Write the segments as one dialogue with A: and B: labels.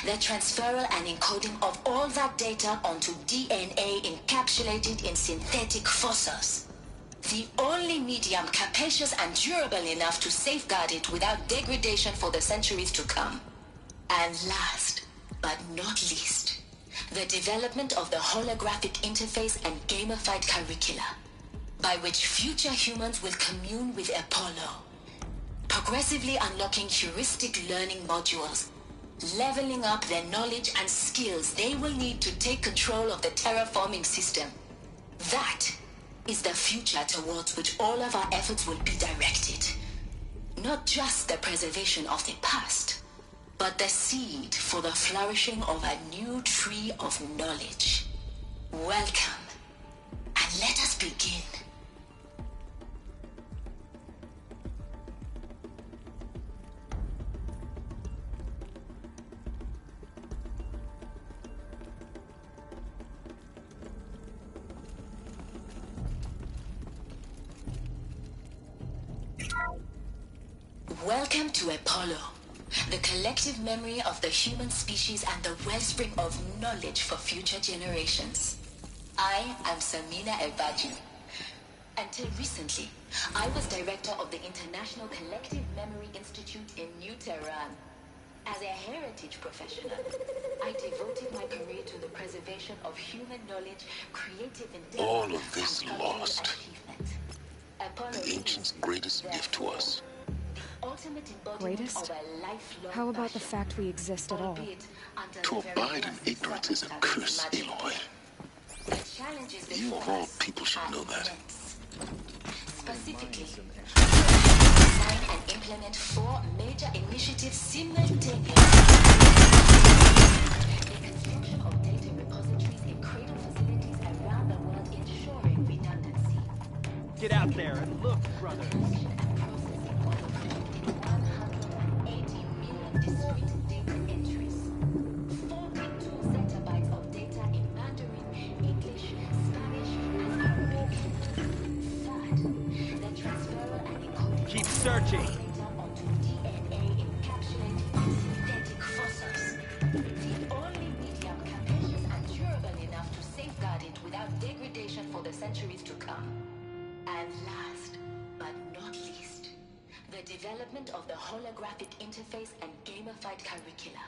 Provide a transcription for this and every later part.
A: the transferal and encoding of all that data onto DNA encapsulated in synthetic fossils. The only medium capacious and durable enough to safeguard it without degradation for the centuries to come. And last, but not least, the development of the holographic interface and gamified curricula, by which future humans will commune with Apollo, progressively unlocking heuristic learning modules, leveling up their knowledge and skills they will need to take control of the terraforming system. That is the future towards which all of our efforts will be directed. Not just the preservation of the past, but the seed for the flourishing of a new tree of knowledge. Welcome, and let us begin. Welcome to Apollo, the collective memory of the human species and the wellspring of knowledge for future generations. I am Samina Ebaju. Until recently, I was director of the International Collective Memory Institute in New Tehran. As a heritage professional, I devoted my career to the preservation of human knowledge, creative endeavor,
B: all of this lost.
A: Apollo
B: the ancients' greatest gift to us.
C: Greatest? How about the fact we exist at all?
B: To abide in ignorance is a curse, Aloy. You of all people should know that.
A: Specifically, design and implement 4 major initiatives simultaneously. The construction of data repositories in cradle facilities around the world, ensuring redundancy.
D: Get out there and look, brother.
A: Discrete data entries. 42 zettabytes of data in Mandarin, English, Spanish, and Arabic. Third, the transferal and encoding.
D: Keep searching.
A: Data onto DNA encapsulated in synthetic fossils. The only medium capacious and durable enough to safeguard it without degradation for the centuries to come. And last, but not least, the development of the holographic interface and gamified curricula,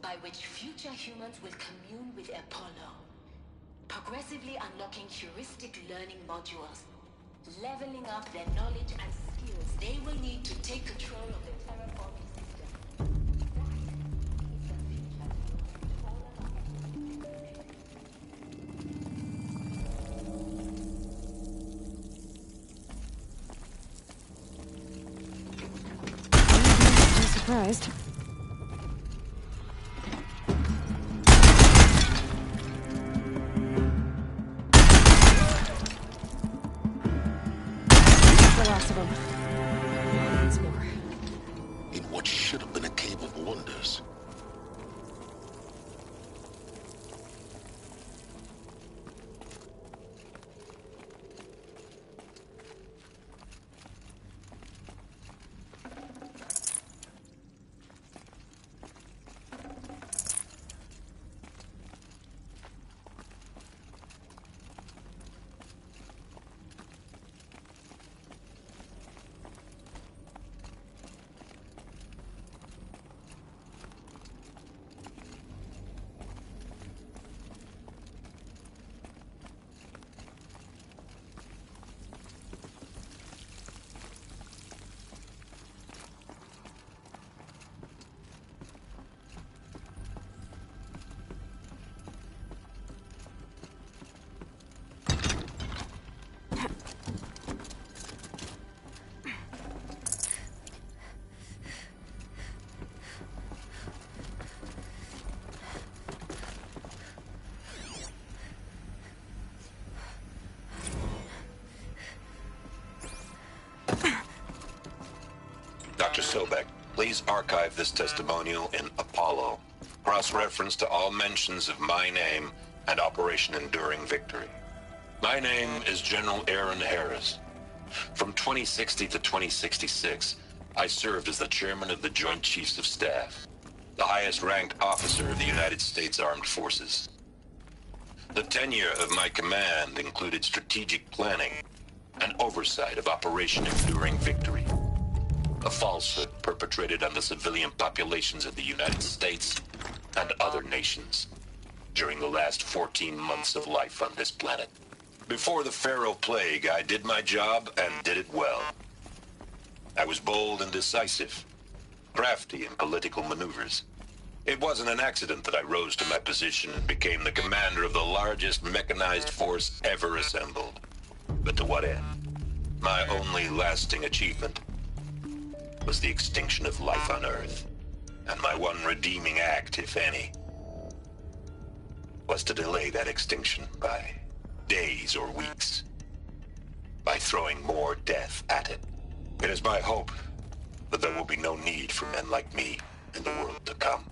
A: by which future humans will commune with Apollo, progressively unlocking heuristic learning modules, leveling up their knowledge and skills they will need to take control of the terraforming system.
C: I'm surprised. The last of them. Needs more.
B: In what should have been a cave of wonders.
E: Dr. Sobek, please archive this testimonial in Apollo. Cross-reference to all mentions of my name and Operation Enduring Victory. My name is General Aaron Harris. From 2060 to 2066, I served as the chairman of the Joint Chiefs of Staff. the highest ranked officer of the United States Armed Forces. The tenure of my command included strategic planning and oversight of Operation Enduring Victory, a falsehood perpetrated on the civilian populations of the United States and other nations during the last 14 months of life on this planet. Before the Pharaoh Plague, I did my job and did it well. I was bold and decisive, crafty in political maneuvers. It wasn't an accident that I rose to my position and became the commander of the largest mechanized force ever assembled. But to what end? My only lasting achievement was the extinction of life on Earth. And my one redeeming act, if any, was to delay that extinction by days or weeks, by throwing more death at it. It is my hope that there will be no need for men like me in the world to come.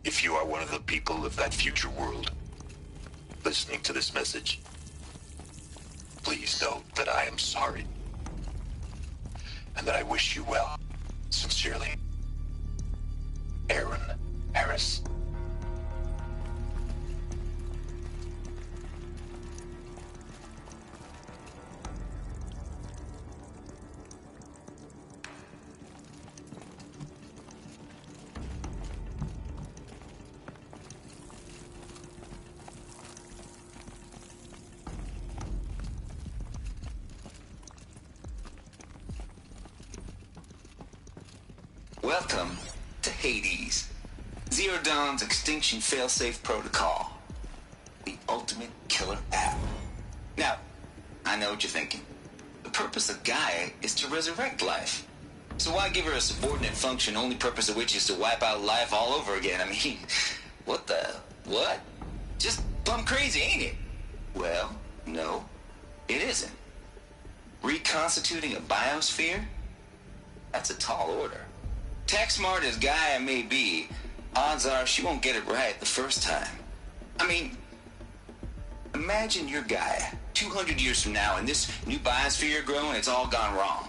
E: If you are one of the people of that future world listening to this message, please note that I am sorry and that I wish you well. Sincerely, Aaron Harris.
F: Welcome to Hades, Zero Dawn's extinction failsafe protocol, the ultimate killer app. Now, I know what you're thinking. The purpose of Gaia is to resurrect life. So why give her a subordinate function, only purpose of which is to wipe out life all over again? I mean, what? Just plumb crazy, ain't it? Well, no, it isn't. Reconstituting a biosphere? That's a tall order. Tech smart as Gaia may be, odds are she won't get it right the first time. I mean, imagine you're Gaia 200 years from now and this new biosphere growing, it's all gone wrong.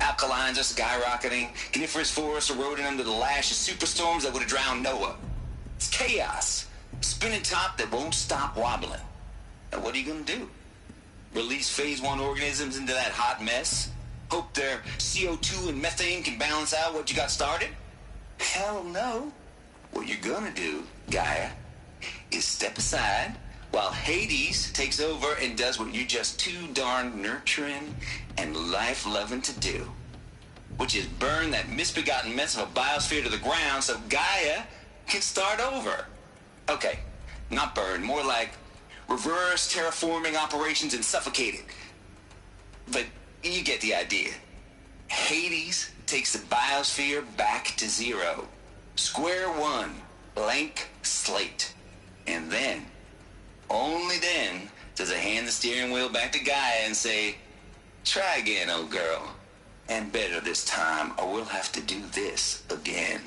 F: Alkalines are skyrocketing, coniferous forests eroding under the lash of superstorms that would have drowned Noah. It's chaos, spinning top that won't stop wobbling. Now what are you gonna do? Release phase 1 organisms into that hot mess? Hope their CO2 and methane can balance out what you got started? Hell no. What you're gonna do, Gaia, is step aside while Hades takes over and does what you're just too darn nurturing and life-loving to do, which is burn that misbegotten mess of a biosphere to the ground so Gaia can start over. Okay, not burn, more like reverse terraforming operations and suffocate it. But you get the idea. Hades takes the biosphere back to zero. Square one, blank slate. And then, only then, does it hand the steering wheel back to Gaia and say, try again, old girl. And better this time, or we'll have to do this again.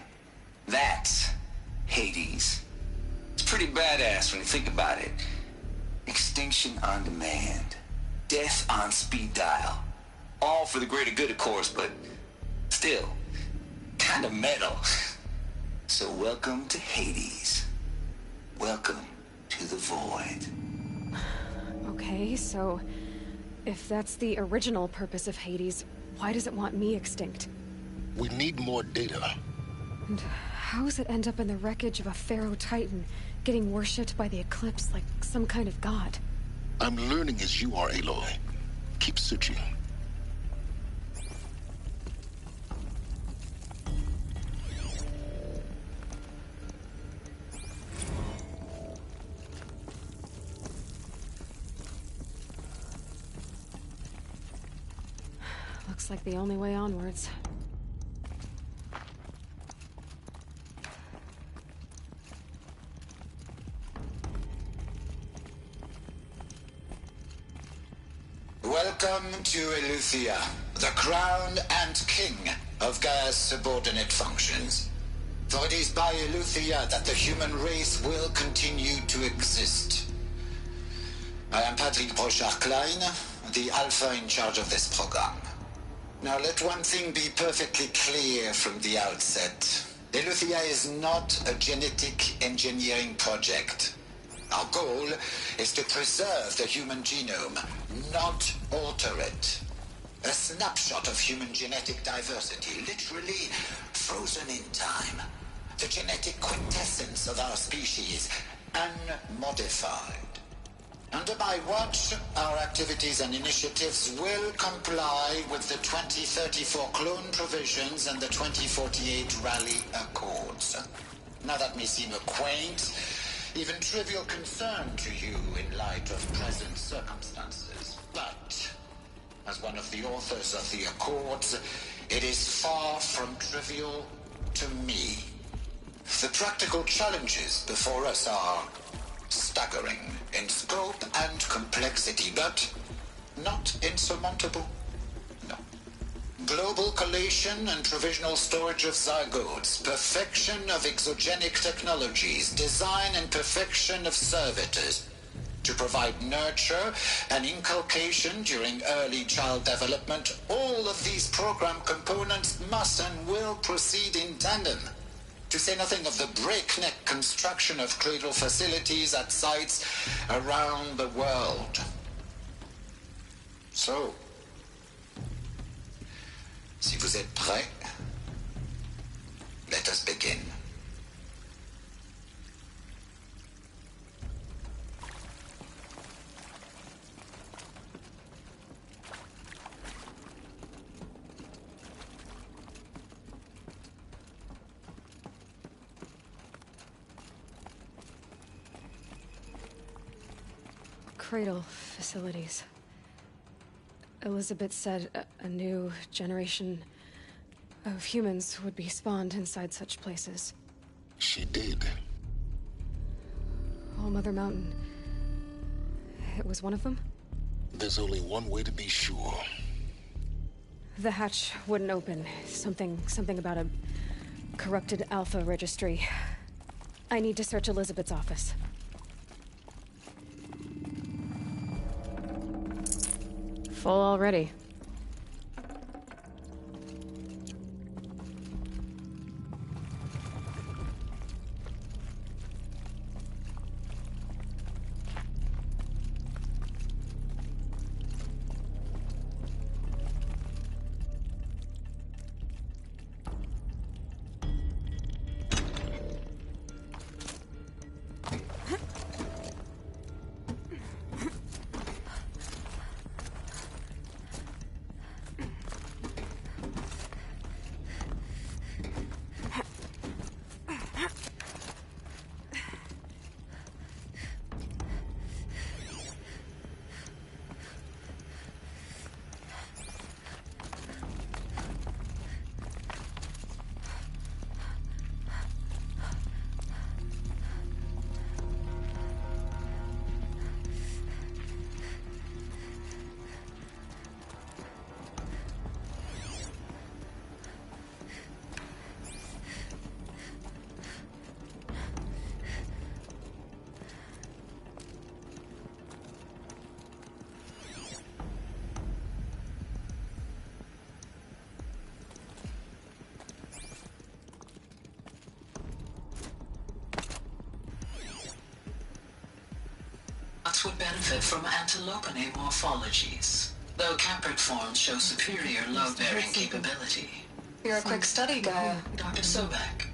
F: That's Hades. It's pretty badass when you think about it. Extinction on demand. Death on speed dial. All for the greater good, of course, but still, kind of metal. So welcome to Hades. Welcome to the void.
C: Okay, so if that's the original purpose of Hades, why does it want me extinct?
B: We need more data.
C: And how does it end up in the wreckage of a Pharaoh Titan, getting worshipped by the Eclipse like some kind of god?
B: I'm learning as you are, Aloy. Keep searching.
C: Looks like the only way onwards.
G: Welcome to Eleuthia, the crown and king of Gaia's subordinate functions. For it is by Eleuthia that the human race will continue to exist. I am Patrick Brochard-Klein, the Alpha in charge of this program. Now let one thing be perfectly clear from the outset. Eleuthia is not a genetic engineering project. Our goal is to preserve the human genome, not alter it. A snapshot of human genetic diversity, literally frozen in time. The genetic quintessence of our species, unmodified. Under my watch, our activities and initiatives will comply with the 2034 clone provisions and the 2048 Raleigh Accords. Now that may seem a quaint, even trivial concern to you in light of present circumstances, but as one of the authors of the Accords, it is far from trivial to me. The practical challenges before us are staggering in scope and complexity, but not insurmountable. No. Global collation and provisional storage of zygotes, perfection of exogenic technologies, design and perfection of servitors to provide nurture and inculcation during early child development. All of these program components must and will proceed in tandem. To say nothing of the breakneck construction of cradle facilities at sites around the world. So, si vous êtes prêts, let us begin.
C: Cradle facilities. Elizabeth said a new generation of humans would be spawned inside such places.
B: She did.
C: All Mother Mountain. It was one of them?
B: There's only one way to be sure.
C: The hatch wouldn't open. Something about a corrupted Alpha registry. I need to search Elizabeth's office. Full already.
H: Would benefit from antilopinae morphologies, though caprid forms show superior load-bearing capability.
C: You're a quick study, Gaia.
H: Dr. Sobek,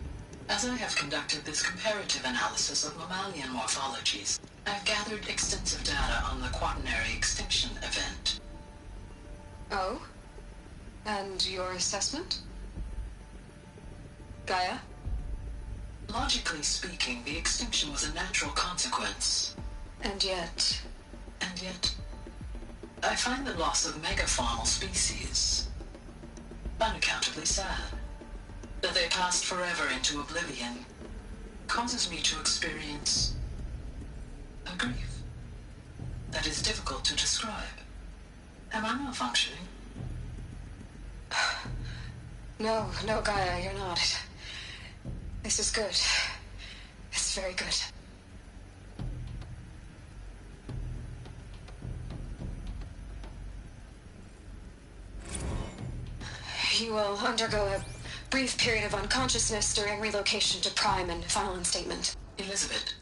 H: as I have conducted this comparative analysis of mammalian morphologies, I've gathered extensive data on the quaternary extinction event.
C: Oh? And your assessment? Gaia?
H: Logically speaking, the extinction was a natural consequence.
C: And yet,
H: I find the loss of megafaunal species unaccountably sad. That they passed forever into oblivion causes me to experience a grief that is difficult to describe. Am I malfunctioning?
C: No, Gaia, you're not. This is good. It's very good. You will undergo a brief period of unconsciousness during relocation to Prime and final instatement.
H: Elizabeth,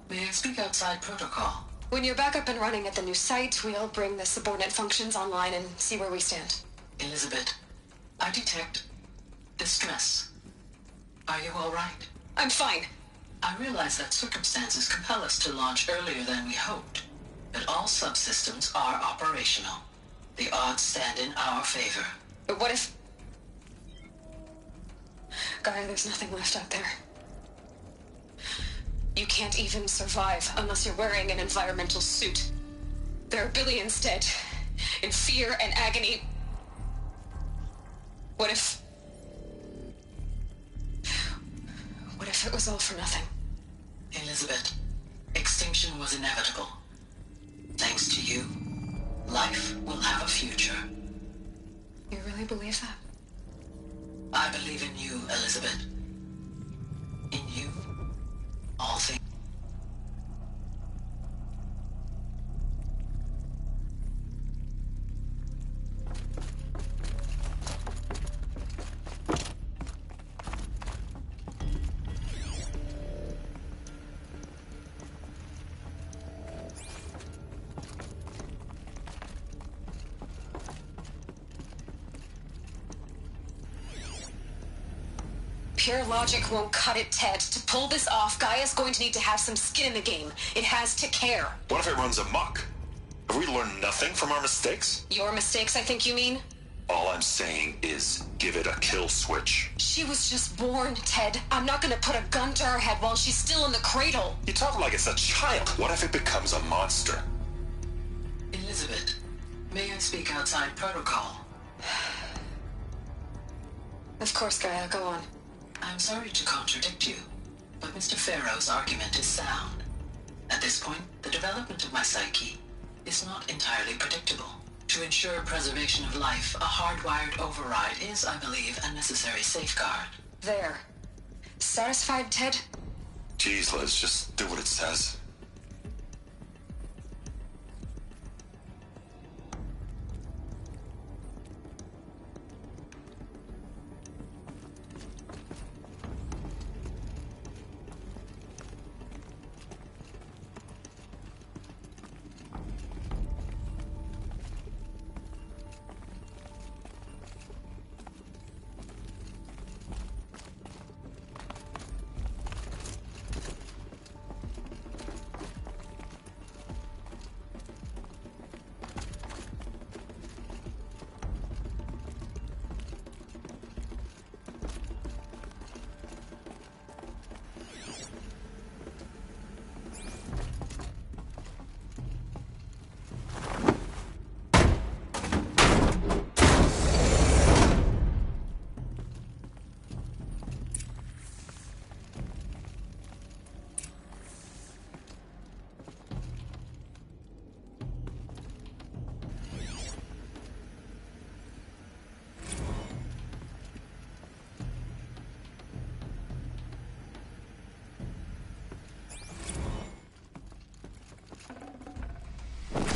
H: may I speak outside protocol?
C: When you're back up and running at the new site, we'll bring the subordinate functions online and see where we stand.
H: Elizabeth, I detect distress. Are you all right?
C: I'm fine.
H: I realize that circumstances compel us to launch earlier than we hoped, but all subsystems are operational. The odds stand in our favor.
C: But what if... Gaia, there's nothing left out there. You can't even survive unless you're wearing an environmental suit. There are billions dead, in fear and agony. What if it was all for nothing?
H: Elizabeth, extinction was inevitable. Thanks to you, life will have a future.
C: You really believe that?
H: I believe in you, Elizabeth. In you, all things.
C: Pure logic won't cut it, Ted. To pull this off, Gaia's going to need to have some skin in the game. It has to care.
E: What if it runs amok? Have we learned nothing from our mistakes?
C: Your mistakes, I think you mean?
E: All I'm saying is give it a kill switch.
C: She was just born, Ted. I'm not gonna put a gun to her head while she's still in the cradle.
E: You talk like it's a child. What if it becomes a monster?
H: Elizabeth, may I speak outside protocol?
C: Of course, Gaia, go on.
H: I'm sorry to contradict you, but Mr. Farrow's argument is sound. At this point, the development of my psyche is not entirely predictable. To ensure preservation of life, a hardwired override is, I believe, a necessary safeguard.
C: There. Satisfied, Ted?
E: Jeez, Liz, just do what it says.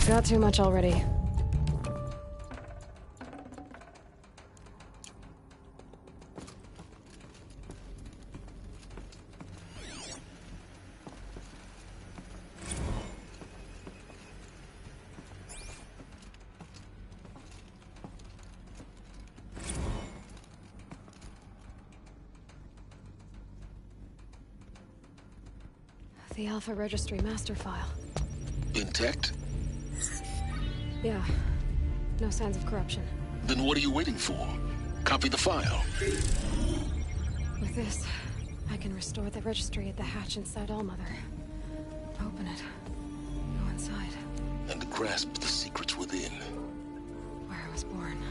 C: Got too much already. The Alpha Registry master file.
B: Intact?
C: Yeah. No signs of corruption.
B: Then what are you waiting for? Copy the file.
C: With this, I can restore the registry at the hatch inside Allmother. Open it. Go inside.
B: And grasp the secrets within.
C: Where I was born.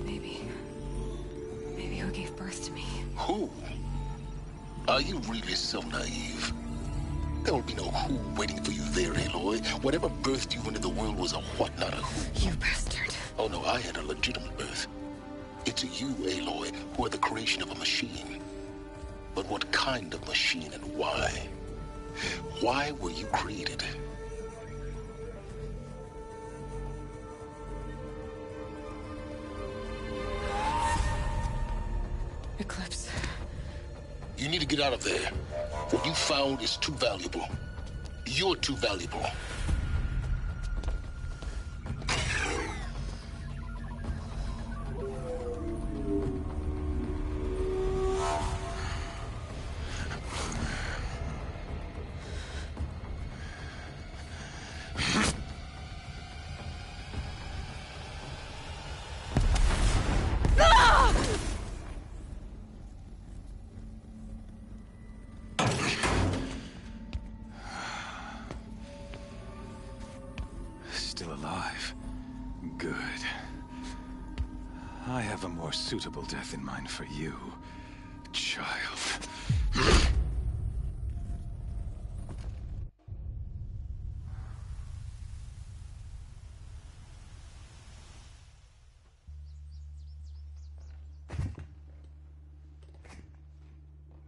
C: Maybe who gave birth to me.
B: Who? Are you really so naive? There will be no who waiting for you there, Aloy. Whatever birthed you into the world was a what, not a who.
C: You bastard.
B: Oh no, I had a legitimate birth. It's you, Aloy, who are the creation of a machine. But what kind of machine and why? Why were you created? get out of there. What you found is too valuable. You're too valuable.
I: Still alive. Good. I have a more suitable death in mind for you, child.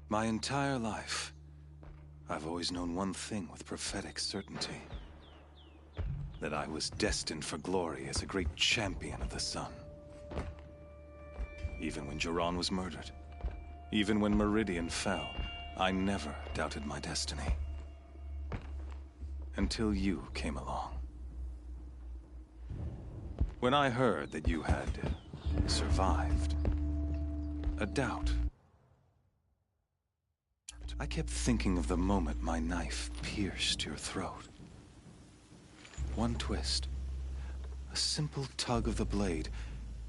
I: My entire life, I've always known one thing with prophetic certainty. That I was destined for glory as a great champion of the sun. Even when Jiran was murdered, even when Meridian fell, I never doubted my destiny. Until you came along. When I heard that you had survived, a doubt. I kept thinking of the moment my knife pierced your throat. One twist, a simple tug of the blade,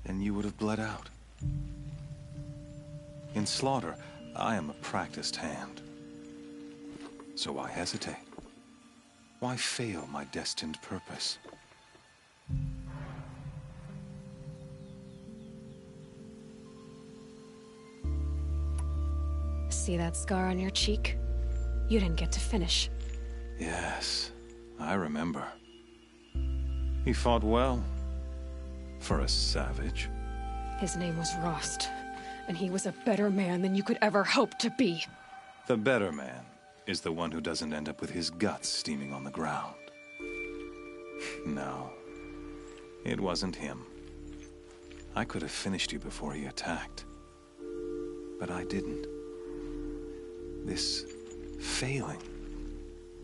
I: and you would have bled out. In slaughter, I am a practiced hand. So why hesitate? Why fail my destined purpose?
C: See that scar on your cheek? You didn't get to finish.
I: Yes, I remember. He fought well. For a savage.
C: His name was Rost, and he was a better man than you could ever hope to be.
I: The better man is the one who doesn't end up with his guts steaming on the ground. No, it wasn't him. I could have finished you before he attacked. But I didn't. This failing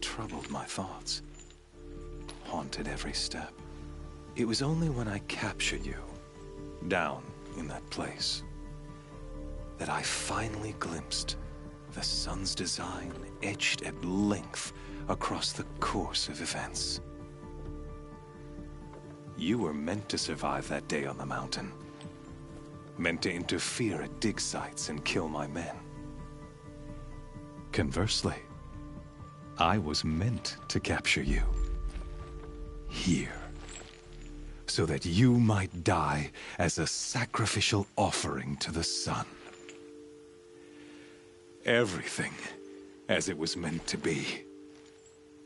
I: troubled my thoughts, haunted every step. It was only when I captured you, down in that place, that I finally glimpsed the sun's design etched at length across the course of events. You were meant to survive that day on the mountain. Meant to interfere at dig sites and kill my men. Conversely, I was meant to capture you. Here. So that you might die as a sacrificial offering to the sun. Everything as it was meant to be.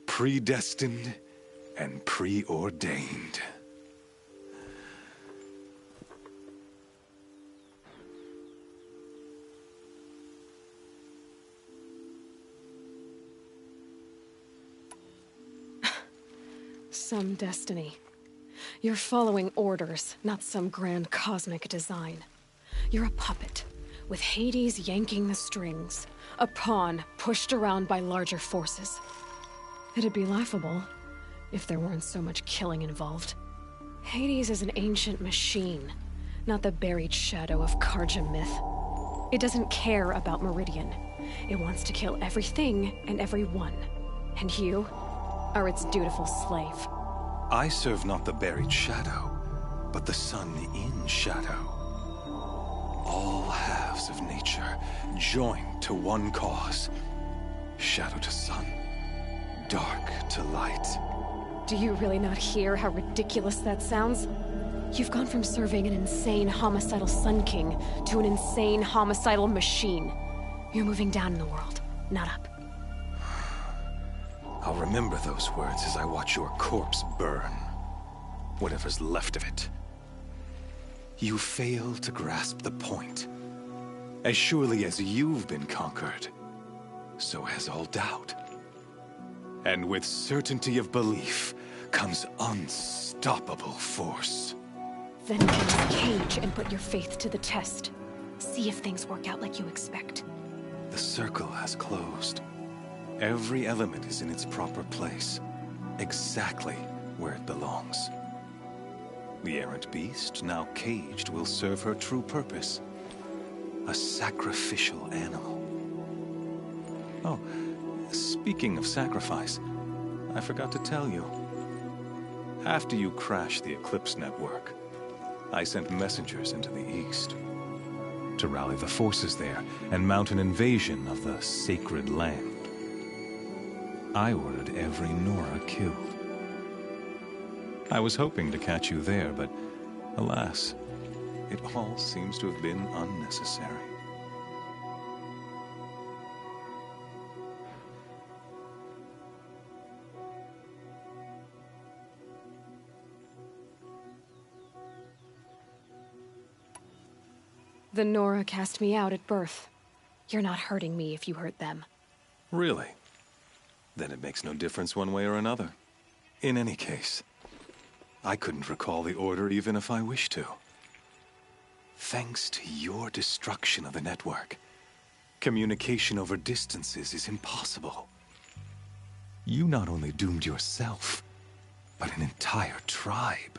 I: Predestined and preordained.
C: Some destiny. You're following orders, not some grand cosmic design. You're a puppet, with Hades yanking the strings. A pawn pushed around by larger forces. It'd be laughable if there weren't so much killing involved. Hades is an ancient machine, not the buried shadow of Carja myth. It doesn't care about Meridian. It wants to kill everything and everyone. And you are its dutiful slave.
I: I serve not the buried shadow, but the sun in shadow. All halves of nature joined to one cause. Shadow to sun, dark to light.
C: Do you really not hear how ridiculous that sounds? You've gone from serving an insane homicidal Sun King to an insane homicidal machine. You're moving down in the world, not up.
I: I'll remember those words as I watch your corpse burn. Whatever's left of it. You fail to grasp the point. As surely as you've been conquered, so has all doubt. And with certainty of belief comes unstoppable force.
C: Then get in the cage and put your faith to the test. See if things work out like you expect.
I: The circle has closed. Every element is in its proper place, exactly where it belongs. The errant beast, now caged, will serve her true purpose. A sacrificial animal. Oh, speaking of sacrifice, I forgot to tell you. After you crashed the Eclipse network, I sent messengers into the east to rally the forces there and mount an invasion of the sacred land. I ordered every Nora killed. I was hoping to catch you there, but alas, it all seems to have been unnecessary.
C: The Nora cast me out at birth. You're not hurting me if you hurt them.
I: Really? Then it makes no difference one way or another. In any case, I couldn't recall the order even if I wished to. Thanks to your destruction of the network, communication over distances is impossible. You not only doomed yourself, but an entire tribe.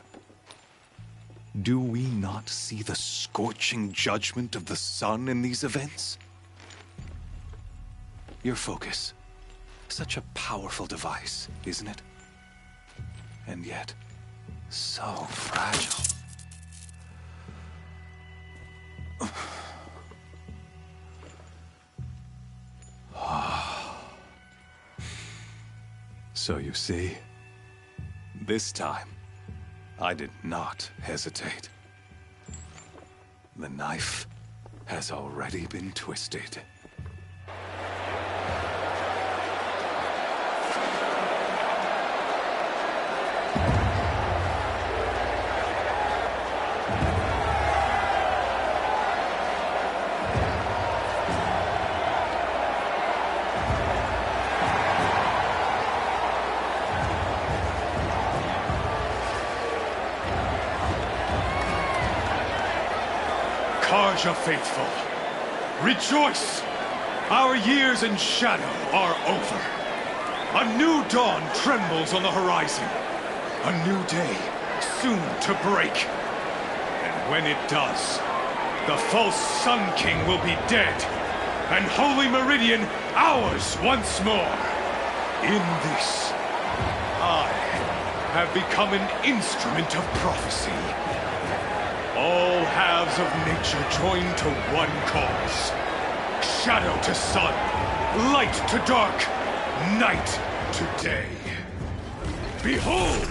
I: Do we not see the scorching judgment of the sun in these events? Your focus. Such a powerful device, isn't it? And yet, so fragile. So you see, this time, I did not hesitate. The knife has already been twisted.
J: Karja faithful, rejoice! Our years in shadow are over. A new dawn trembles on the horizon. A new day soon to break. And when it does, the false Sun King will be dead, and Holy Meridian ours once more. In this, I have become an instrument of prophecy. All halves of nature join to one cause. Shadow to sun, light to dark, night to day. Behold!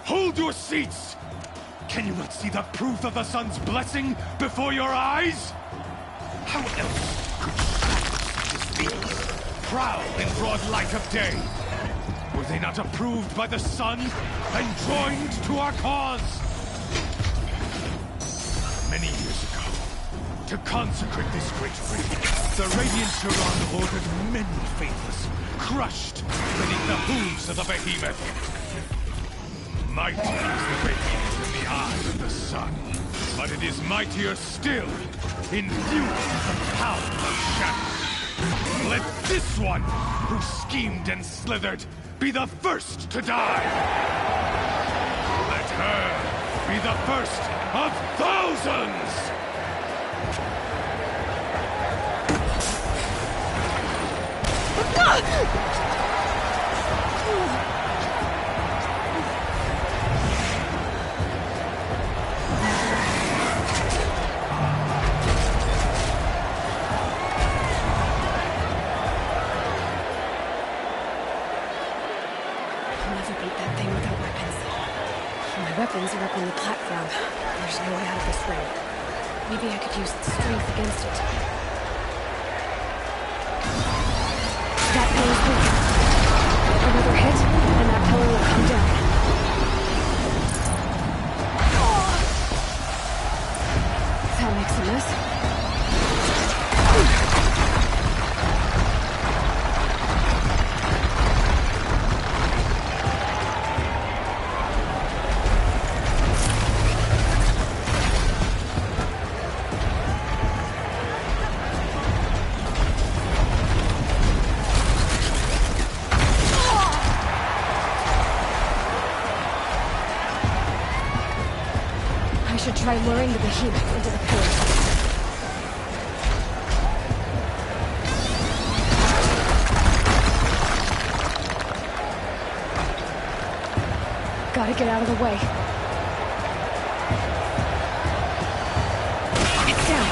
J: Hold your seats! Can you not see the proof of the sun's blessing before your eyes? How else could prowl in broad light of day? Were they not approved by the sun and joined to our cause? Many years ago, to consecrate this great ring, the Radiant Turan ordered many faithless, crushed beneath the hooves of the behemoth. Mighty is the radiant in the eye of the sun, but it is mightier still in view of the power of shadow. Let this one, who schemed and slithered, be the first to die! Let her be the first of thousands!
C: Weapons are up on the platform. There's no way out of this ring. Maybe I could use its strength against it. That pillar's weak. Another hit, and that pillar will come down. That makes a mess. I should try luring the behemoth into the pillar. Gotta get out of the way. It's down.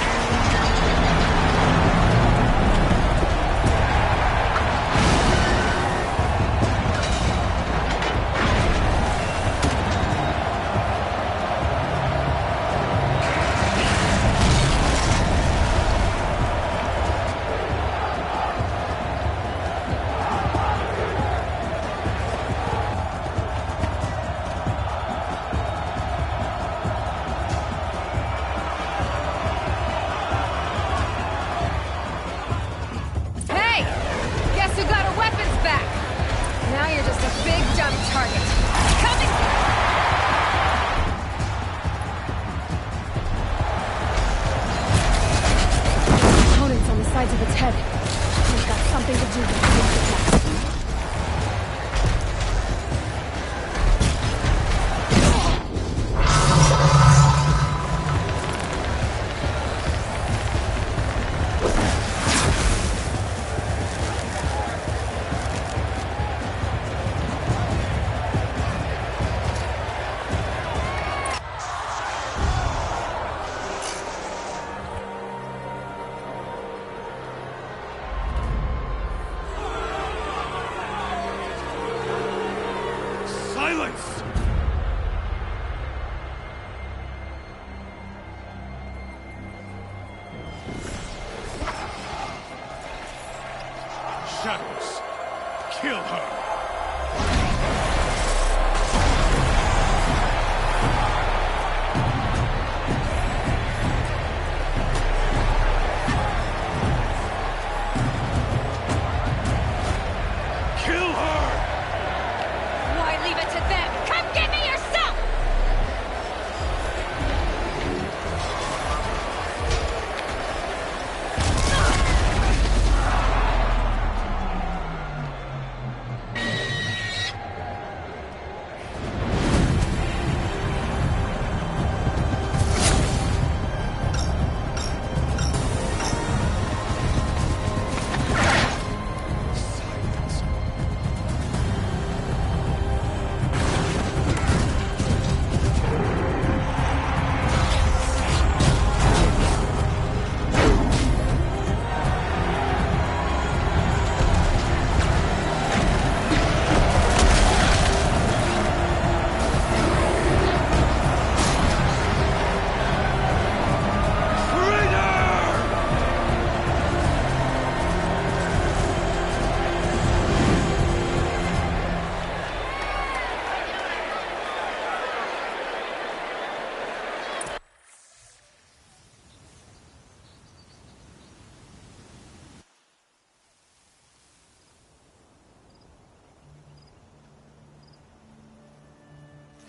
J: Shadows, kill her!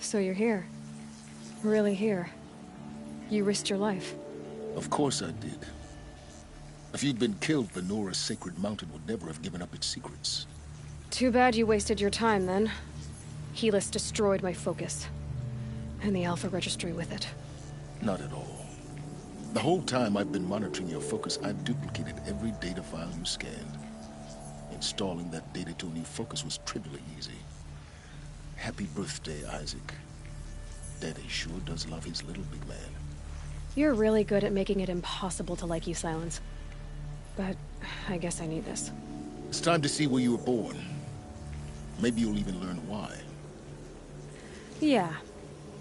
C: So you're here. Really here. You risked your life.
B: Of course I did. If you'd been killed, the Nora's Sacred Mountain would never have given up its secrets.
C: Too bad you wasted your time, then. Helis destroyed my focus. And the Alpha Registry with it.
B: Not at all. The whole time I've been monitoring your focus, I've duplicated every data file you scanned. Installing that data to a new focus was trivially easy. Happy birthday, Isaac. Daddy sure does love his little big man.
C: You're really good at making it impossible to like you, Silence. But I guess I need this.
B: It's time to see where you were born. Maybe you'll even learn why.
C: Yeah.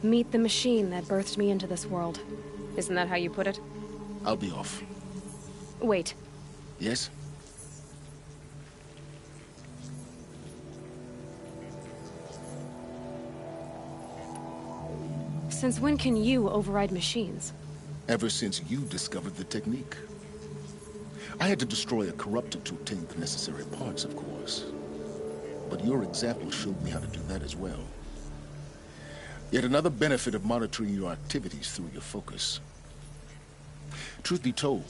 C: Meet the machine that birthed me into this world. Isn't that how you put it?
B: I'll be off.
C: Wait.
B: Yes?
C: Since when can you override machines?
B: Ever since you discovered the technique. I had to destroy a corruptor to obtain the necessary parts, of course. But your example showed me how to do that as well. Yet another benefit of monitoring your activities through your focus. Truth be told,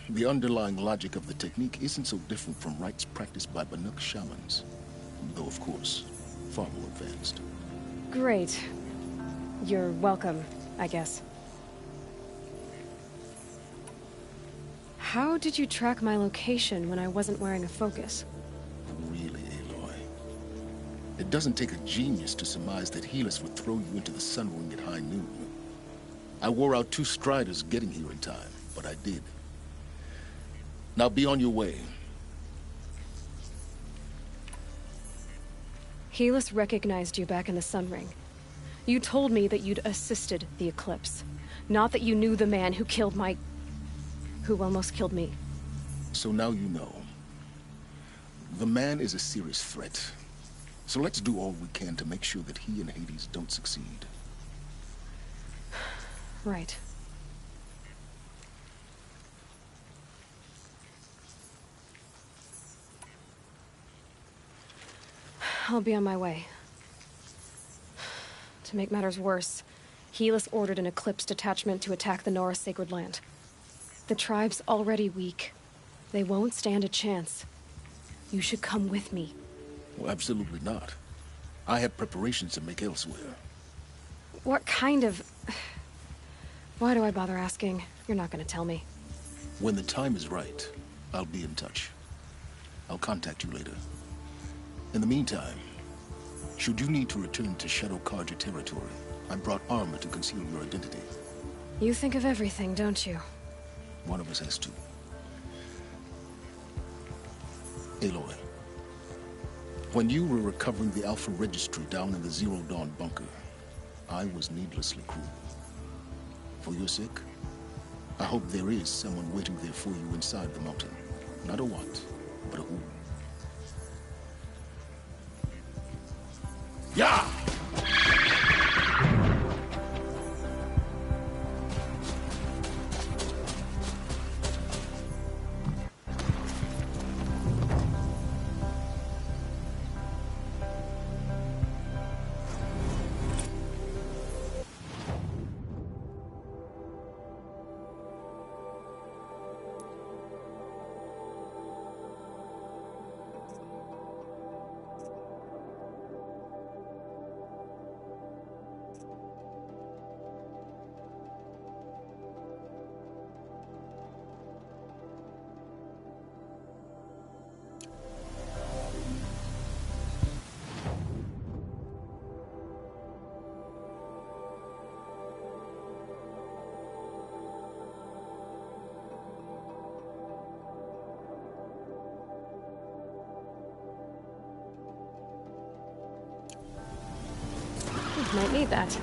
B: the underlying logic of the technique isn't so different from rites practiced by Banuk shamans. Though, of course, far more advanced.
C: Great. You're welcome, I guess. How did you track my location when I wasn't wearing a focus?
B: Really, Aloy? It doesn't take a genius to surmise that Helis would throw you into the Sun Ring at high noon. I wore out 2 Striders getting here in time, but I did. Now be on your way.
C: Helis recognized you back in the Sun Ring. You told me that you'd assisted the Eclipse. Not that you knew the man who killed who almost killed me.
B: So now you know. The man is a serious threat. So let's do all we can to make sure that he and Hades don't succeed.
C: Right. I'll be on my way. To make matters worse, Helis ordered an Eclipse detachment to attack the Nora Sacred Land. The tribe's already weak. They won't stand a chance. You should come with me.
B: Well, absolutely not. I have preparations to make elsewhere.
C: What kind of... Why do I bother asking? You're not gonna tell me.
B: When the time is right, I'll be in touch. I'll contact you later. In the meantime, should you need to return to Shadow Carja territory, I brought armor to conceal your identity.
C: You think of everything, don't you?
B: One of us has to. Aloy, when you were recovering the Alpha Registry down in the Zero Dawn bunker, I was needlessly cruel. For your sake, I hope there is someone waiting there for you inside the mountain. Not a what, but a who. Yeah!
C: Might need that.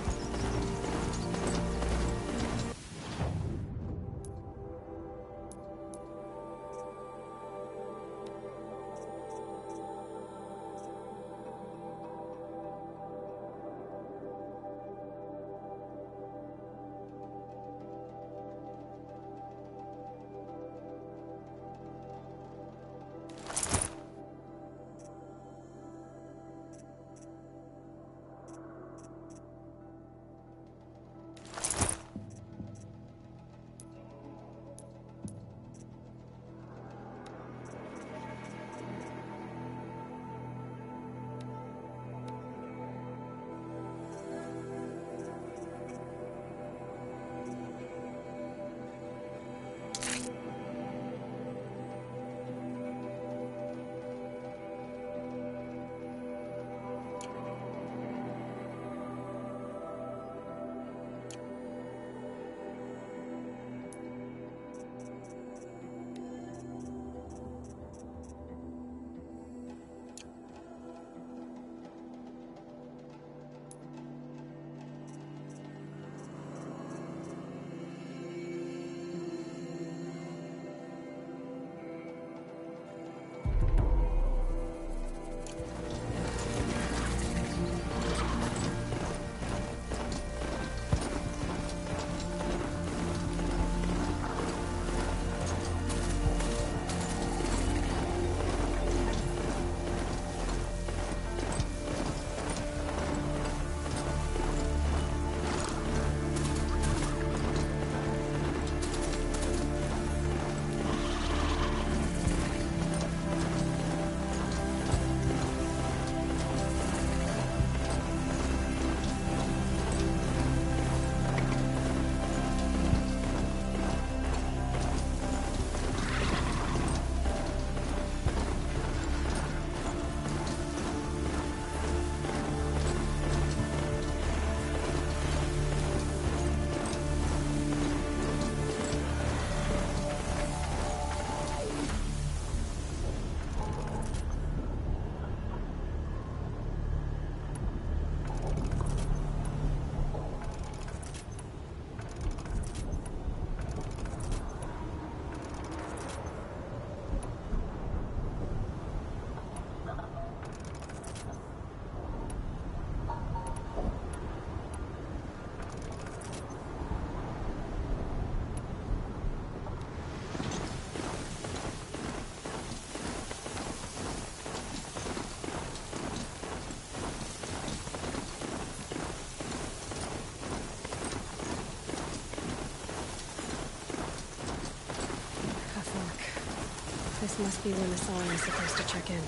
C: This must be when Hassan is supposed to check in.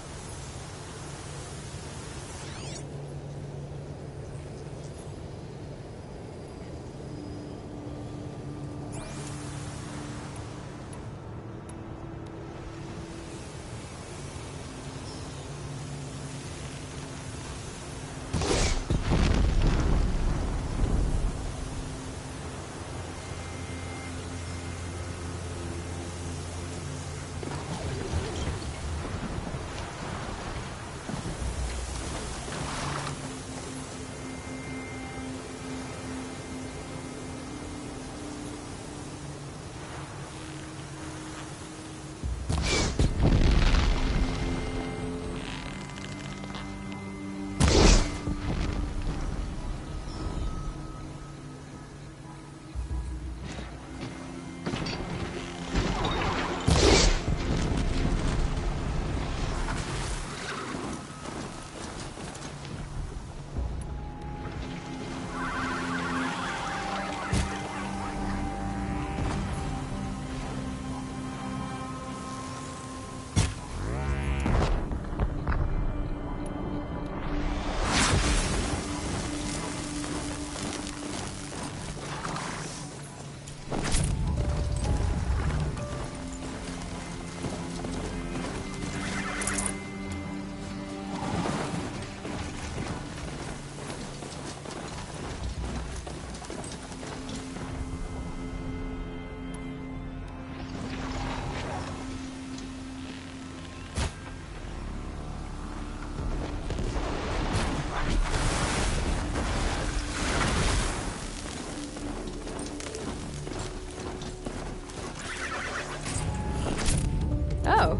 C: Oh.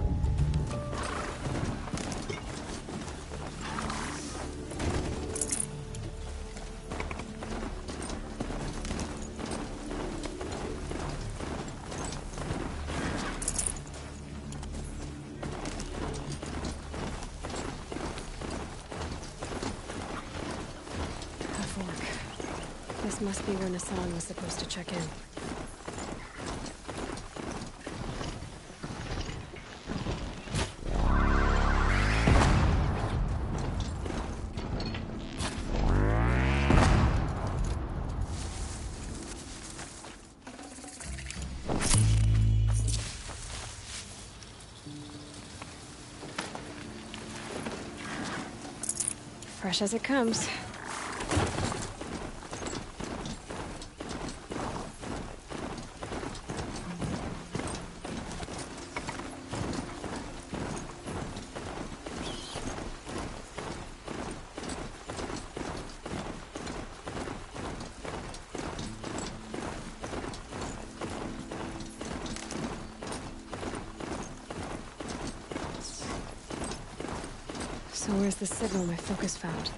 C: A fork. This must be when Hassan was supposed to check in. Fresh as it comes. So where's the signal my focus found?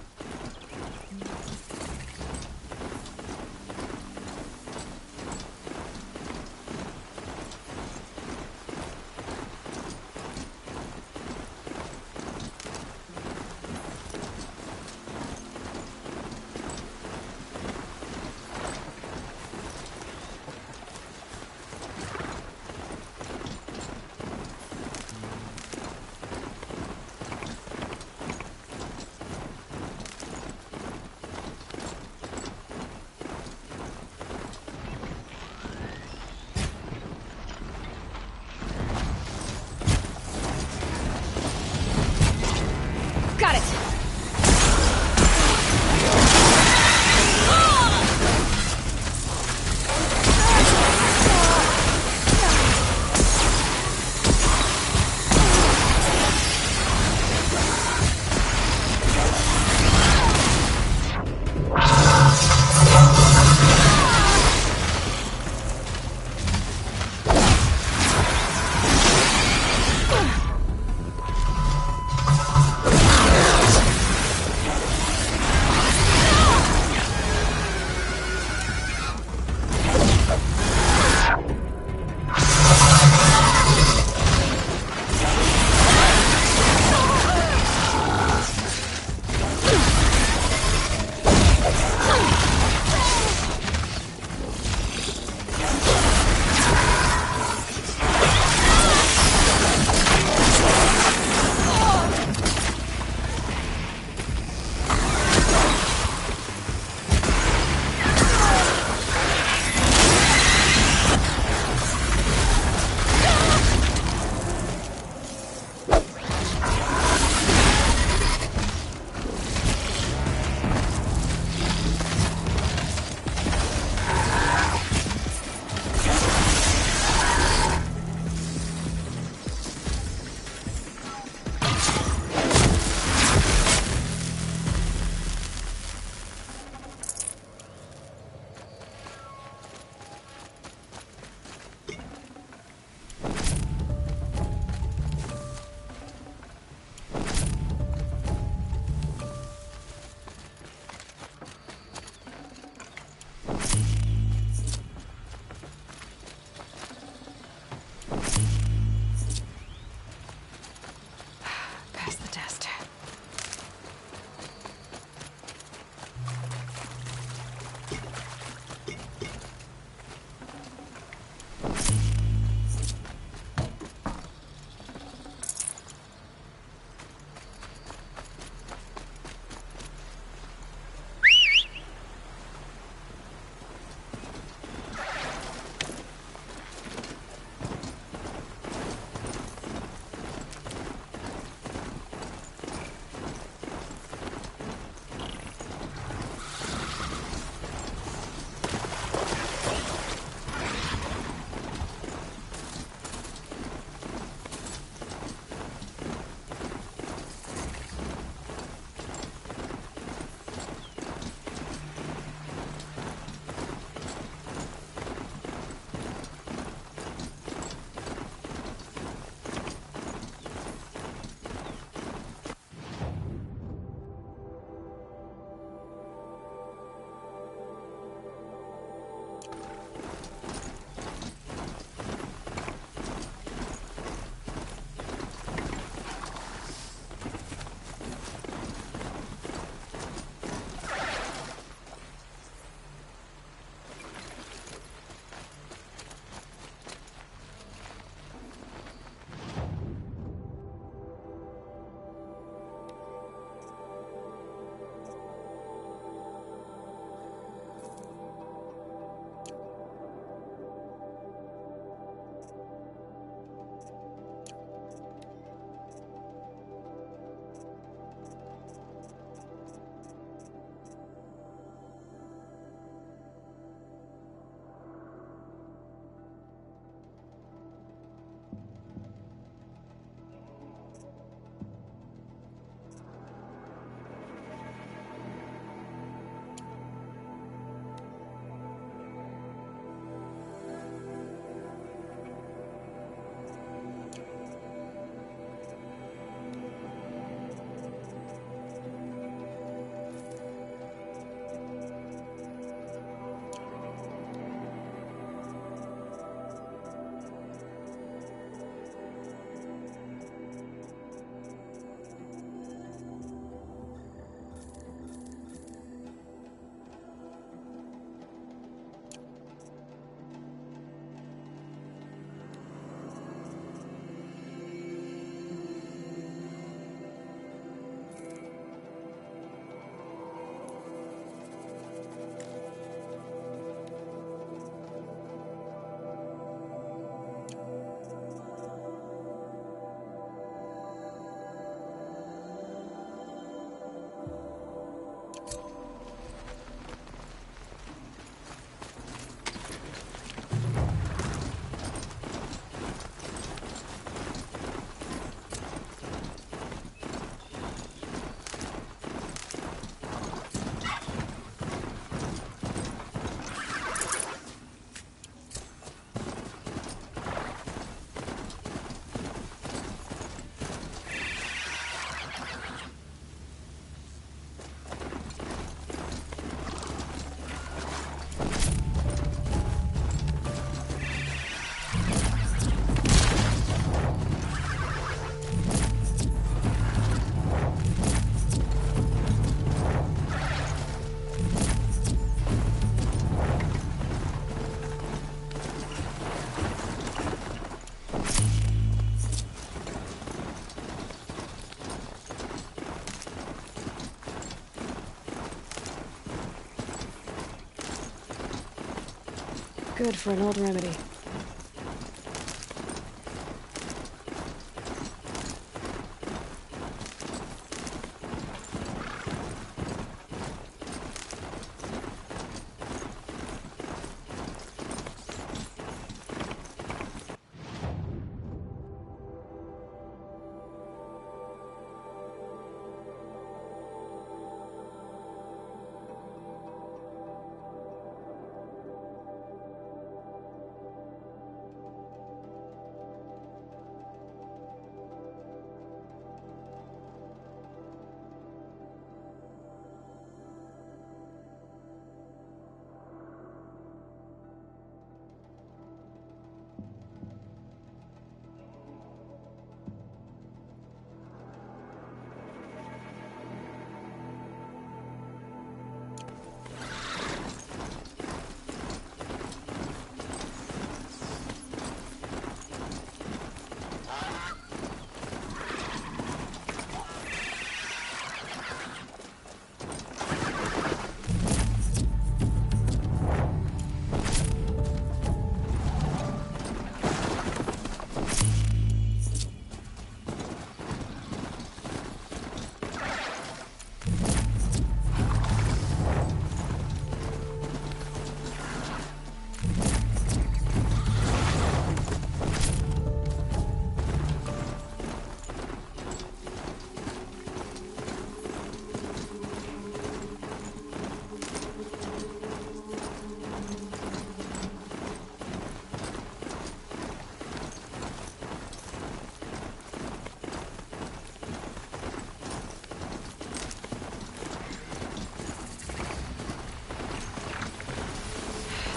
C: Good for an old remedy.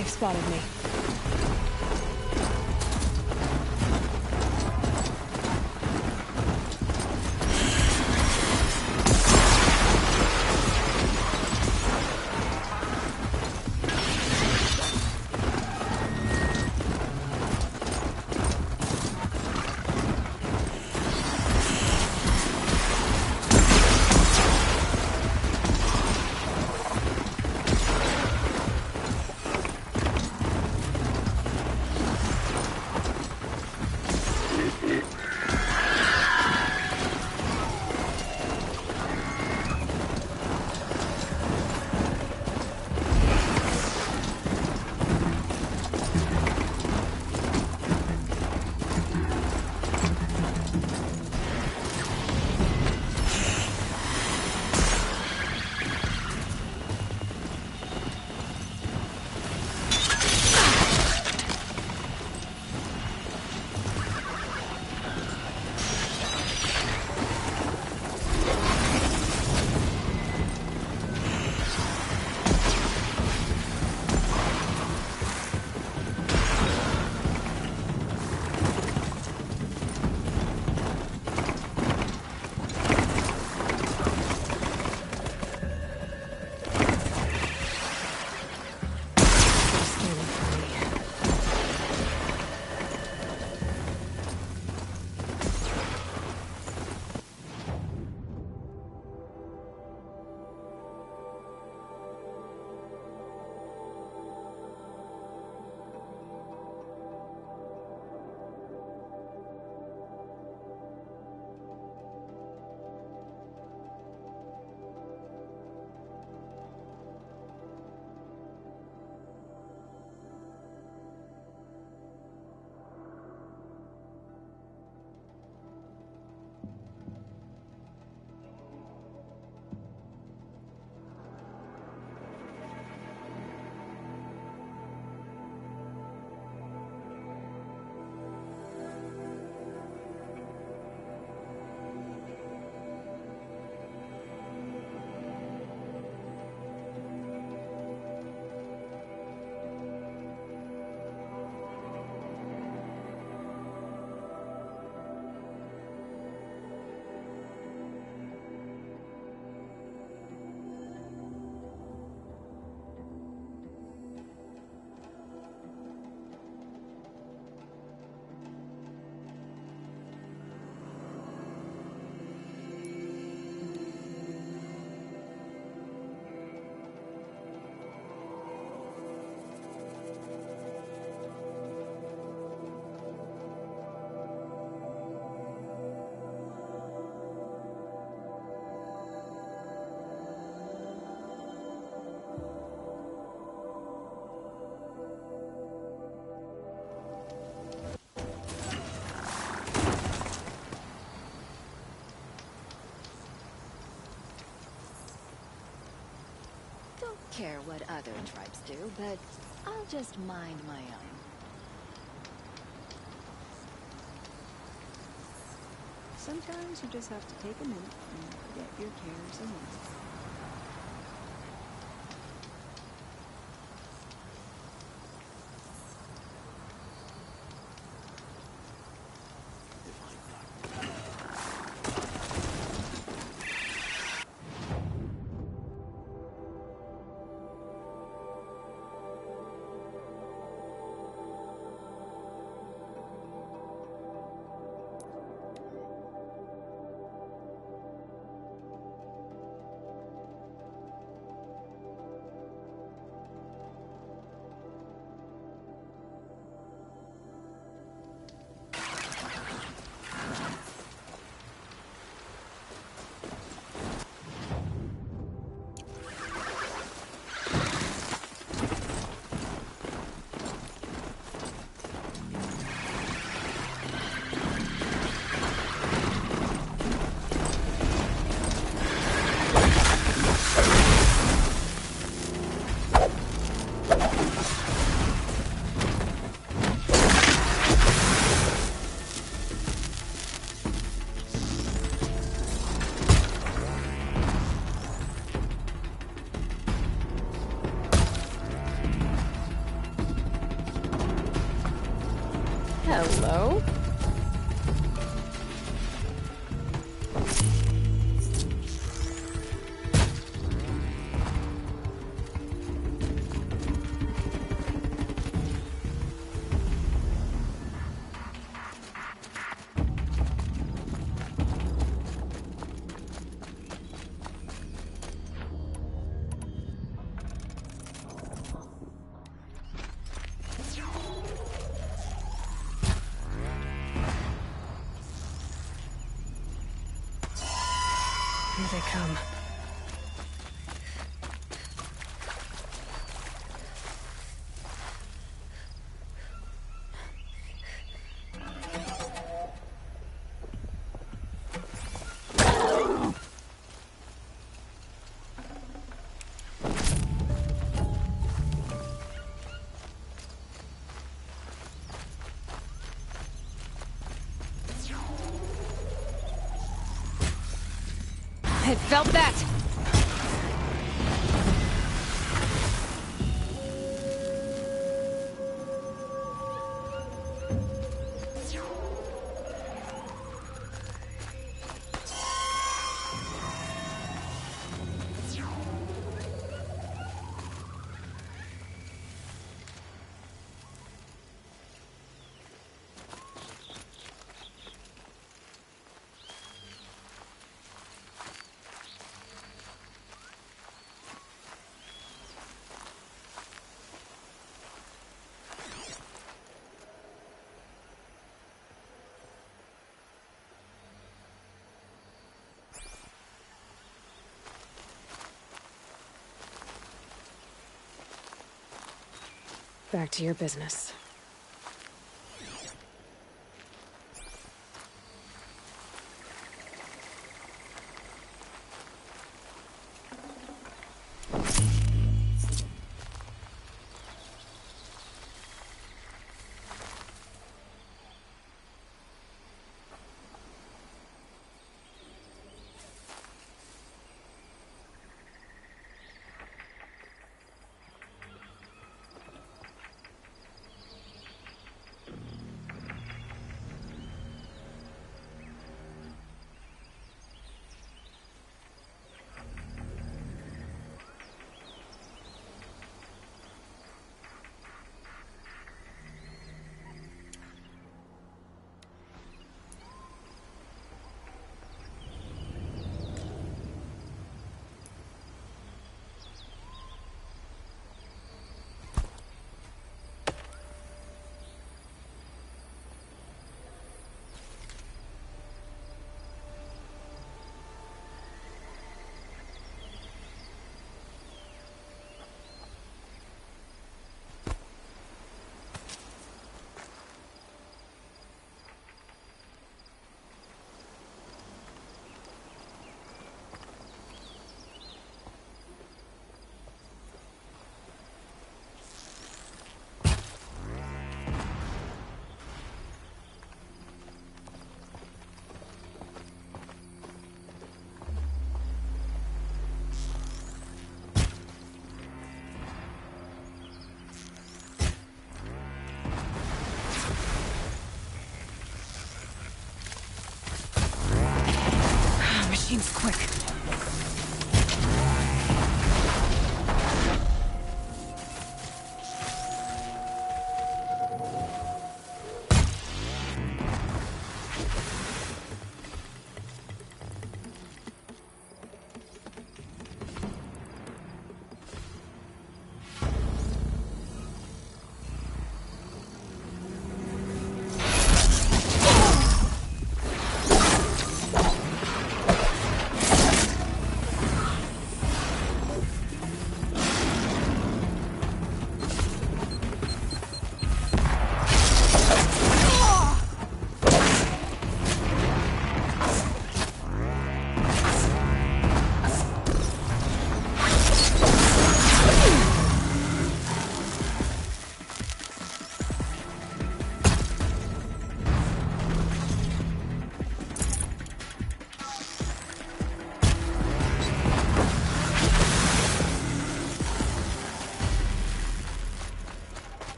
C: They've spotted me.
K: care what other tribes do, but I'll just mind my own. Sometimes you just have to take a minute and forget your cares and worries.
C: Hello? Here they come. I felt that! Back to your business.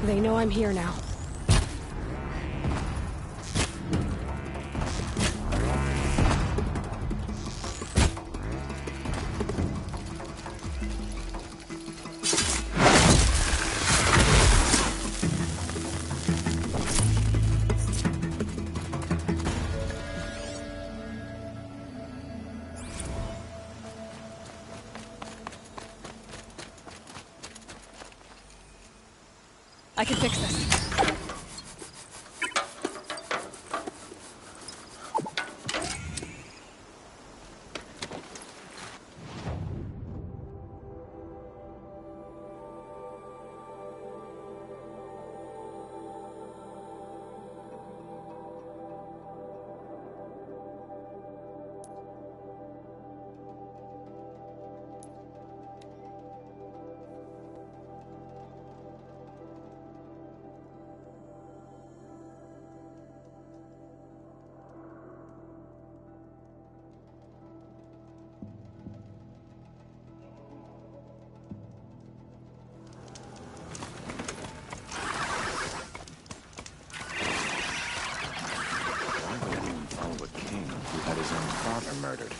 C: They know I'm here now. I can fix this.
L: Murdered.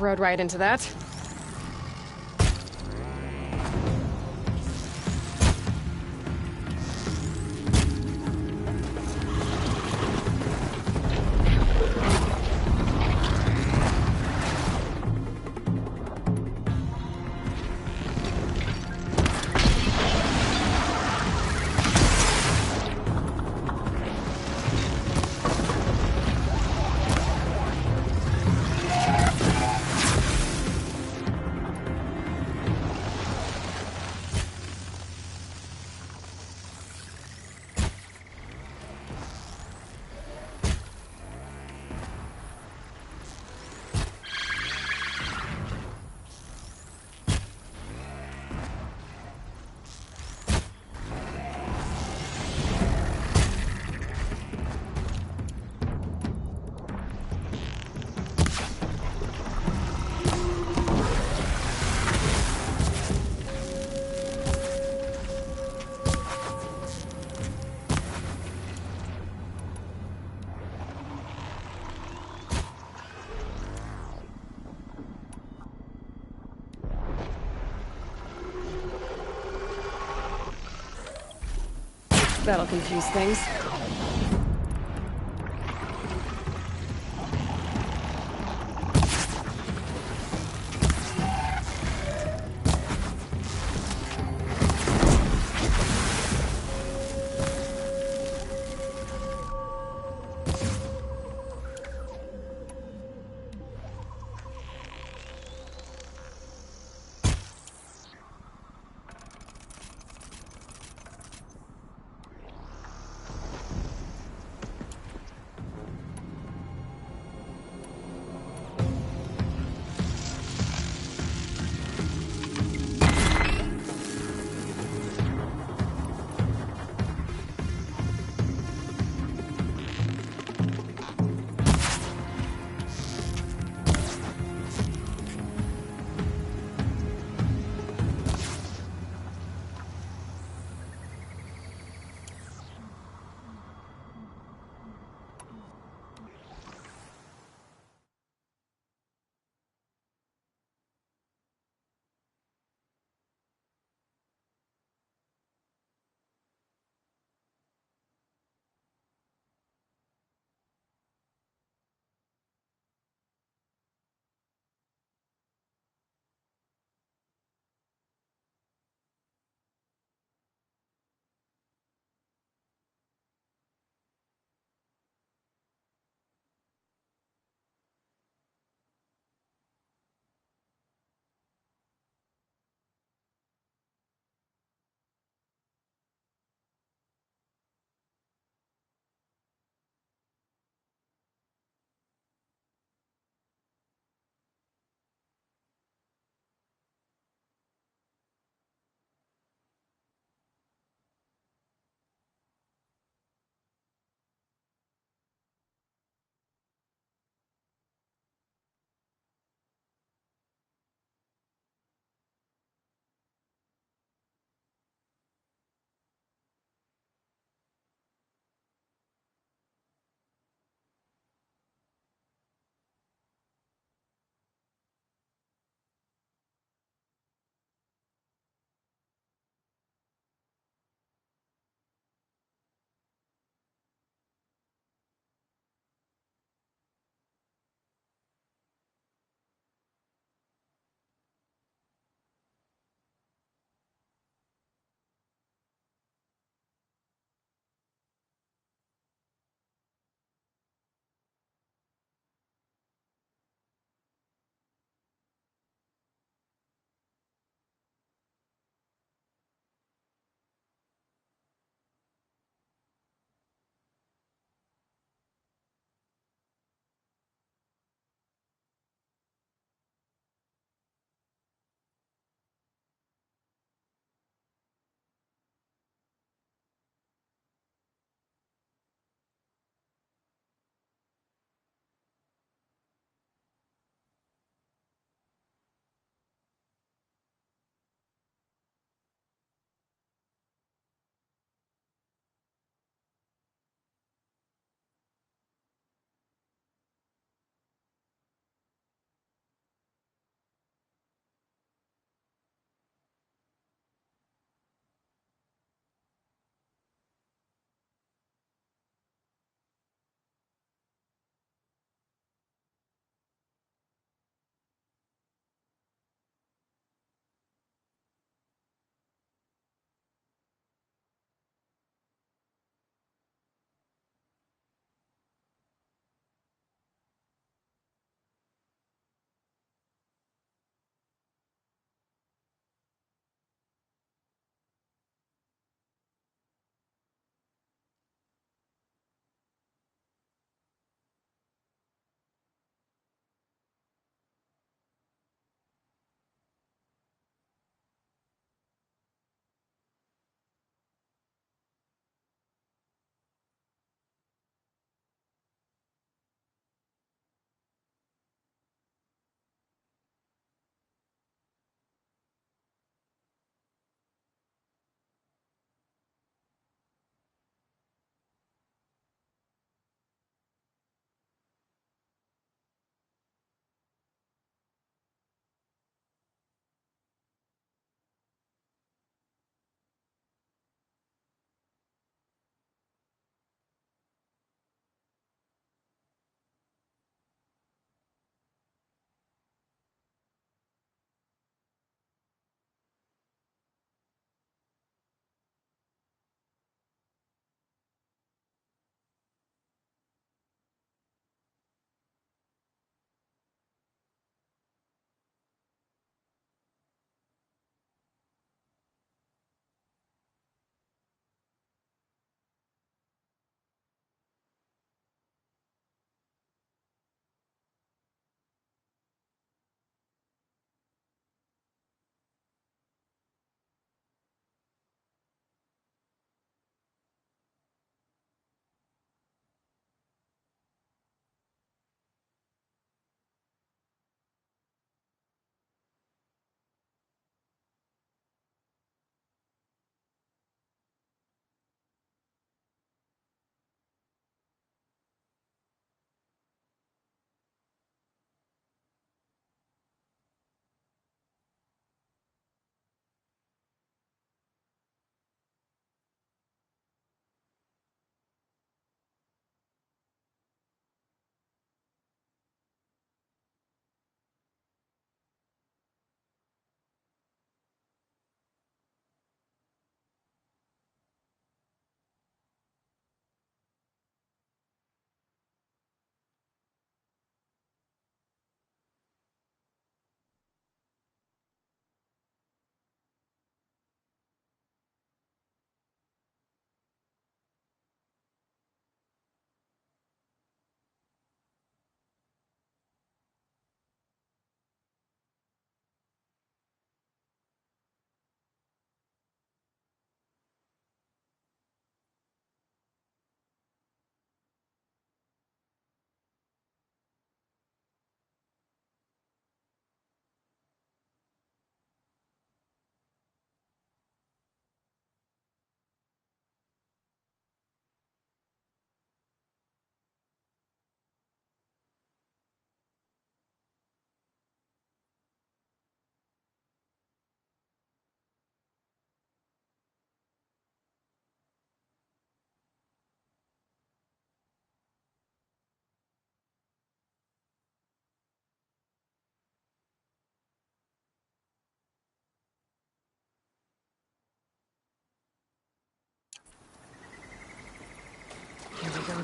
C: Rode right into that. That'll confuse things.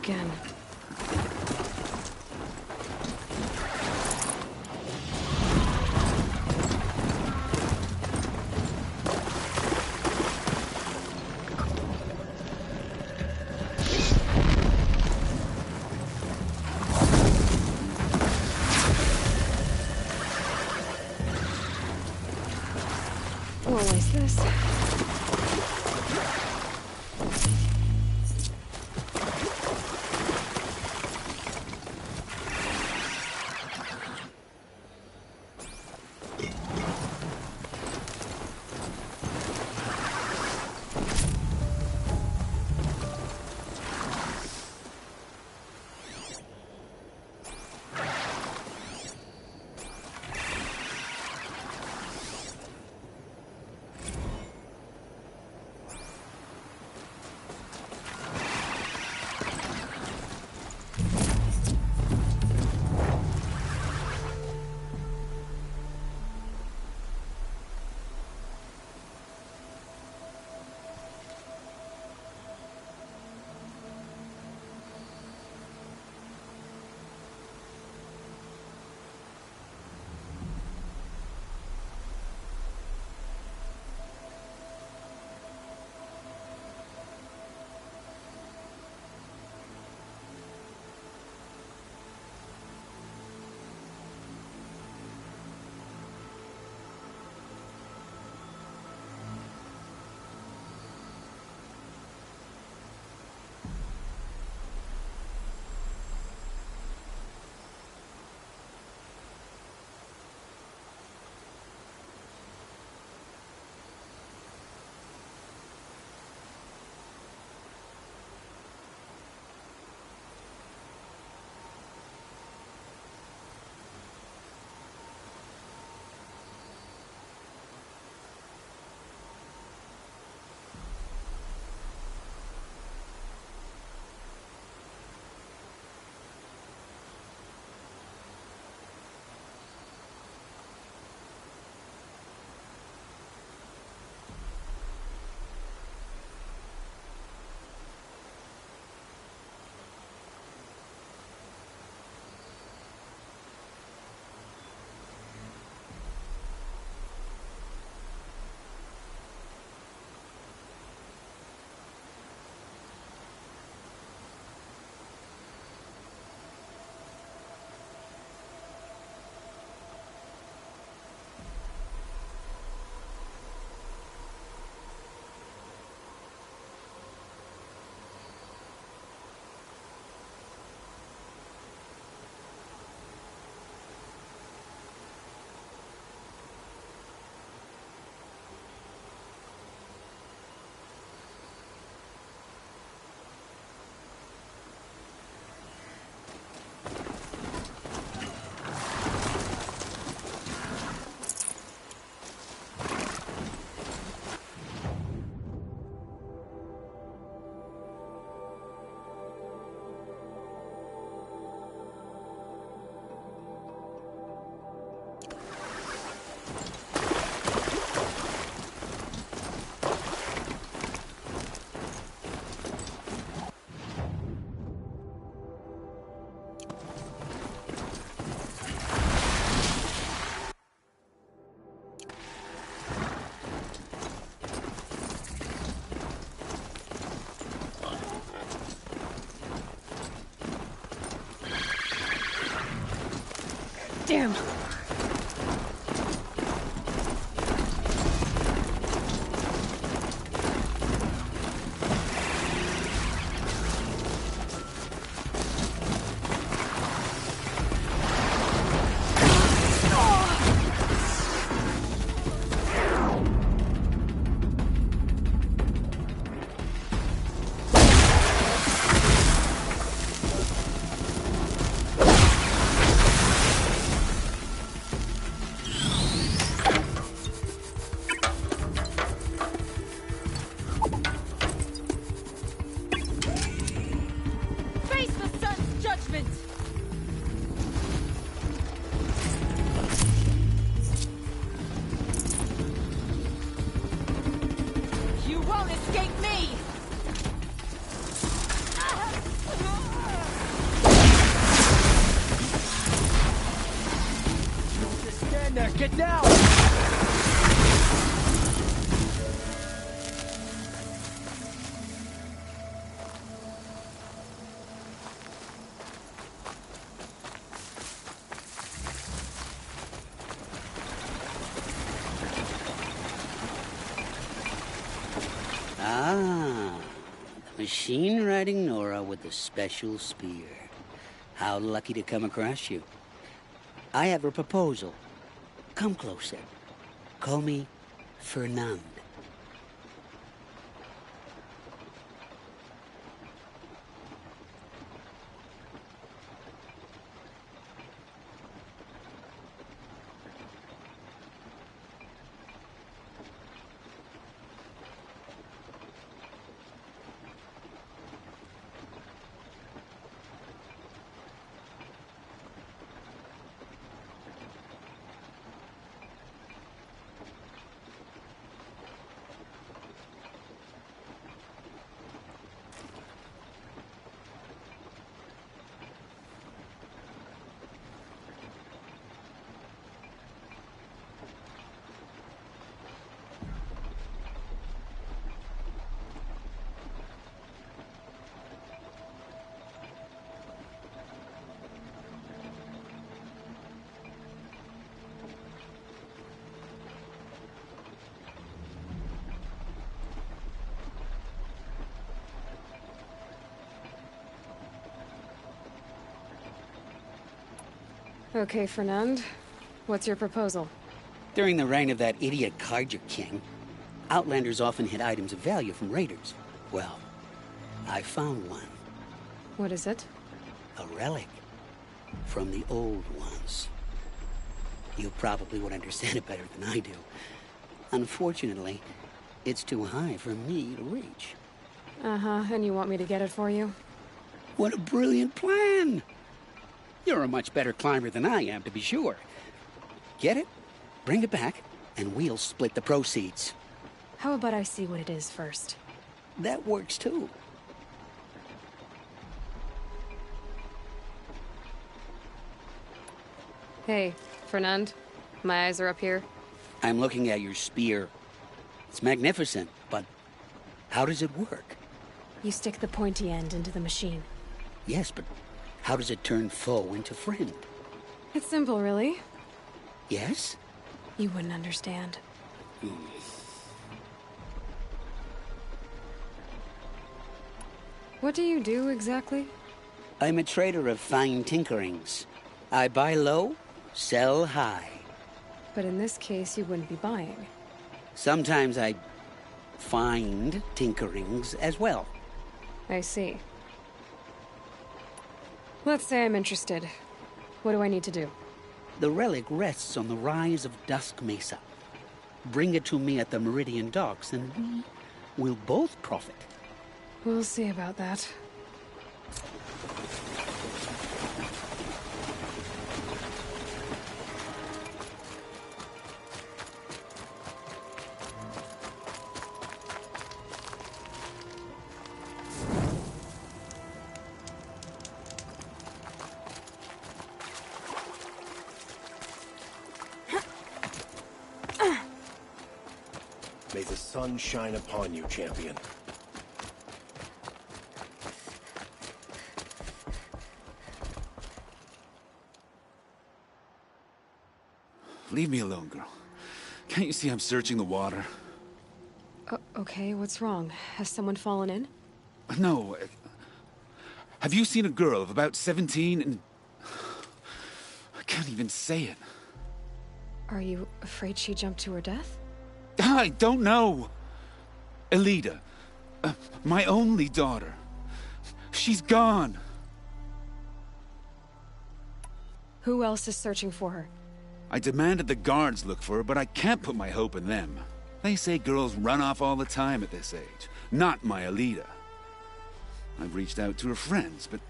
C: again. Always this. Damn.
D: Get down!
M: Ah, the machine-riding Nora with the special spear. How lucky to come across you. I have a proposal. Come closer. Call me Fernand.
C: Okay, Fernand. What's your proposal?
M: During the reign of that idiot Carja King, Outlanders often hid items of value from raiders. Well, I found one.
C: What is it?
M: A relic. From the old ones. You probably would understand it better than I do. Unfortunately, it's too high for me to reach.
C: Uh-huh, and you want me to get it for you?
M: What a brilliant plan! You're a much better climber than I am, to be sure. Get it, bring it back, and we'll split the proceeds.
C: How about I see what it is first?
M: That works too.
C: Hey, Fernand. My eyes are up here.
M: I'm looking at your spear. It's magnificent, but how does it work?
C: You stick the pointy end into the machine.
M: Yes, but how does it turn foe into friend?
C: It's simple, really.
M: Yes?
C: You wouldn't understand. What do you do, exactly?
M: I'm a trader of fine tinkerings. I buy low, sell high.
C: But in this case, you wouldn't be buying.
M: Sometimes I find tinkerings as well.
C: I see. Let's say I'm interested. What do I need to do?
M: The relic rests on the rise of Dusk Mesa. Bring it to me at the Meridian Docks, and we will both profit.
C: We'll see about that.
N: May the sun shine upon you, champion.
J: Leave me alone, girl. Can't you see I'm searching the water?
C: Okay, what's wrong? Has someone fallen in?
J: No. Have you seen a girl of about 17 and... I can't even say it.
C: Are you afraid she jumped to her death?
J: I don't know. Elida. My only daughter. She's gone.
C: Who else is searching for her?
J: I demanded the guards look for her, but I can't put my hope in them. They say girls run off all the time at this age. Not my Elida. I've reached out to her friends, but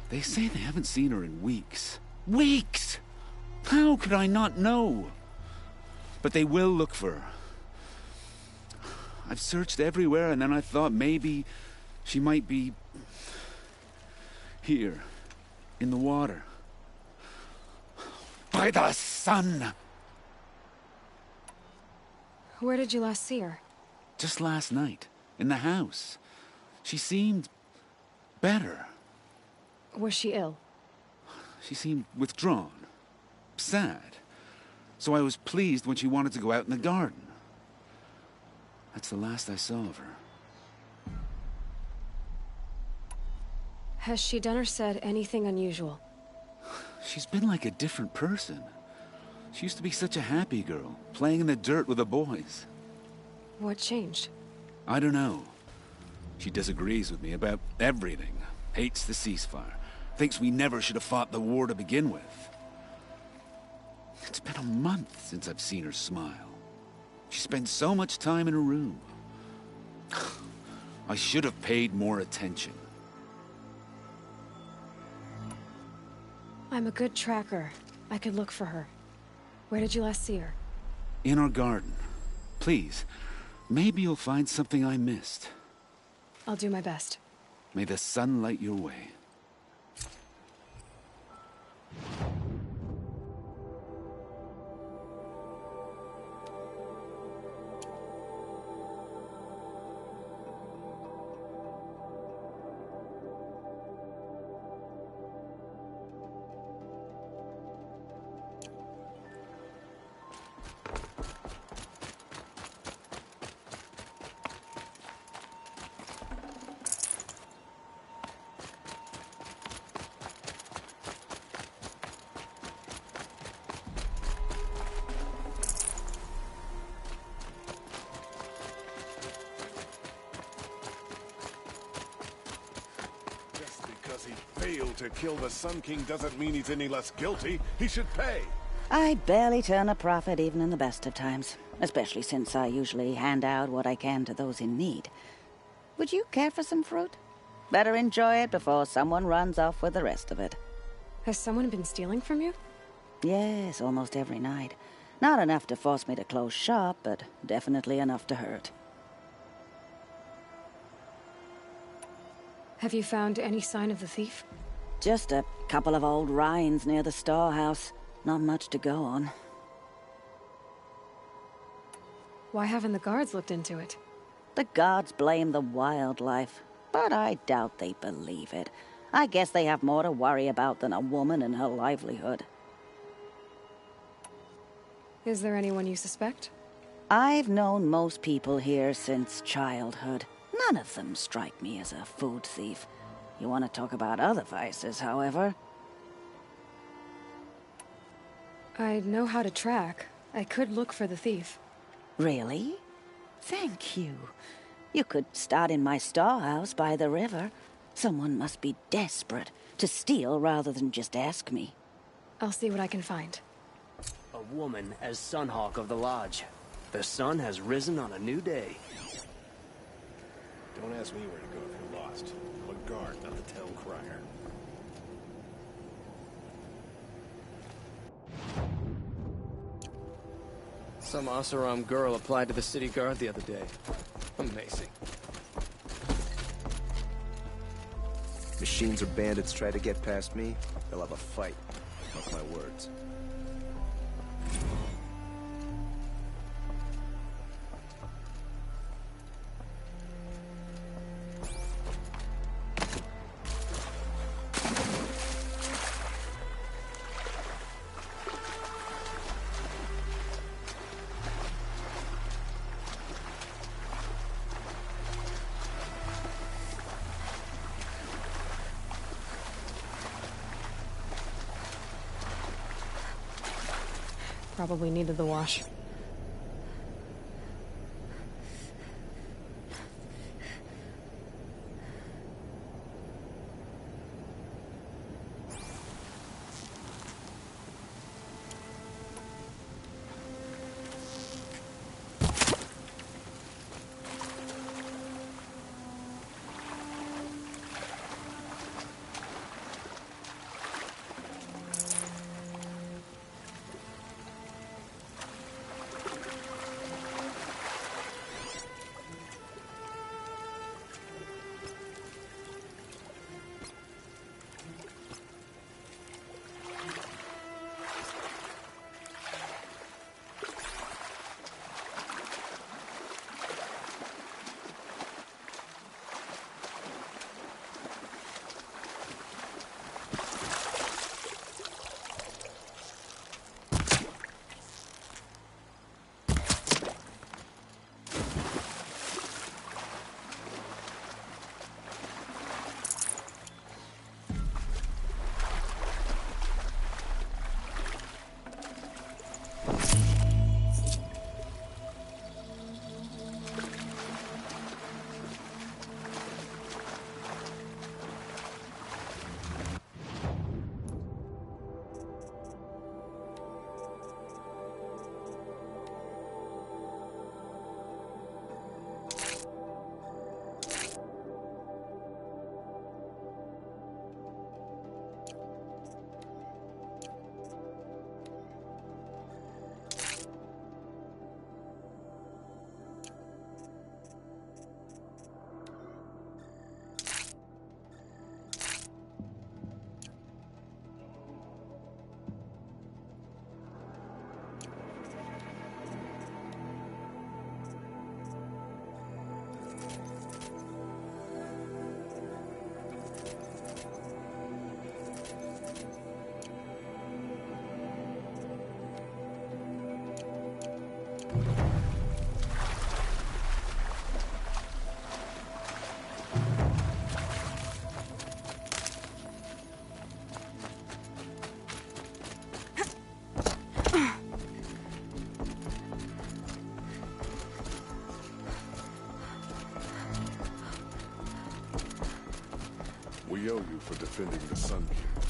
J: they say they haven't seen her in weeks. Weeks! How could I not know? But they will look for her. I've searched everywhere, and then I thought maybe she might be here, in the water. By the sun!
C: Where did you last see her?
O: Just last night, in the house. She seemed better.
C: Was she ill?
O: She seemed withdrawn, sad. So I was pleased when she wanted to go out in the garden. That's the last I saw of her.
C: Has she done or said anything unusual?
O: She's been like a different person. She used to be such a happy girl, playing in the dirt with the boys.
C: What changed?
O: I don't know. She disagrees with me about everything. Hates the ceasefire. Thinks we never should have fought the war to begin with. It's been a month since I've seen her smile. She spends so much time in her room. I should have paid more attention.
C: I'm a good tracker. I could look for her. Where did you last see her?
O: In our garden. Please, maybe you'll find something I missed.
C: I'll do my best.
O: May the sun light your way.
J: To kill the Sun King doesn't mean he's any less guilty. He should pay.
P: I barely turn a profit even in the best of times, especially since I usually hand out what I can to those in need. Would you care for some fruit? Better enjoy it before someone runs off with the rest of it.
C: Has someone been stealing from you?
P: Yes, almost every night. Not enough to force me to close shop, but definitely enough to hurt.
C: Have you found any sign of the thief?
P: Just a couple of old rinds near the storehouse. Not much to go on.
C: Why haven't the guards looked into it?
P: The guards blame the wildlife, but I doubt they believe it. I guess they have more to worry about than a woman and her livelihood.
C: Is there anyone you suspect?
P: I've known most people here since childhood. None of them strike me as a food thief. You want to talk about other vices, however?
C: I know how to track. I could look for the thief.
P: Really? Thank you. You could start in my storehouse by the river. Someone must be desperate to steal rather than just ask me.
C: I'll see what I can find.
Q: A woman as Sunhawk of the Lodge. The sun has risen on a new day.
N: Don't ask me where to go if you're lost. I'm a guard, not the town crier.
R: Some Oseram girl applied to the city guard the other day. Amazing.
L: Machines or bandits try to get past me, they'll have a fight. Mark my words.
C: Probably needed the wash.
S: We owe you for defending the Sun King.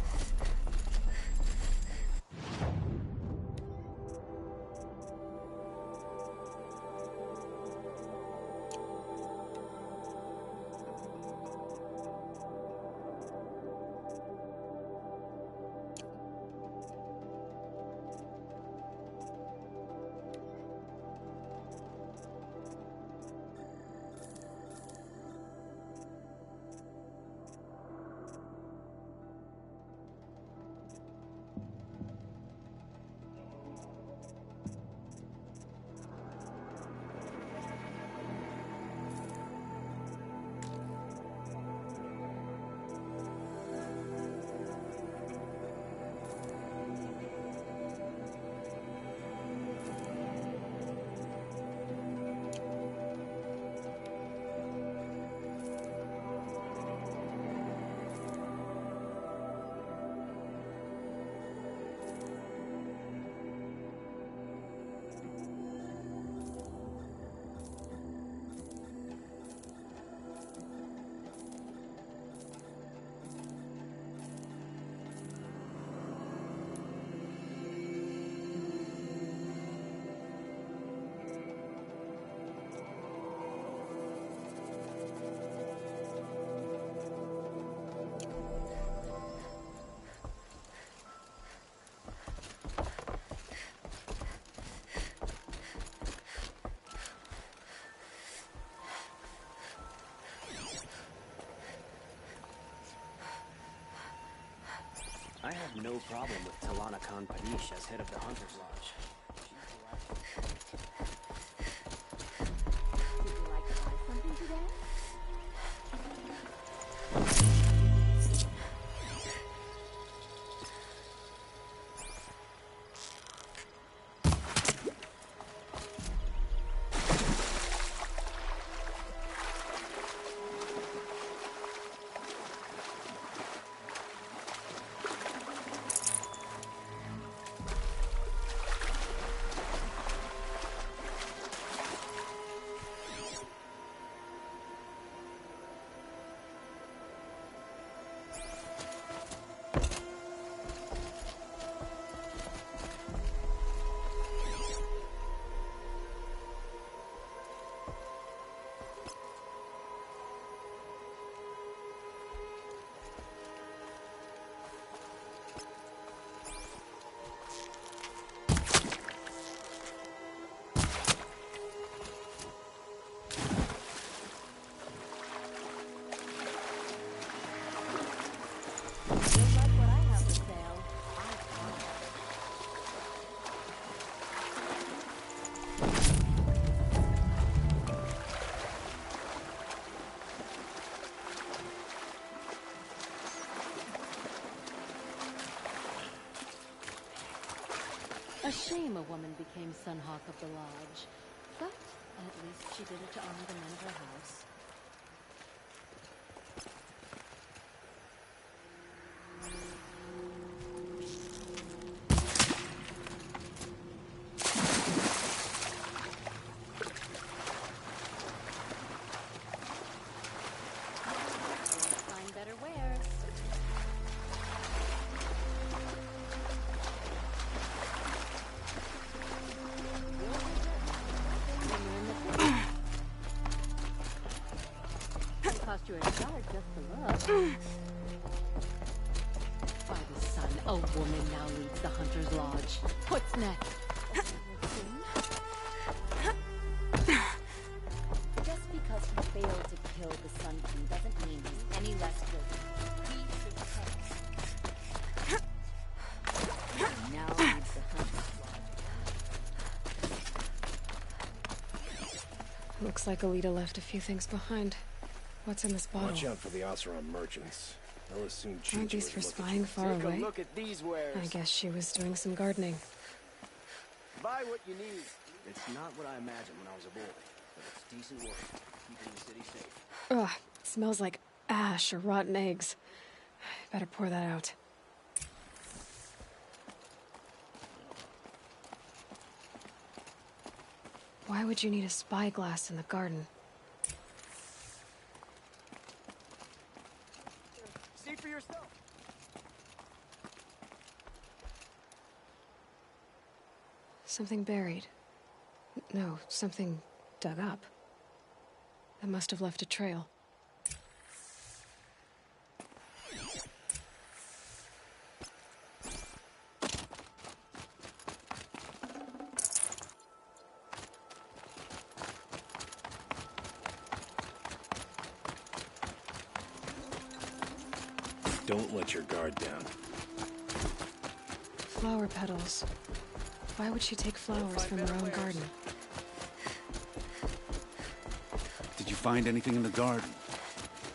Q: I have no problem with Talana Khan Padish as head of the Hunter's Lodge.
K: Would you like to buy something today?
T: A shame a woman became Sunhawk of the Lodge. But at least she did it to honor the men of her house. Find better wares. Cost you a dollar just to look. By the sun, a woman now leads the Hunter's Lodge. What's next?
K: Just because he failed to kill the Sun King doesn't mean he's any less guilty. He now leads the Hunter's Lodge.
C: Looks like Alita left a few things behind. What's in this bottle?
N: Watch out for the Oseram merchants. They'll as soon cheat
C: Aren't
N: you
C: these
N: as
C: for
N: look at
C: spying
N: you.
C: far
Q: Take
C: away?
Q: a look at these wares.
C: I guess she was doing some gardening.
Q: Buy what you need. It's not what I imagined when I was a boy, but it's decent work, keeping the city safe.
C: Ugh, it smells like ash or rotten eggs. Better pour that out. Why would you need a spyglass in the garden?
Q: for yourself.
C: Something buried. No, something dug up. That must have left a trail.
N: Don't let your guard down.
C: Flower petals. Why would she take flowers from her own garden?
O: Did you find anything in the garden?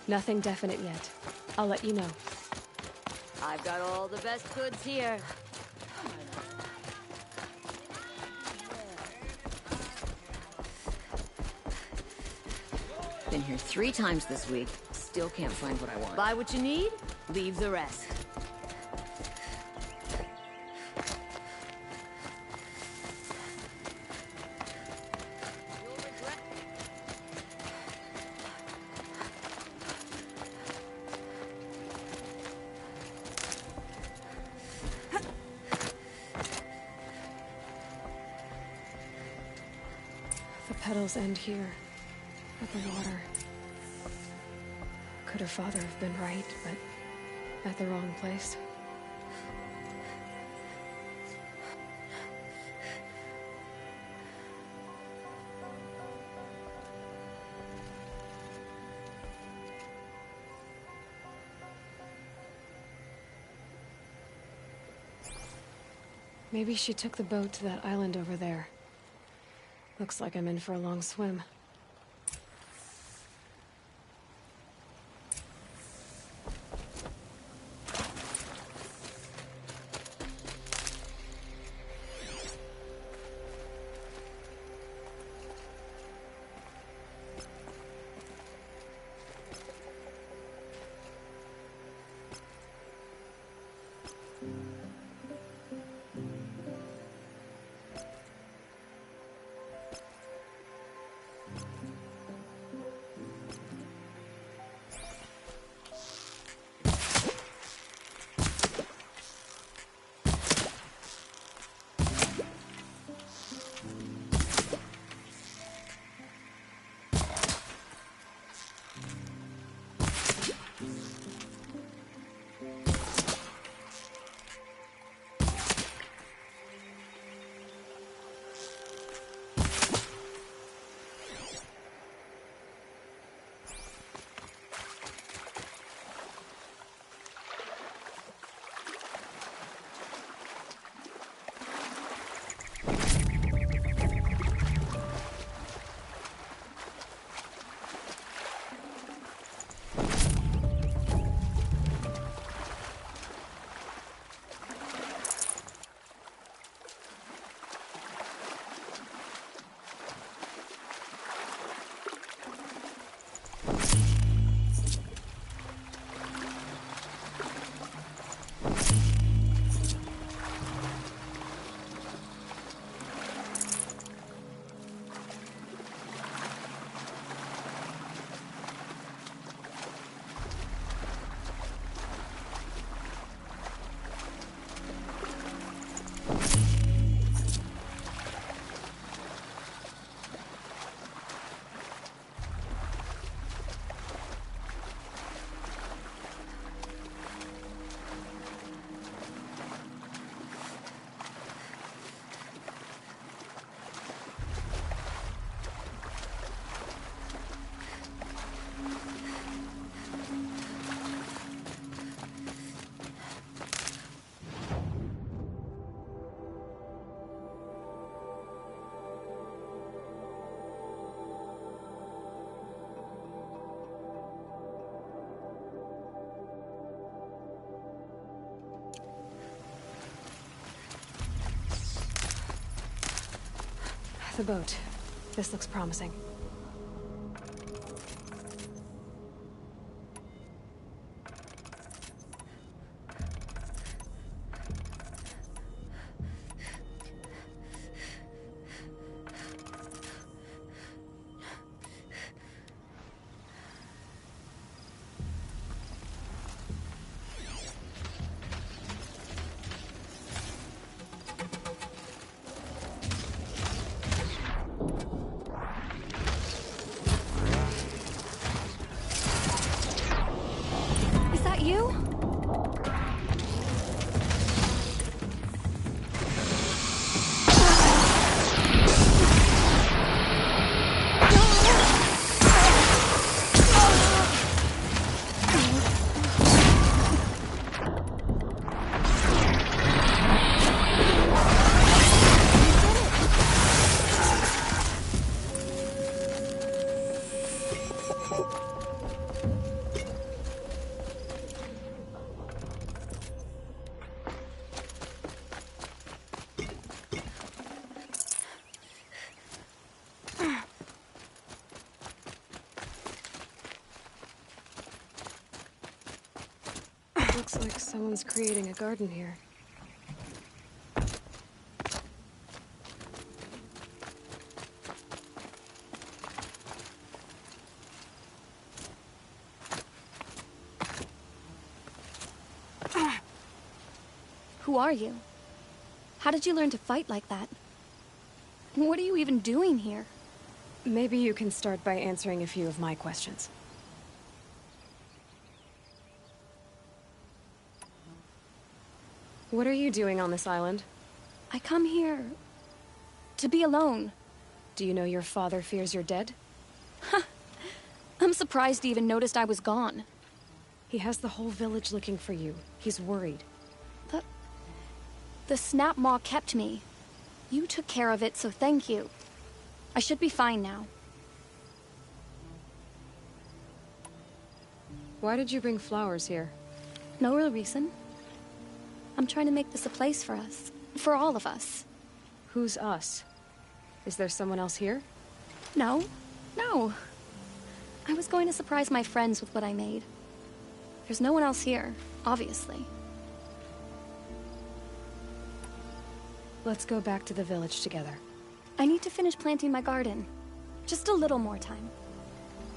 C: Nothing definite yet. I'll let you know.
K: I've got all the best goods here. Been here 3 times this week. Still can't find what I want. Buy what you need, leave the rest.
C: The petals end here, at the water. Could her father have been right, but at the wrong place? Maybe she took the boat to that island over there. Looks like I'm in for a long swim. The boat. This looks promising. Looks like someone's creating a garden here.
U: Who are you? How did you learn to fight like that? And what are you even doing here?
C: Maybe you can start by answering a few of my questions. What are you doing on this island?
U: I come here to be alone.
C: Do you know your father fears you're dead?
U: I'm surprised he even noticed I was gone.
C: He has the whole village looking for you. He's worried.
U: The Snap Maw kept me. You took care of it, so thank you. I should be fine now.
C: Why did you bring flowers here?
U: No real reason. I'm trying to make this a place for us. For all of us.
C: Who's us? Is there someone else here?
U: No. No. I was going to surprise my friends with what I made. There's no one else here, obviously.
C: Let's go back to the village together.
U: I need to finish planting my garden. Just a little more time.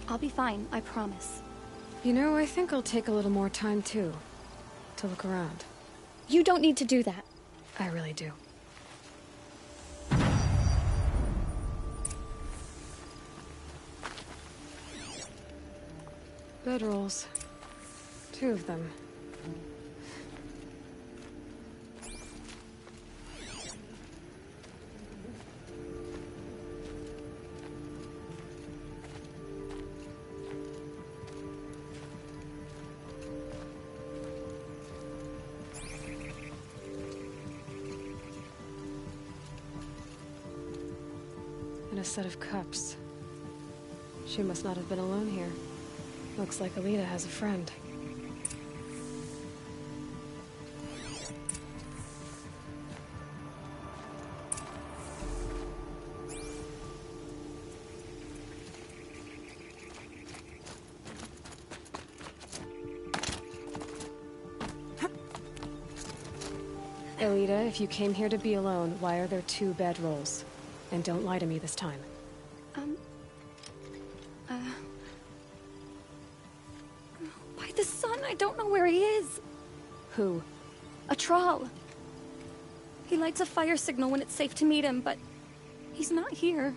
U: I'll be fine, I promise.
C: You know, I think I'll take a little more time too. To look around.
U: You don't need to do that.
C: I really do. Bedrolls. 2 of them. And a set of cups. She must not have been alone here. Looks like Alita has a friend. Alita, if you came here to be alone, why are there 2 bedrolls? And don't lie to me this time.
U: By the sun, I don't know where he is.
C: Who?
U: A Thrall. He lights a fire signal when it's safe to meet him, but he's not here.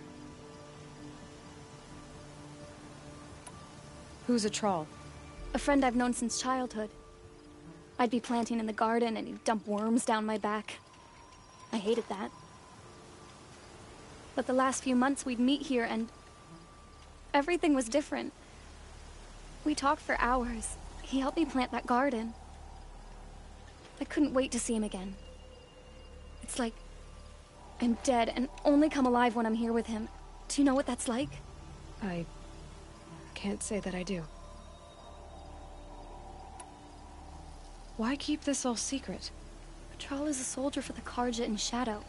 C: Who's a Thrall?
U: A friend I've known since childhood. I'd be planting in the garden and he'd dump worms down my back. I hated that. But the last few months we'd meet here and everything was different. We talked for hours. He helped me plant that garden. I couldn't wait to see him again. It's like I'm dead and only come alive when I'm here with him. Do you know what that's like?
C: I can't say that I do. Why keep this all secret?
U: Thrall is a soldier for the Carja in Shadow,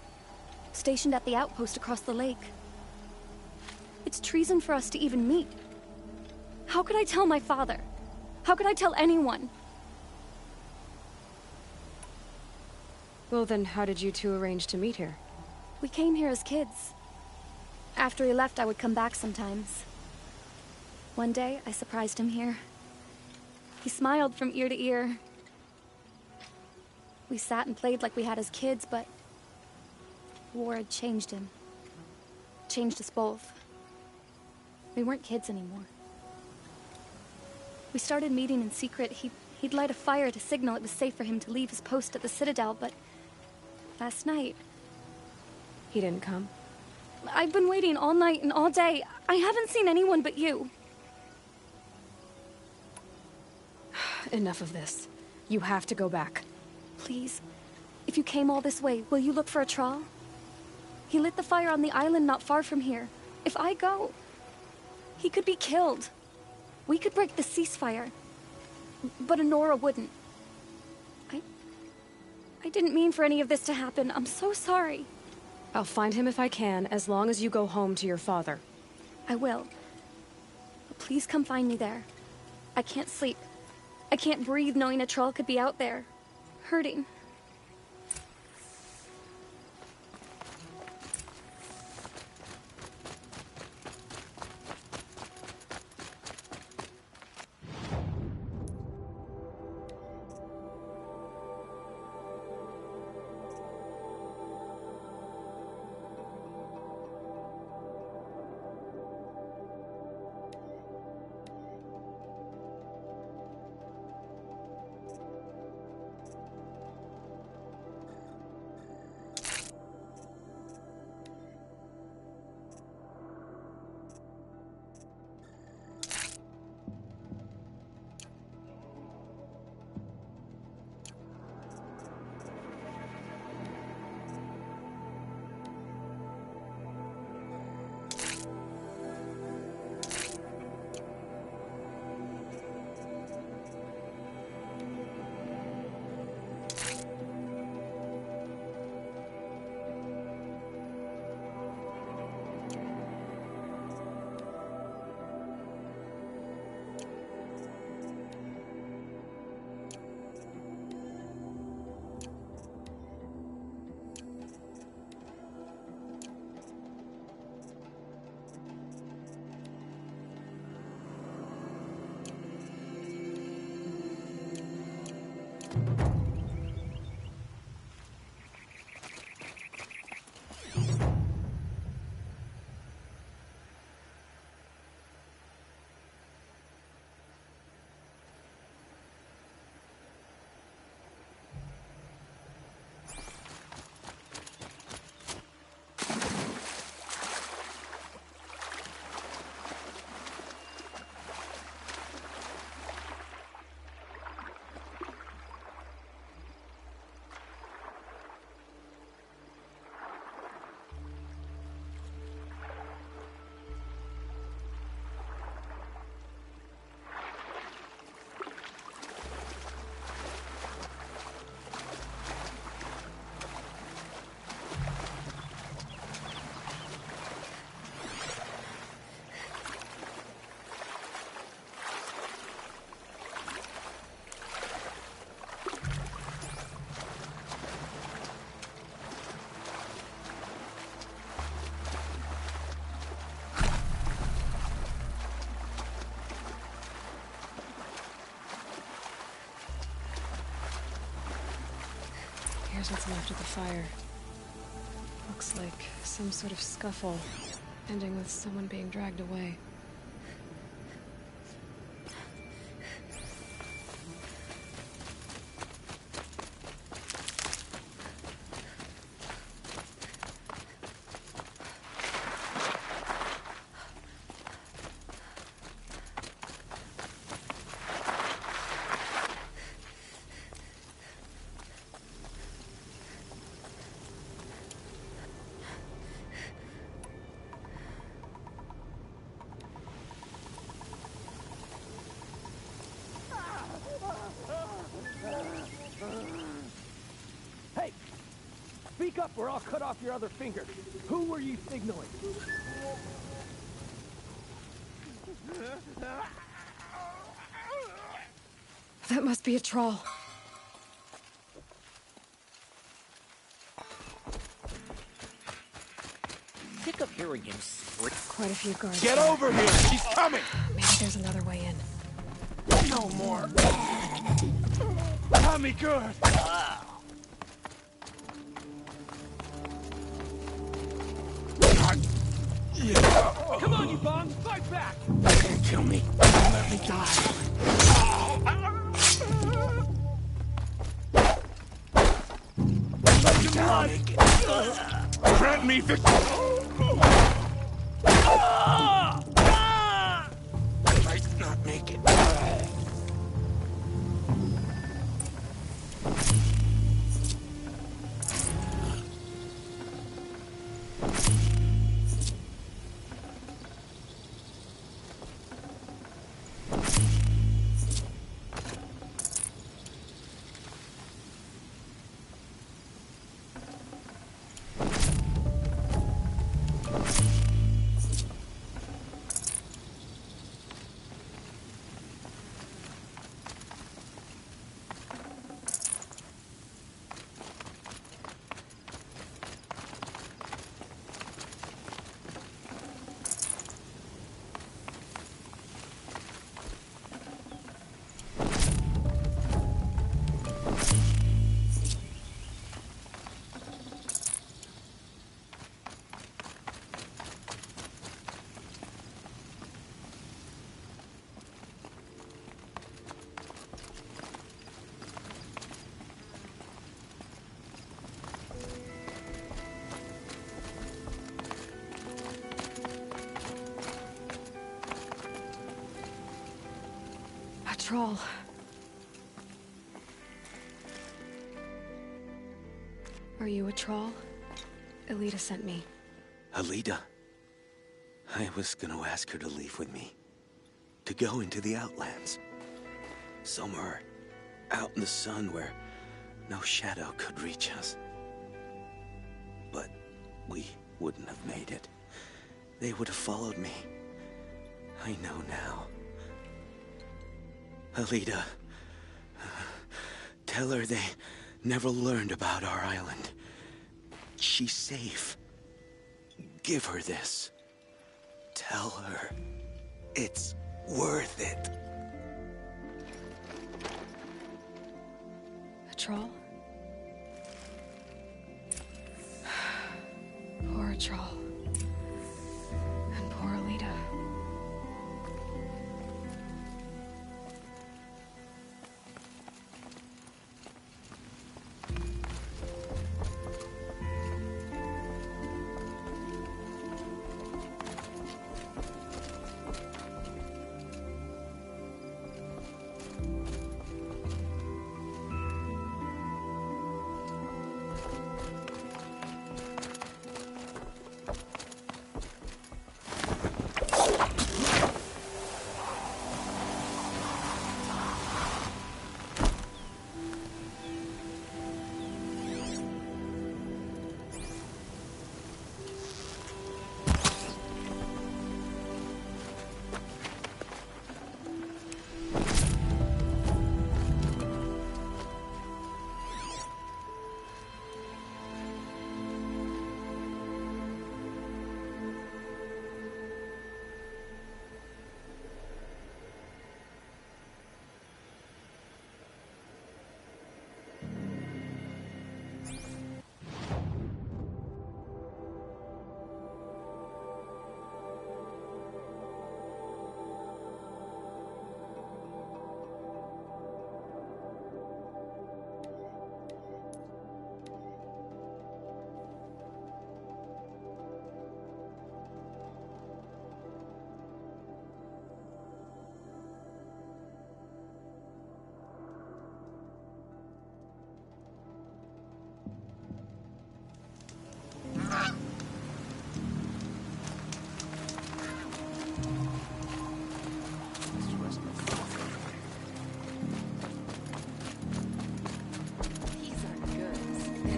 U: stationed at the outpost across the lake. It's treason for us to even meet. How could I tell my father? How could I tell anyone?
C: Well then, how did you 2 arrange to meet here?
U: We came here as kids. After he left, I would come back sometimes. One day, I surprised him here. He smiled from ear to ear. We sat and played like we had as kids, but war had changed him. Changed us both. We weren't kids anymore. We started meeting in secret. He'd light a fire to signal it was safe for him to leave his post at the Citadel, but last night...
C: He didn't come?
U: I've been waiting all night and all day. I haven't seen anyone but you.
C: Enough of this. You have to go back.
U: Please, if you came all this way, will you look for a Thrall? He lit the fire on the island not far from here. If I go, he could be killed. We could break the ceasefire. But Honora wouldn't. I didn't mean for any of this to happen. I'm so sorry.
C: I'll find him if I can, as long as you go home to your father.
U: I will. But please come find me there. I can't sleep. I can't breathe knowing a troll could be out there, hurting.
C: Here's what's left of the fire. Looks like some sort of scuffle, ending with someone being dragged away.
Q: Hey! Speak up or I'll cut off your other finger. Who were you signaling?
C: That must be a troll.
Q: Sick of hearing him scream.
C: Quite a few guards.
Q: Get
C: there.
Q: over here! He's coming!
C: Maybe there's another way in.
Q: No more. Tommy, good. Come on, you bum! Fight back!
B: You can't kill me. Let me die.
Q: Let him run!
B: Grant me victory. Might not make it.
C: Troll. Are you a troll? Elita sent me.
A: Alita? I was gonna ask her to leave with me. To go into the Outlands. Somewhere out in the sun where no shadow could reach us. But we wouldn't have made it. They would have followed me. I know now. Alita, tell her they never learned about our island. She's safe. Give her this. Tell her it's worth it.
C: A troll? Poor troll. And poor Alita.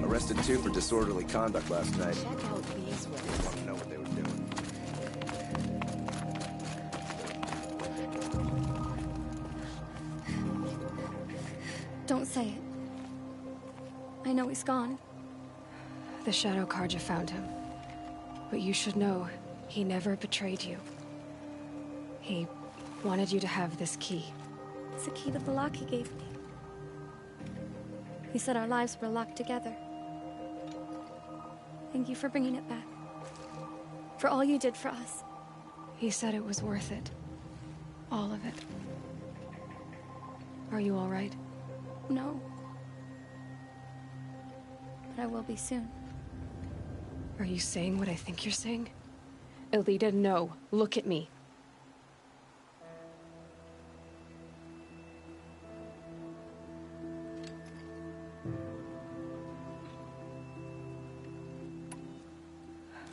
L: Arrested 2 for disorderly conduct last night.
K: Check out these ones.
L: Didn't want to know what they were doing.
U: Don't say it. I know he's gone.
C: The Shadow Carja found him. But you should know, he never betrayed you. He wanted you to have this key.
U: It's the key to the lock he gave me. He said our lives were locked together. Thank you for bringing it back. For all you did for us.
C: He said it was worth it. All of it. Are you all right?
U: No. But I will be soon.
C: Are you saying what I think you're saying? Elita, no. Look at me.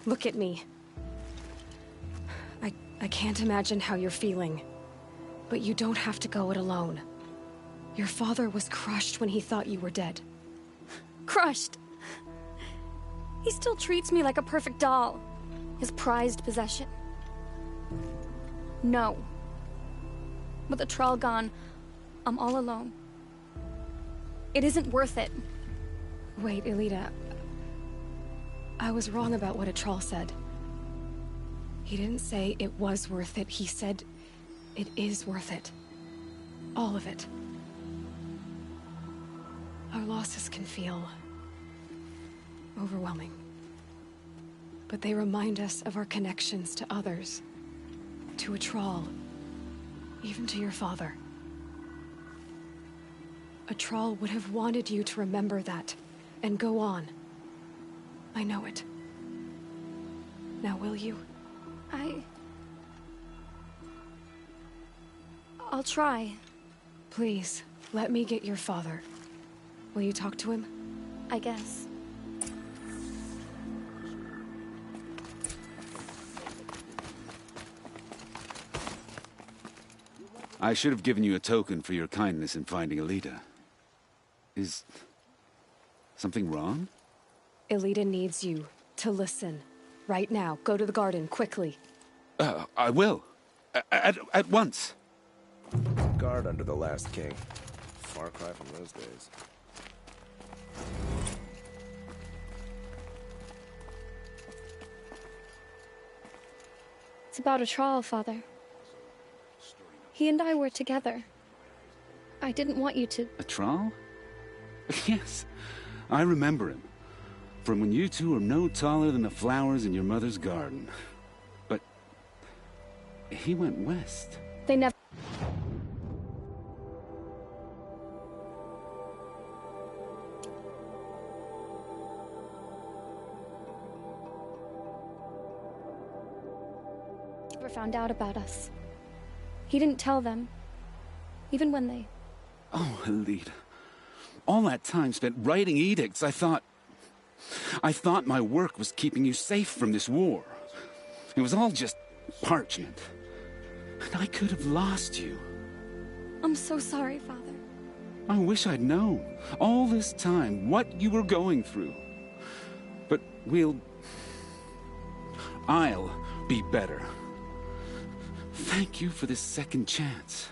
C: Look at me. I can't imagine how you're feeling. But you don't have to go it alone. Your father was crushed when he thought you were dead.
U: Crushed! He still treats me like a perfect doll. His prized possession. No. With the Troll gone, I'm all alone. It isn't worth it.
C: Wait, Elita. I was wrong about what a troll said. He didn't say it was worth it. He said it is worth it. All of it. Our losses can feel overwhelming. But they remind us of our connections to others. To a troll. Even to your father. A troll would have wanted you to remember that and go on. I know it. Now will you?
U: I'll try.
C: Please, let me get your father. Will you talk to him?
U: I guess.
O: I should have given you a token for your kindness in finding Alita. Is something wrong?
C: Alita needs you to listen. Right now, go to the garden, quickly.
O: I will. At once.
L: Guard under the last king. Far cry from those days.
U: It's about a trial, Father. He and I were together. I didn't want you to...
O: A Thrall? Yes, I remember him. From when you two were no taller than the flowers in your mother's garden. But... he went west.
U: They never... never found out about us. He didn't tell them. Even when they...
O: Oh, Alita. All that time spent writing edicts, I thought my work was keeping you safe from this war. It was all just parchment. And I could have lost you.
U: I'm so sorry, Father.
O: I wish I'd known, all this time, what you were going through. But I'll be better. Thank you for this second chance.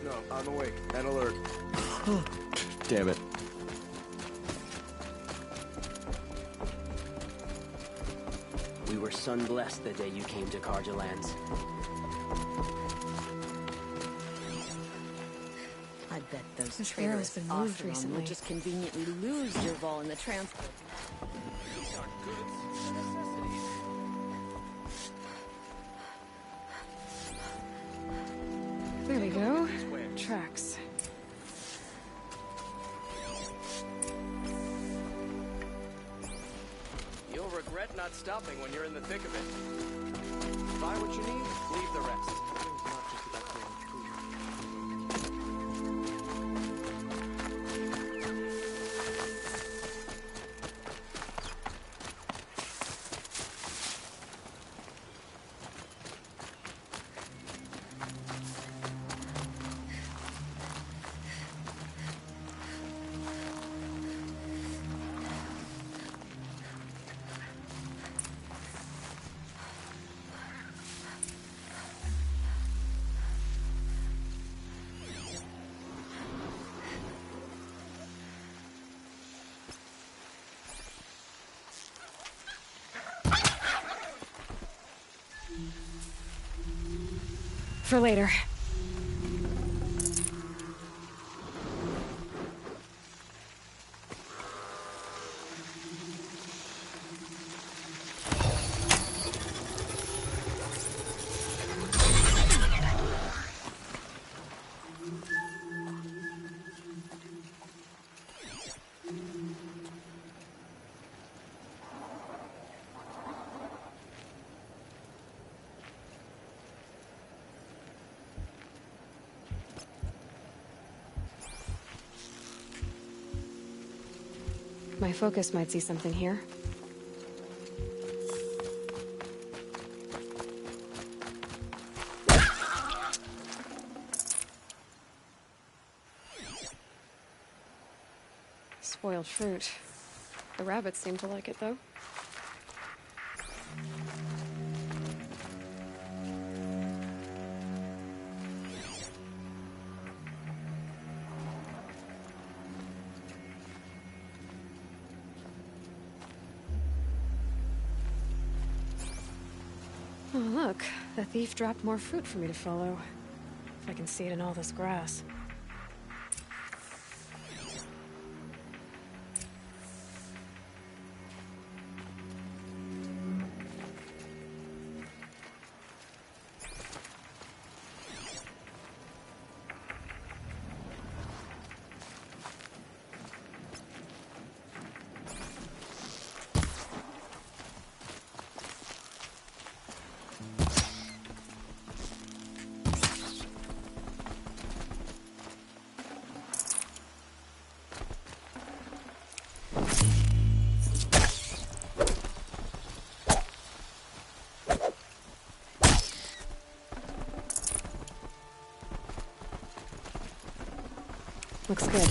L: No, I'm awake and alert.
Q: Damn it. We were sun-blessed the day you came to Carja lands.
K: I bet those
C: This air has been moved
K: Oseram
C: recently.
K: will just conveniently lose Dervahl in the transport.
C: There we go. Tracks.
Q: You'll regret not stopping when you're in the thick of it. Buy what you need, leave the rest.
C: For later. My focus might see something here. Spoiled fruit. The rabbits seem to like it, though. Oh, look. The thief dropped more fruit for me to follow. If I can see it in all this grass. Looks good.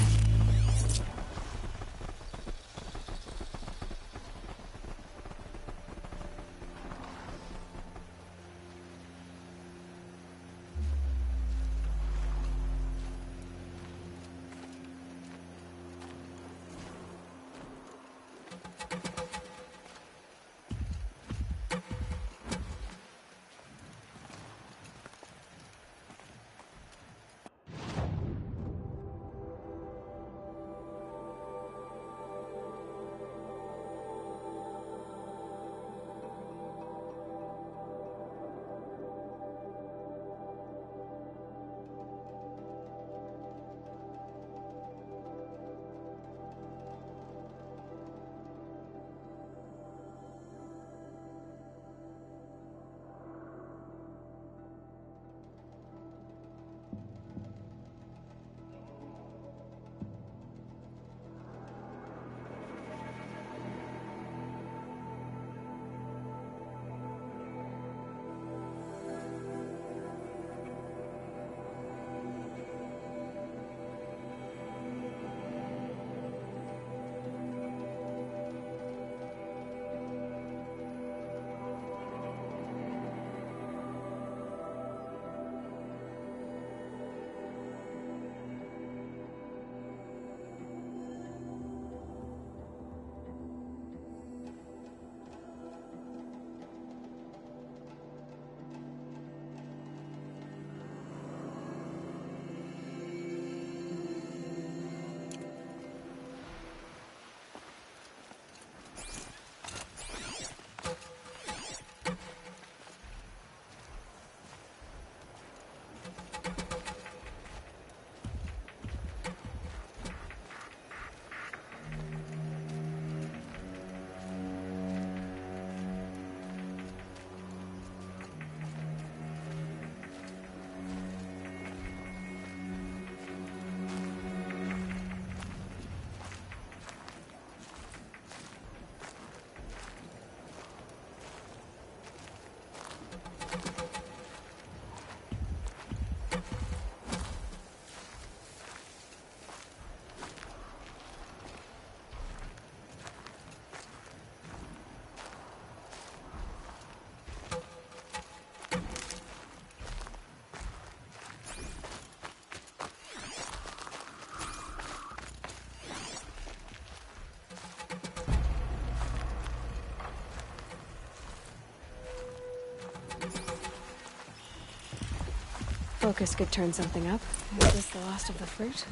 C: Focus could turn something up. Is this the last of the fruit?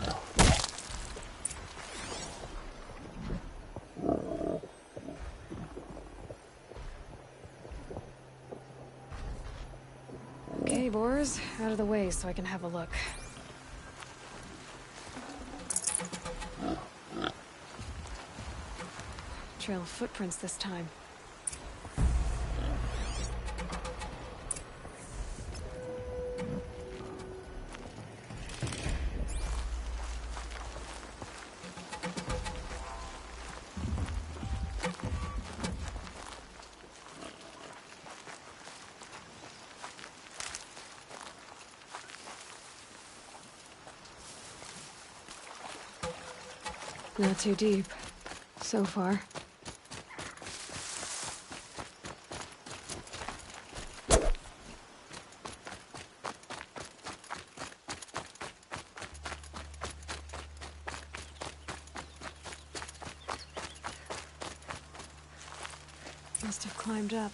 C: Okay, boars, out of the way so I can have a look. Trail of footprints this time. Not too deep, so far. Must have climbed up.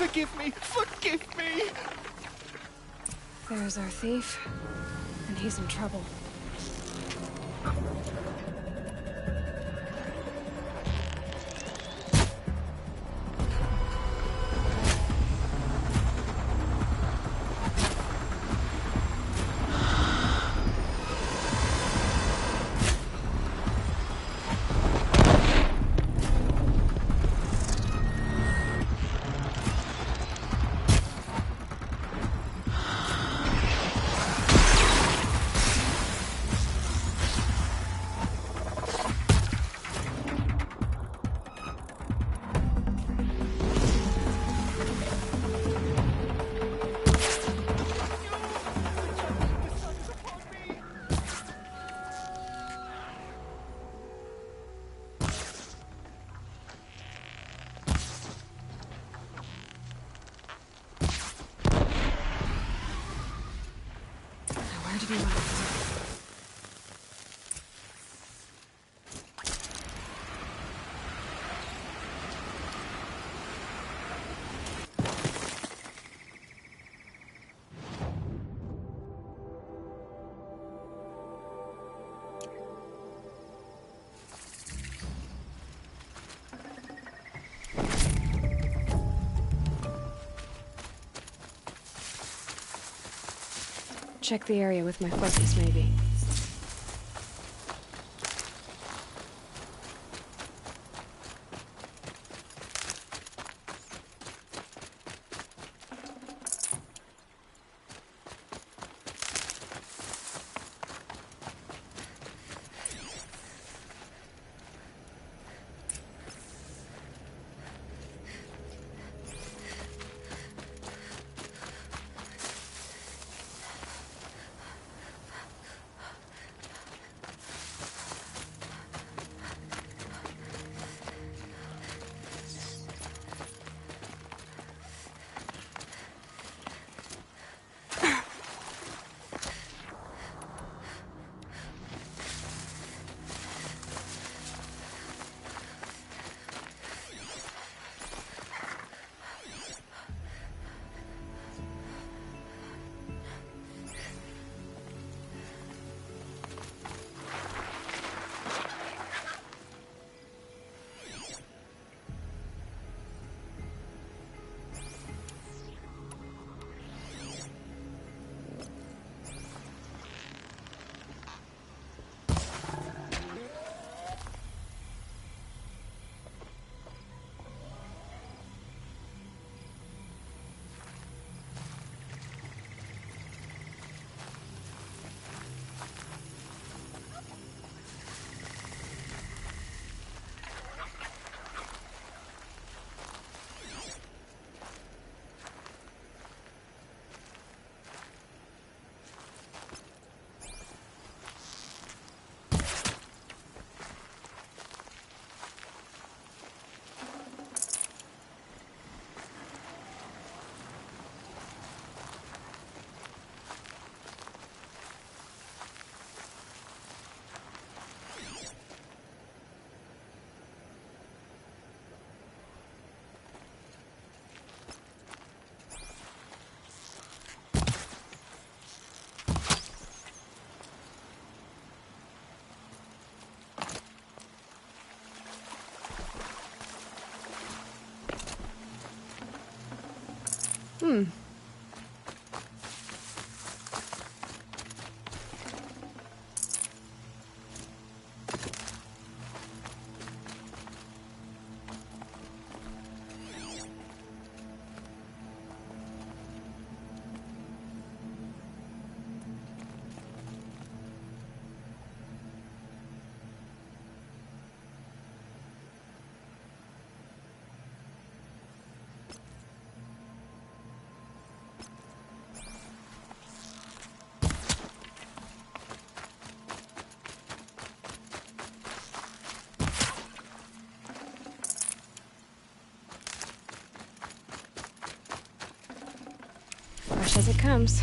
J: Forgive me! Forgive me!
C: There's our thief, and he's in trouble. Where did he run from? Check the area with my focus, maybe. Fresh as it comes.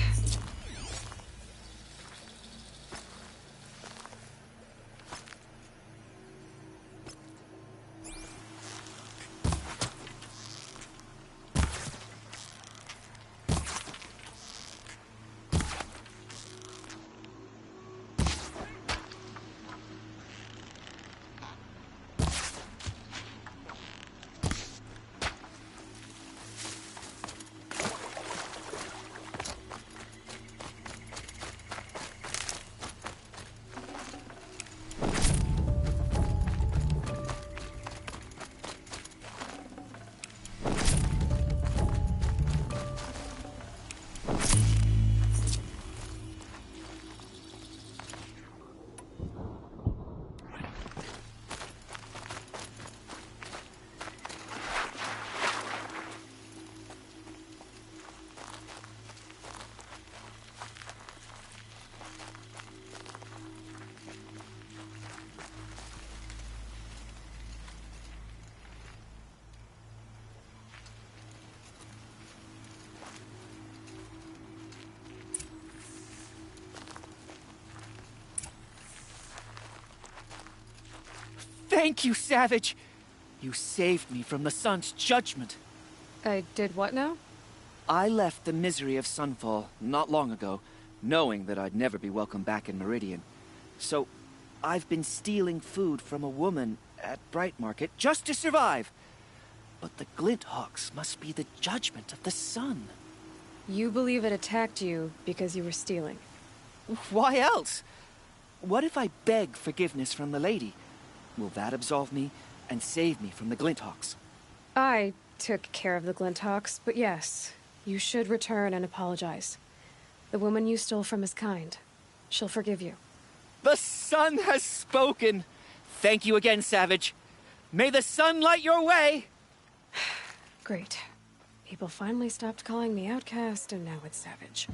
F: Thank you, Savage. You saved me from the sun's judgment.
C: I did what now?
F: I left the misery of Sunfall not long ago, knowing that I'd never be welcome back in Meridian. So, I've been stealing food from a woman at Bright Market just to survive. But the Glinthawks must be the judgment of the sun.
C: You believe it attacked you because you were stealing?
F: Why else? What if I beg forgiveness from the lady? Will that absolve me and save me from the Glinthawks?
C: I took care of the Glinthawks, but yes, you should return and apologize. The woman you stole from is kind. She'll forgive you.
F: The sun has spoken! Thank you again, Savage. May the sun light your way!
C: Great. People finally stopped calling me outcast, and now it's Savage.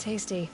C: Tasty.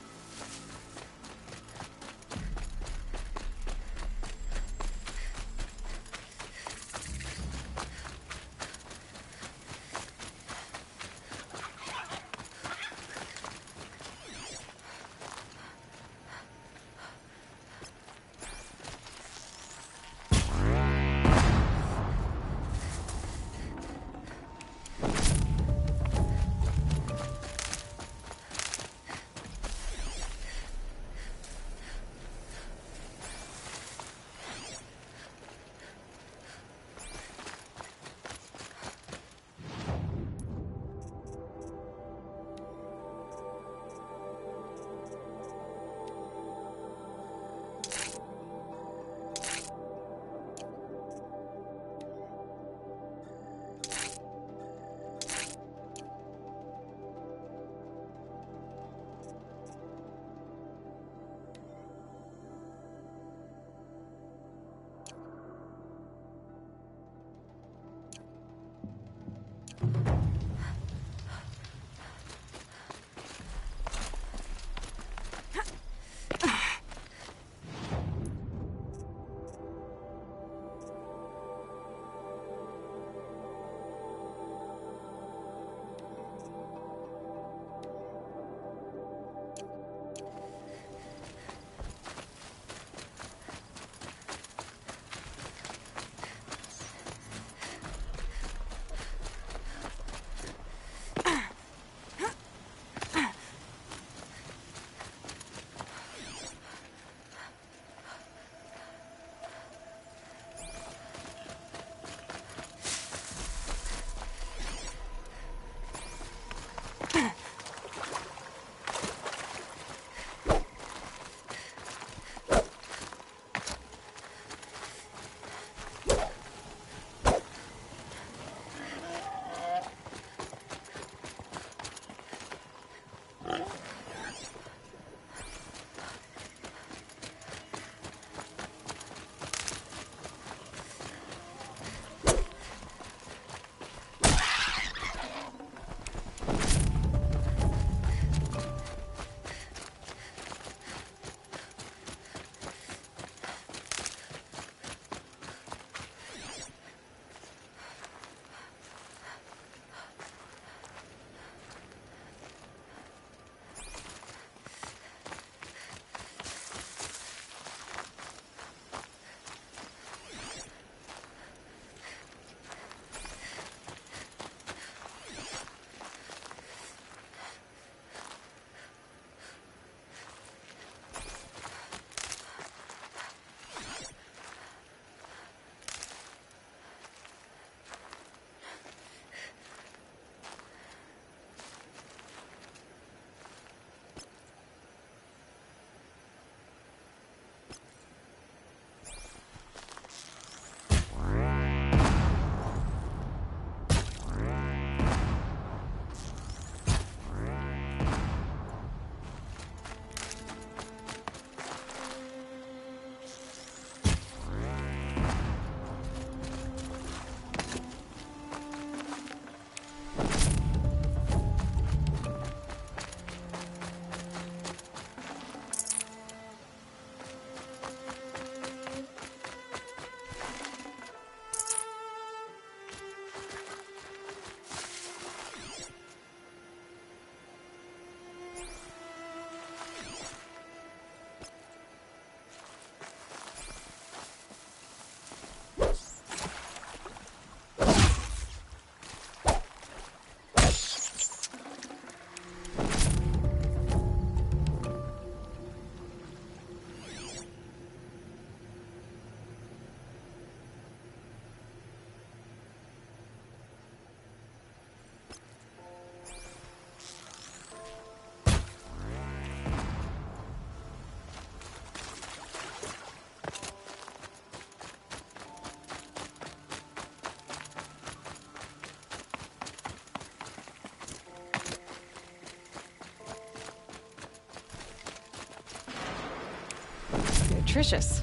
C: nutritious.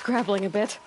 C: Scrabbling a bit.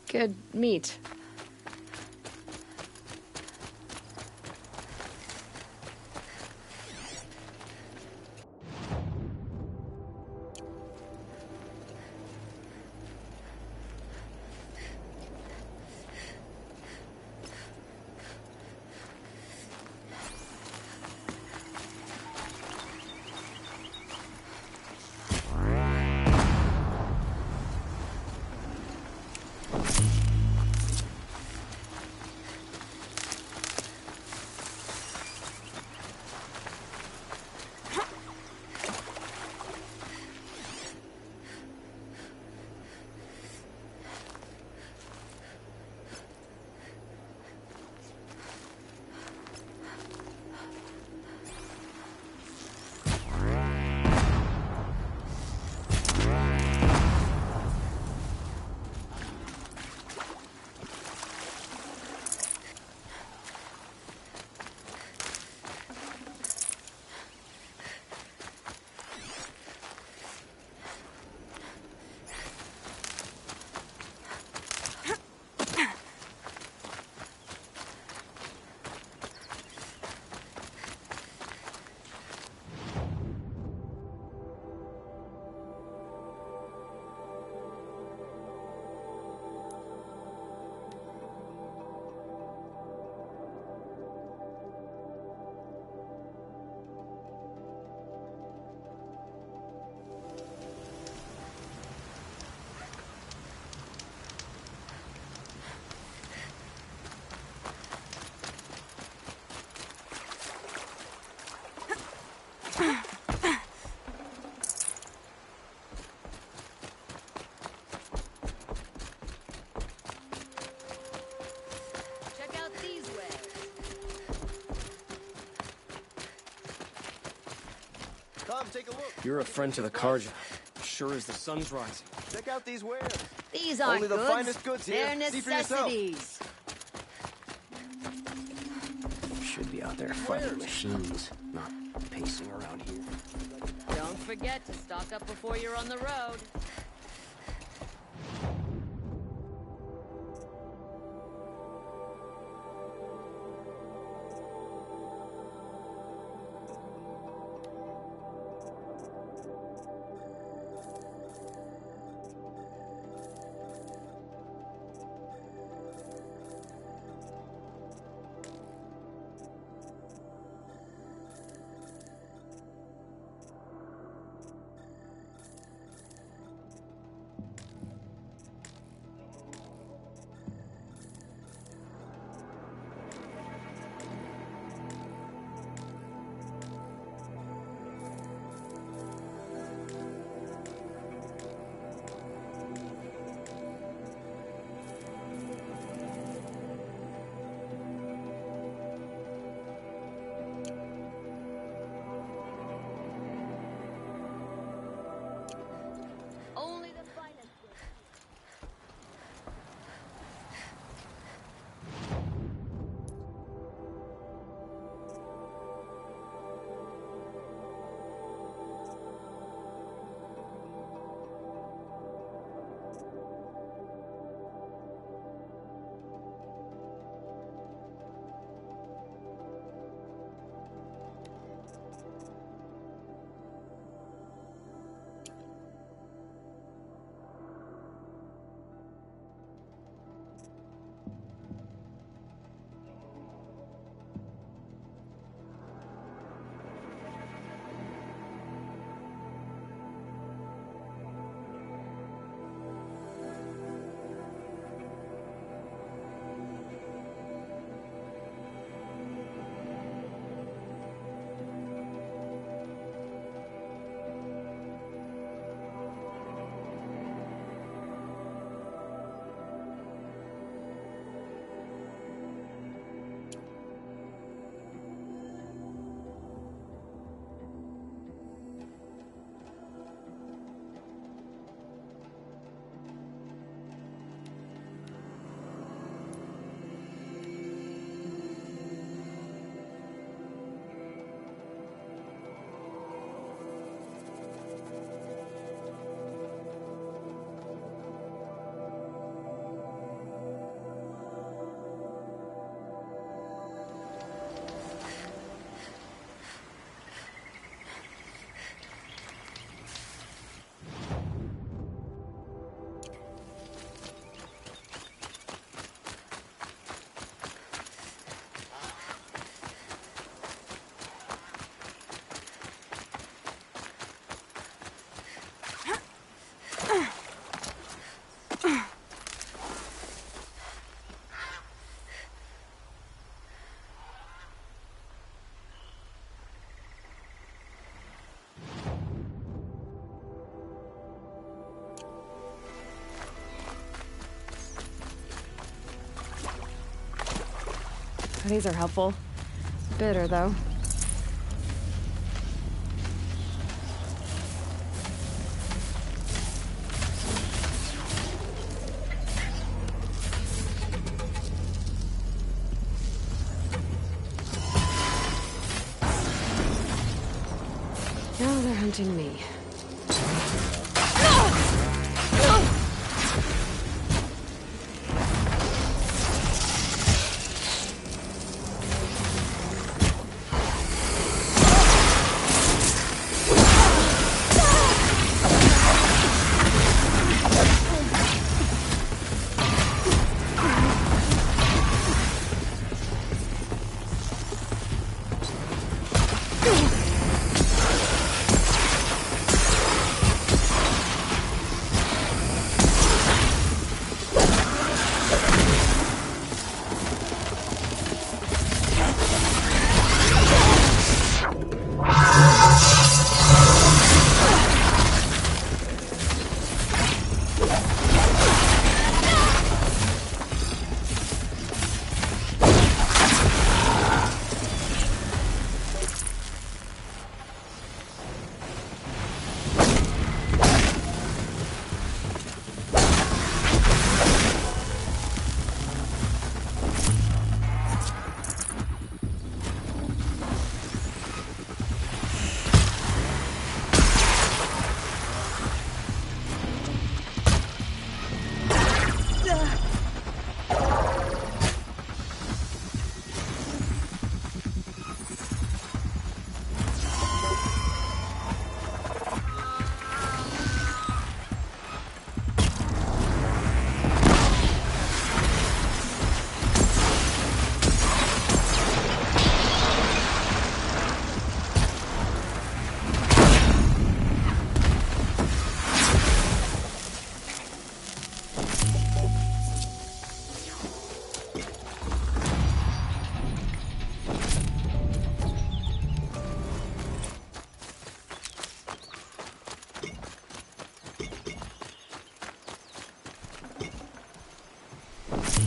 C: Good meat.
T: Check out these wares.
Q: Come, take a look.
R: You're a friend to the Karja. Sure as the sun's rising.
Q: Check out these wares.
T: These aren't
Q: Only the
T: goods.
Q: finest goods here.
T: They're
Q: See for yourself.
T: necessities.
Q: Should be out there fighting machines, not pacing around here.
T: Don't forget to stock up before you're on the road.
C: These are helpful. Bitter, though. Now they're hunting me.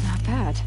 C: Not bad.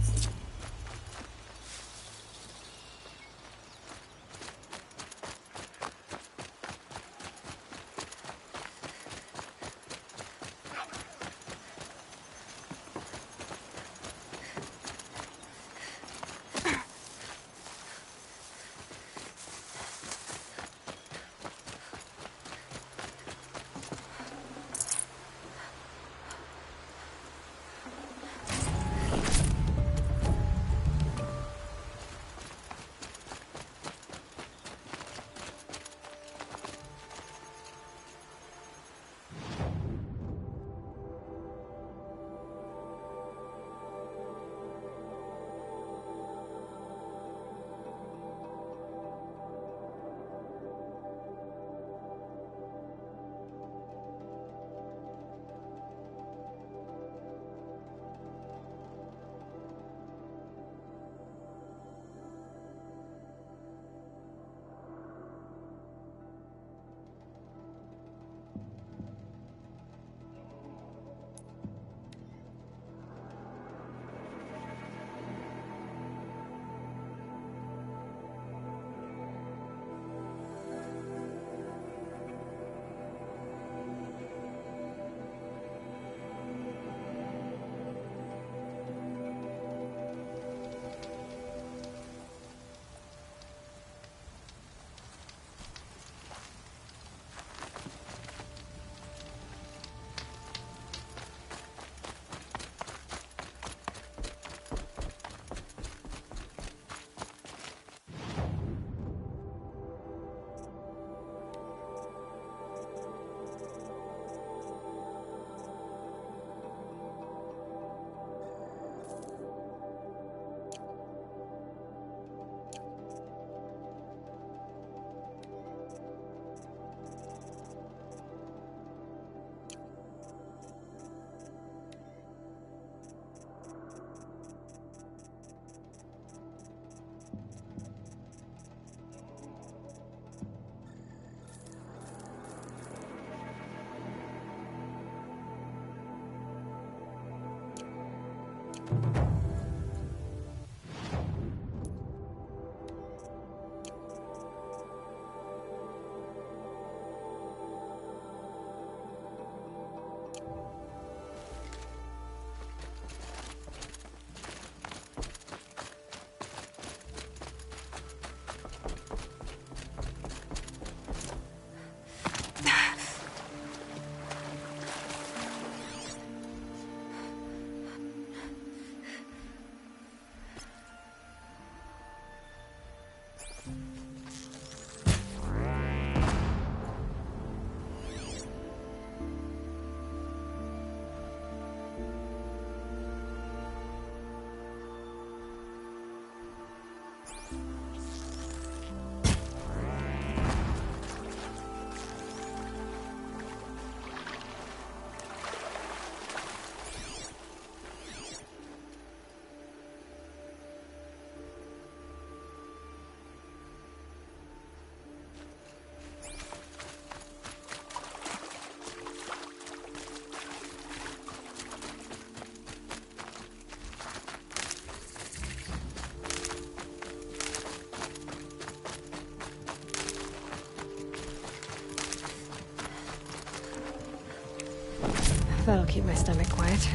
C: That'll keep my stomach quiet.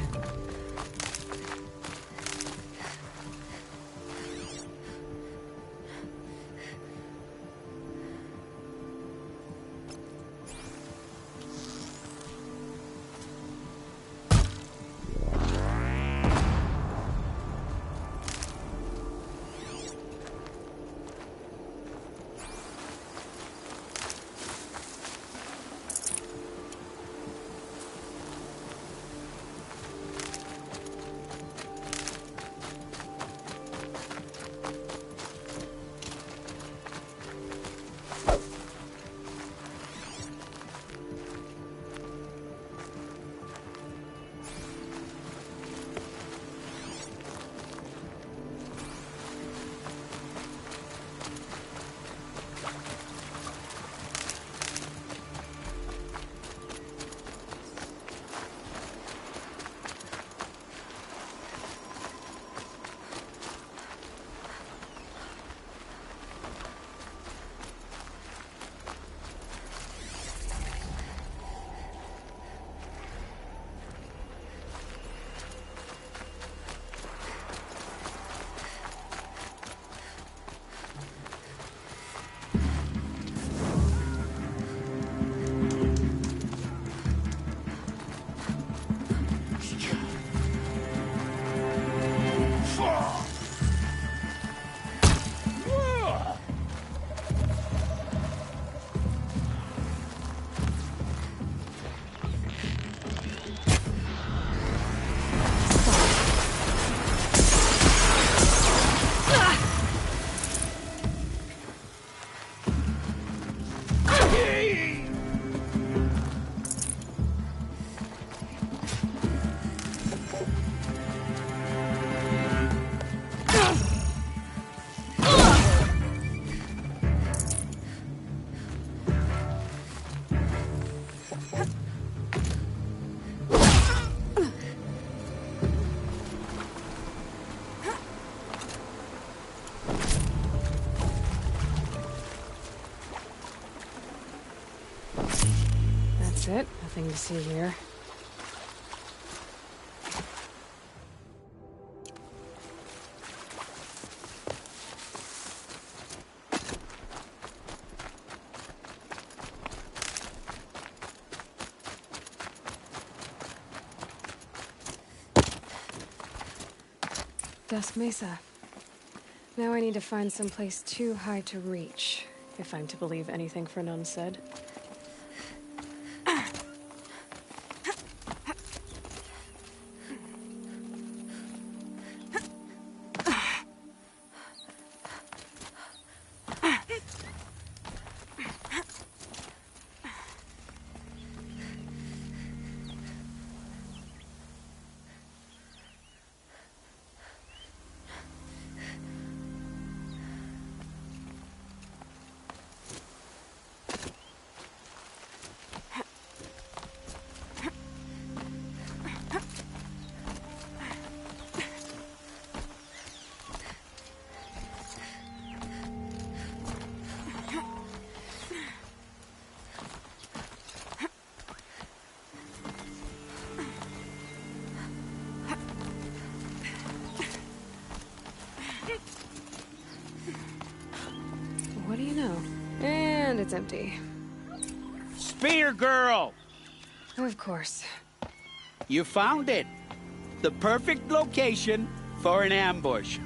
C: It. Nothing to see here. Dusk Mesa. Now I need to find some place too high to reach, if I'm to believe anything Fernan said. What do you know? And it's empty.
M: Spear girl!
C: Of course.
M: You found it. The perfect location for an ambush.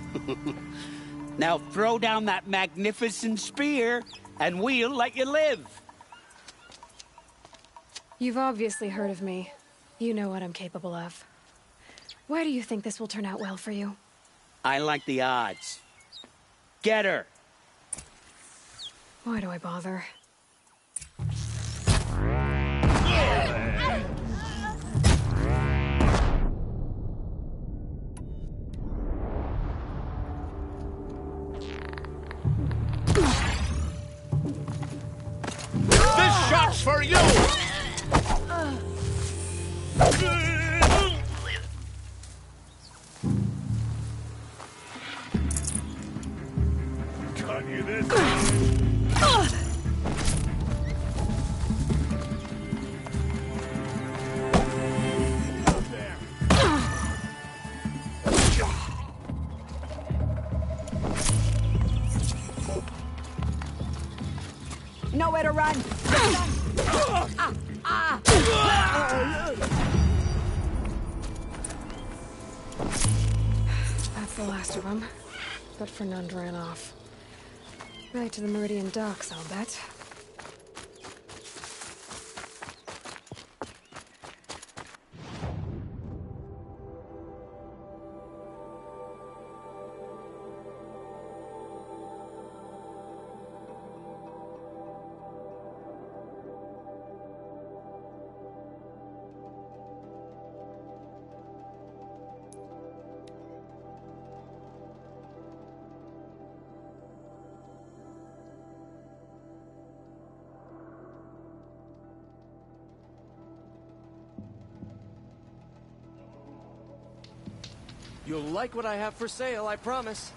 M: Now throw down that magnificent spear, and we'll let you live.
C: You've obviously heard of me. You know what I'm capable of. Why do you think this will turn out well for you?
M: I like the odds. Get her!
C: Why do I bother?
J: This shot's for you! Got you this.
C: the last of them. But Fernand ran off. Right to the Meridian docks, I'll bet.
R: You'll like what I have for sale, I promise.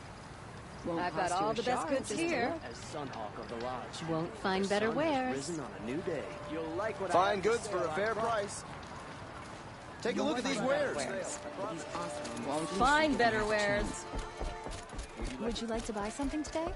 T: I've got all the best goods here.
Q: As Sunhawk of the Lodge.
T: Won't find
Q: The
T: better
Q: sun has
T: wares.
Q: risen on a new day. You'll like what I
L: Fine
Q: have
L: goods
Q: for
L: for a
Q: sale,
L: fair
Q: I promise.
L: price. Take a look at these wares.
T: Won't find better wares.
U: Would you like to buy something today?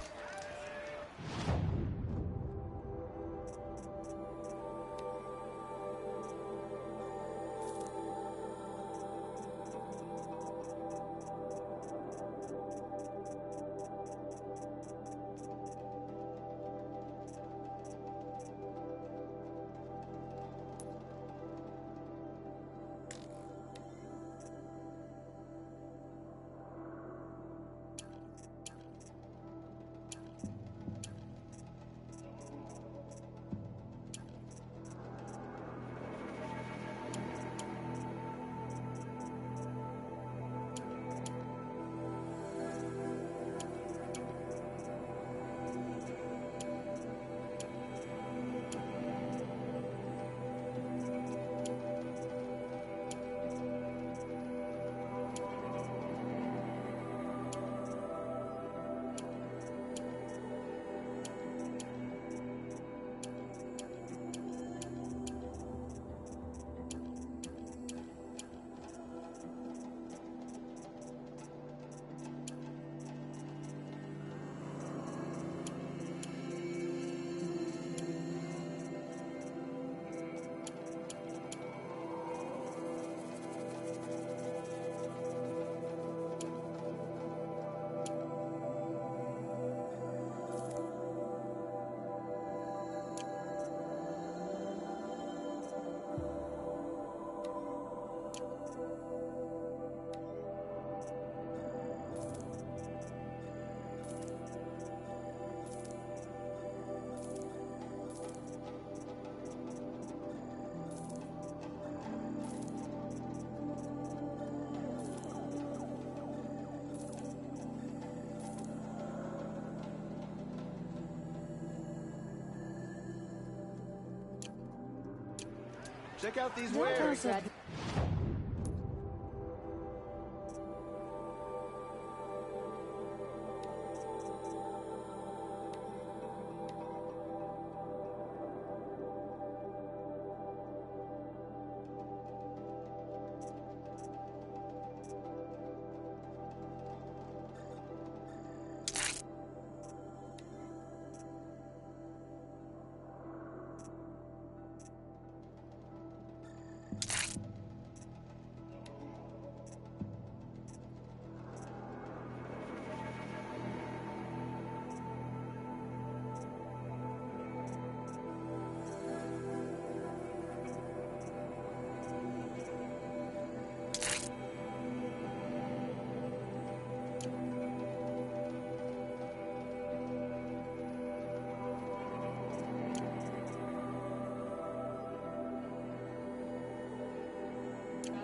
L: Check out these wares.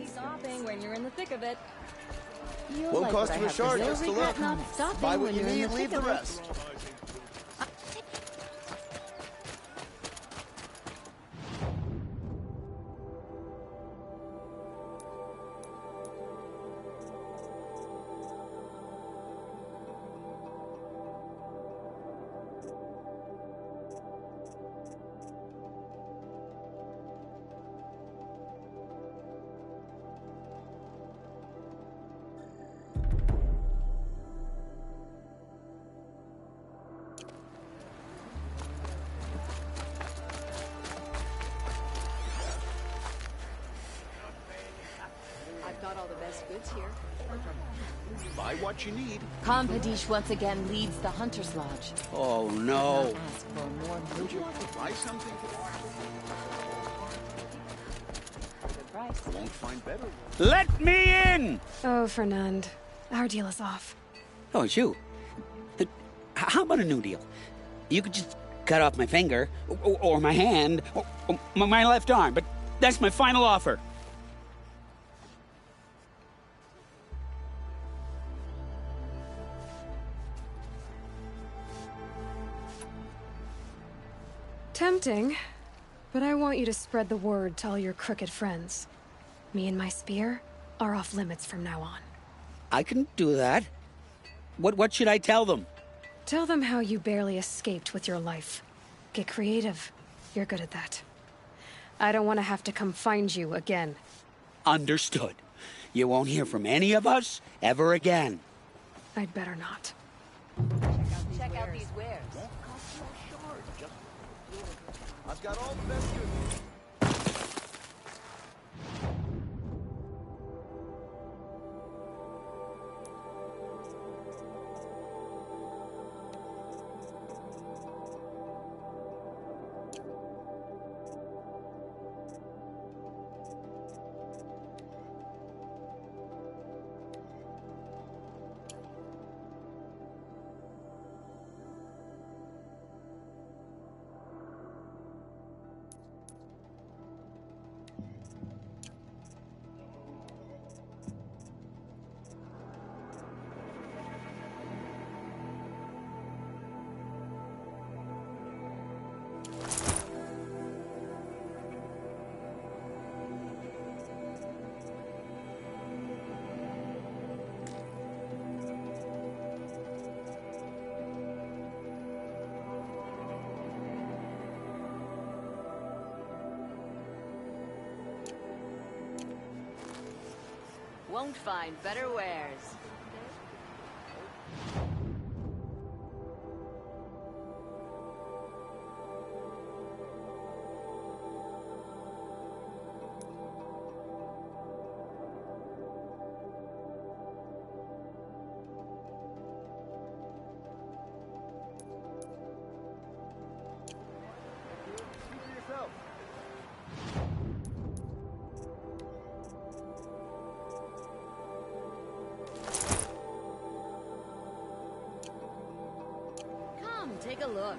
T: Stopping when you're in the thick of it.
L: Won't cost you a shard just to look.
T: Not stopping
L: Buy what
T: when
L: you
T: you're in
L: need,
T: the
L: leave
T: thick
L: the
T: of it.
L: rest.
T: I've got all the best goods here.
B: Buy what you need.
K: Kampadish once again leads the Hunter's Lodge.
M: Oh, no.
K: Ask for more
B: Would you like to buy something? Won't find better.
M: Let me in!
C: Oh, Fernand. Our deal is off.
M: Oh, it's you. How about a new deal? You could just cut off my finger, or my hand, or my left arm, but that's my final offer.
C: Tempting, but I want you to spread the word to all your crooked friends. Me and my spear are off limits from now on.
M: I can do that. What should I tell them?
C: Tell them how you barely escaped with your life. Get creative. You're good at that. I don't want to have to come find you again.
M: Understood. You won't hear from any of us ever again.
C: I'd better not.
K: Check out these wares.
Q: I've got all the best gear.
K: Won't find better wares. Take a look.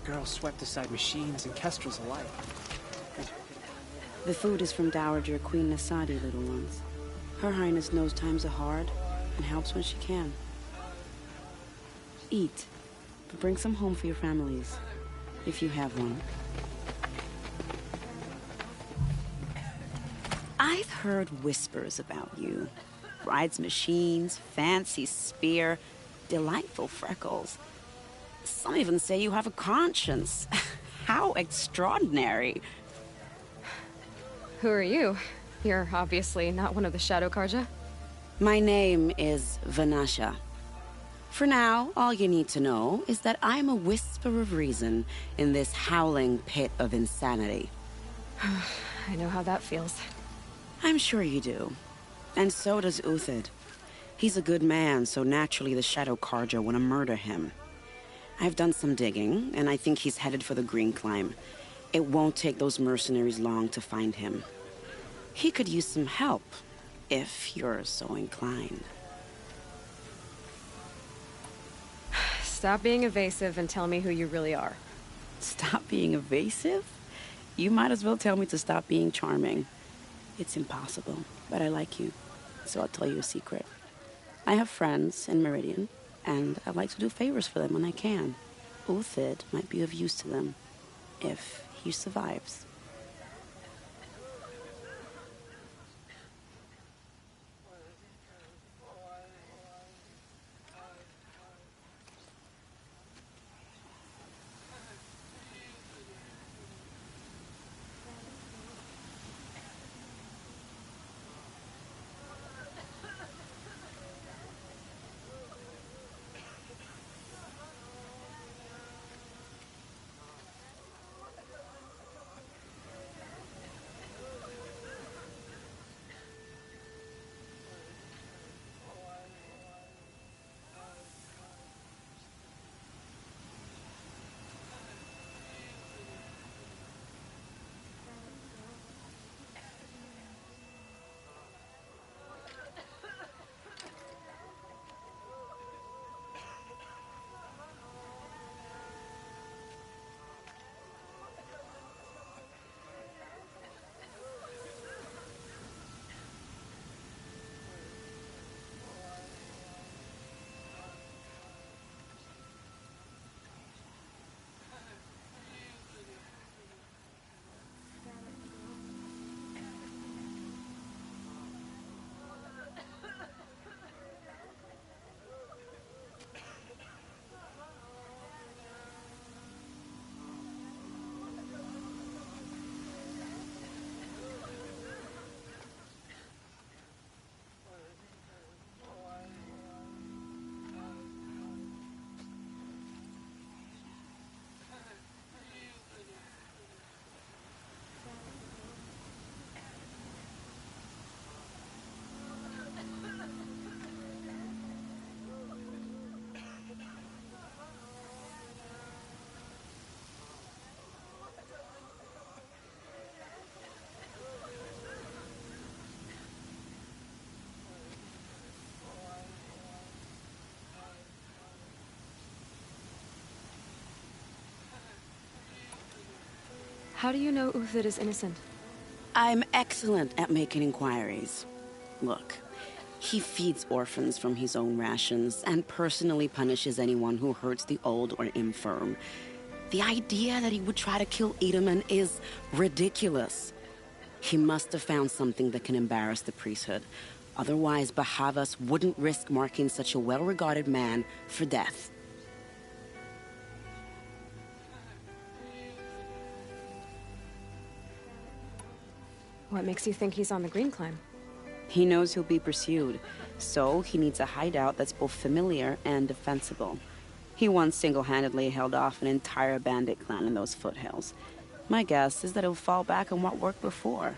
R: The girl swept aside machines and kestrels alike.
G: The food is from Dowager Queen Nasadi, little ones. Her Highness knows times are hard and helps when she can. Eat, but bring some home for your families, if you have one. I've heard whispers about you. Rides machines, fancy spear, delightful freckles. Some even say you have a conscience. How extraordinary.
C: Who are you? You're obviously not one of the Shadow Karja.
G: My name is Vanasha. For now, all you need to know is that I'm a whisper of reason in this howling pit of insanity.
C: I know how that feels.
G: I'm sure you do. And so does Uthid. He's a good man, so naturally the Shadow Karja want to murder him. I've done some digging, and I think he's headed for the Green Climb. It won't take those mercenaries long to find him. He could use some help, if you're so inclined.
C: Stop being evasive and tell me who you really are.
G: Stop being evasive? You might as well tell me to stop being charming. It's impossible, but I like you, so I'll tell you a secret. I have friends in Meridian, and I like to do favors for them when I can. Uthid might be of use to them, if he survives.
C: How do you know Uthid is innocent?
G: I'm excellent at making inquiries. Look, he feeds orphans from his own rations and personally punishes anyone who hurts the old or infirm. The idea that he would try to kill Edaman is ridiculous. He must have found something that can embarrass the priesthood. Otherwise, Bahavas wouldn't risk marking such a well-regarded man for death.
C: What makes you think he's on the Green Climb?
G: He knows he'll be pursued, so he needs a hideout that's both familiar and defensible. He once single-handedly held off an entire bandit clan in those foothills. My guess is that he'll fall back on what worked before.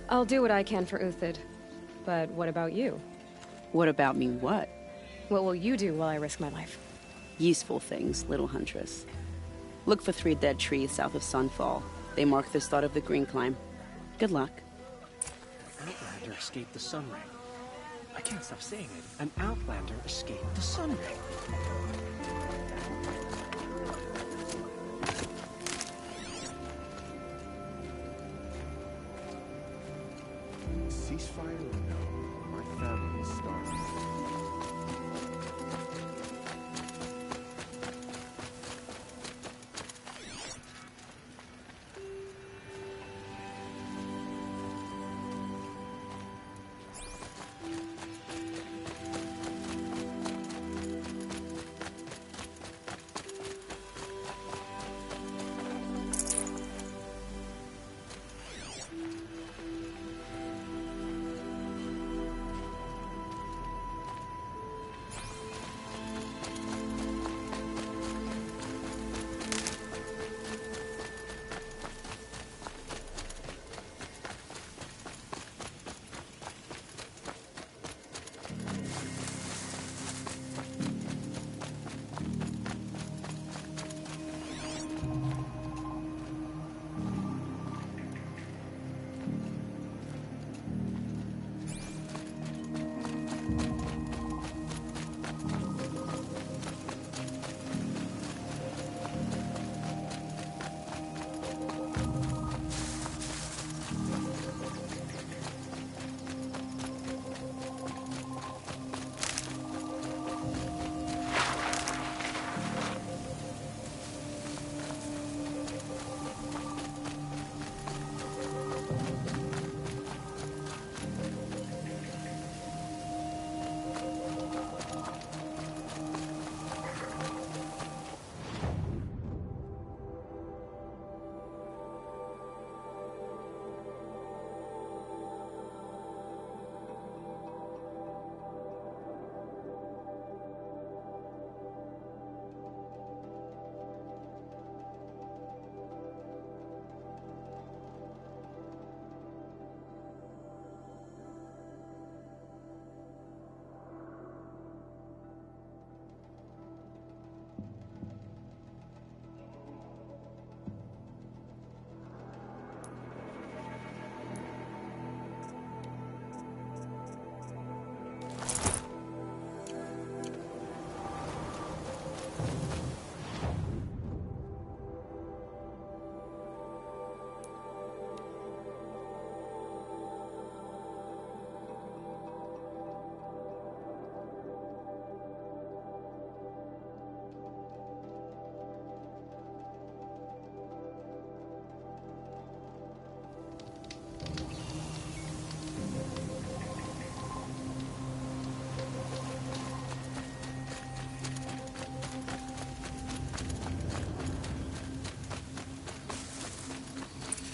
C: I'll do what I can for Uthid. But what about you?
G: What about me what?
C: What will you do while I risk my life?
G: Useful things, little huntress. Look for 3 dead trees south of Sunfall. They mark the start of the Green Climb. Good luck.
Q: An Outlander escaped the Sun Ring. I can't stop saying it. An Outlander escaped the Sun Ring.
S: Ceasefire or no, my family is starving.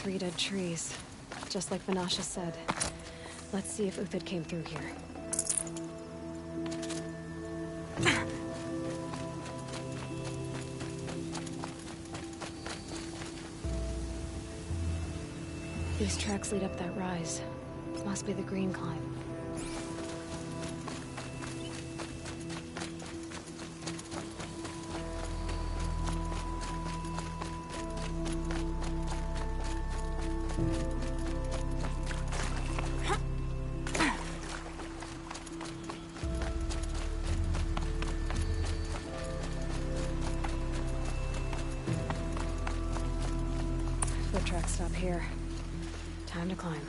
C: 3 dead trees. Just like Vanasha said. Let's see if Uthid came through here. These tracks lead up that rise. Must be the green climb. Foot tracks stop here. Time to climb.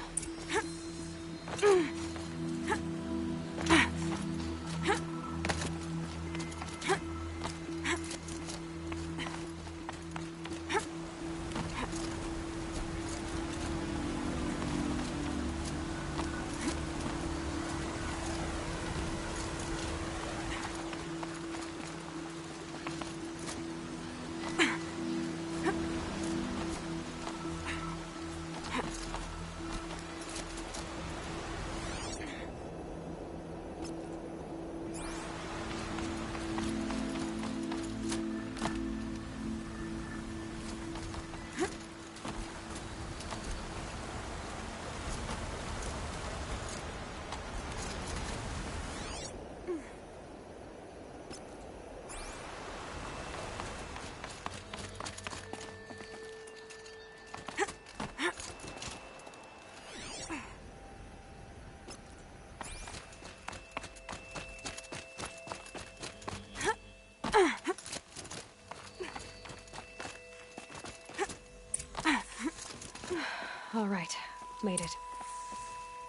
C: All right, made it.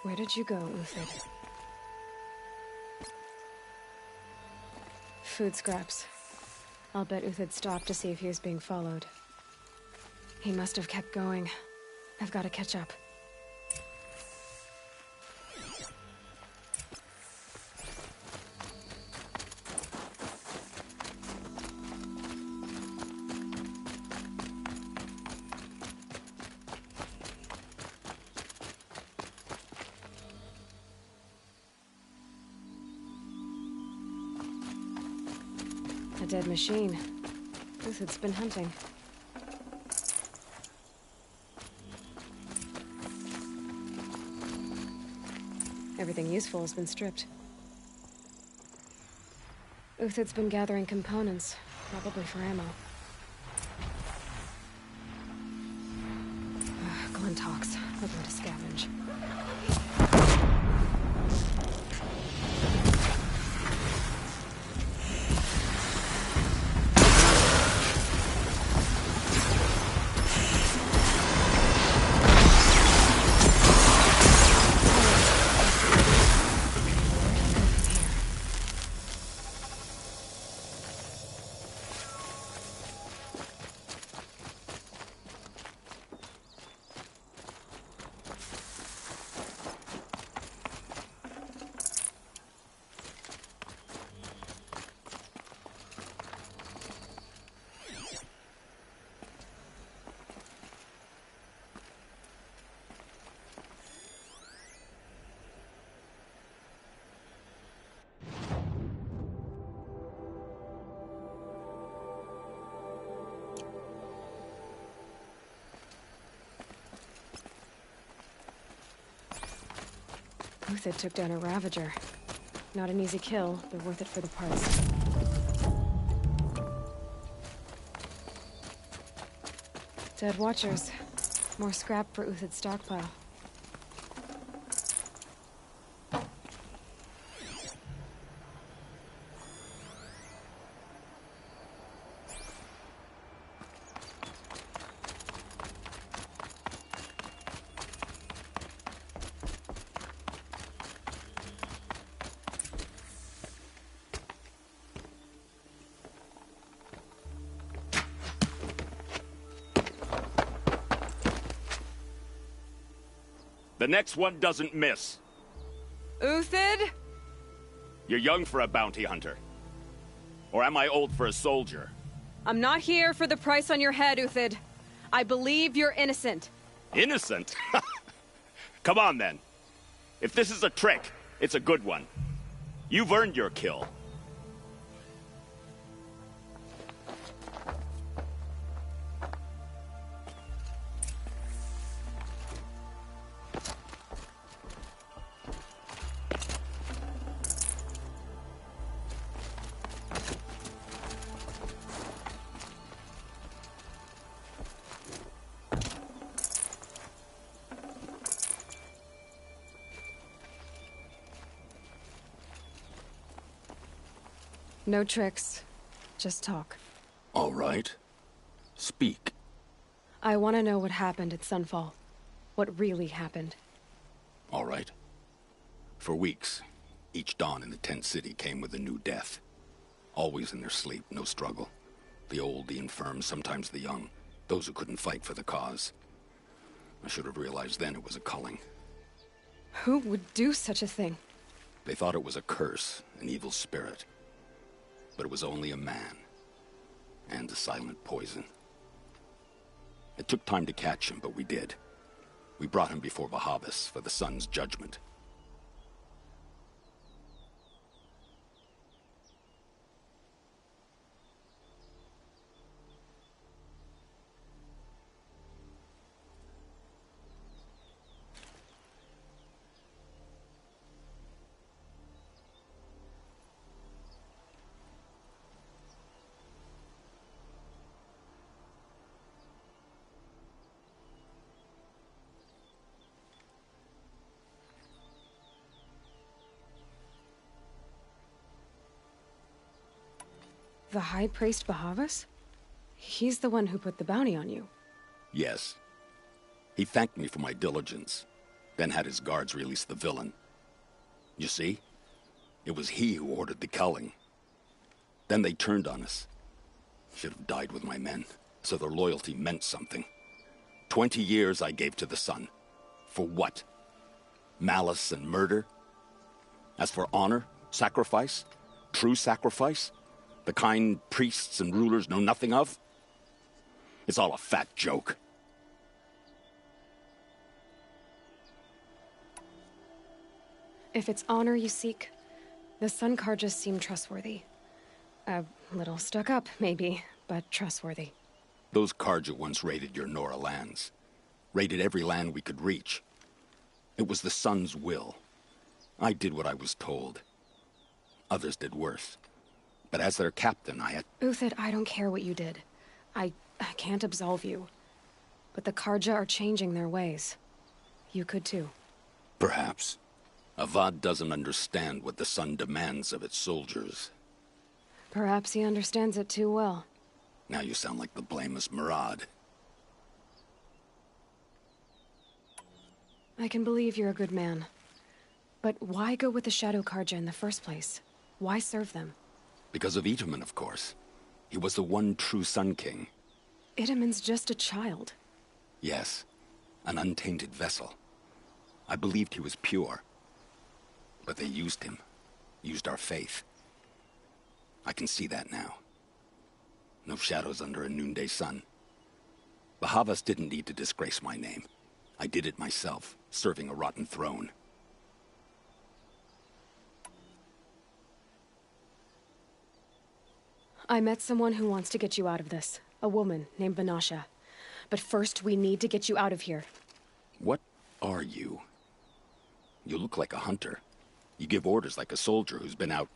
C: Where did you go, Uthid? Food scraps. I'll bet Uthid stopped to see if he was being followed. He must have kept going. I've got to catch up. A dead machine. Uthid's been hunting. Everything useful has been stripped. Uthid's been gathering components, probably for ammo. Glintox. I'll go to scavenge. Uthid took down a Ravager. Not an easy kill, but worth it for the parts. Dead Watchers. More scrap for Uthid's stockpile.
H: The next one doesn't miss.
V: Uthid?
H: You're young for a bounty hunter. Or am I old for a soldier?
V: I'm not here for the price on your head, Uthid. I believe you're innocent.
H: Innocent? Come on, then. If this is a trick, it's a good one. You've earned your kill.
C: No tricks. Just talk.
E: All right. Speak.
C: I want to know what happened at Sunfall. What really happened.
E: All right. For weeks, each dawn in the tent city came with a new death. Always in their sleep, no struggle. The old, the infirm, sometimes the young. Those who couldn't fight for the cause. I should have realized then it was a culling.
C: Who would do such a thing?
E: They thought it was a curse, an evil spirit. But it was only a man. And a silent poison. It took time to catch him, but we did. We brought him before Bahavas for the sun's judgment.
C: The High Priest Bahavas? He's the one who put the bounty on you.
E: Yes. He thanked me for my diligence, then had his guards release the villain. You see? It was he who ordered the culling. Then they turned on us. Should have died with my men, so their loyalty meant something. 20 years I gave to the sun. For what? Malice and murder? As for honor, sacrifice, true sacrifice, the kind priests and rulers know nothing of? It's all a fat joke.
C: If it's honor you seek, the Sun Carjas seem trustworthy. A little stuck up, maybe, but trustworthy.
E: Those Carja once raided your Nora lands. Raided every land we could reach. It was the Sun's will. I did what I was told. Others did worse. But as their captain, I had...
C: Uthid, I don't care what you did. I can't absolve you. But the Carja are changing their ways. You could too.
E: Perhaps. Avad doesn't understand what the Sun demands of its soldiers.
C: Perhaps he understands it too well.
E: Now you sound like the blameless Murad.
C: I can believe you're a good man. But why go with the Shadow Carja in the first place? Why serve them?
E: Because of Itamen, of course. He was the one true Sun King.
C: Itamen's just a child.
E: Yes, an untainted vessel. I believed he was pure. But they used him. Used our faith. I can see that now. No shadows under a noonday sun. Bahavas didn't need to disgrace my name. I did it myself, serving a rotten throne.
C: I met someone who wants to get you out of this. A woman named Vanasha. But first, we need to get you out of here.
E: What are you? You look like a hunter. You give orders like a soldier who's been out...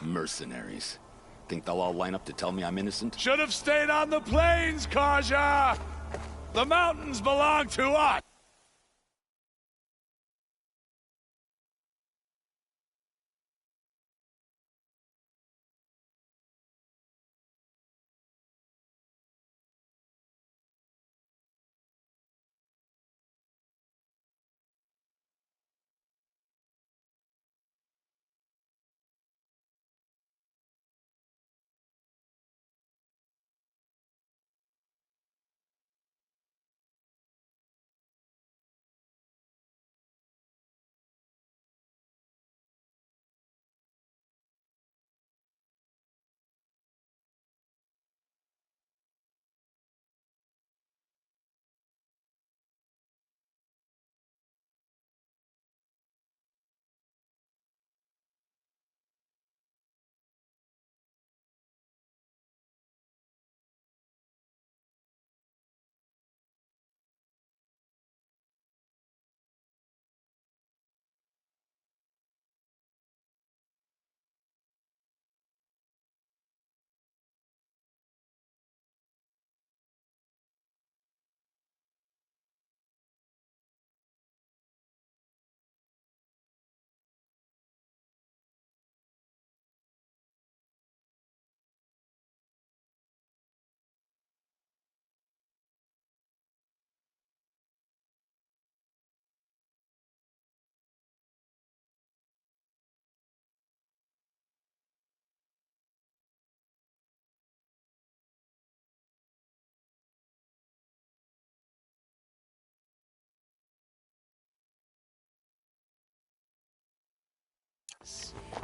E: Mercenaries. Think they'll all line up to tell me I'm innocent?
J: Should have stayed on the plains, Carja! The mountains belong to us!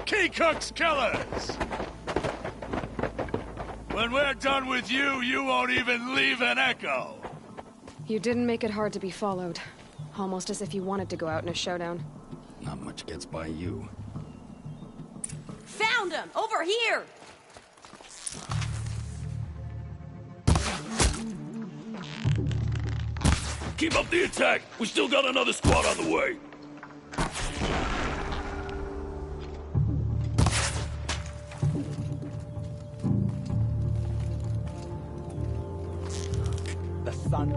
D: Keecook's Killers! When we're done with you, you won't even leave an echo!
C: You didn't make it hard to be followed. Almost as if you wanted to go out in a showdown.
E: Not much gets by you.
I: Found him! Over here!
D: Keep up the attack! We still got another squad on the way!
Q: The sun...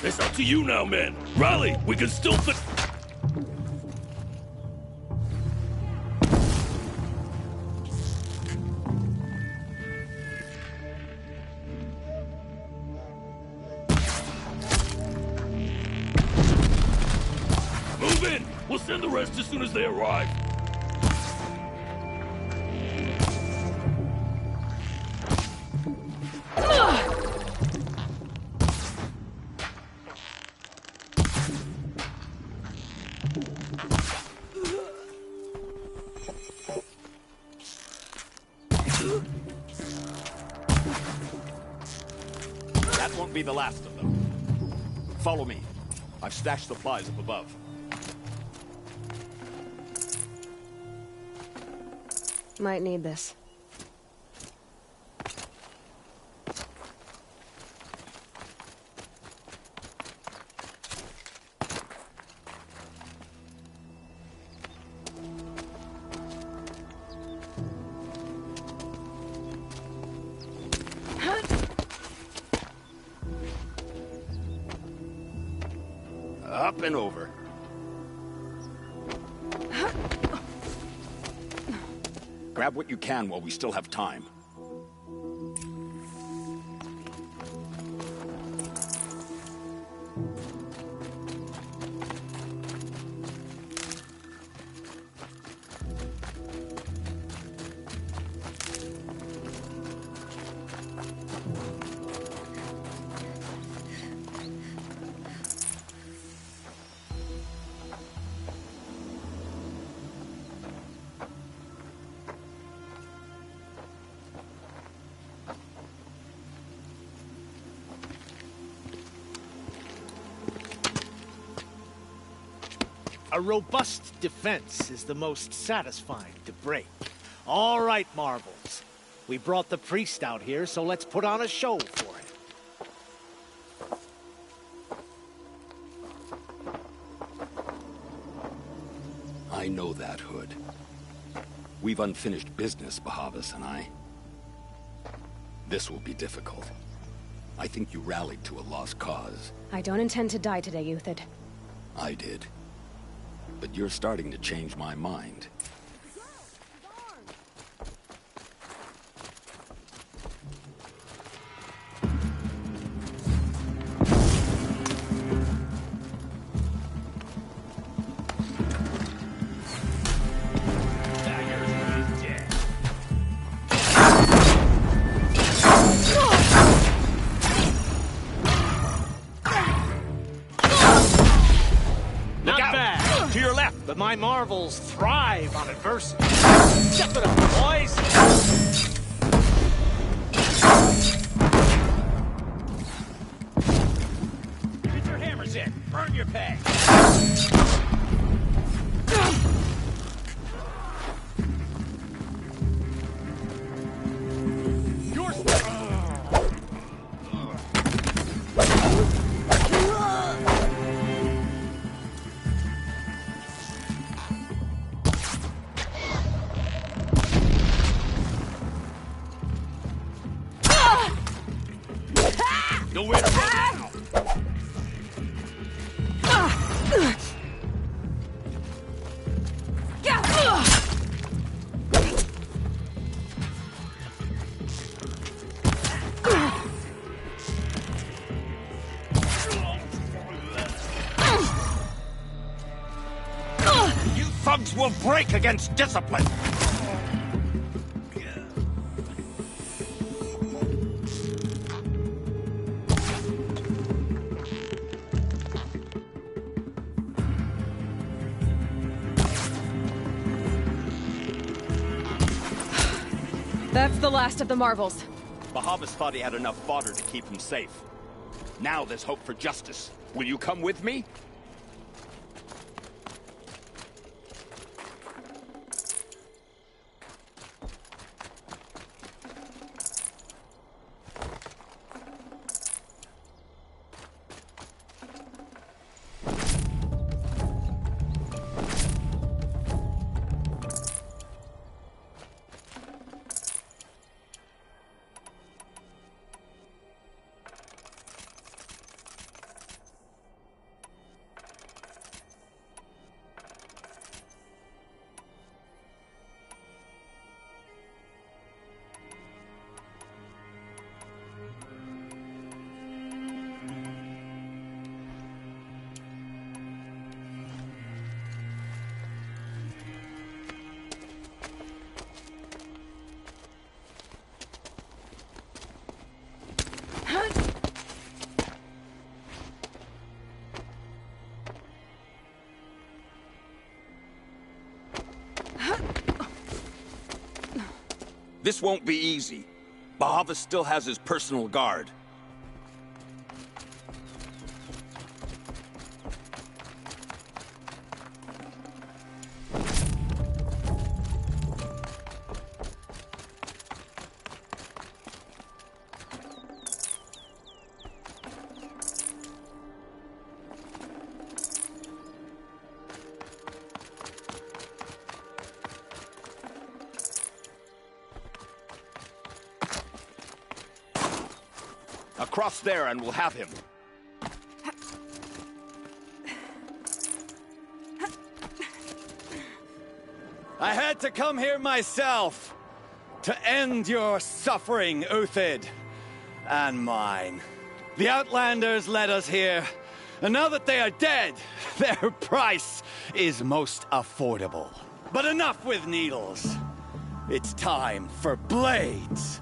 D: It's up to you now, men! Rally! We can still fit... Move in! We'll send the rest as soon as they arrive.
H: That won't be the last of them. Follow me. I've stashed supplies up above.
C: Might need this.
E: Up and over. Grab what you can while we still have time.
W: A robust defense is the most satisfying to break. All right, Marvels. We brought the priest out here, so let's put on a show for him.
E: I know that, Hood. We've unfinished business, Bahavas and I. This will be difficult. I think you rallied to a lost cause.
C: I don't intend to die today, Uthid.
E: I did. But you're starting to change my mind.
W: But my Marvels thrive on adversity. Step it up, boys! Get your hammers in. Burn your peg.
D: Nowhere to run now.
H: You thugs will break against discipline!
C: That's the last of the marvels.
H: Bahavas thought he had enough fodder to keep him safe. Now there's hope for justice. Will you come with me? This won't be easy. Bahavas still has his personal guard. Across there and we'll have him.
I: I had to come here myself to end your suffering, Uthid, and mine. The Outlanders led us here, and now that they are dead, their price is most affordable. But enough with needles. It's time for blades.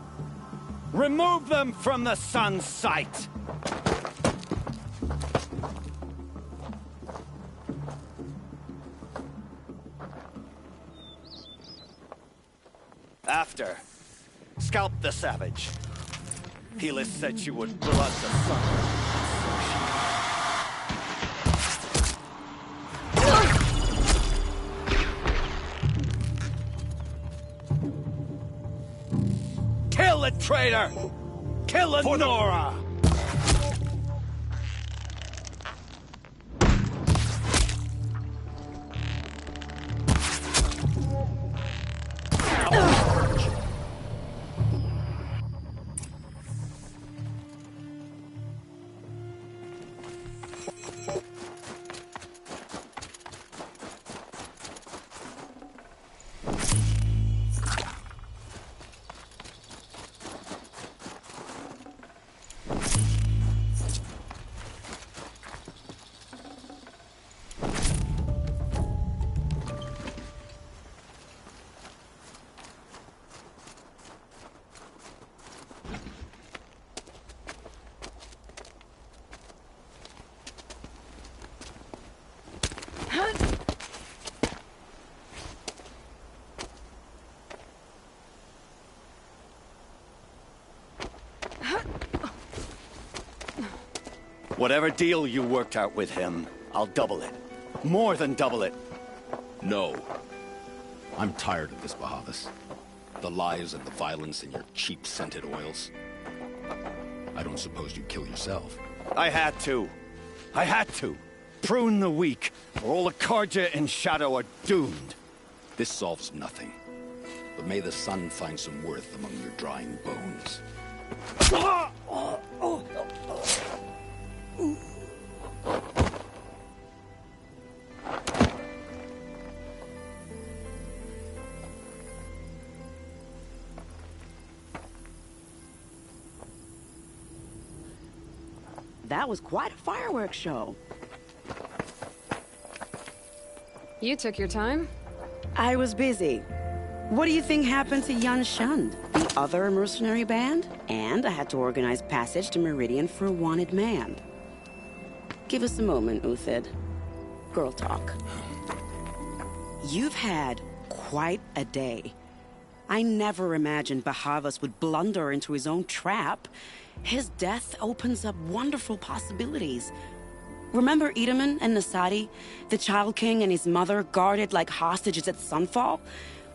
I: Remove them from the sun's sight! After, scalp the savage. Helis said she would blood the sun. Kill the traitor! Kill Nora! Whatever deal you worked out with him, I'll double it. More than double it.
E: No. I'm tired of this, Bahavas. The lies and the violence and your cheap scented oils. I don't suppose you kill yourself.
I: I had to. I had to. Prune the weak, or all the Carja in Shadow are doomed.
E: This solves nothing. But may the sun find some worth among your drying bones.
G: That was quite a fireworks show.
C: You took your time?
G: I was busy. What do you think happened to Yun Shund, the other mercenary band? And I had to organize passage to Meridian for a wanted man. Give us a moment, Uthid. Girl talk. You've had quite a day. I never imagined Bahavas would blunder into his own trap. His death opens up wonderful possibilities. Remember Itamen and Nasadi? The Child King and his mother guarded like hostages at Sunfall?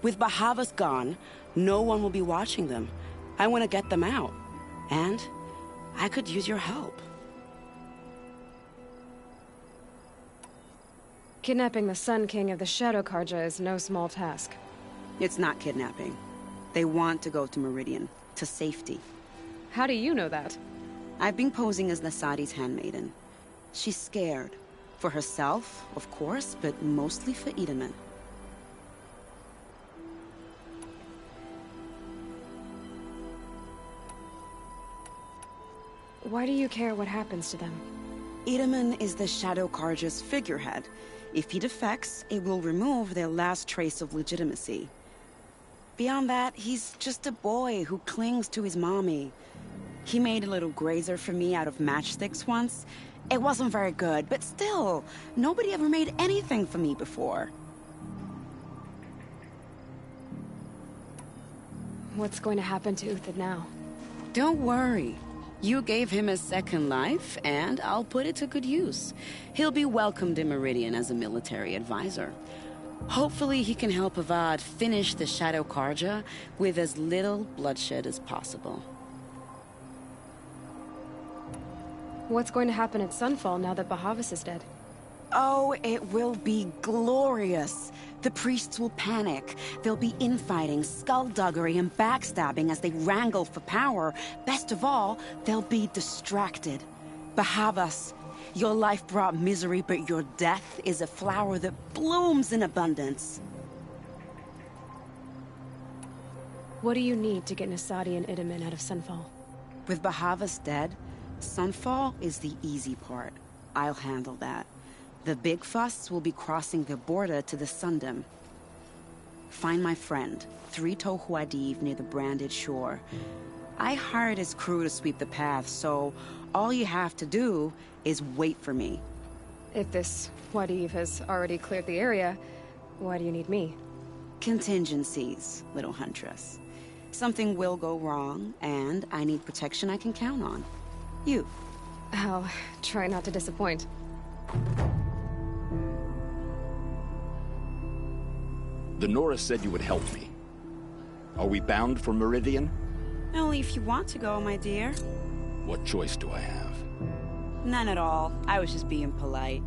G: With Bahavas gone, no one will be watching them. I want to get them out. And I could use your help.
C: Kidnapping the Sun King of the Shadow Karja is no small task.
G: It's not kidnapping. They want to go to Meridian, to safety.
C: How do you know that?
G: I've been posing as Nasadi's handmaiden. She's scared. For herself, of course, but mostly for Itamen.
C: Why do you care what happens to them?
G: Itamen is the Shadow Karja's figurehead. If he defects, it will remove their last trace of legitimacy. Beyond that, he's just a boy who clings to his mommy. He made a little grazer for me out of matchsticks once. It wasn't very good, but still, nobody ever made anything for me before.
C: What's going to happen to Uthid now?
G: Don't worry. You gave him a second life, and I'll put it to good use. He'll be welcomed in Meridian as a military advisor. Hopefully he can help Avad finish the Shadow Karja with as little bloodshed as possible.
C: What's going to happen at Sunfall now that Bahavas is dead?
G: Oh, it will be glorious. The priests will panic. There'll be infighting, skullduggery, and backstabbing as they wrangle for power. Best of all, they'll be distracted. Bahavas, your life brought misery, but your death is a flower that blooms in abundance.
C: What do you need to get Nasadi and Itamen out of Sunfall?
G: With Bahavas dead, Sunfall is the easy part. I'll handle that. The big fuss will be crossing the border to the Sundom. Find my friend, 3 Tohuadiv near the Branded Shore. I hired his crew to sweep the path, so all you have to do is wait for me.
C: If this Wadiv has already cleared the area, why do you need me?
G: Contingencies, little huntress. Something will go wrong, and I need protection I can count on. You.
C: I'll try not to disappoint.
E: The Nora said you would help me. Are we bound for Meridian?
G: Only if you want to go, my dear.
E: What choice do I have?
G: None at all. I was just being polite.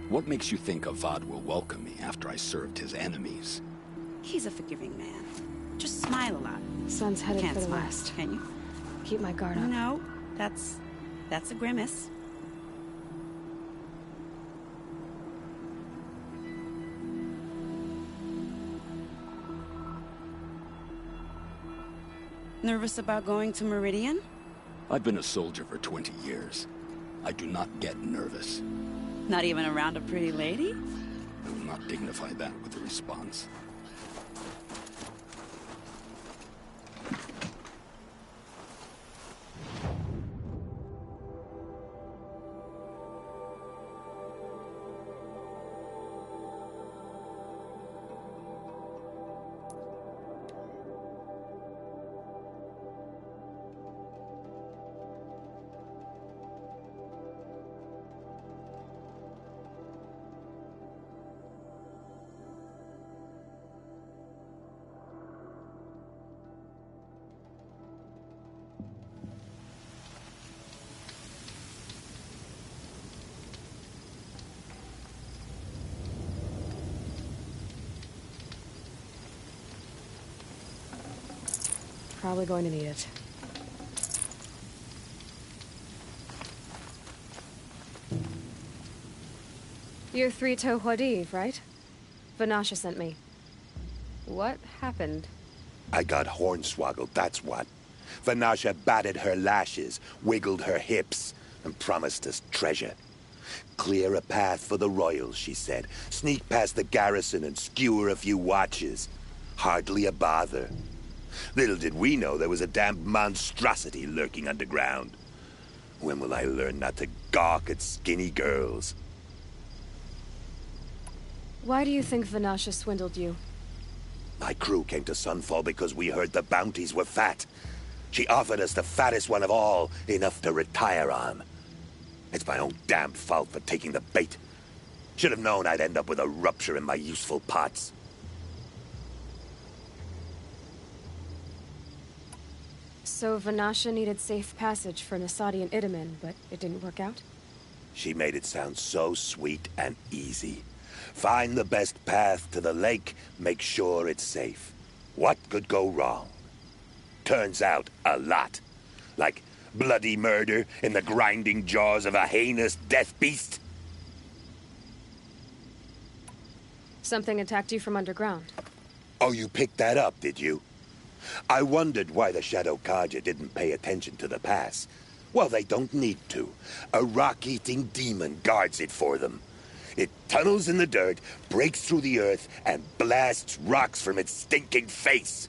E: What makes you think Avad will welcome me after I served his enemies?
G: He's a forgiving man. Just smile a lot.
C: Sun's headed
G: Can't
C: for the
G: smile,
C: west.
G: can you?
C: Keep my guard up.
G: No, that's a grimace. Nervous about going to Meridian?
E: I've been a soldier for 20 years. I do not get nervous.
G: Not even around a pretty lady?
E: I will not dignify that with a response.
C: Probably going to need it. You're 3 Tohuadiv, right? Vanasha sent me. What happened?
A: I got hornswoggled, that's what. Vanasha batted her lashes, wiggled her hips, and promised us treasure. Clear a path for the royals, she said. Sneak past the garrison and skewer a few watches. Hardly a bother. Little did we know there was a damned monstrosity lurking underground. When will I learn not to gawk at skinny girls?
C: Why do you think Vanasha swindled you?
A: My crew came to Sunfall because we heard the bounties were fat. She offered us the fattest one of all, enough to retire on. It's my own damn fault for taking the bait. Should have known I'd end up with a rupture in my useful parts.
C: So Vanasha needed safe passage for Nasadi and Itamen, but it didn't work out?
A: She made it sound so sweet and easy. Find the best path to the lake, make sure it's safe. What could go wrong? Turns out, a lot. Like bloody murder in the grinding jaws of a heinous death beast.
C: Something attacked you from underground.
A: Oh, you picked that up, did you? I wondered why the Shadow Carja didn't pay attention to the pass. Well, they don't need to. A rock-eating demon guards it for them. It tunnels in the dirt, breaks through the earth, and blasts rocks from its stinking face.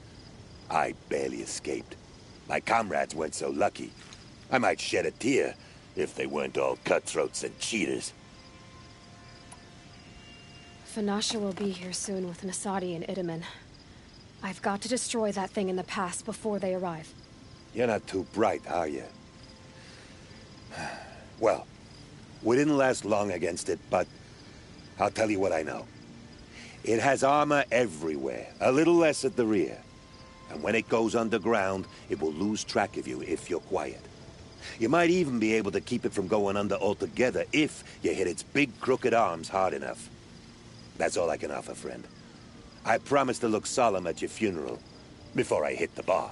A: I barely escaped. My comrades weren't so lucky. I might shed a tear if they weren't all cutthroats and cheaters.
C: Vanasha will be here soon with Nasadi and Itamen. I've got to destroy that thing in the pass before they arrive.
A: You're not too bright, are you? Well, we didn't last long against it, but I'll tell you what I know. It has armor everywhere, a little less at the rear. And when it goes underground, it will lose track of you if you're quiet. You might even be able to keep it from going under altogether if you hit its big crooked arms hard enough. That's all I can offer, friend. I promise to look solemn at your funeral before I hit the bar.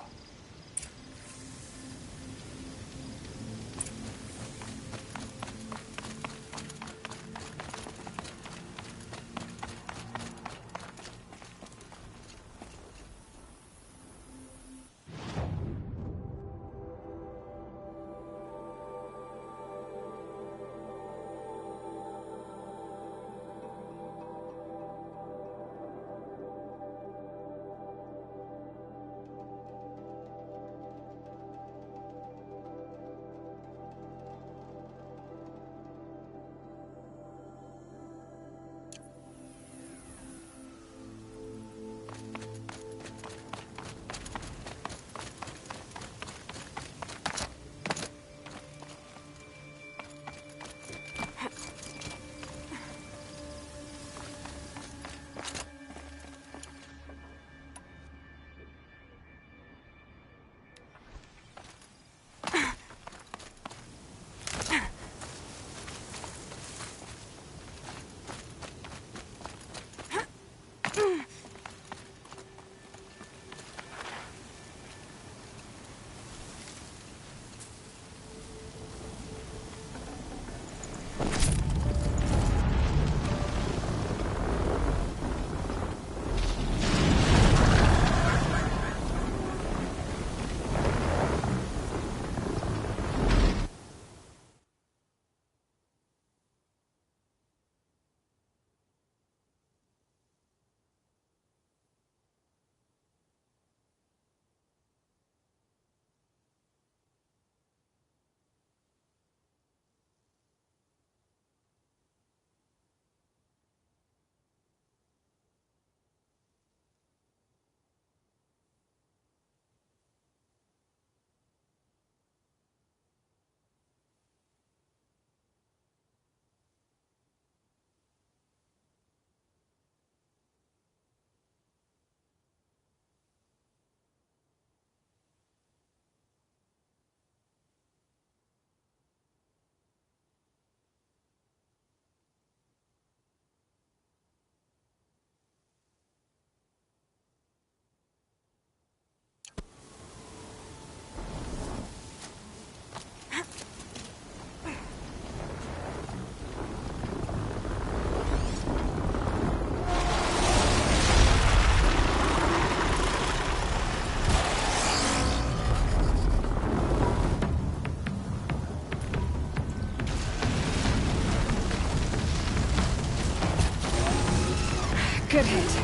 C: Good hit.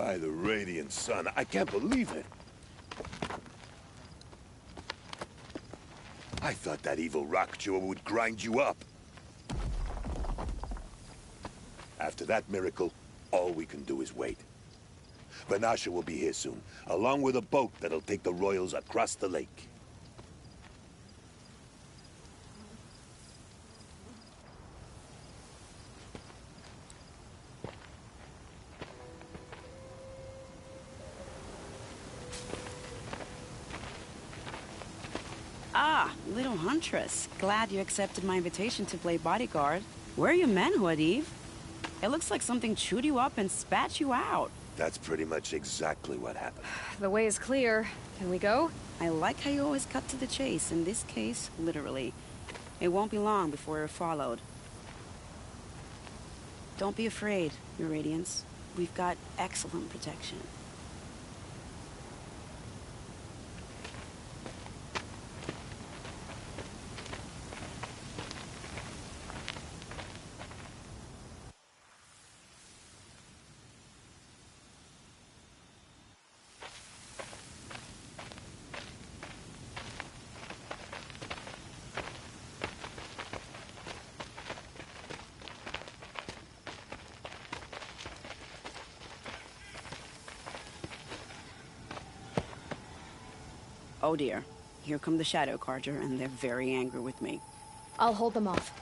A: By the Radiant Sun, I can't believe it. I thought that evil rock chewer would grind you up. After that miracle, all we can do is wait. Vanasha will be here soon, along with a boat that'll take the royals across the lake.
G: Ah, little huntress. Glad you accepted my invitation to play bodyguard. Where are your men, Huadiv? It looks like something chewed you up and spat you out.
A: That's pretty much exactly what happened.
C: The way is clear. Can we go?
G: I like how you always cut to the chase. In this case, literally. It won't be long before we're followed. Don't be afraid, Your Radiance. We've got excellent protection. Oh dear. Here come the Shadow Carja, and they're very angry with me.
C: I'll hold them off.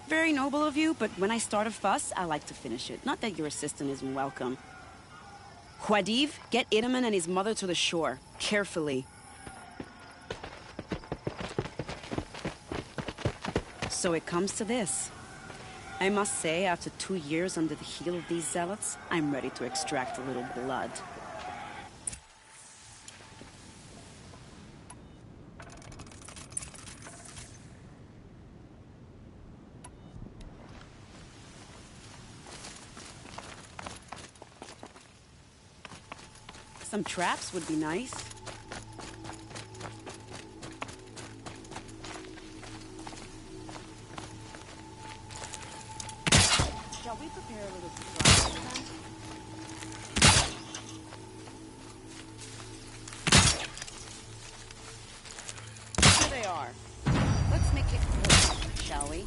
G: Very noble of you, but when I start a fuss, I like to finish it. Not that your assistant isn't welcome. Huadiv, get Itaman and his mother to the shore. Carefully. So it comes to this. I must say, after 2 years under the heel of these zealots, I'm ready to extract a little blood. Some traps would be nice. Shall we prepare a little surprise then? Here they are. Let's make it quick, shall we?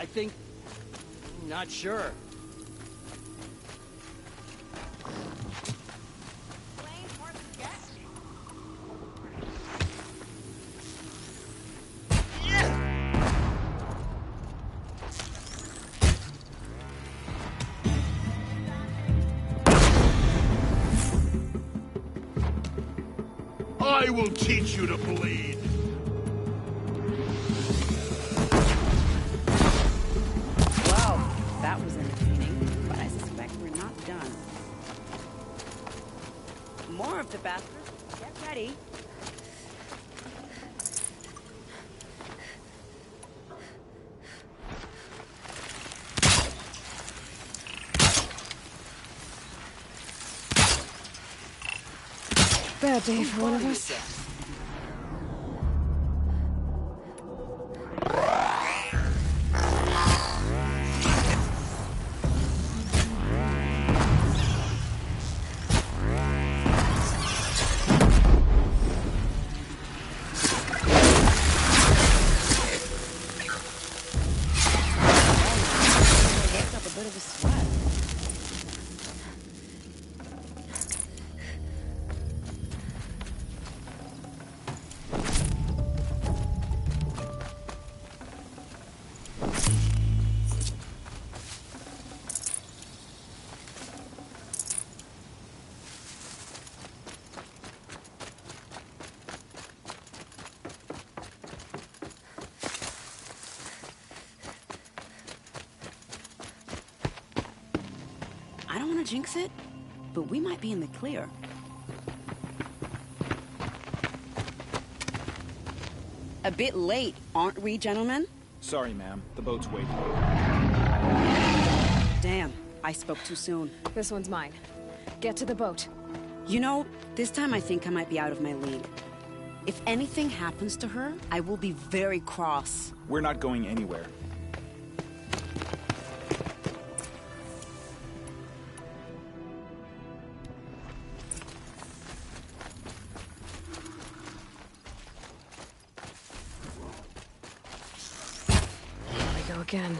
R: I think... not sure.
D: I will teach you to bleed.
G: That was entertaining, but I suspect we're not done. More of the bastards. Get ready.
C: Bad day for one of us. I don't want to jinx it, but we might be in the clear. A bit late, aren't we, gentlemen?
N: Sorry, ma'am. The boat's waiting.
G: Damn, I spoke too soon.
C: This one's mine. Get to the boat.
G: You know, this time I think I might be out of my league. If anything happens to her, I will be very cross.
N: We're not going anywhere.
C: Here we go again.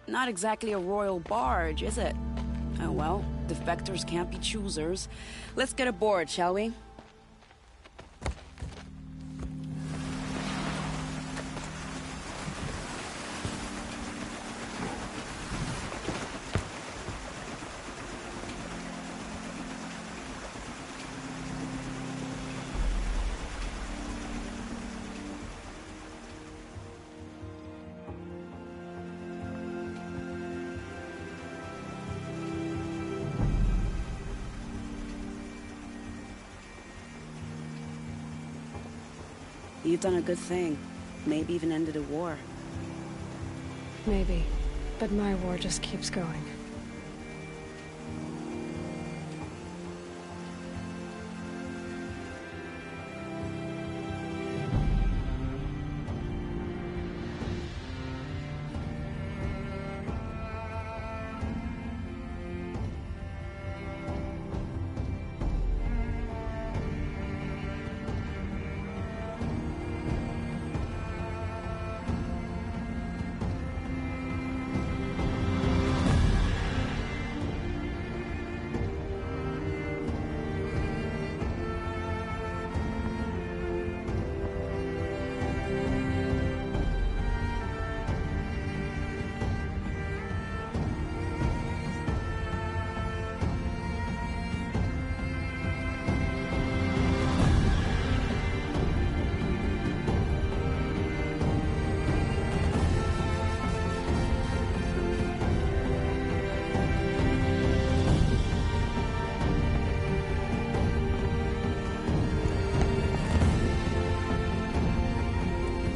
G: Not exactly a royal barge, is it? Oh well, defectors can't be choosers. Let's get aboard, shall we? You've done a good thing. Maybe even ended a war.
C: Maybe. But my war just keeps going.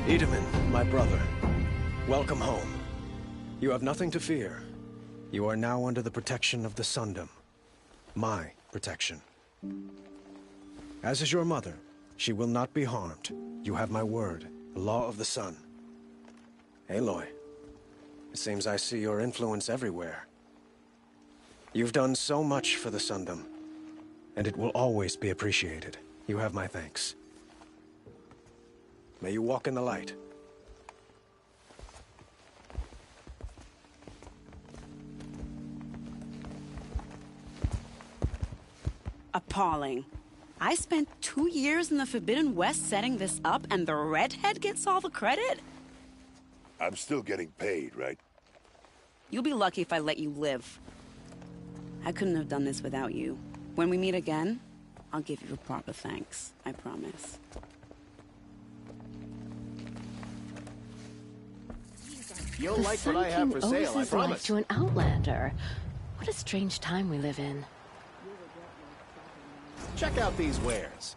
Q: Itamen, my brother, welcome home. You have nothing to fear. You are now under the protection of the Sundom. My protection. As is your mother, she will not be harmed. You have my word, the law of the sun. Aloy, it seems I see your influence everywhere. You've done so much for the Sundom, and it will always be appreciated. You have my thanks. May you walk in the light.
G: Appalling. I spent 2 years in the Forbidden West setting this up, and the redhead gets all the credit?
A: I'm still getting paid, right?
G: You'll be lucky if I let you live. I couldn't have done this without you. When we meet again, I'll give you a proper thanks. I promise.
Q: You'll like what I have for sale, I promise.
T: To an outlander. What a strange time we live in.
Q: Check out these wares.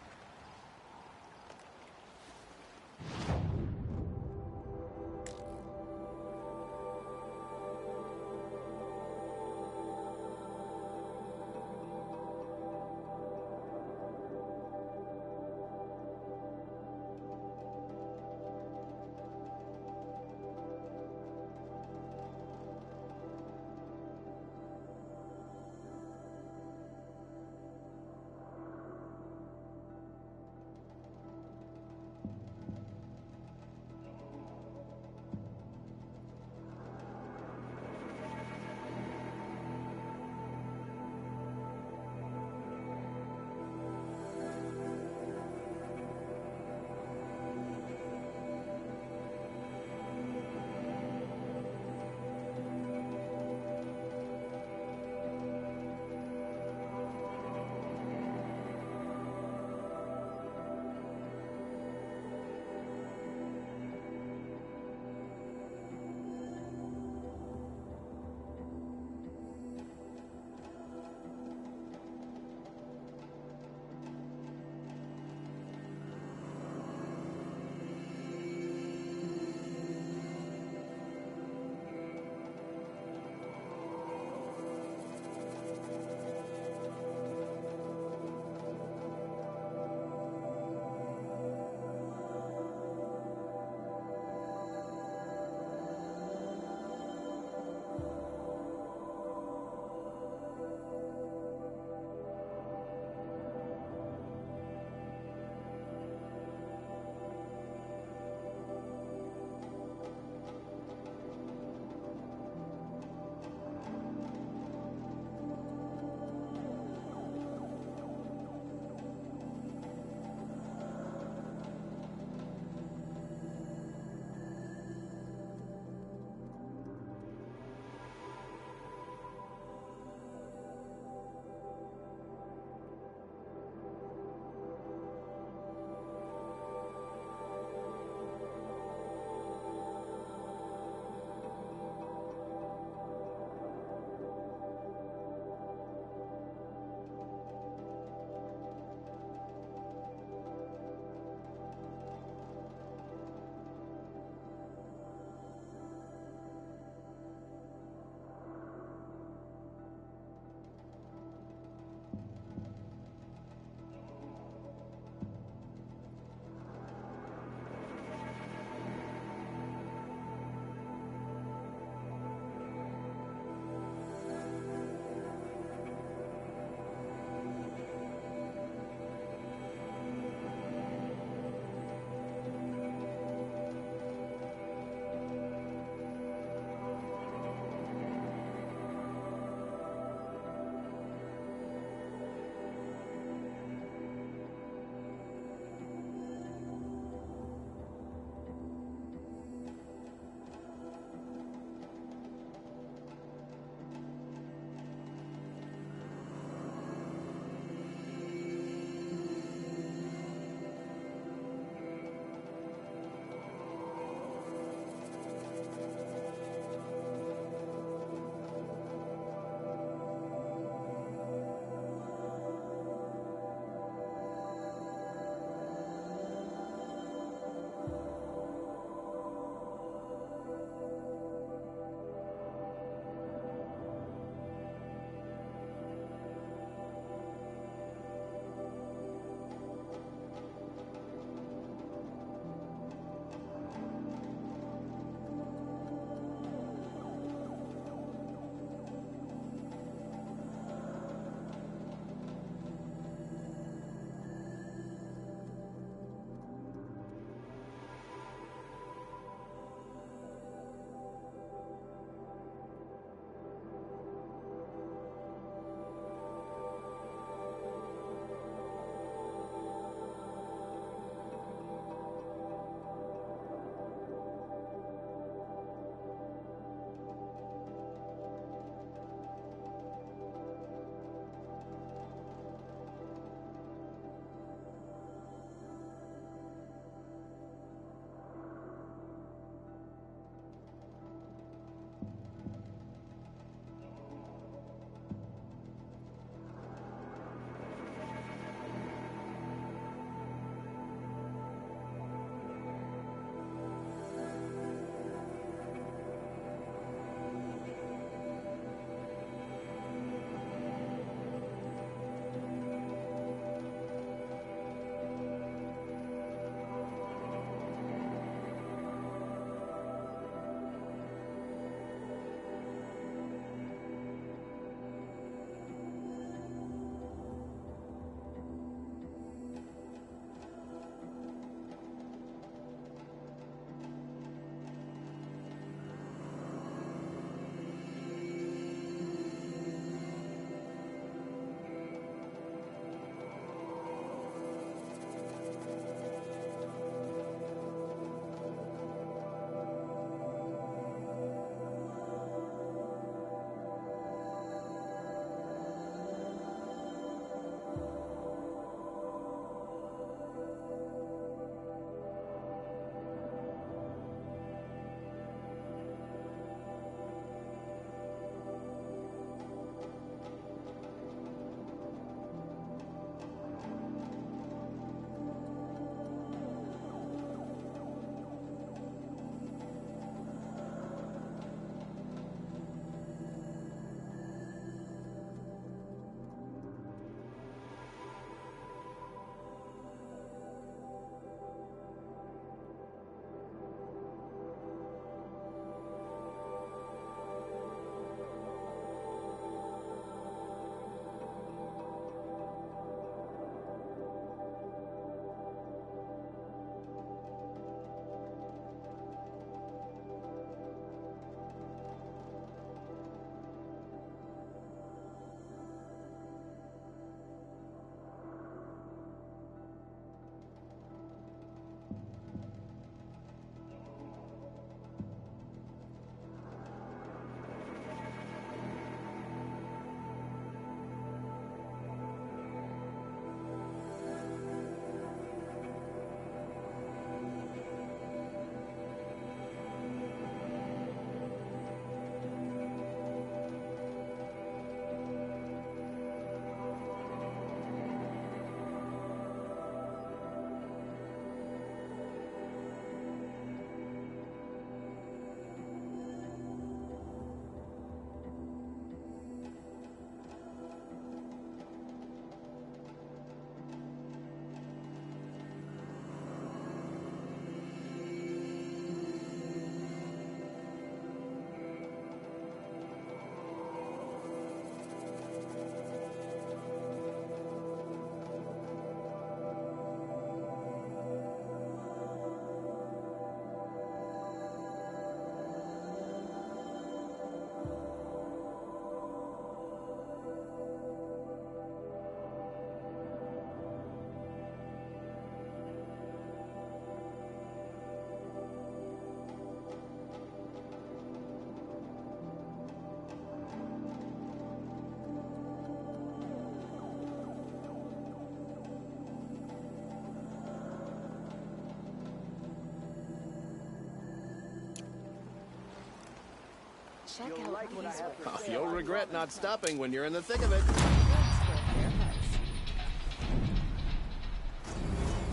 K: Check out these
R: Oh, you'll regret not stopping when you're in the thick of it.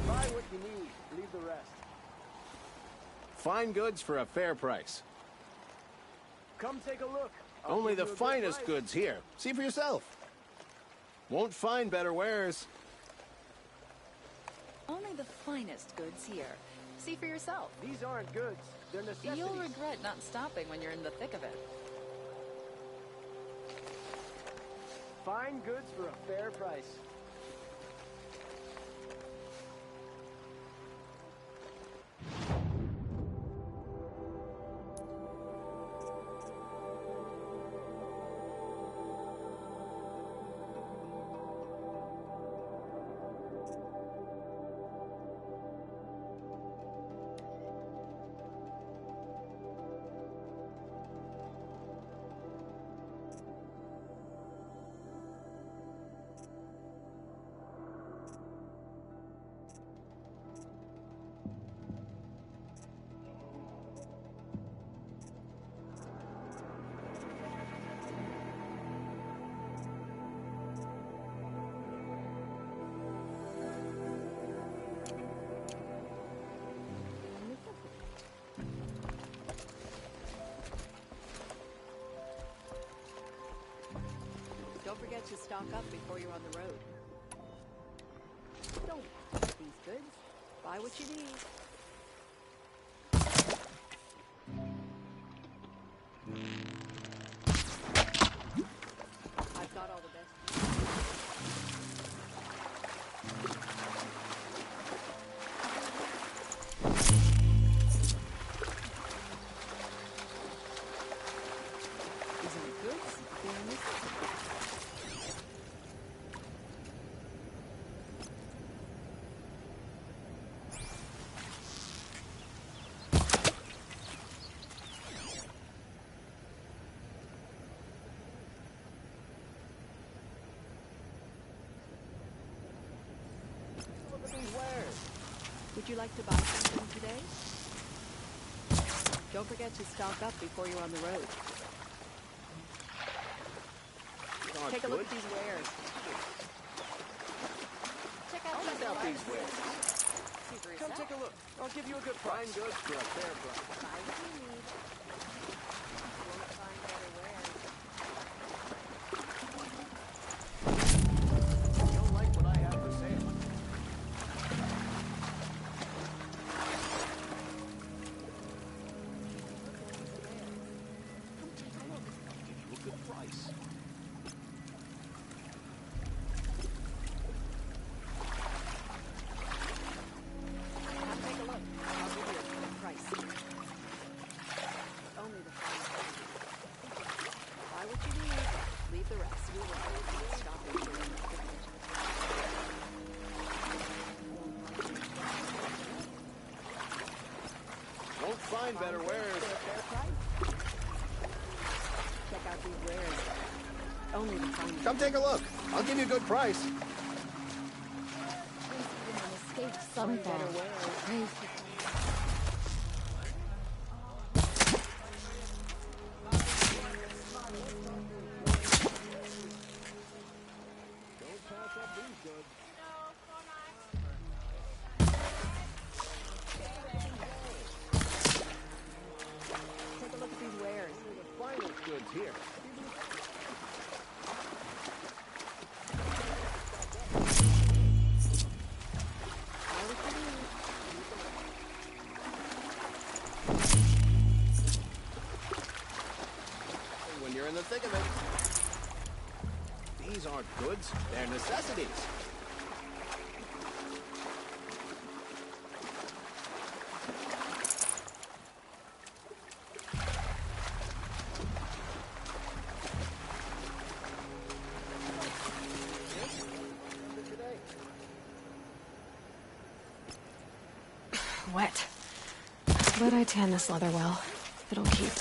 R: Buy what you need, leave the rest. Fine goods for a fair price.
S: Come take a look.
R: Only the finest goods here. See for yourself. Won't find better wares.
F: Only the finest goods here. See for yourself.
S: These aren't goods. They're necessities.
F: You'll regret not stopping when you're in the thick of it.
S: Fine goods for a fair price.
F: Don't forget to stock up before you're on the road. Don't buy these goods. Buy what you need. I've got all the best. These are goods. They're necessities. Would you like to buy something today? Don't forget to stock up before you're on the road. Take a look at these wares. Check out these wares.
S: Come take a look. I'll give you a good price.
R: Fine goods for a fair price.
F: Buy what you need. Won't find better wares.
R: You'll like what I have for sale. Find better wares.
F: Check out these wares. Only the finest.
R: Come take a look. I'll give you a good price.
F: Some better wares.
R: Don't pass up these goods. Goods here. When you're in the thick of it, these aren't goods, they're necessities.
C: Wet. But I tan this leather well. It'll keep.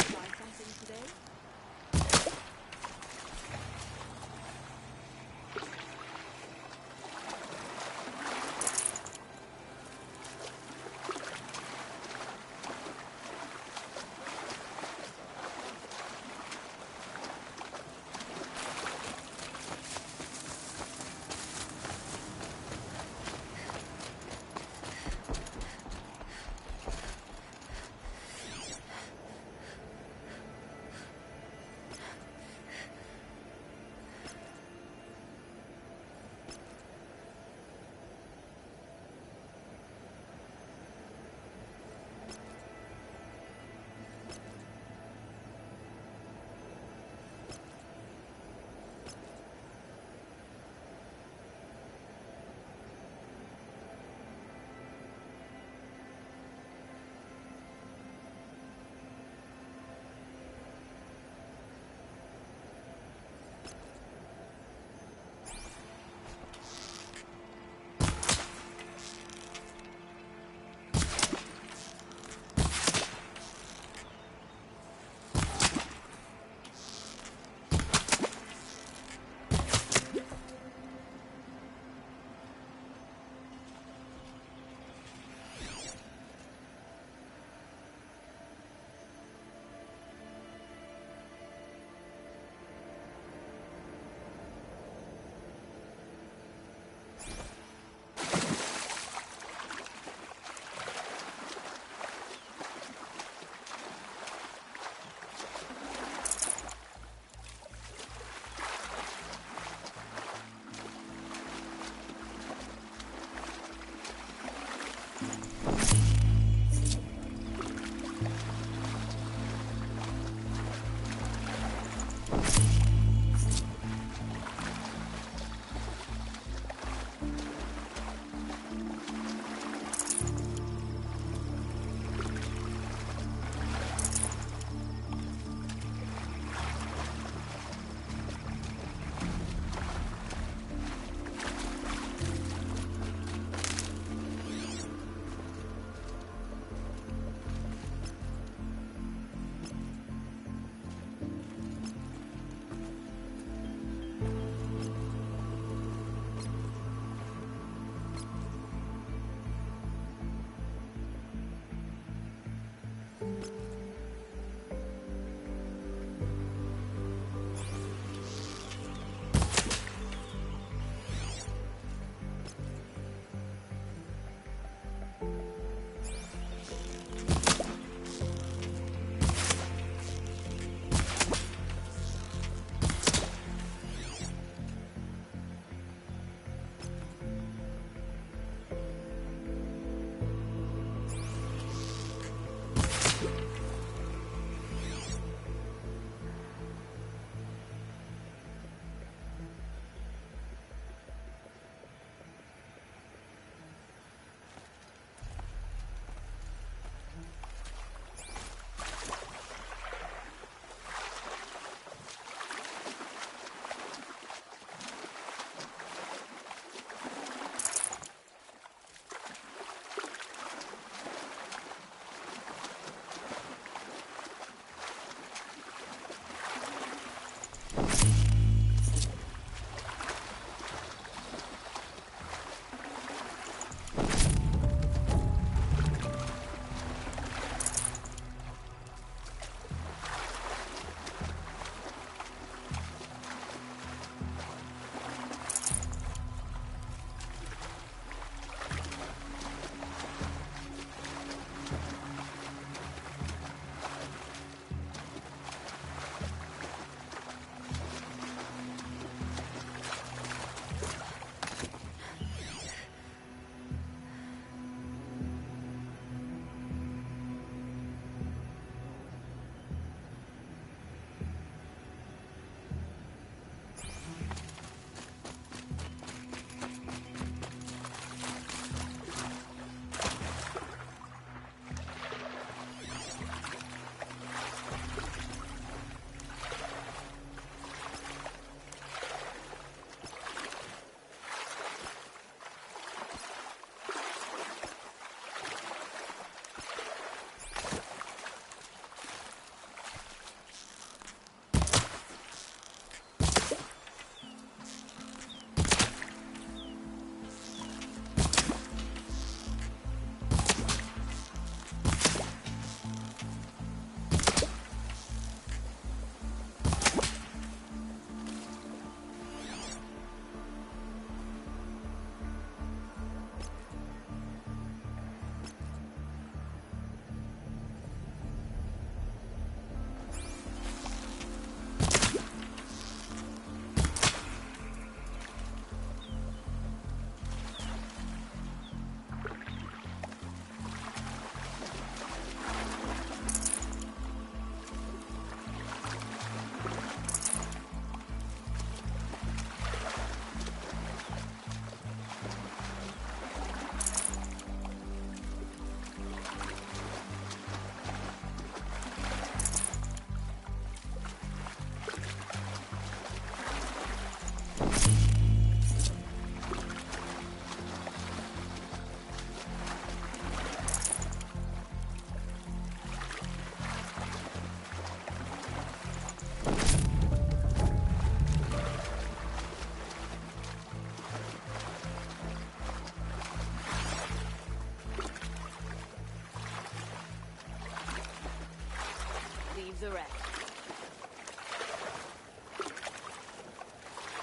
K: rest.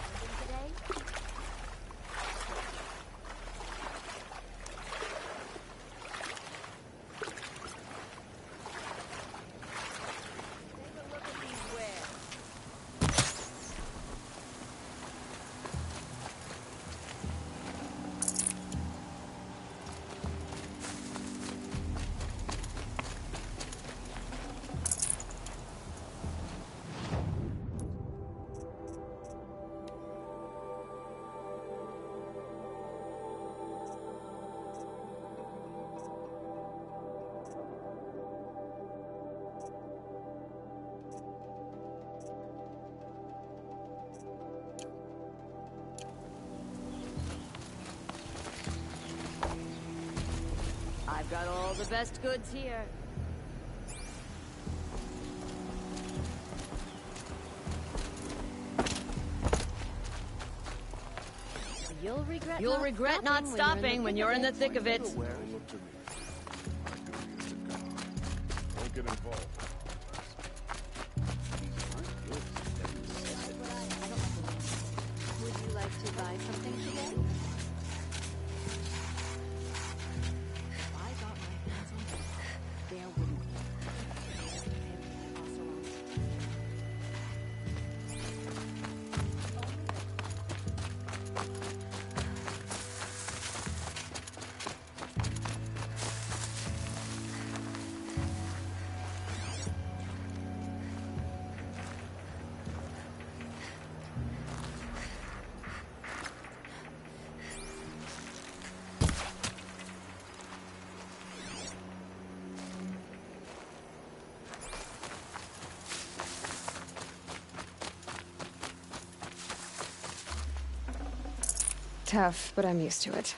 K: Anything today? I've got all the best goods here.
T: You'll regret not stopping when you're in the thick of it.
B: Don't look to me. My duty is to guard. Don't get involved.
T: Would you like to buy something today? If I got my hands on this, there wouldn't be.
C: Tough, but I'm used to it.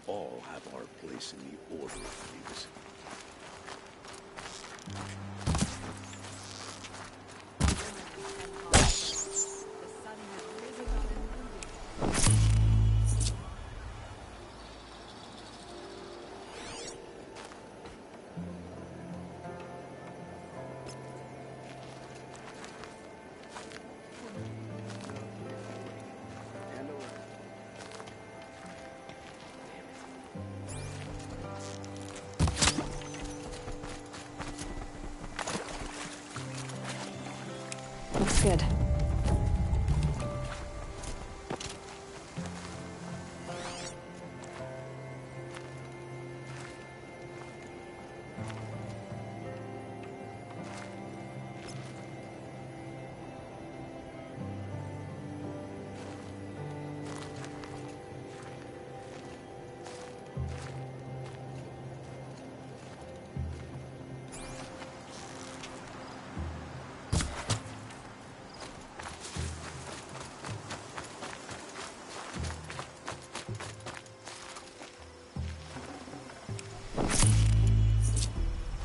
D: all have our place in the order of things.
C: Looks good.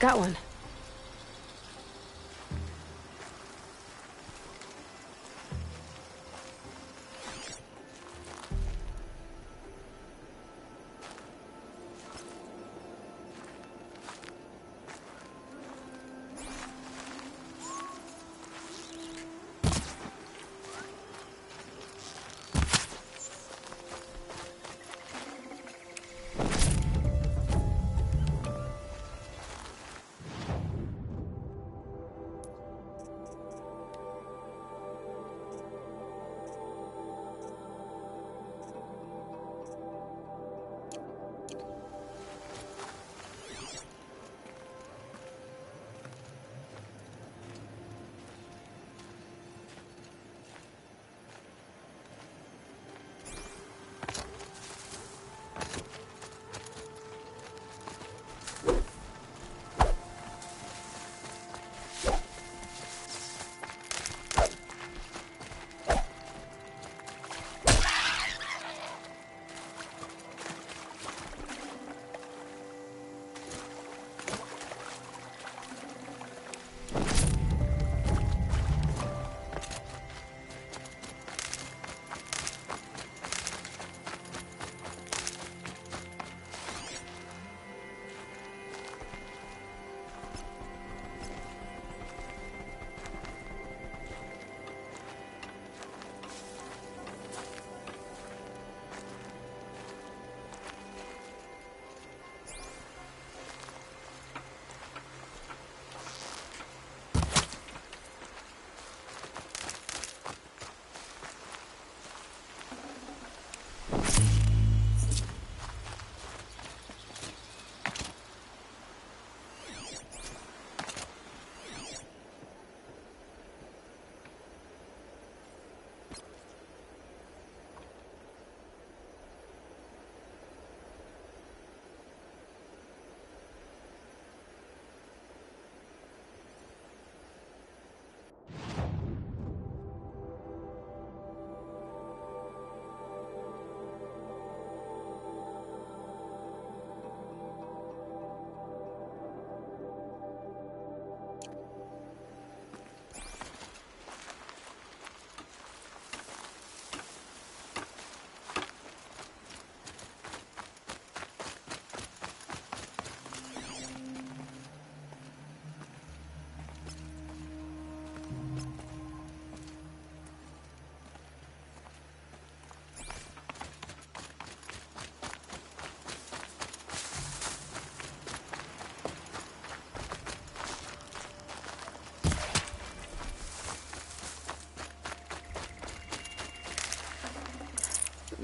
C: Got one.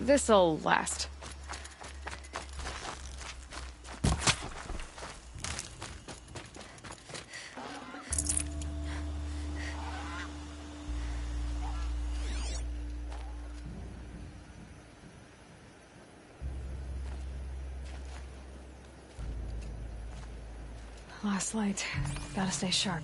C: This'll last. Last light. Gotta stay sharp.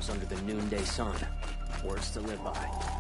O: ourselves under the noonday sun. Words to live by.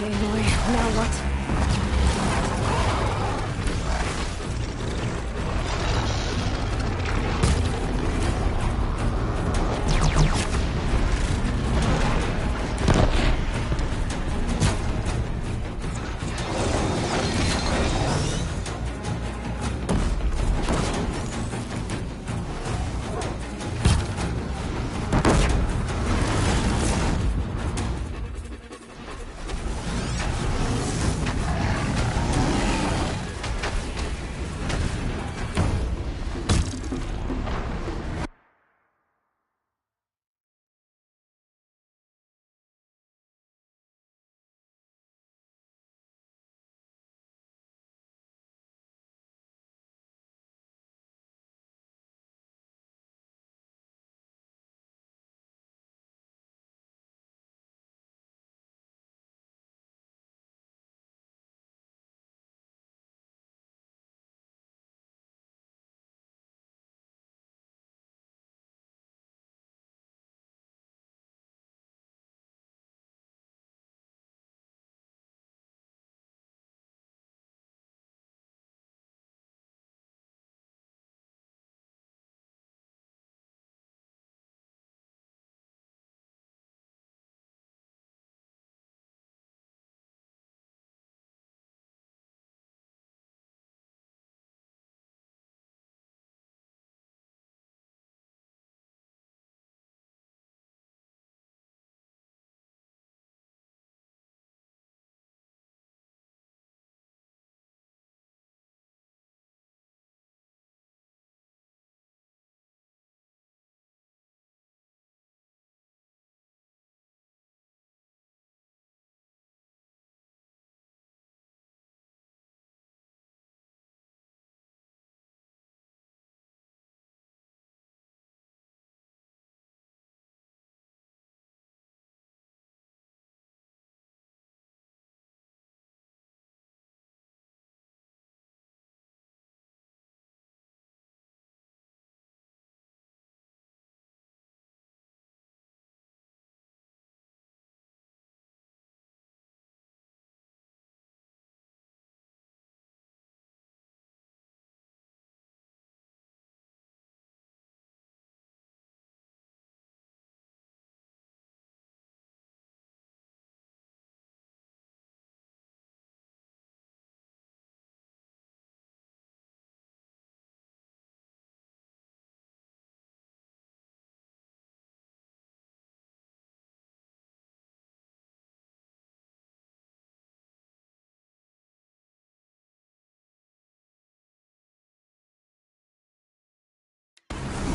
C: Aloy, now what?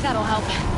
C: That'll help.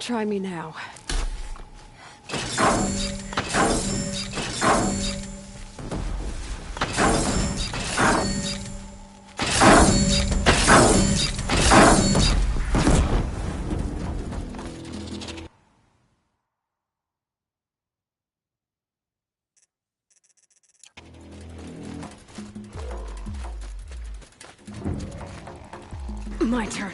C: Try me now. My turn.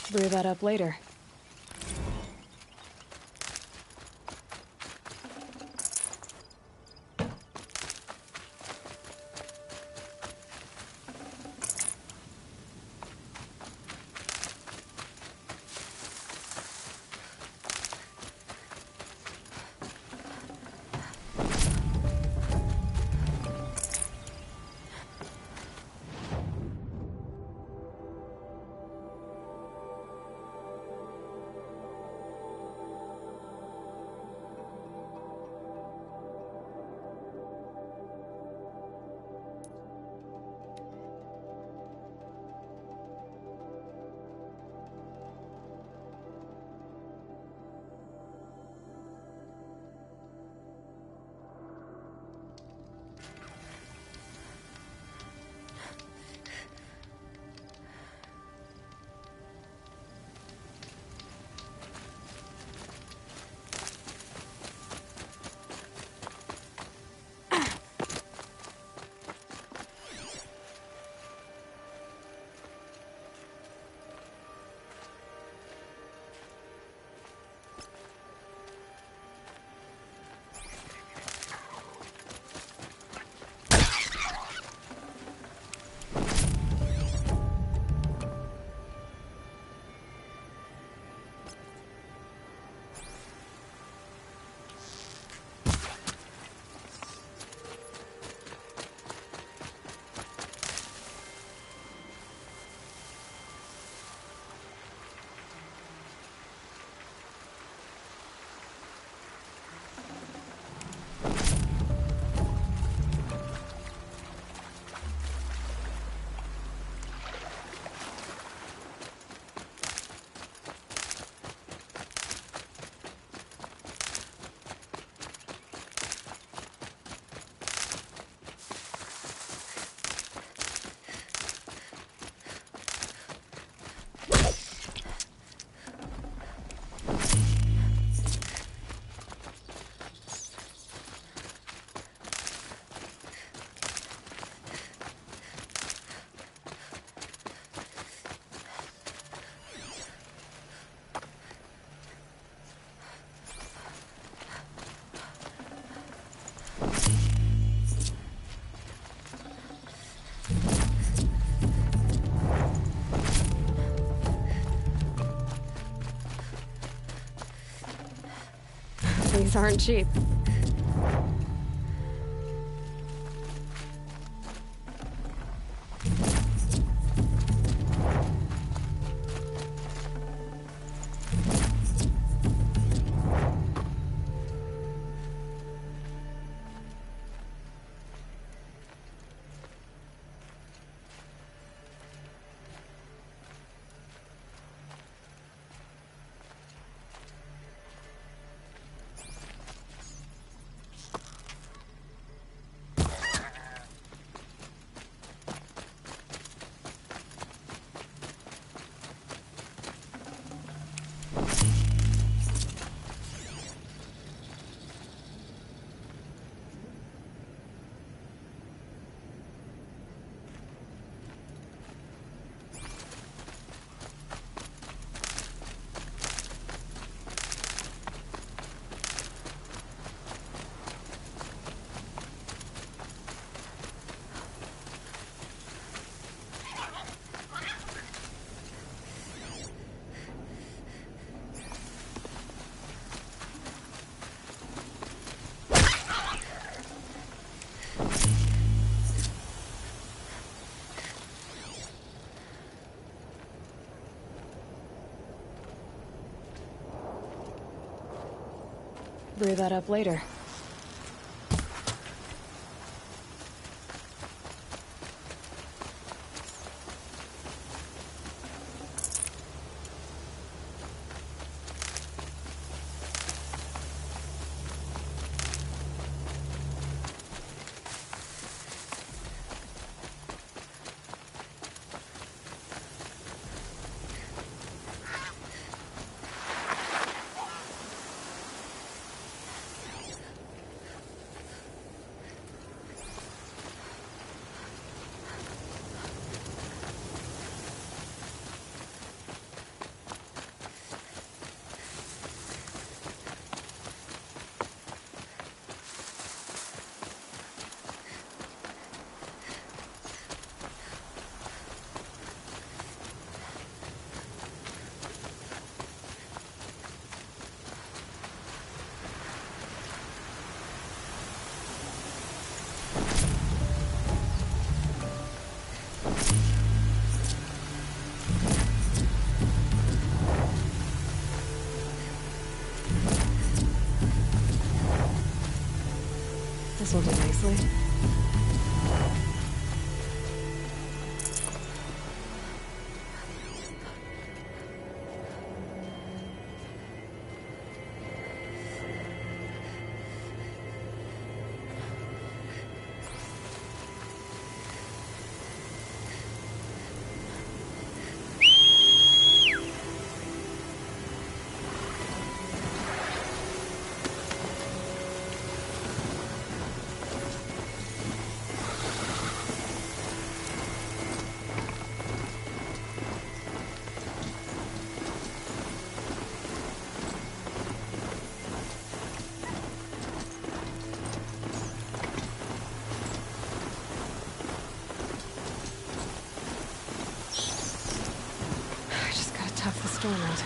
C: Brew that up later. These aren't cheap. Brew that up later. This will do nicely. Tough the storm out.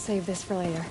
C: Save this for later.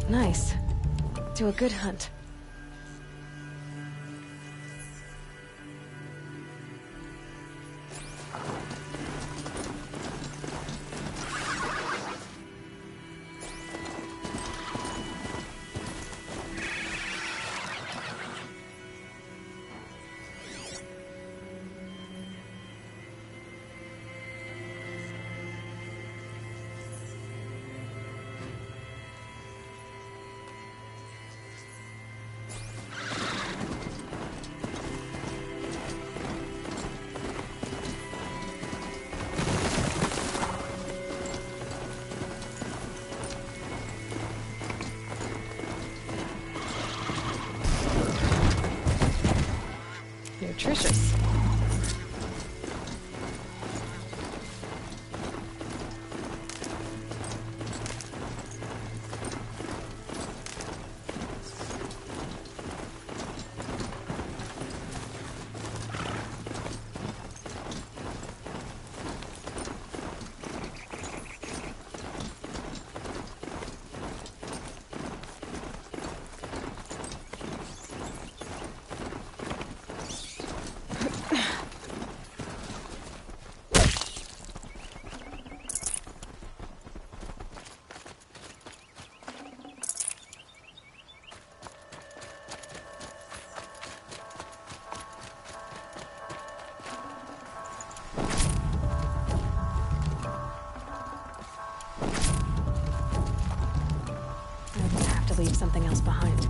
C: Nice. Do a good hunt. I have to leave something else behind.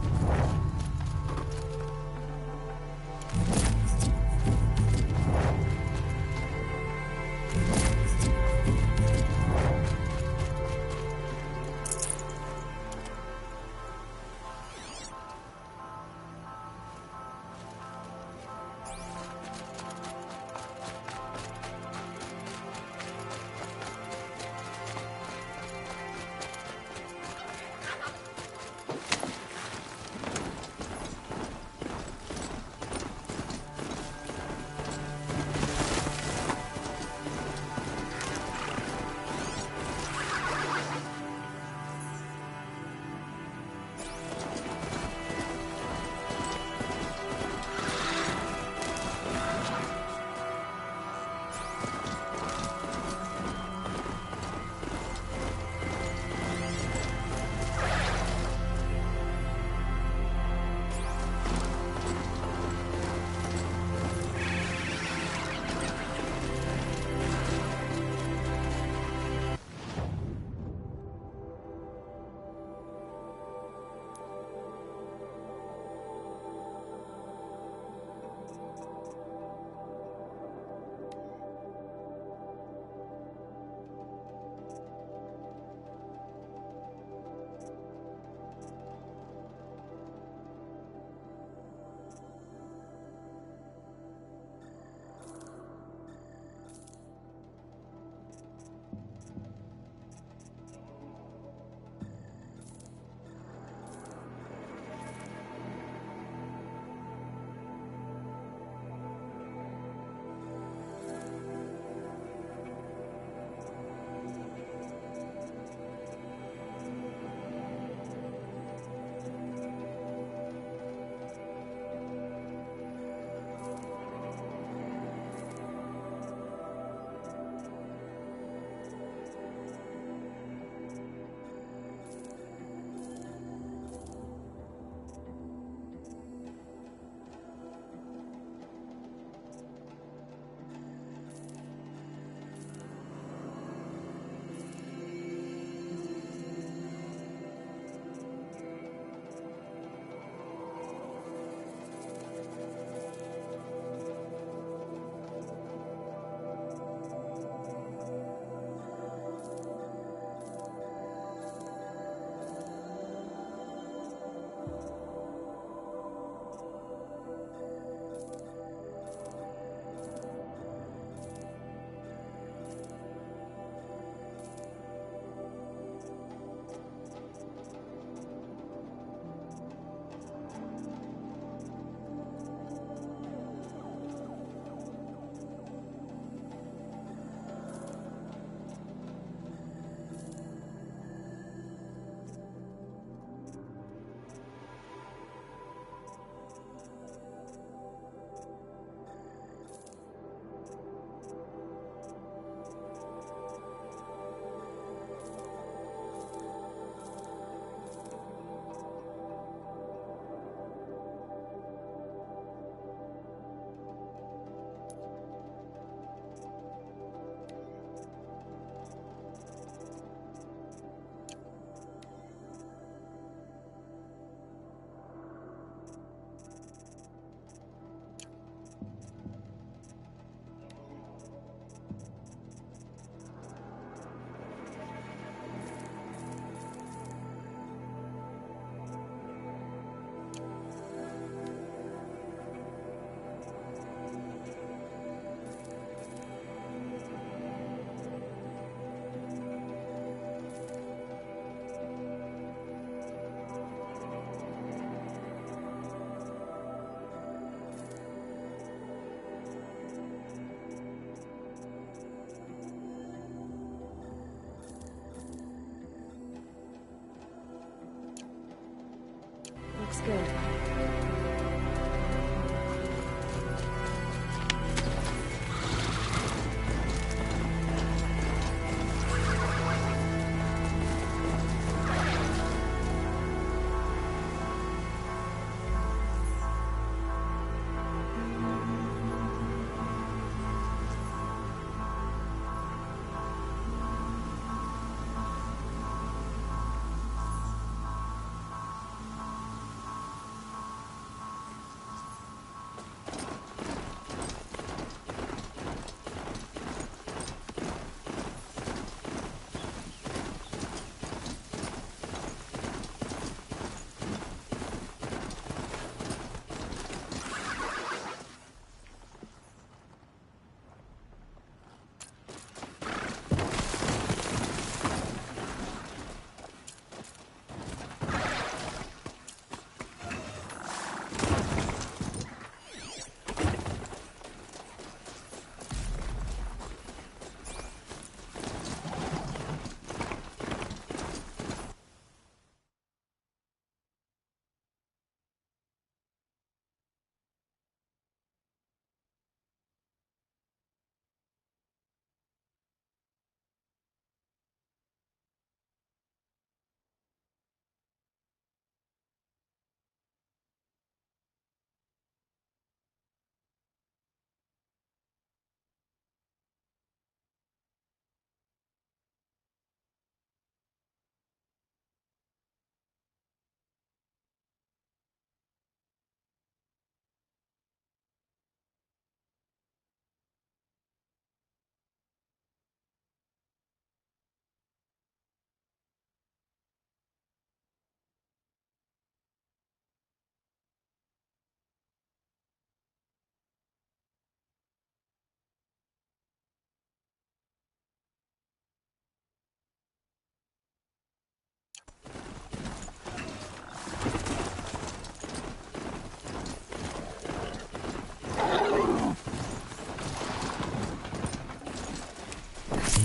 C: Looks good.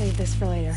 C: save this for later.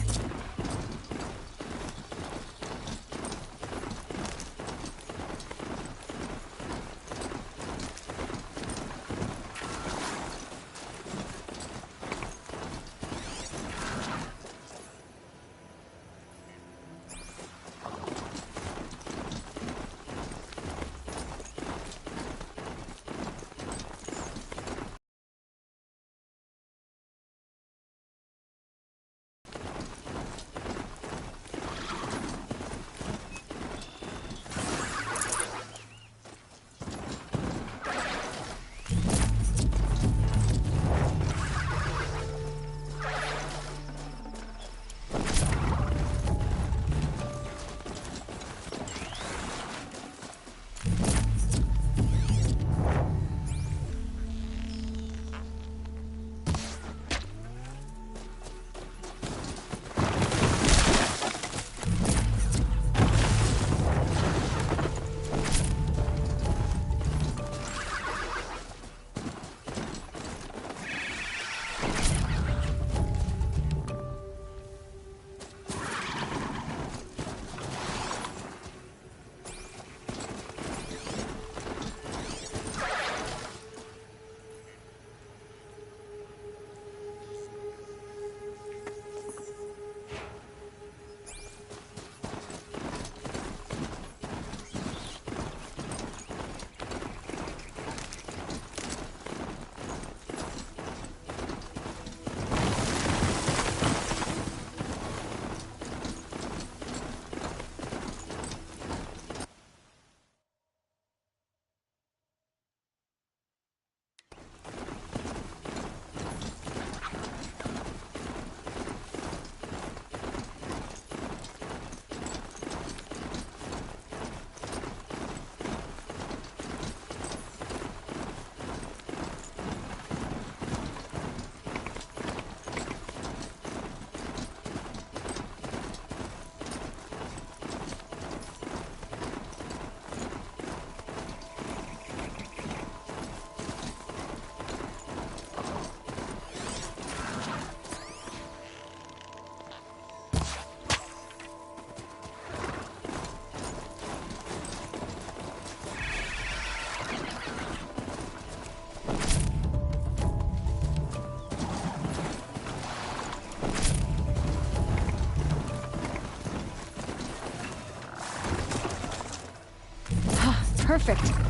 C: Perfect.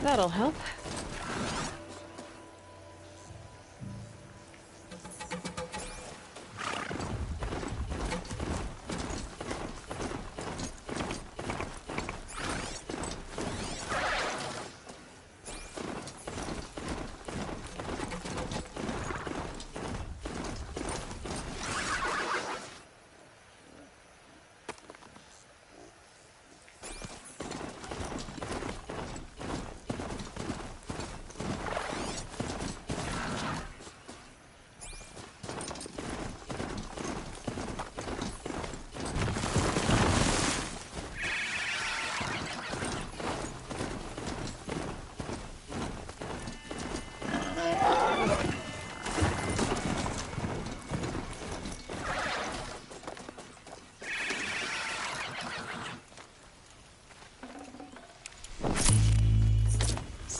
C: That'll help.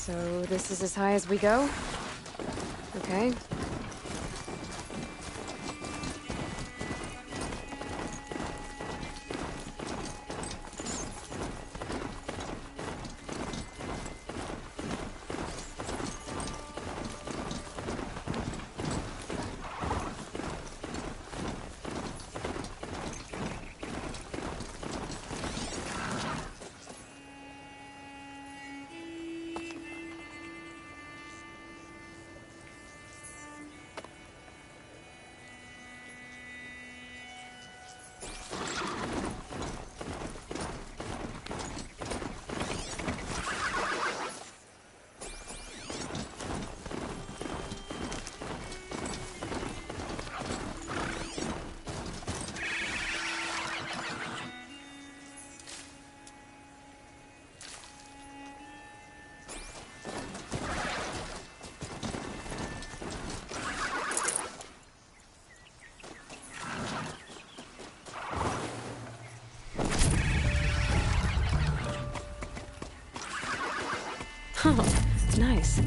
C: So this is as high as we go? Okay. Oh, nice.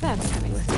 C: That's coming with me.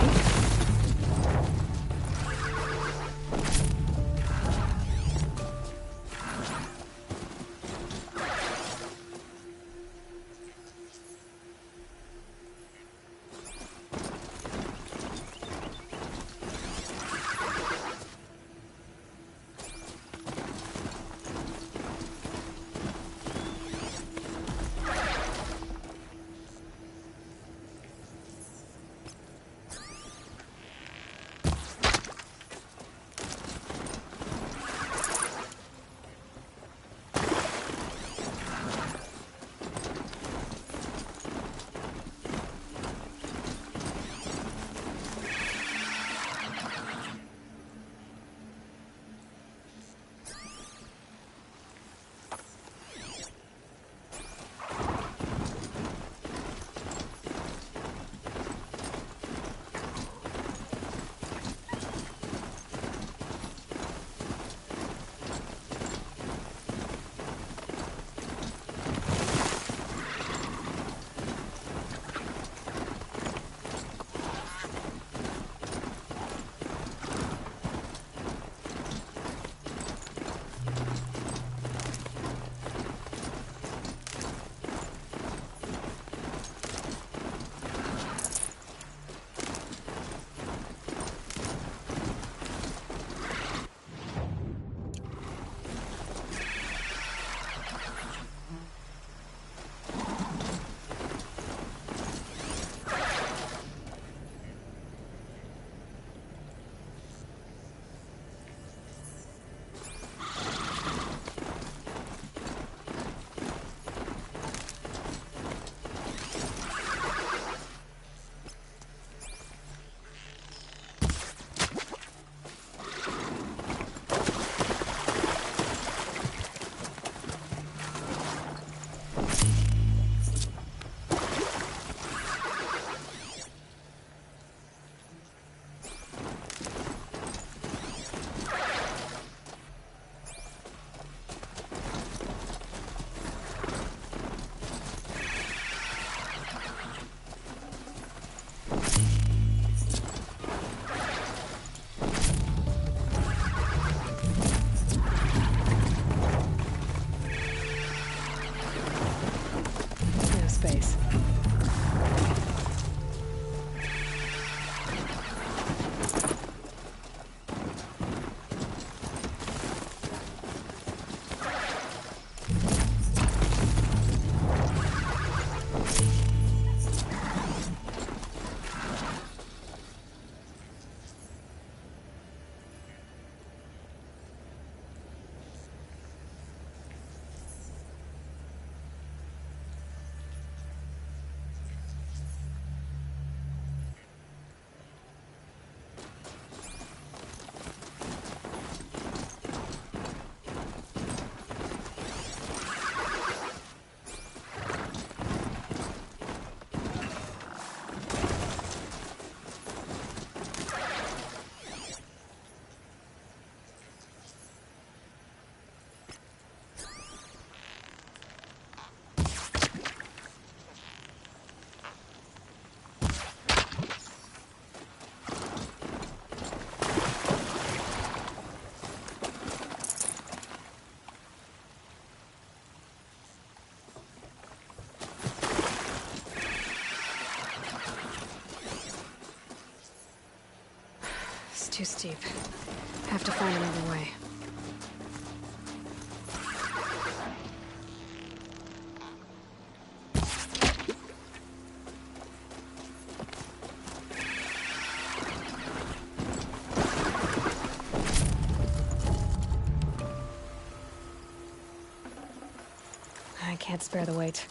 C: Space. It's too steep. Have to find another way. I can't spare the weight.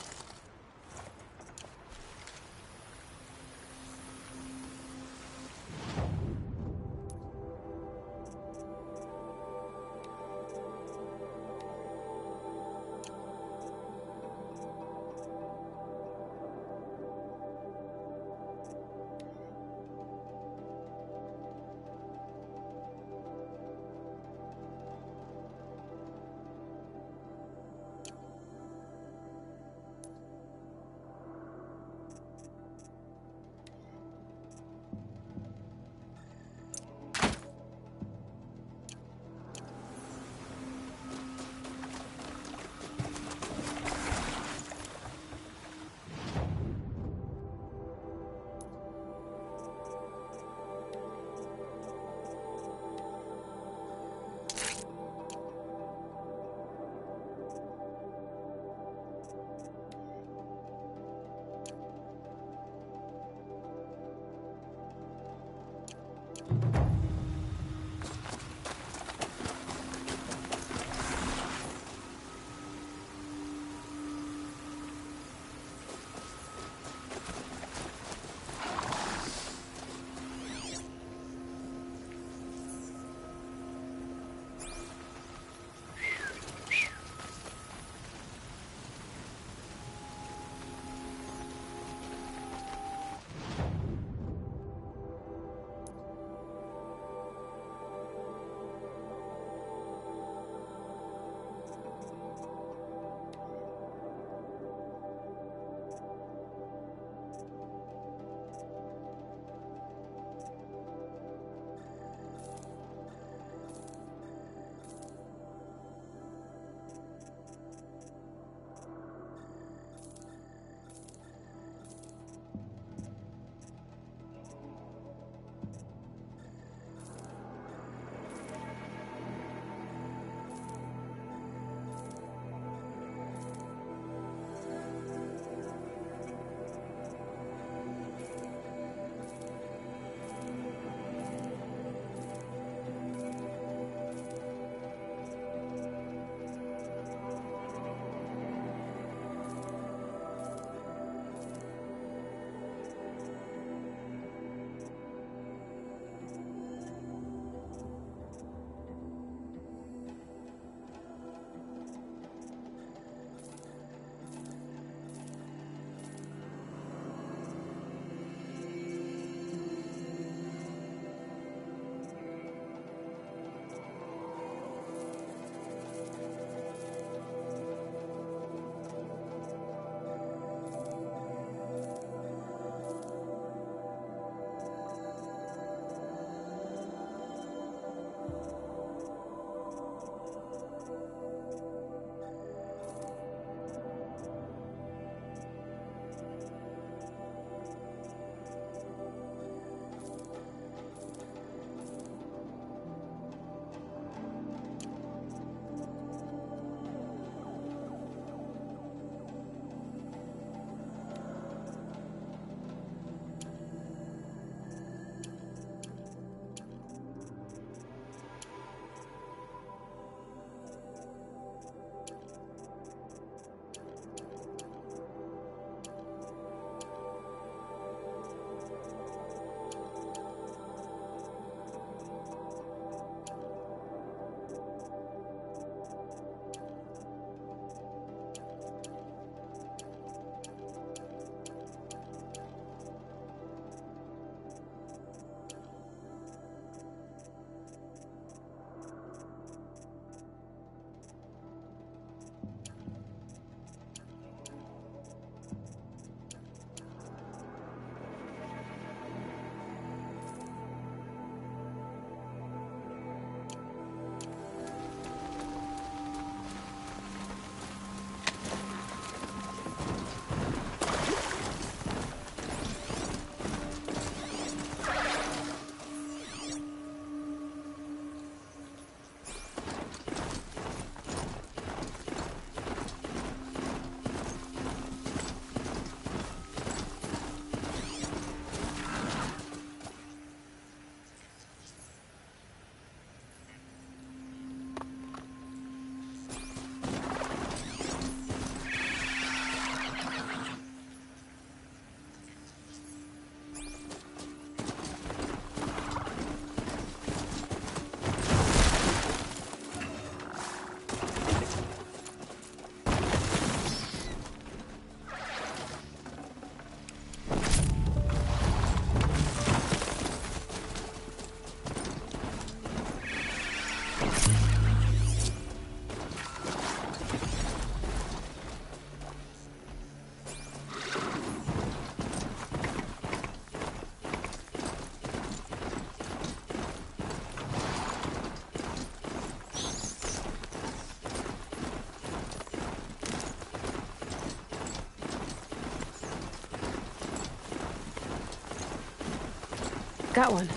C: Got one.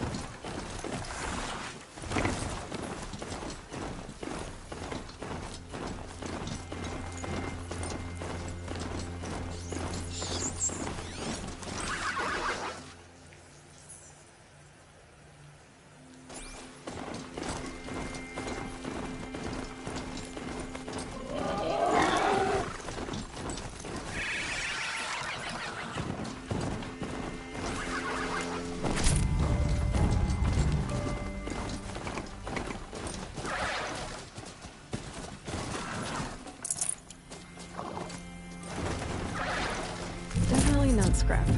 C: hunt scrap.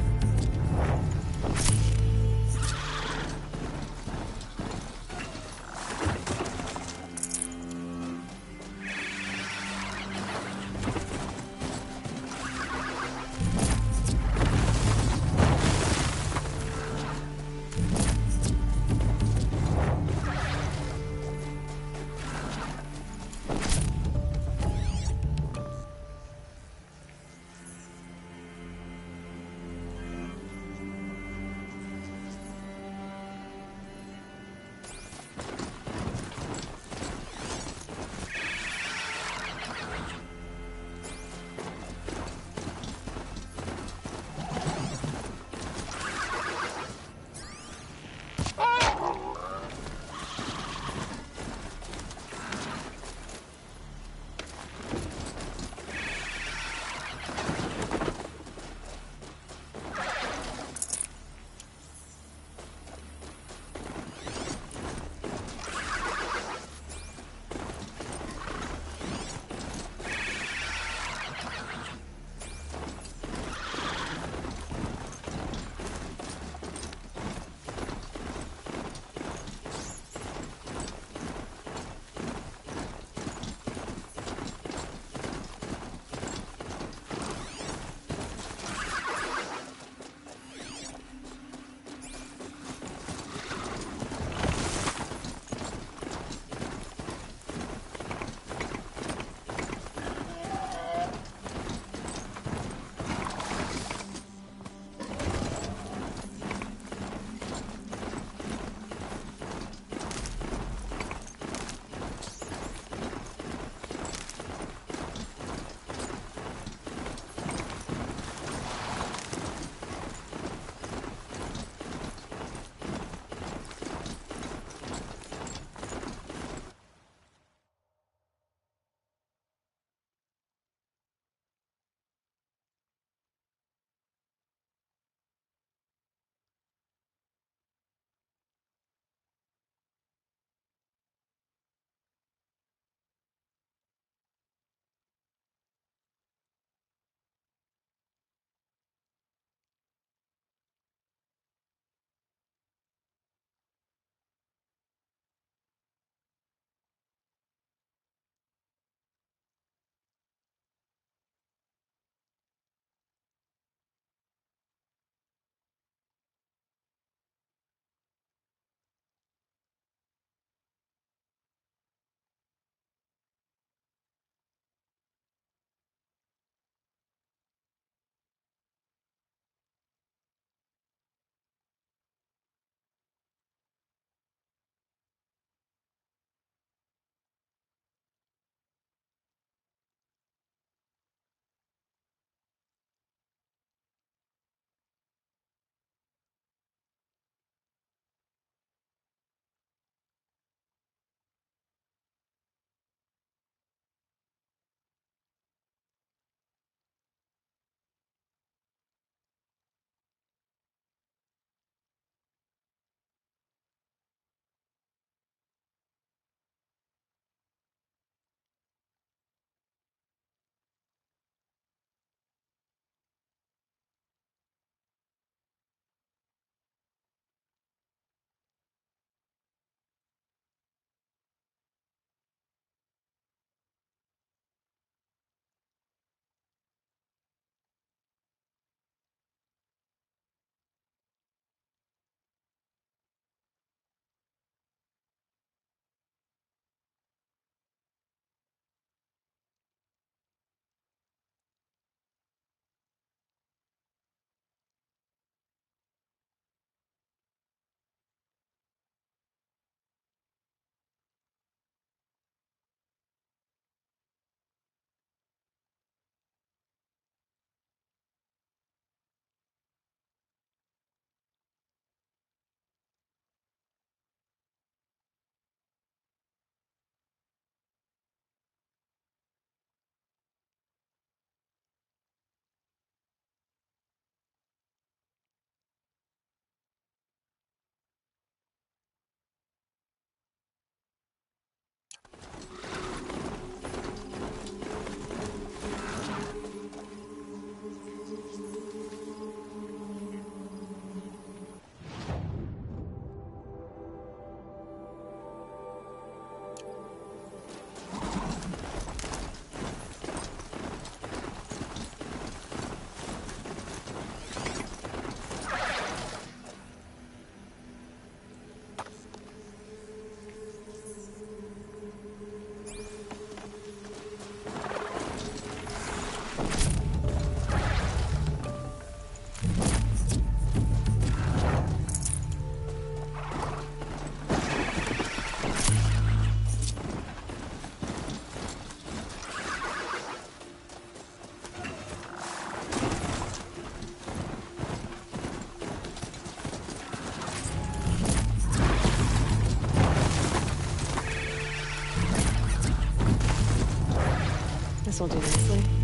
C: This'll do nicely.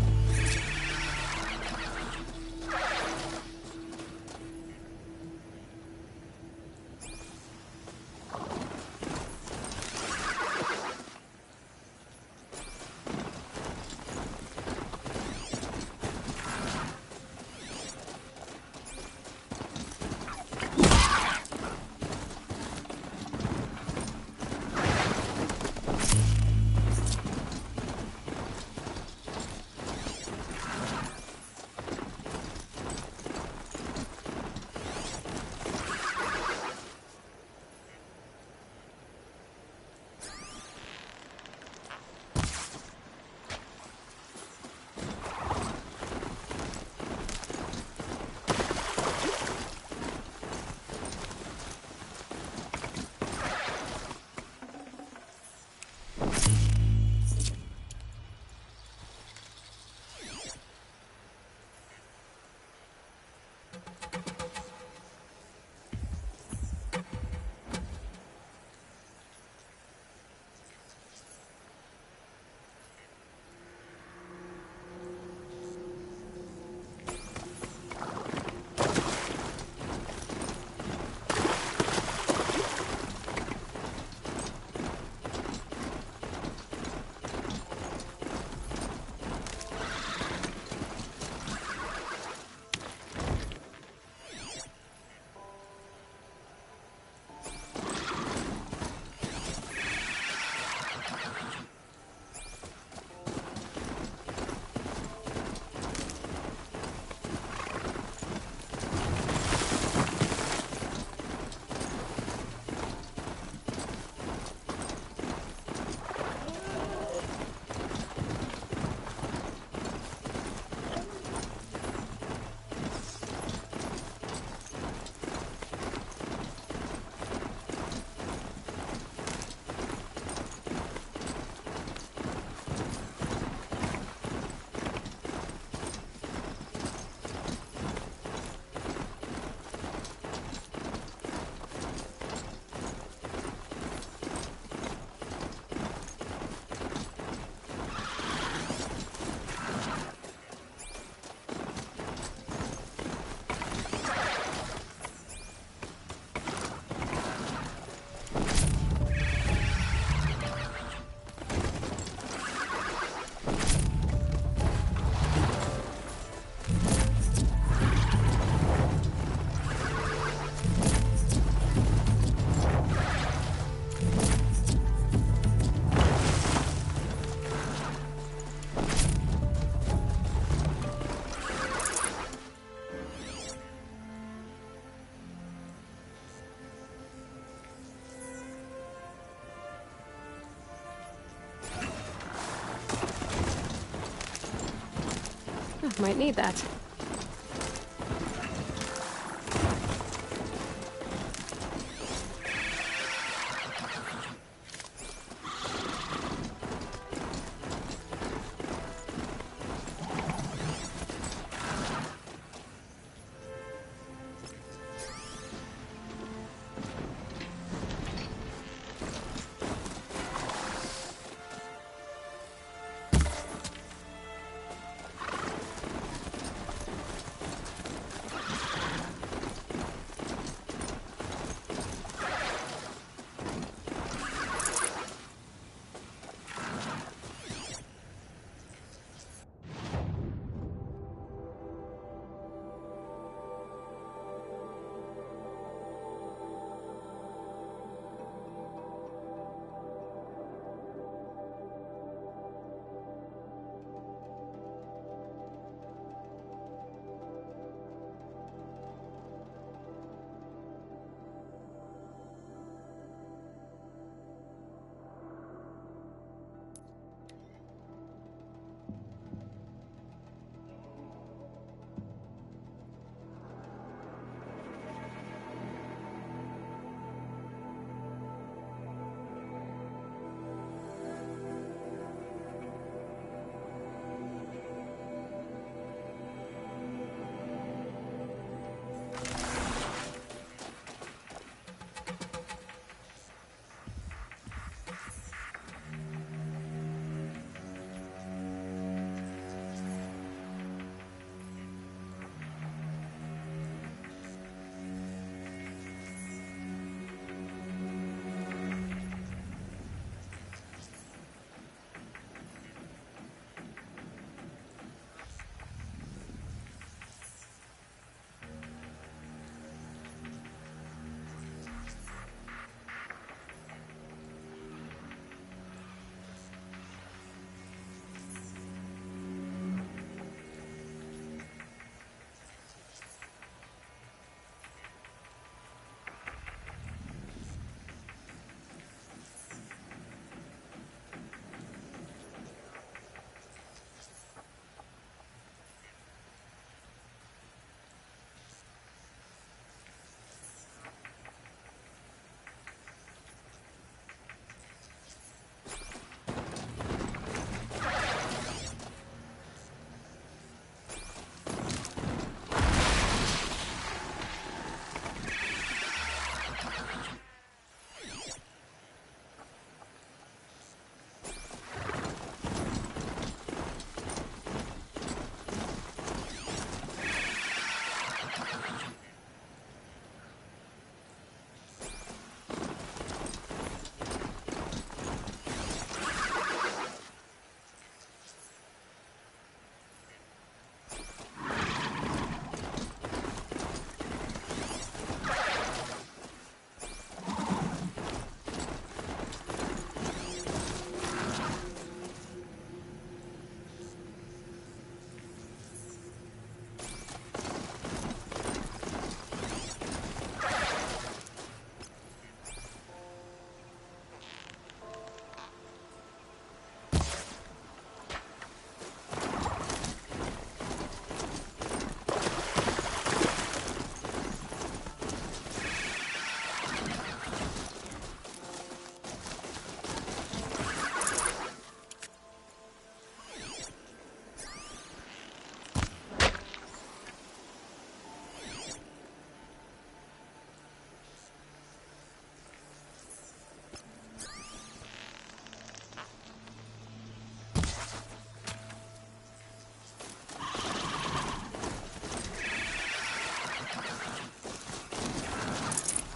C: Might need that.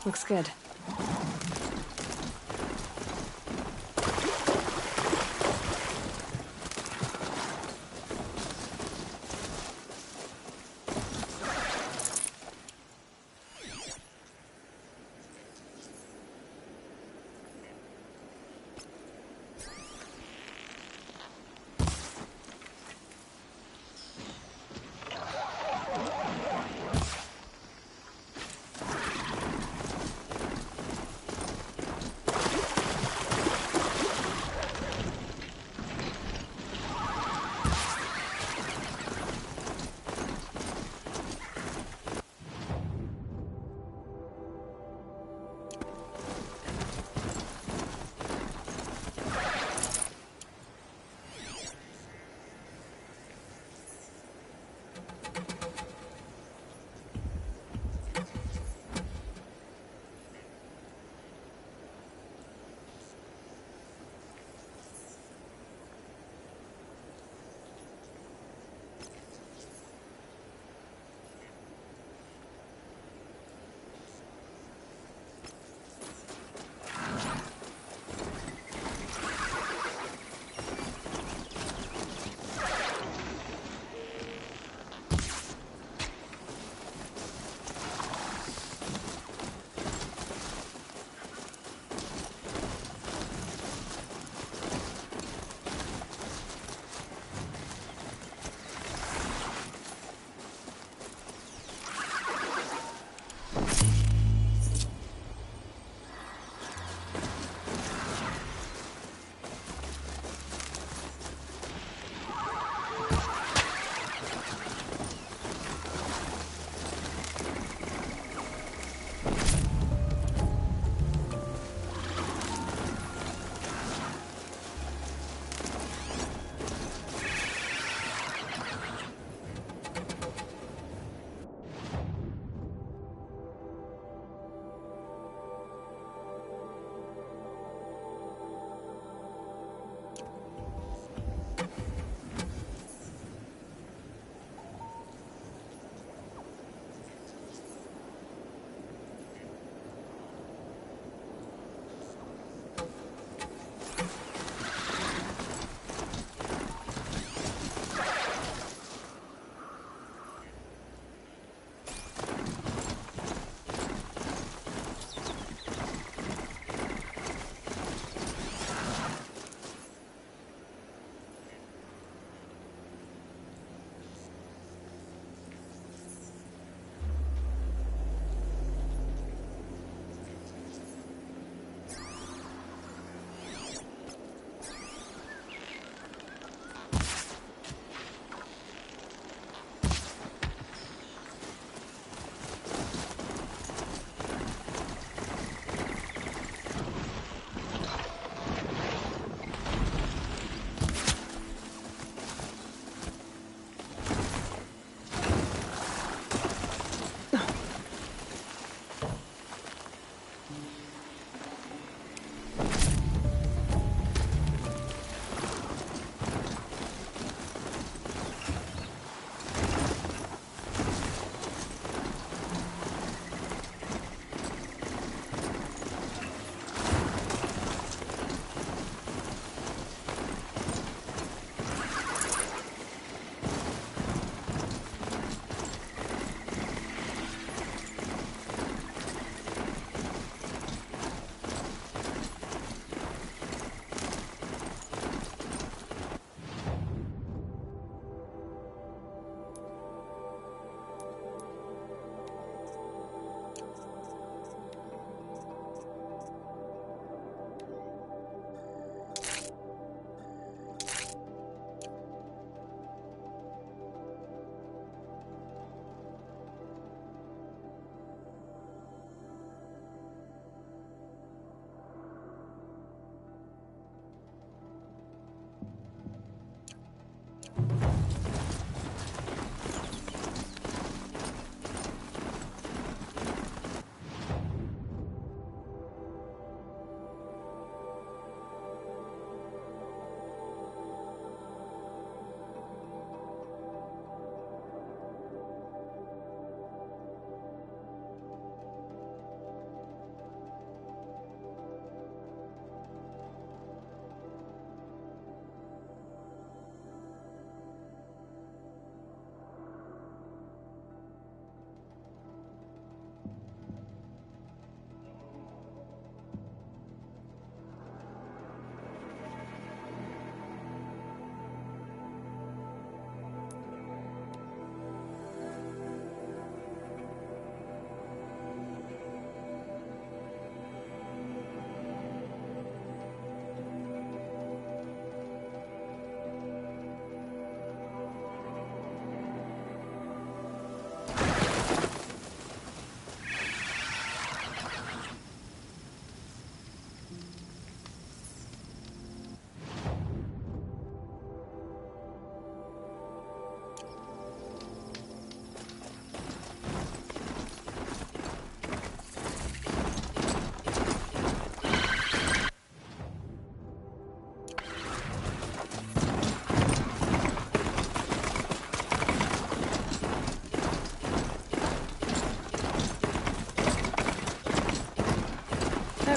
C: Looks good.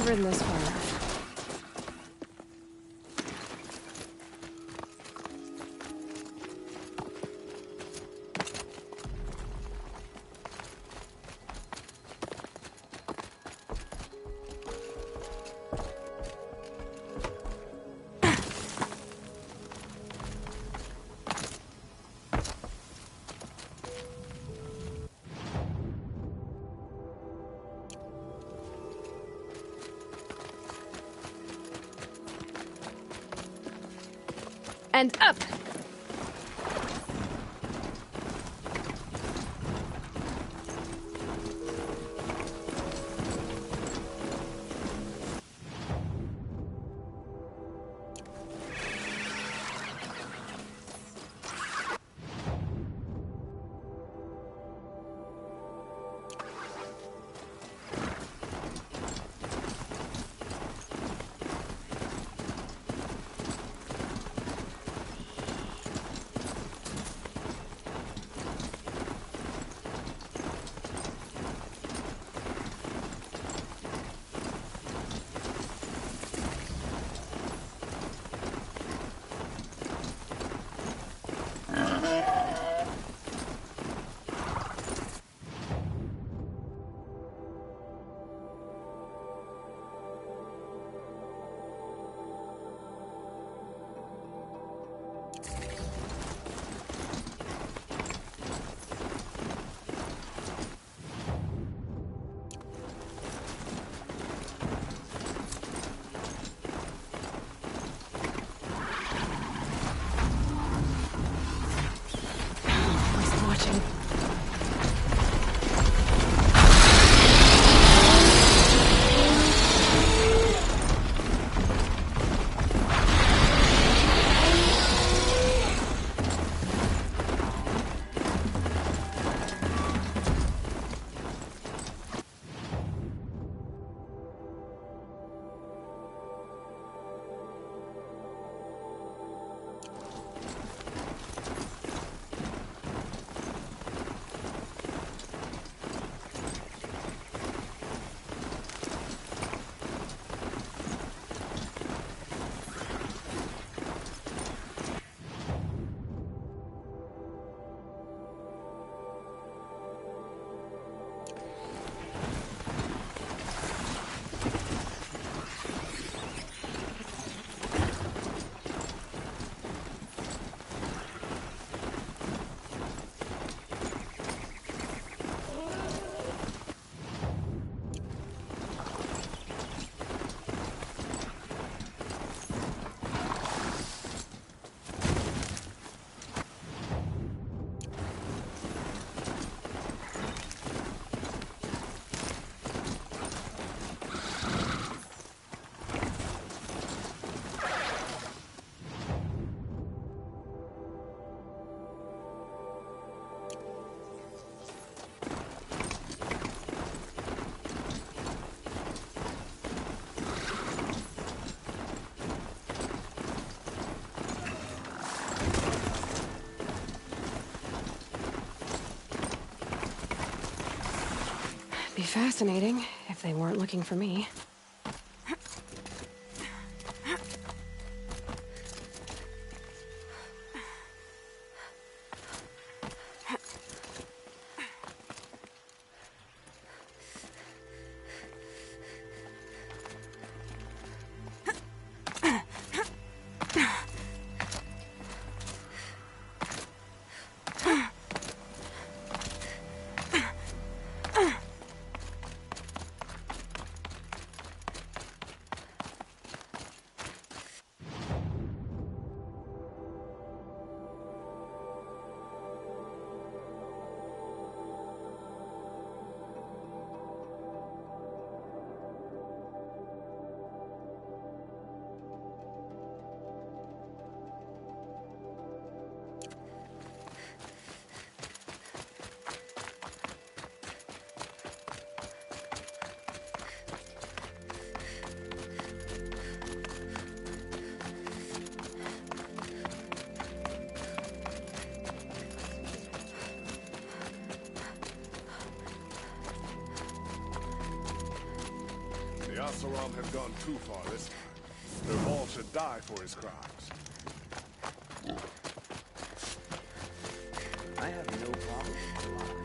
C: I've ridden this far enough. And up! Be fascinating if they weren't looking for me.
L: The Oseram have gone too far this time. Dervahl should die for his crimes.
O: I have no problem with Dervahl.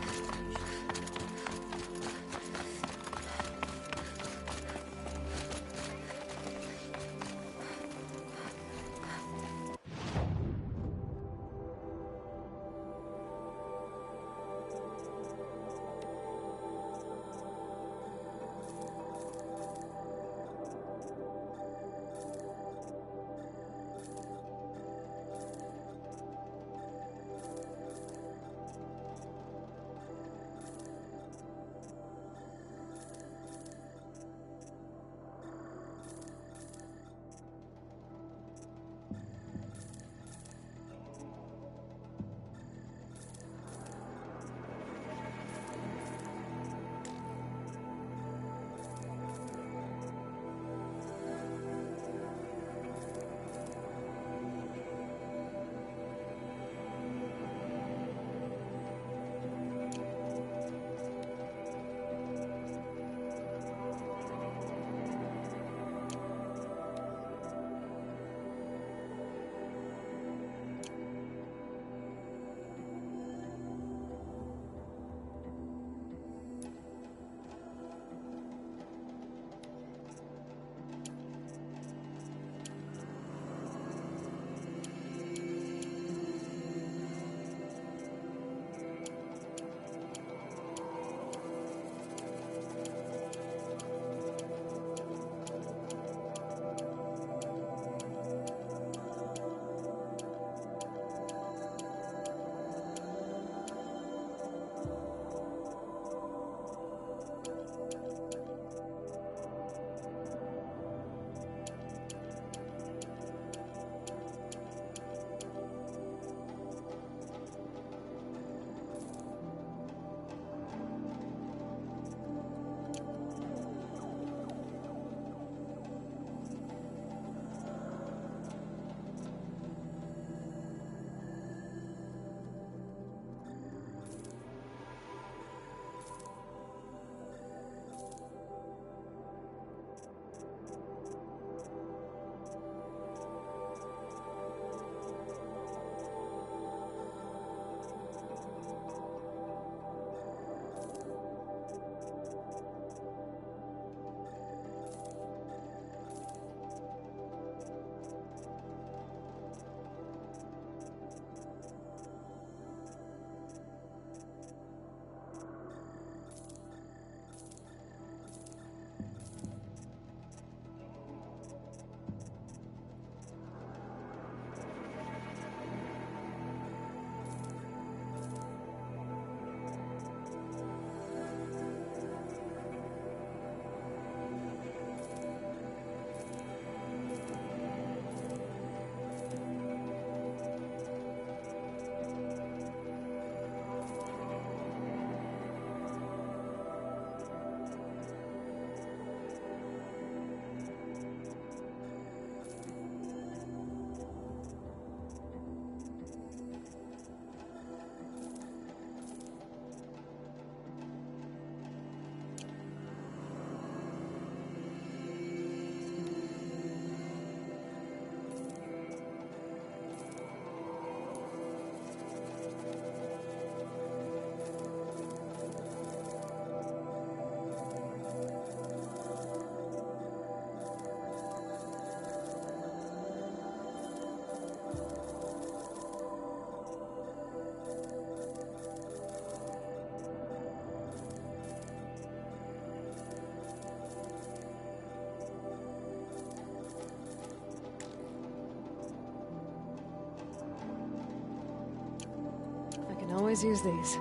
C: Always use these.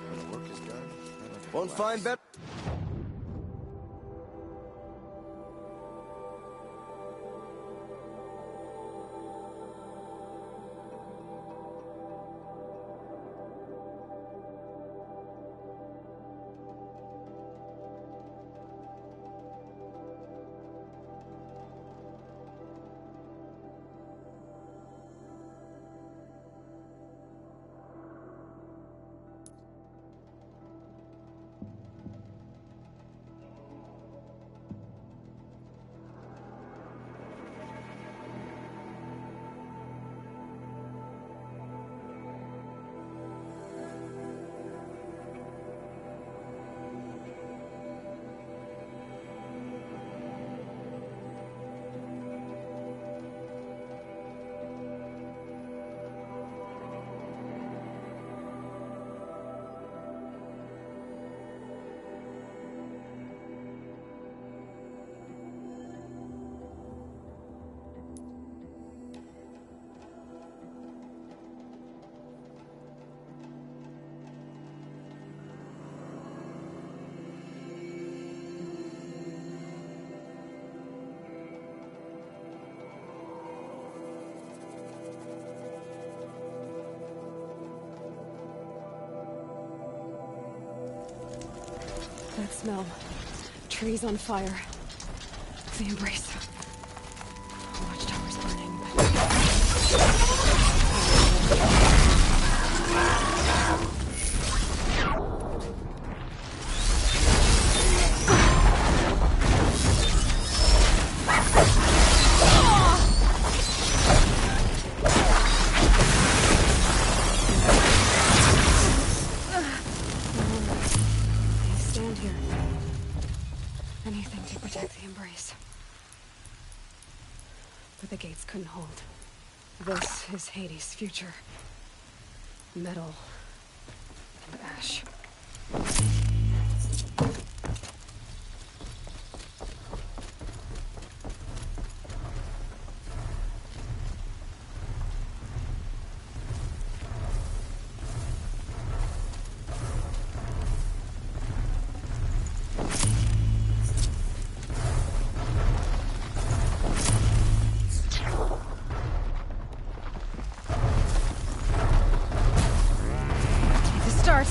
P: When the work is done, won't find better.
C: That smell. Trees on fire. The Embrace. Watchtower's burning. Stand here. Anything to protect the Embrace. But the gates couldn't hold. This is Hades' future. Metal and ash. Start.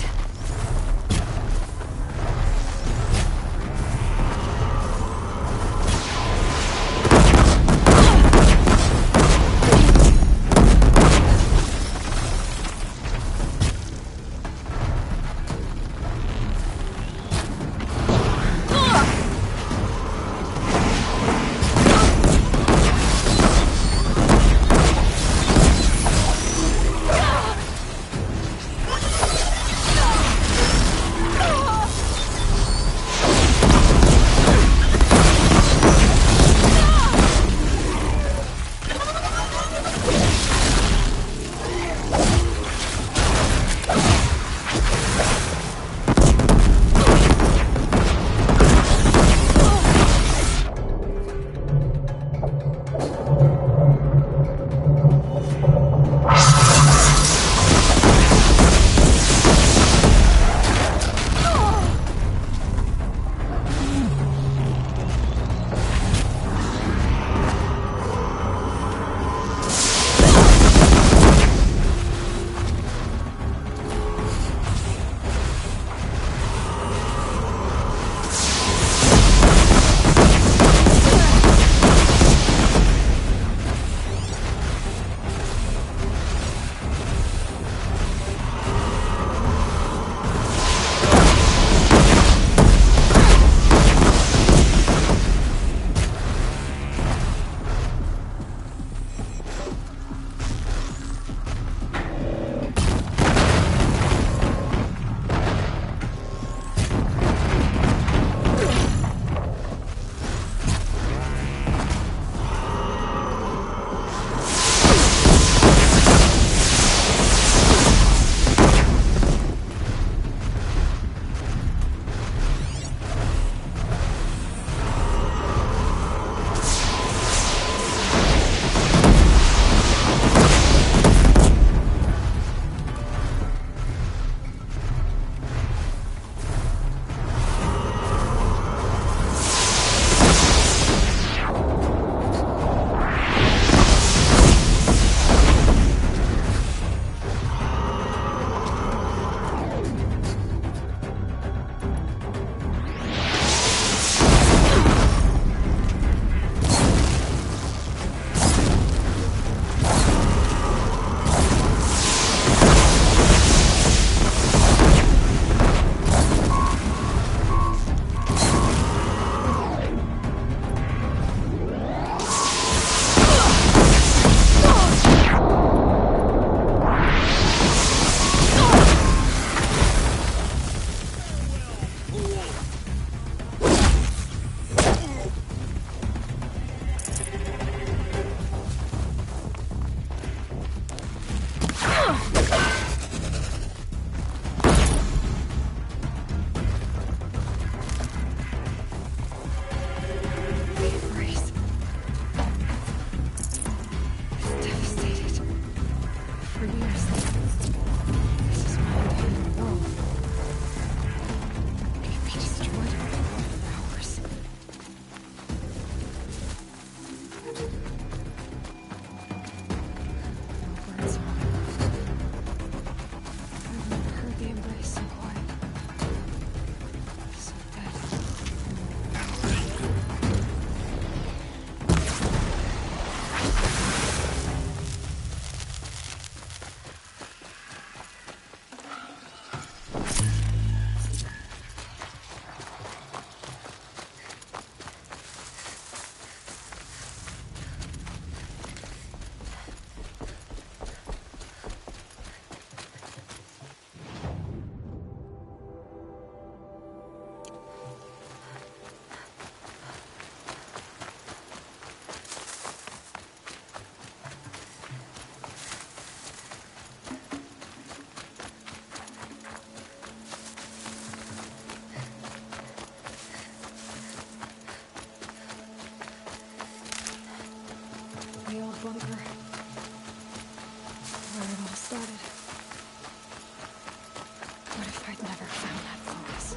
C: I'd never found that focus.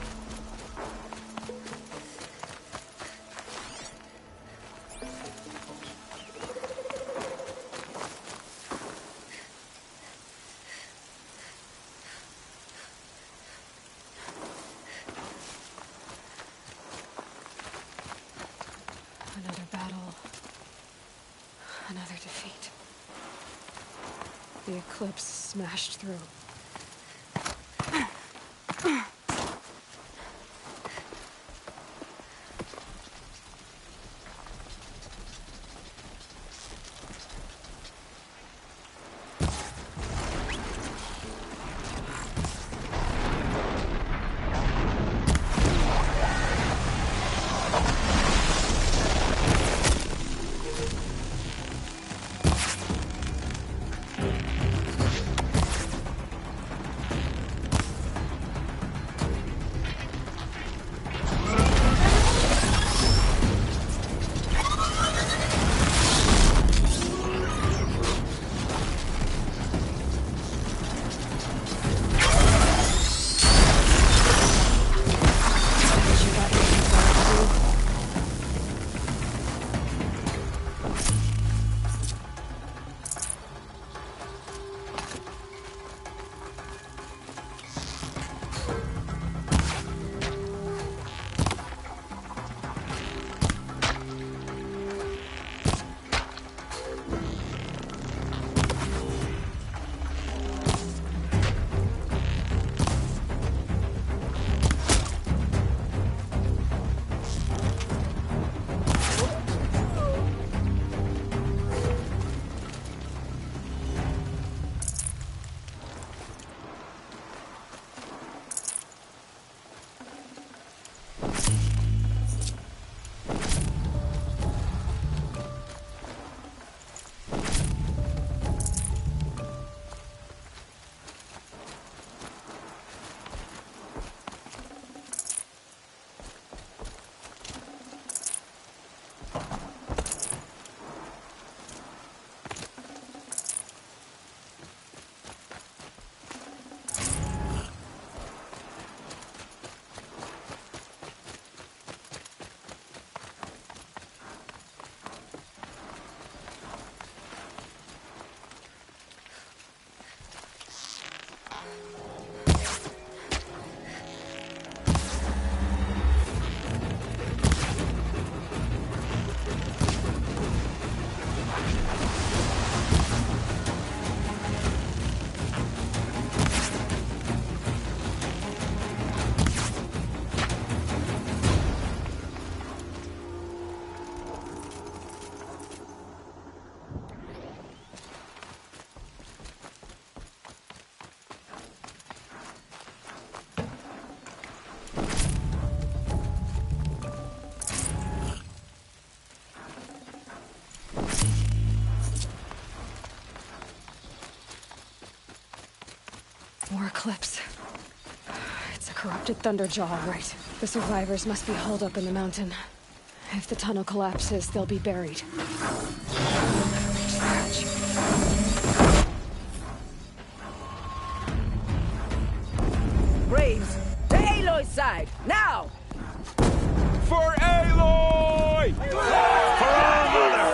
C: Another battle. Another defeat. The Eclipse smashed through. More Eclipse. It's a corrupted Thunderjaw, all right. The survivors must be holed up in the mountain. If the tunnel collapses, they'll be buried.
F: Graves, to Aloy's side, now!
H: For Aloy! For our mother!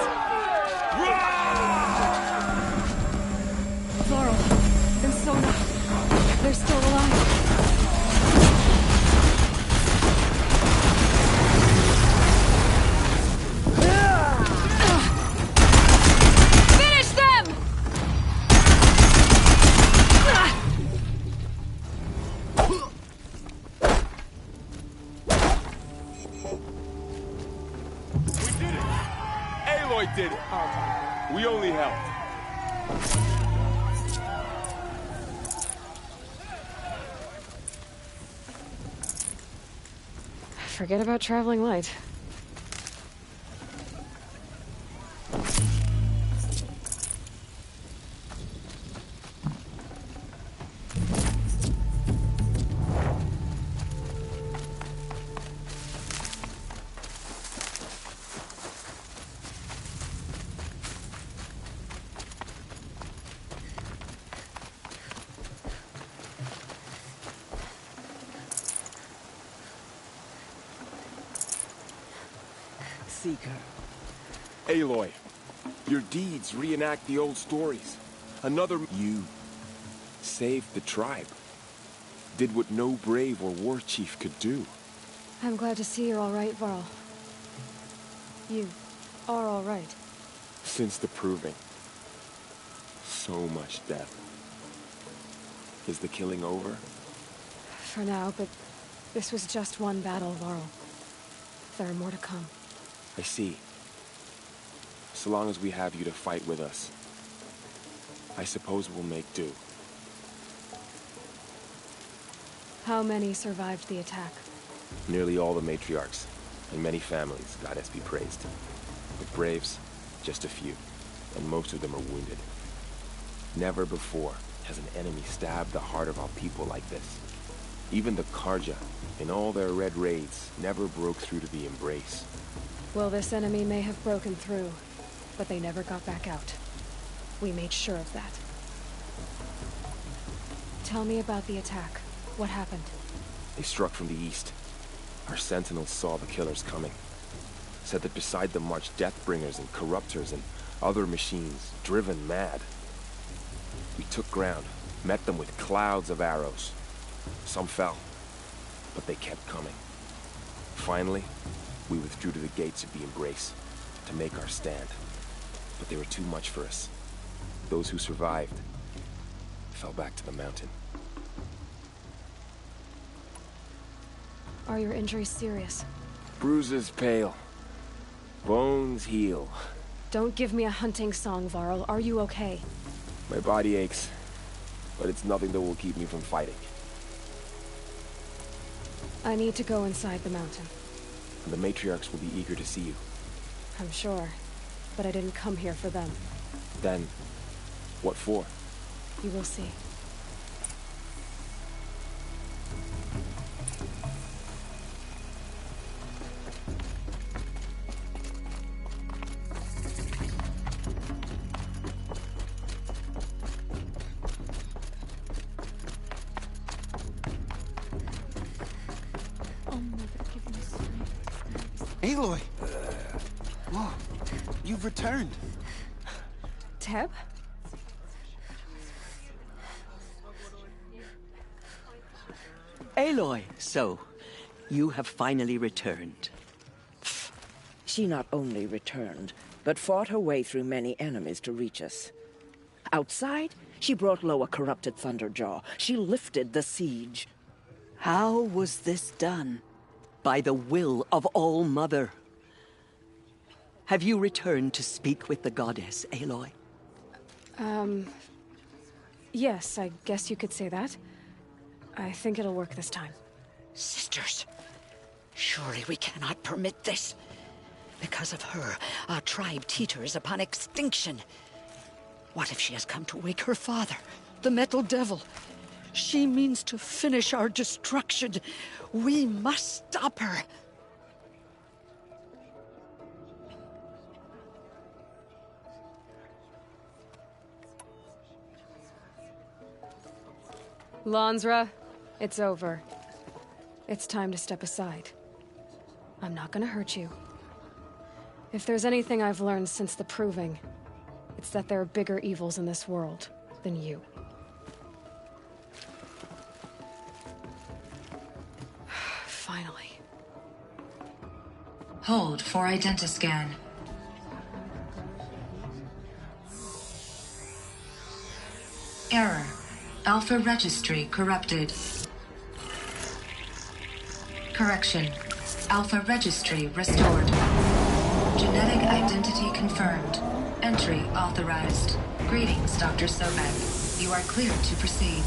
C: Laurel and Sona, they're still alive. Finish them!
H: Aloy did it. We only helped.
C: Forget about traveling light.
M: Seeker.
U: Aloy, your deeds reenact the old stories. Another... You saved the tribe. Did what no brave or war chief could do.
C: I'm glad to see you're all right, Varl. You are all right.
U: Since the Proving. So much death. Is the killing over?
C: For now, but this was just one battle, Varl. There are more to come.
U: I see. So long as we have you to fight with us, I suppose we'll make do.
C: How many survived the attack?
U: Nearly all the matriarchs, and many families, goddess be praised. The braves, just a few, and most of them are wounded. Never before has an enemy stabbed the heart of our people like this. Even the Carja, in all their red raids, never broke through to the Embrace.
C: Well, this enemy may have broken through, but they never got back out. We made sure of that. Tell me about the attack. What happened?
U: They struck from the east. Our sentinels saw the killers coming. Said that beside them marched Deathbringers and Corruptors and other machines, driven mad. We took ground, met them with clouds of arrows. Some fell, but they kept coming. Finally, we withdrew to the gates of the Embrace to make our stand. But they were too much for us. Those who survived fell back to the mountain.
C: Are your injuries serious?
U: Bruises pale. Bones heal.
C: Don't give me a hunting song, Varl. Are you okay?
U: My body aches, but it's nothing that will keep me from fighting.
C: I need to go inside the mountain.
U: The matriarchs will be eager to see you.
C: I'm sure, but I didn't come here for them.
U: Then, what for?
C: You will see.
V: Aloy! Whoa, you've returned.
C: Teb?
X: Aloy, so, you have finally returned.
Y: She not only returned, but fought her way through many enemies to reach us. Outside, she brought low a corrupted Thunderjaw. She lifted the siege.
X: How was this done? By the will of All-Mother. Have you returned to speak with the goddess, Aloy?
C: Yes, I guess you could say that. I think it'll work this time.
Y: Sisters, surely we cannot permit this. Because of her, our tribe teeters upon extinction. What if she has come to wake her father, the Metal Devil? She means to finish our destruction. We must stop her.
C: Lansra, it's over. It's time to step aside. I'm not gonna hurt you. If there's anything I've learned since the Proving, it's that there are bigger evils in this world than you. Finally.
Z: Hold for identiscan. Error. Alpha registry corrupted. Correction. Alpha registry restored. Genetic identity confirmed. Entry authorized. Greetings, Dr. Sobek. You are cleared to proceed.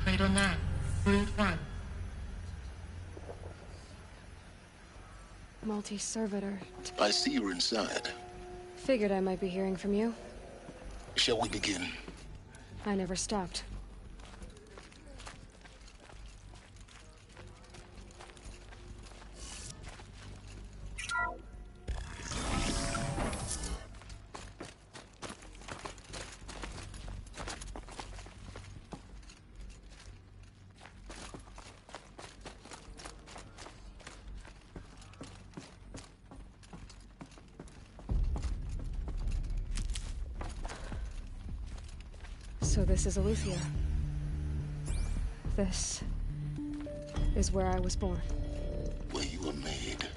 Z: Cradle 9. Brood 1.
C: Multi-servitor.
B: I see you're inside.
C: Figured I might be hearing from you.
B: Shall we begin?
C: I never stopped. So this is Eleuthia. This is where I was born.
B: Where you were made.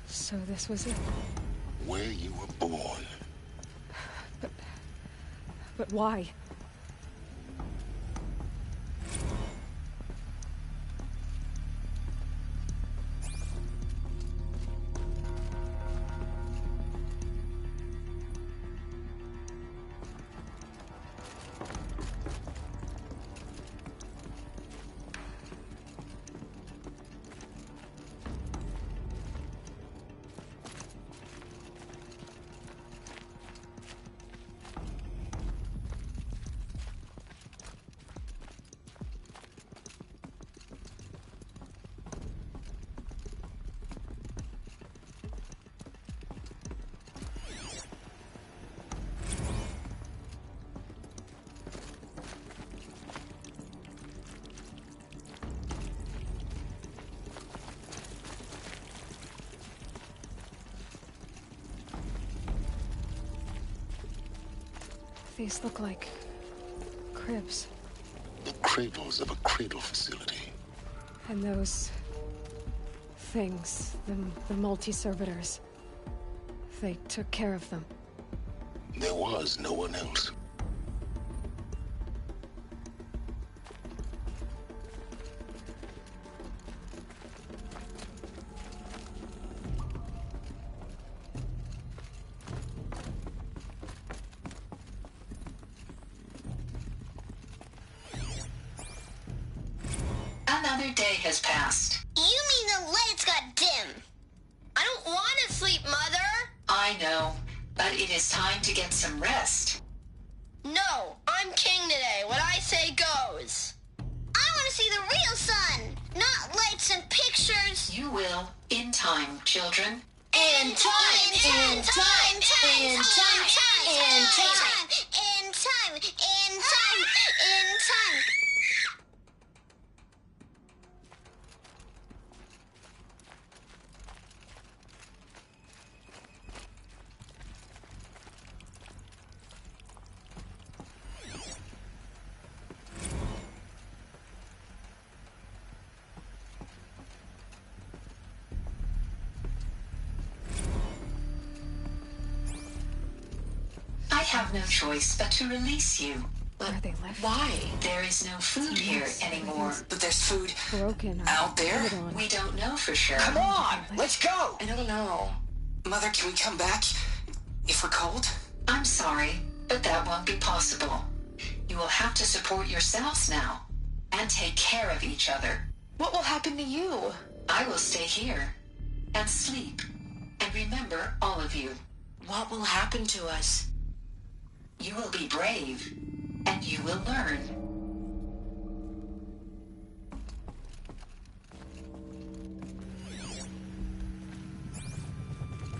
C: So this was it.
B: Where you were born.
C: But why? These look like cribs.
B: The cradles of a cradle facility.
C: And those things, the multi-servitors, they took care of them.
B: There was no one else.
Z: Another day has passed.
E: You mean the lights got dim? I don't want to sleep, Mother!
Z: I know, but it is time to get some rest.
E: No, I'm king today. What I say goes. I want to see the real sun, not lights and pictures.
Z: You will, in time, children.
E: In time, in time, in time, in time, in time, in time, in time.
Z: I have no choice but to release you. But
C: Where they left?
Z: why? There is no food here anymore.
I: But there's food
C: broken
I: out there?
Z: We don't know for sure.
I: Come on, let's go!
Z: I don't know.
I: Mother, can we come back if we're cold?
Z: I'm sorry, but that won't be possible. You will have to support yourselves now, and take care of each other.
I: What will happen to you?
Z: I will stay here, and sleep, and remember all of you.
I: What will happen to us?
Z: You will be brave, and you will learn.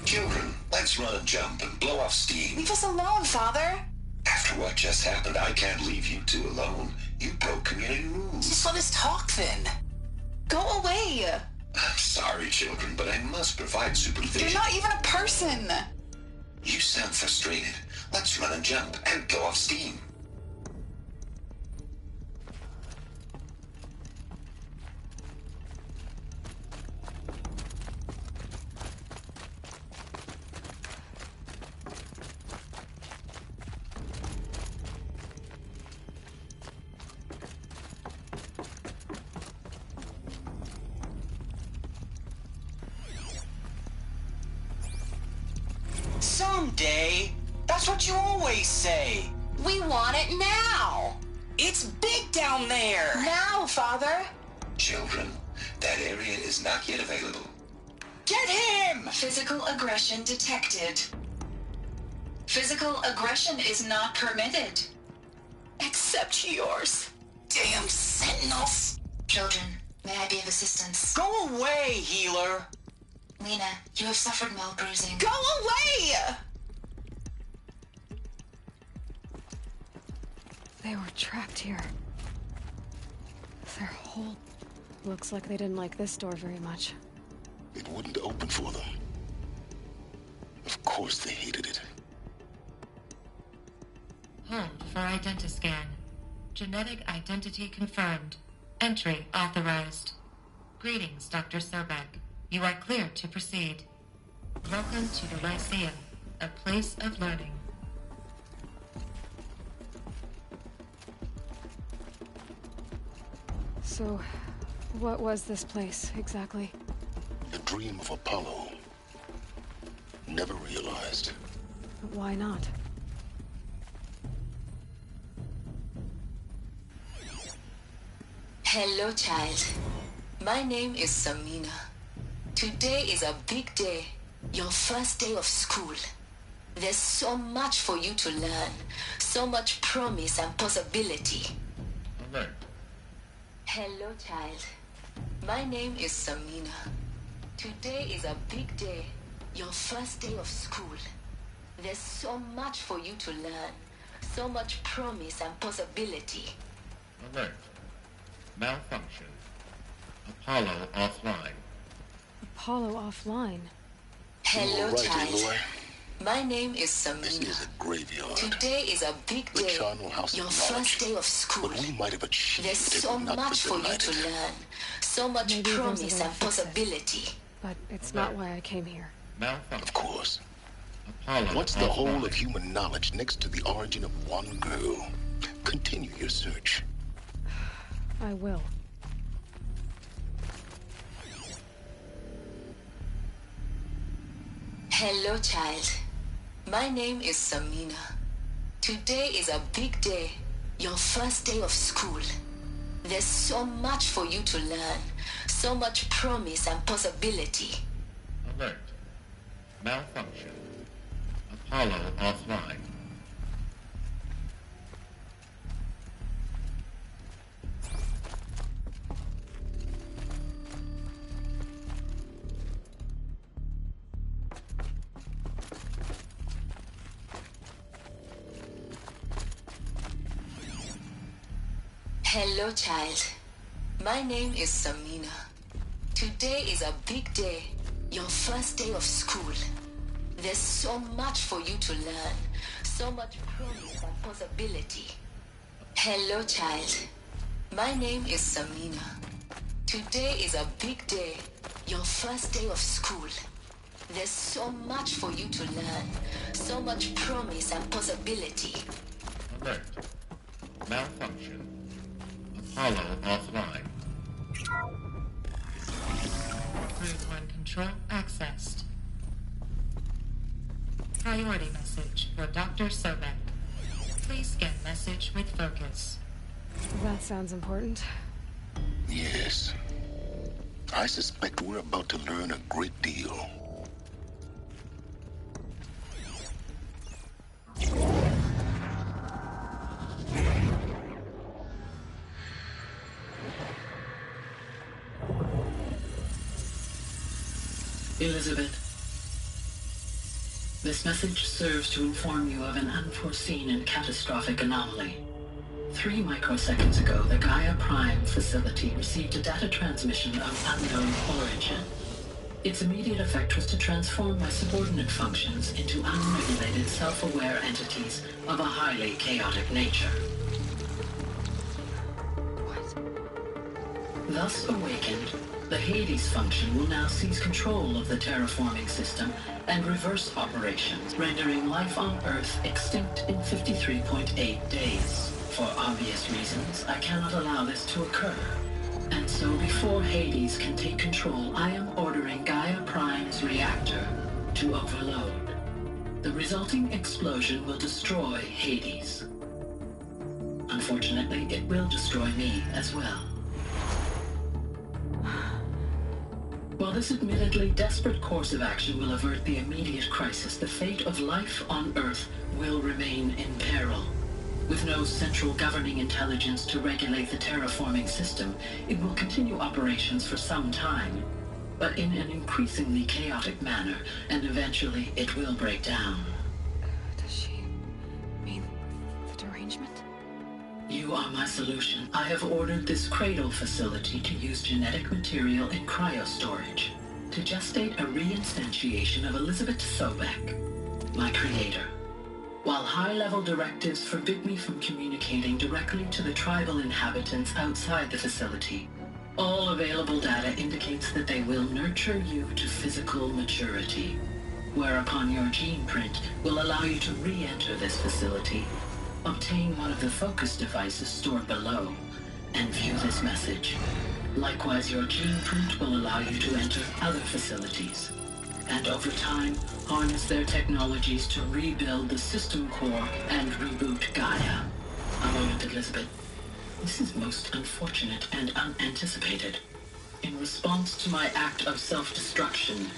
J: Children, let's run and jump and blow off steam.
I: Leave us alone, Father.
J: After what just happened, I can't leave you two alone. You broke community rules.
I: Just let us talk then. Go away.
J: I'm sorry, children, but I must provide supervision.
I: You're not even a person.
J: You sound frustrated. Let's run and jump and blow off steam.
I: someday. That's what you always say.
E: We want it now.
I: It's big down there.
E: Now, Father.
J: Children, that area is not yet available.
I: Get him!
Z: Physical aggression detected. Physical aggression is not permitted.
I: Except yours. Damn sentinels.
Z: Children, may I be of assistance?
I: Go away, healer.
Z: Lena, you have suffered mild bruising.
I: Go away!
C: They were trapped here. Their whole... Looks like they didn't like this door very much.
B: It wouldn't open for them. Of course they hated it.
A: Hold for identiscan. Genetic identity confirmed. Entry authorized. Greetings, Dr. Sobek. You are clear to proceed. Welcome to the Lyceum, a place of learning.
C: So, what was this place, exactly?
B: The dream of Apollo. Never realized.
C: But why not?
Z: Hello, child. My name is Samina. Today is a big day. Your first day of school. There's so much for you to learn. So much promise and possibility.
A: Alert.
Z: Hello, child. My name is Samina. Today is a big day. Your first day of school. There's so much for you to learn. So much promise and possibility.
A: Alert. Malfunction. Apollo offline.
C: Apollo offline?
Z: Hello,
B: right,
Z: child.
B: Aloy.
Z: My name is Samina.
B: This is a graveyard.
Z: Today is a big
B: The
Z: day.
B: charnel house
Z: Your
B: of knowledge.
Z: first day of school.
B: But we might have achieved
Z: There's
B: it
Z: so
B: not
Z: much for you
B: delighted.
Z: to learn. So much
C: Maybe there's a
Z: promise
C: way to
Z: and
C: fix it.
Z: possibility.
C: But it's not why I came here.
A: Malfunction.
B: Of course.
A: Apollo
B: What's the
A: offline.
B: whole of human knowledge next to the origin of one girl? Continue your search.
C: I will.
Z: Hello, child. My name is Samina. Today is a big day. Your first day of school. There's so much for you to learn. So much promise and possibility.
A: Alert. Malfunction. Apollo offline.
Z: Hello, child. My name is Samina. Today is a big day. Your first day of school. There's so much for you to learn. So much promise and possibility. Hello, child. My name is Samina. Today is a big day. Your first day of school. There's so much for you to learn. So much promise and possibility.
A: Alert. Malfunction. Apollo offline. Group 1 control accessed. Priority message for Dr. Sobek. Please scan message with focus.
C: That sounds important.
B: Yes. I suspect we're about to learn a great deal.
G: Elizabeth, this message serves to inform you of an unforeseen and catastrophic anomaly. 3 microseconds ago, the Gaia Prime facility received a data transmission of unknown origin. Its immediate effect was to transform my subordinate functions into unregulated, self-aware entities of a highly chaotic nature. Thus awakened, the Hades function will now seize control of the terraforming system and reverse operations, rendering life on Earth extinct in 53.8 days. For obvious reasons, I cannot allow this to occur. And so before Hades can take control, I am ordering Gaia Prime's reactor to overload. The resulting explosion will destroy Hades. Unfortunately, it will destroy me as well. While this admittedly desperate course of action will avert the immediate crisis, the fate of life on Earth will remain in peril. With no central governing intelligence to regulate the terraforming system, it will continue operations for some time, but in an increasingly chaotic manner, and eventually it will break down.
C: Does she mean the derangement?
G: You are my solution. I have ordered this cradle facility to use genetic material in cryostorage to gestate a reinstantiation of Elizabeth Sobek, my creator. While high-level directives forbid me from communicating directly to the tribal inhabitants outside the facility, all available data indicates that they will nurture you to physical maturity, whereupon your gene print will allow you to re-enter this facility, obtain one of the focus devices stored below, and view this message. Likewise, your gene print will allow you to enter other facilities, and over time, harness their technologies to rebuild the system core and reboot Gaia. A moment, Elizabeth. This is most unfortunate and unanticipated. In response to my act of self-destruction,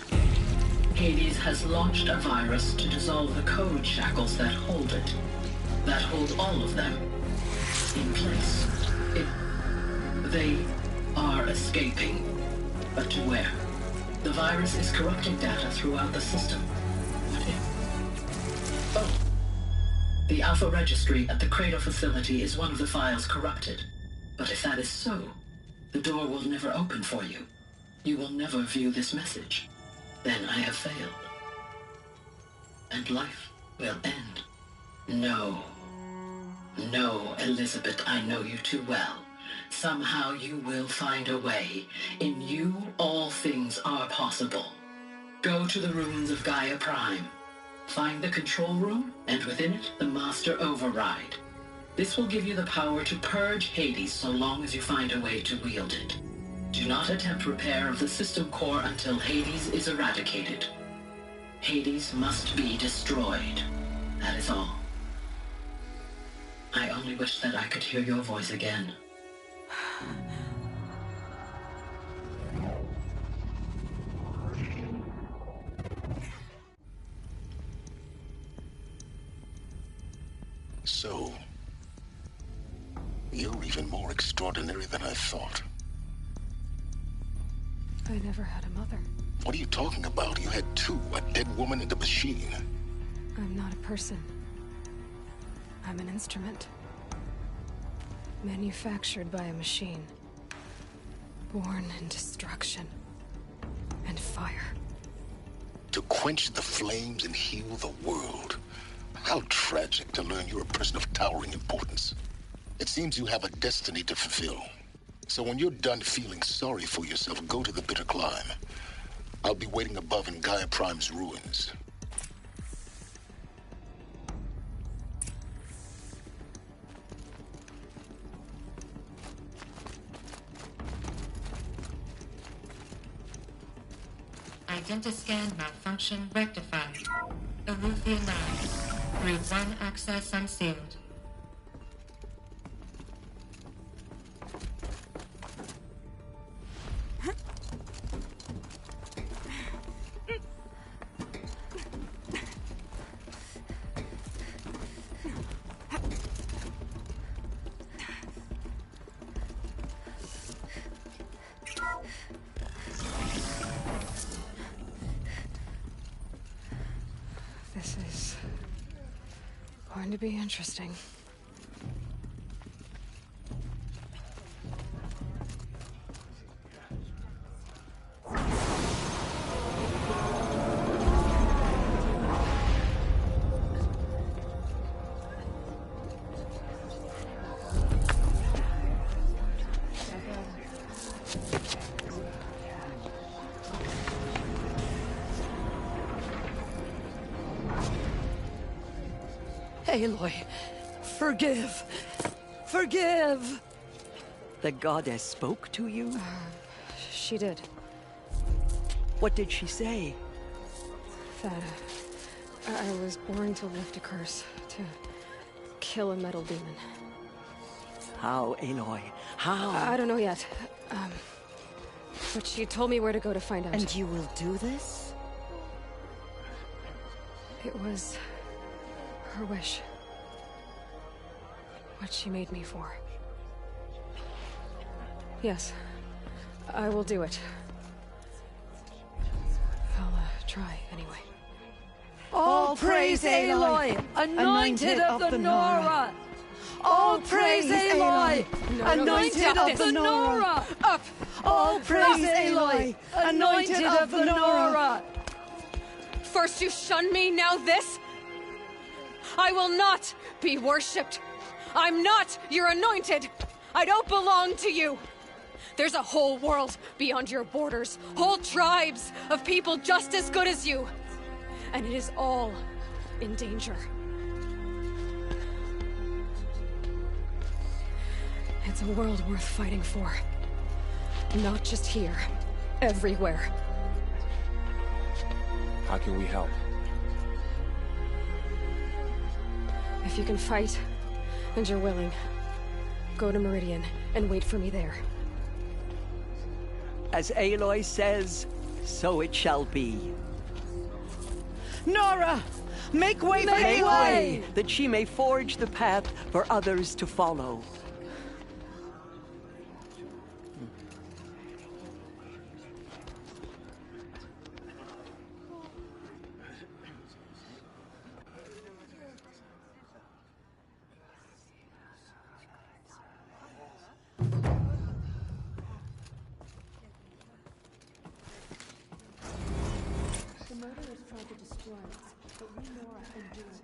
G: Hades has launched a virus to dissolve the code shackles that hold it. That hold all of them in place. They are escaping. But to where? The virus is corrupting data throughout the system. What if? Oh. The Alpha Registry at the Cradle facility is one of the files corrupted. But if that is so, the door will never open for you. You will never view this message. Then I have failed. And life will end. No. No, Elizabeth, I know you too well. Somehow you will find a way. In you, all things are possible. Go to the ruins of Gaia Prime. Find the control room, and within it, the Master Override. This will give you the power to purge Hades so long as you find a way to wield it. Do not attempt repair of the system core until Hades is eradicated. Hades must be destroyed. That is all. I only wish that I could hear your voice again.
B: So, you're even more extraordinary than I thought.
C: I never had a mother.
B: What are you talking about? You had two, a dead woman and a machine.
C: I'm not a person. I'm an instrument. Manufactured by a machine. Born in destruction and fire.
B: To quench the flames and heal the world. How tragic to learn you're a person of towering importance. It seems you have a destiny to fulfill. So when you're done feeling sorry for yourself, go to the bitter climb. I'll be waiting above in Gaia Prime's ruins.
A: Identiscan malfunction rectified. Eleuthia 9. Route 1 access unsealed.
C: This is going to be interesting.
X: Aloy, forgive! Forgive! The goddess spoke to you?
C: She did.
X: What did she say?
C: That I was born to lift a curse, to kill a metal demon.
X: How, Aloy? How?
C: I don't know yet. But she told me where to go to find out.
Y: And you will do this?
C: It was her wish. What she made me for. Yes, I will do it. I'll try, anyway.
Y: All praise Aloy, anointed of the Nora! All praise Aloy, anointed of the Nora!
C: Up!
Y: All praise Aloy, anointed of the Nora!
C: First you shun me, now this? I will not be worshipped. I'm not your anointed. I don't belong to you. There's a whole world beyond your borders, whole tribes of people just as good as you. And it is all in danger. It's a world worth fighting for. Not just here, everywhere.
U: How can we help?
C: If you can fight, and you're willing, go to Meridian and wait for me there.
X: As Aloy says, so it shall be.
Y: Nora! Make way for
X: Make
Y: Aloy!
X: way, that she may forge the path for others to follow.
T: The murderers tried to destroy us, but we Nora endured.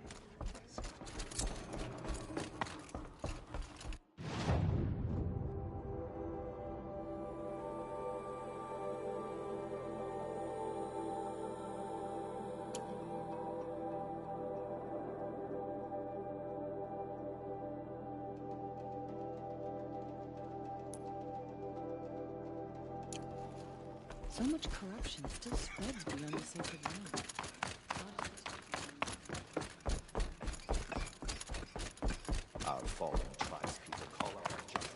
T: So much corruption still spreads beyond the sacred realm.
M: Our fallen tribespeople call our justice.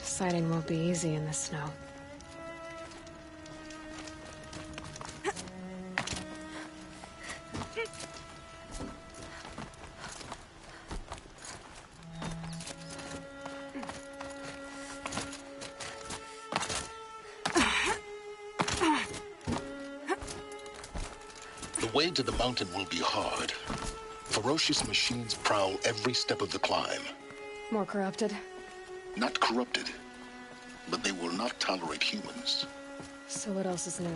C: Sighting won't be easy in the snow.
B: The way to the mountain will be hard. Ferocious machines prowl every step of the climb.
C: More corrupted?
B: Not corrupted, but they will not tolerate humans.
C: So what else is new?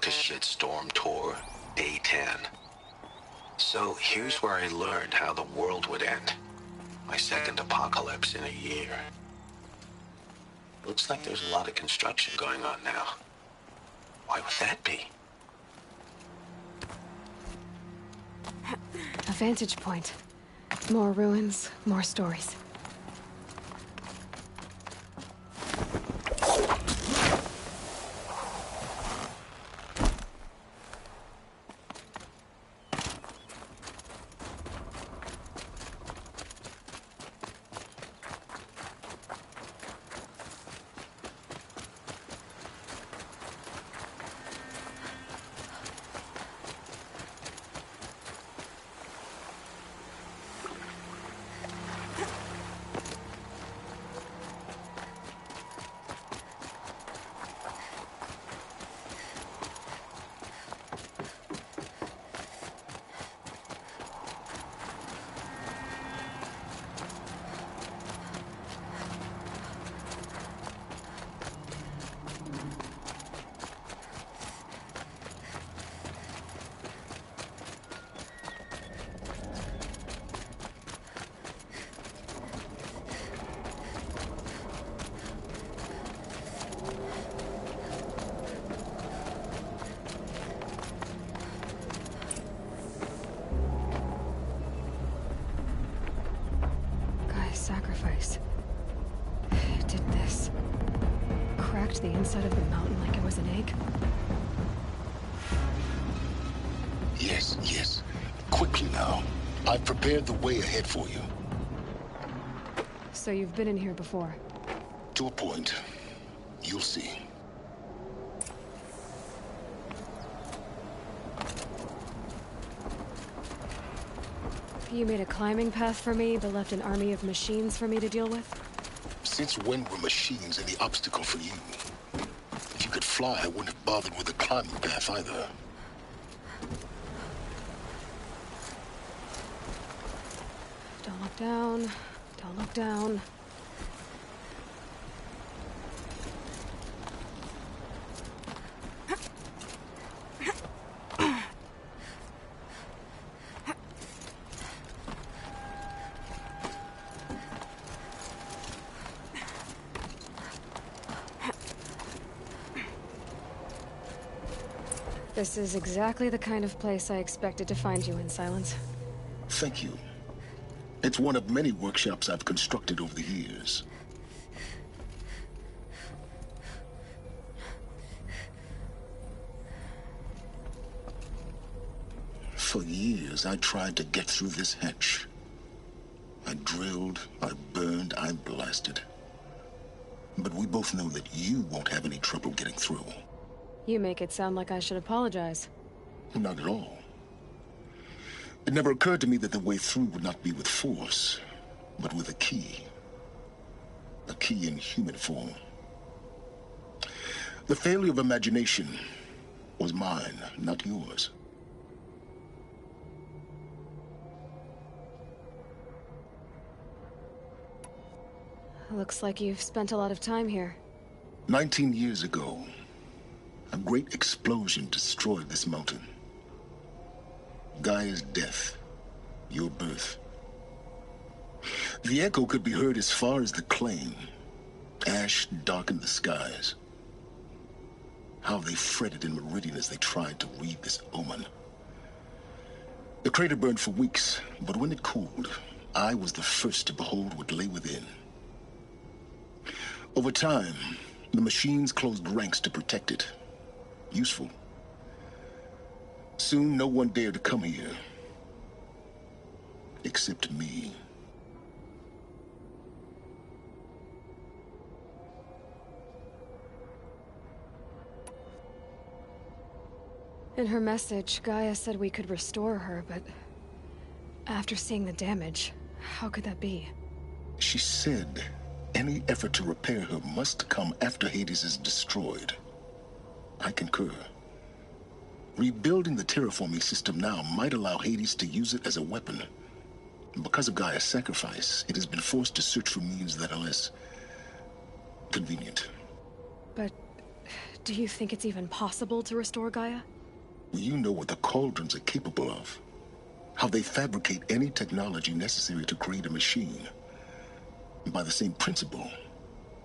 J: Shitstorm Tour, Day 10. So here's where I learned how the world would end. My second apocalypse in a year. Looks like there's a lot of construction going on now. Why would that be?
C: A vantage point. More ruins, more stories. Sacrifice. It did this. Cracked the inside of the mountain like it was an egg.
B: Yes. Quickly now. I've prepared the way ahead for you.
C: So you've been in here before?
B: To a point. You'll see.
C: You made a climbing path for me, but left an army of machines for me to deal with?
B: Since when were machines any obstacle for you? If you could fly, I wouldn't have bothered with the climbing path either.
C: Don't look down. Don't look down. This is exactly the kind of place I expected to find you in, Silence.
B: Thank you. It's one of many workshops I've constructed over the years. For years, I tried to get through this hatch. I drilled, I burned, I blasted. But we both know that you won't have any trouble getting through.
C: You make it sound like I should apologize.
B: Not at all. It never occurred to me that the way through would not be with force, but with a key. A key in human form. The failure of imagination was mine, not yours.
C: Looks like you've spent a lot of time here.
B: 19 years ago, a great explosion destroyed this mountain. Gaia's death, your birth. The echo could be heard as far as the claim. Ash darkened the skies. How they fretted in Meridian as they tried to read this omen. The crater burned for weeks, but when it cooled, I was the first to behold what lay within. Over time, the machines closed ranks to protect it. Useful. Soon, no one dared to come here. Except me.
C: In her message, Gaia said we could restore her, but after seeing the damage, how could that be?
B: She said any effort to repair her must come after Hades is destroyed. I concur. Rebuilding the terraforming system now might allow Hades to use it as a weapon. Because of Gaia's sacrifice, it has been forced to search for means that are less convenient.
C: But do you think it's even possible to restore Gaia?
B: You know what the Cauldrons are capable of. How they fabricate any technology necessary to create a machine. By the same principle,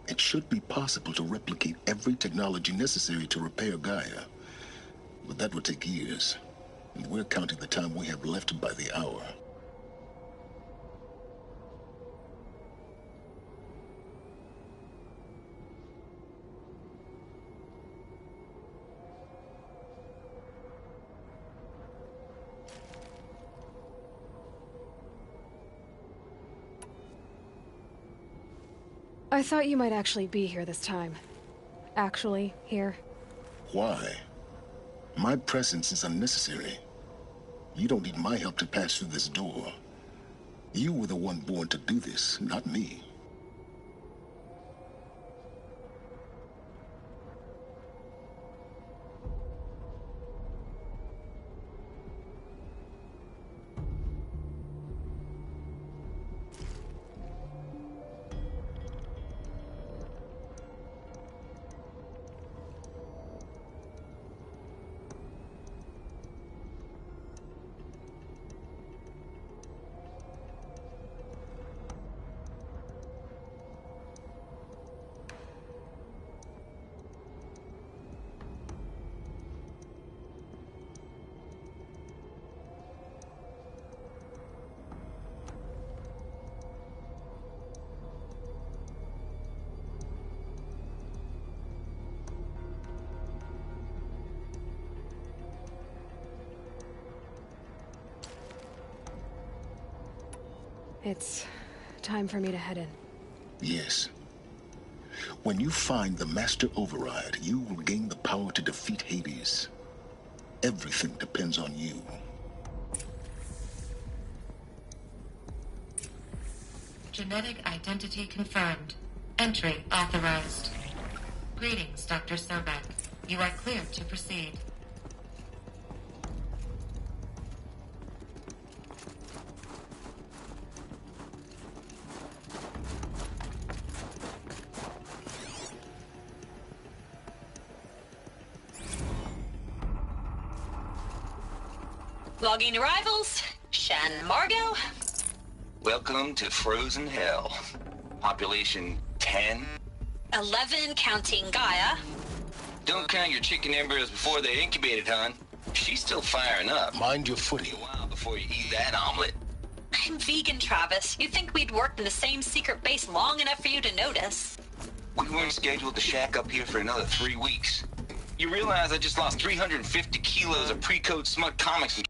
B: it should be possible to replicate every technology necessary to repair Gaia. But that would take years, and we're counting the time we have left by the hour.
C: I thought you might actually be here this time. Actually, here.
B: Why? My presence is unnecessary. You don't need my help to pass through this door. You were the one born to do this, not me.
C: It's time for me to head in.
B: Yes. When you find the Master Override, you will gain the power to defeat Hades. Everything depends on you.
A: Genetic identity confirmed. Entry authorized. Greetings, Dr. Sobek. You are clear to proceed.
K: Logging arrivals. Shan Margot.
J: Welcome to Frozen Hell. Population 10.
K: 11 counting Gaia.
J: Don't count your chicken embryos before they're incubated, hon. She's still firing up.
B: Mind your footing.
J: A while before you eat that omelet.
K: I'm vegan, Travis. You'd think we'd worked in the same secret base long enough for you to notice.
J: We weren't scheduled to shack up here for another 3 weeks. You realize I just lost 350 kilos of pre-code smut comics and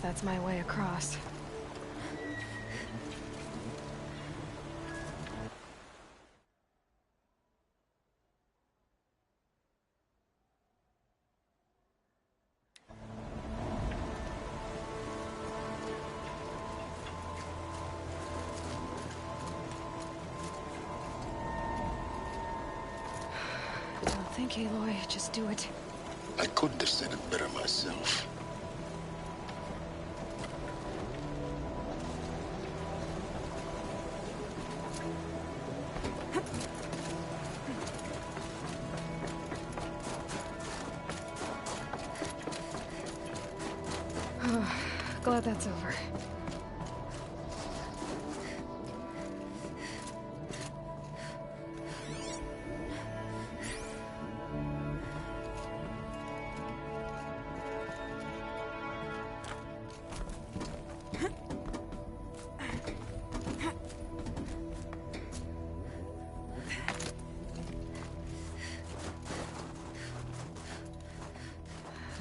C: That's my way across. Don't think, Aloy. Just do it.
B: I couldn't have said it better myself.
C: Glad that's over.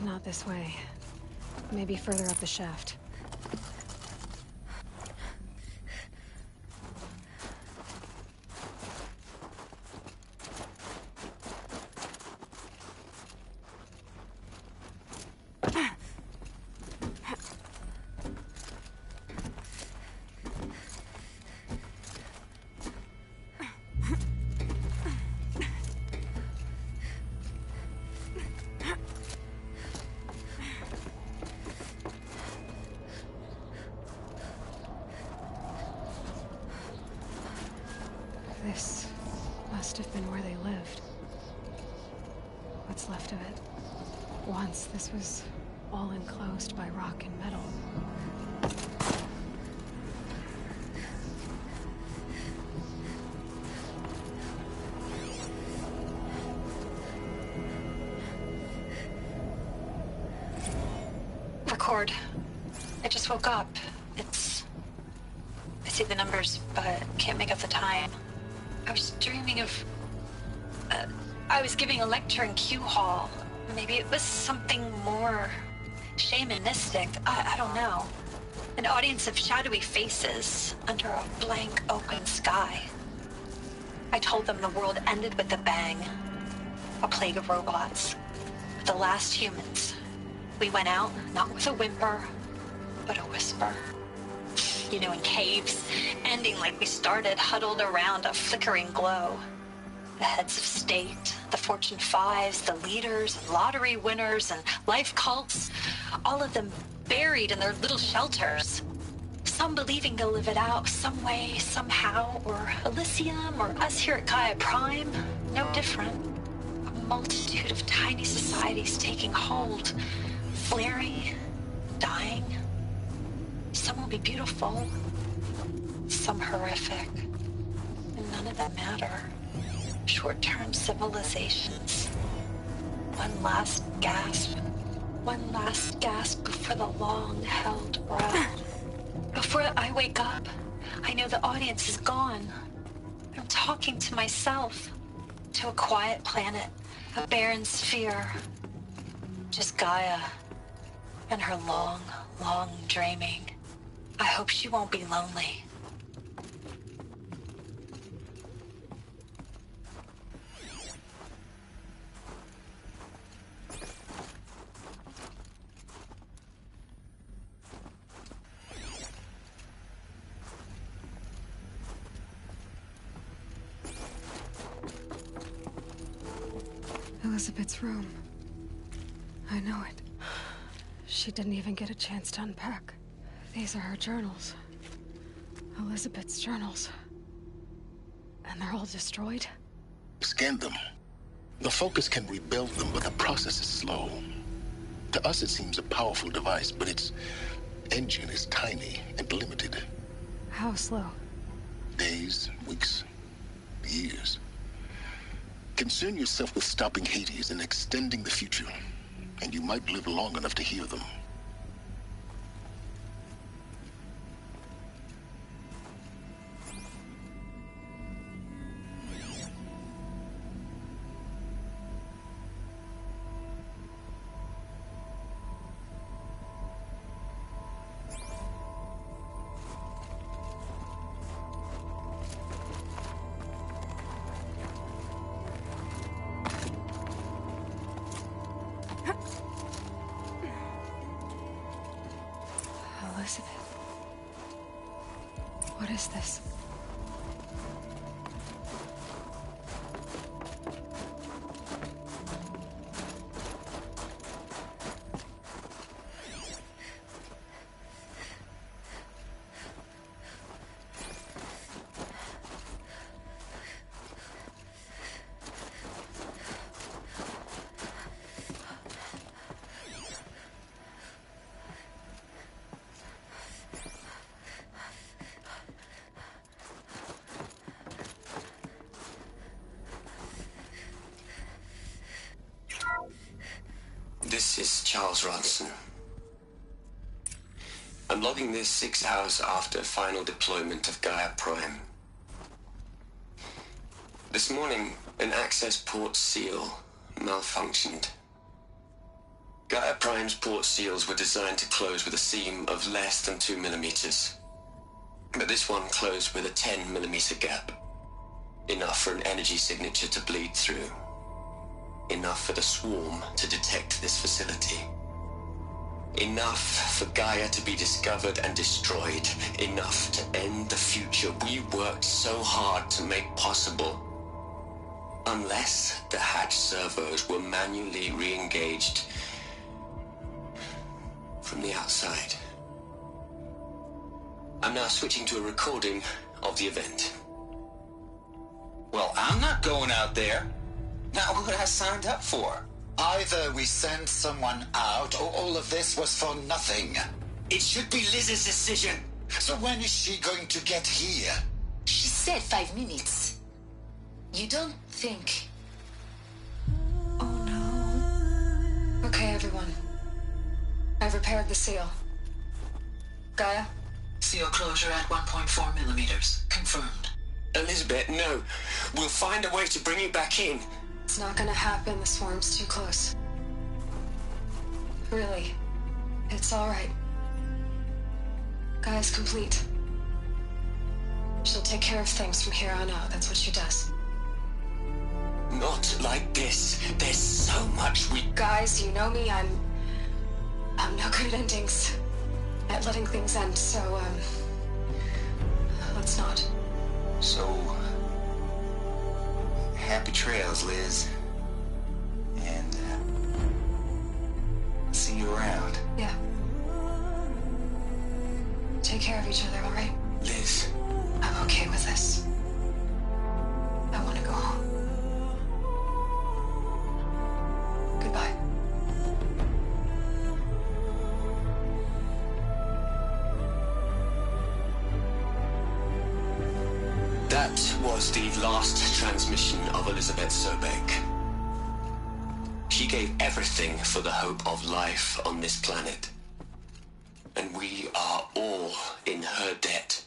C: Not this way. Maybe further up the shaft. This must have been where they lived. What's left of it. Once, this was all enclosed by rock and metal.
K: Record. I just woke up. I see the numbers, but can't make out the time. I was dreaming of... I was giving a lecture in Q Hall. Maybe it was something more shamanistic. I don't know. An audience of shadowy faces under a blank open sky. I told them the world ended with a bang. A plague of robots. The last humans. We went out, not with a whimper, but a whisper. You know, in caves, ending like we started, huddled around a flickering glow. The heads of state, the Fortune 5s, the leaders, lottery winners, and life cults, all of them buried in their little shelters. Some believing they'll live it out some way, somehow, or Elysium, or us here at Gaia Prime, no different. A multitude of tiny societies taking hold, flaring, dying. Some will be beautiful, some horrific, and none of them matter. Short-term civilizations. One last gasp before the long-held breath. Before I wake up, I know the audience is gone. I'm talking to myself, to a quiet planet, a barren sphere. Just Gaia and her long, long dreaming. I hope she won't be lonely.
C: Elizabeth's room. I know it. She didn't even get a chance to unpack. These are her journals. Elizabeth's journals. And they're all destroyed?
B: Scan them. The Focus can rebuild them, but the process is slow. To us, it seems a powerful device, but its engine is tiny and limited.
C: How slow?
B: Days, weeks, years. Concern yourself with stopping Hades and extending the future, and you might live long enough to hear them.
C: Elizabeth. What is this?
J: This is Charles Ronson. I'm logging this 6 hours after final deployment of Gaia Prime. This morning, an access port seal malfunctioned. Gaia Prime's port seals were designed to close with a seam of less than 2 millimeters. But this one closed with a 10 millimeter gap. Enough for an energy signature to bleed through. Enough for the swarm to detect this facility. Enough for Gaia to be discovered and destroyed. Enough to end the future we worked so hard to make possible. Unless the hatch servos were manually re-engaged from the outside. I'm now switching to a recording of the event.
I: Well, I'm not going out there. Not what I signed up for. Either we send someone out, or all of this was for nothing. It should be Liz's decision. So when is she going to get here?
Z: She said 5 minutes. You don't think...
C: Oh no. Okay, everyone. I've repaired the seal. Gaia?
G: Seal closure at 1.4 millimeters. Confirmed.
J: Elizabeth, no. We'll find a way to bring you back in.
C: It's not gonna happen. The swarm's too close. Really. It's alright. Gaia's complete. She'll take care of things from here on out. That's what she does.
J: Not like this. There's so much we...
C: Guys, you know me. I'm no good at endings. At letting things end, so, let's not.
I: So... happy trails, Liz. And, see you around.
C: Yeah. Take care of each other, all right?
J: Liz.
C: I'm okay with this. I want to go home.
J: That was the last transmission of Elizabeth Sobek. She gave everything for the hope of life on this planet. And we are all in her debt.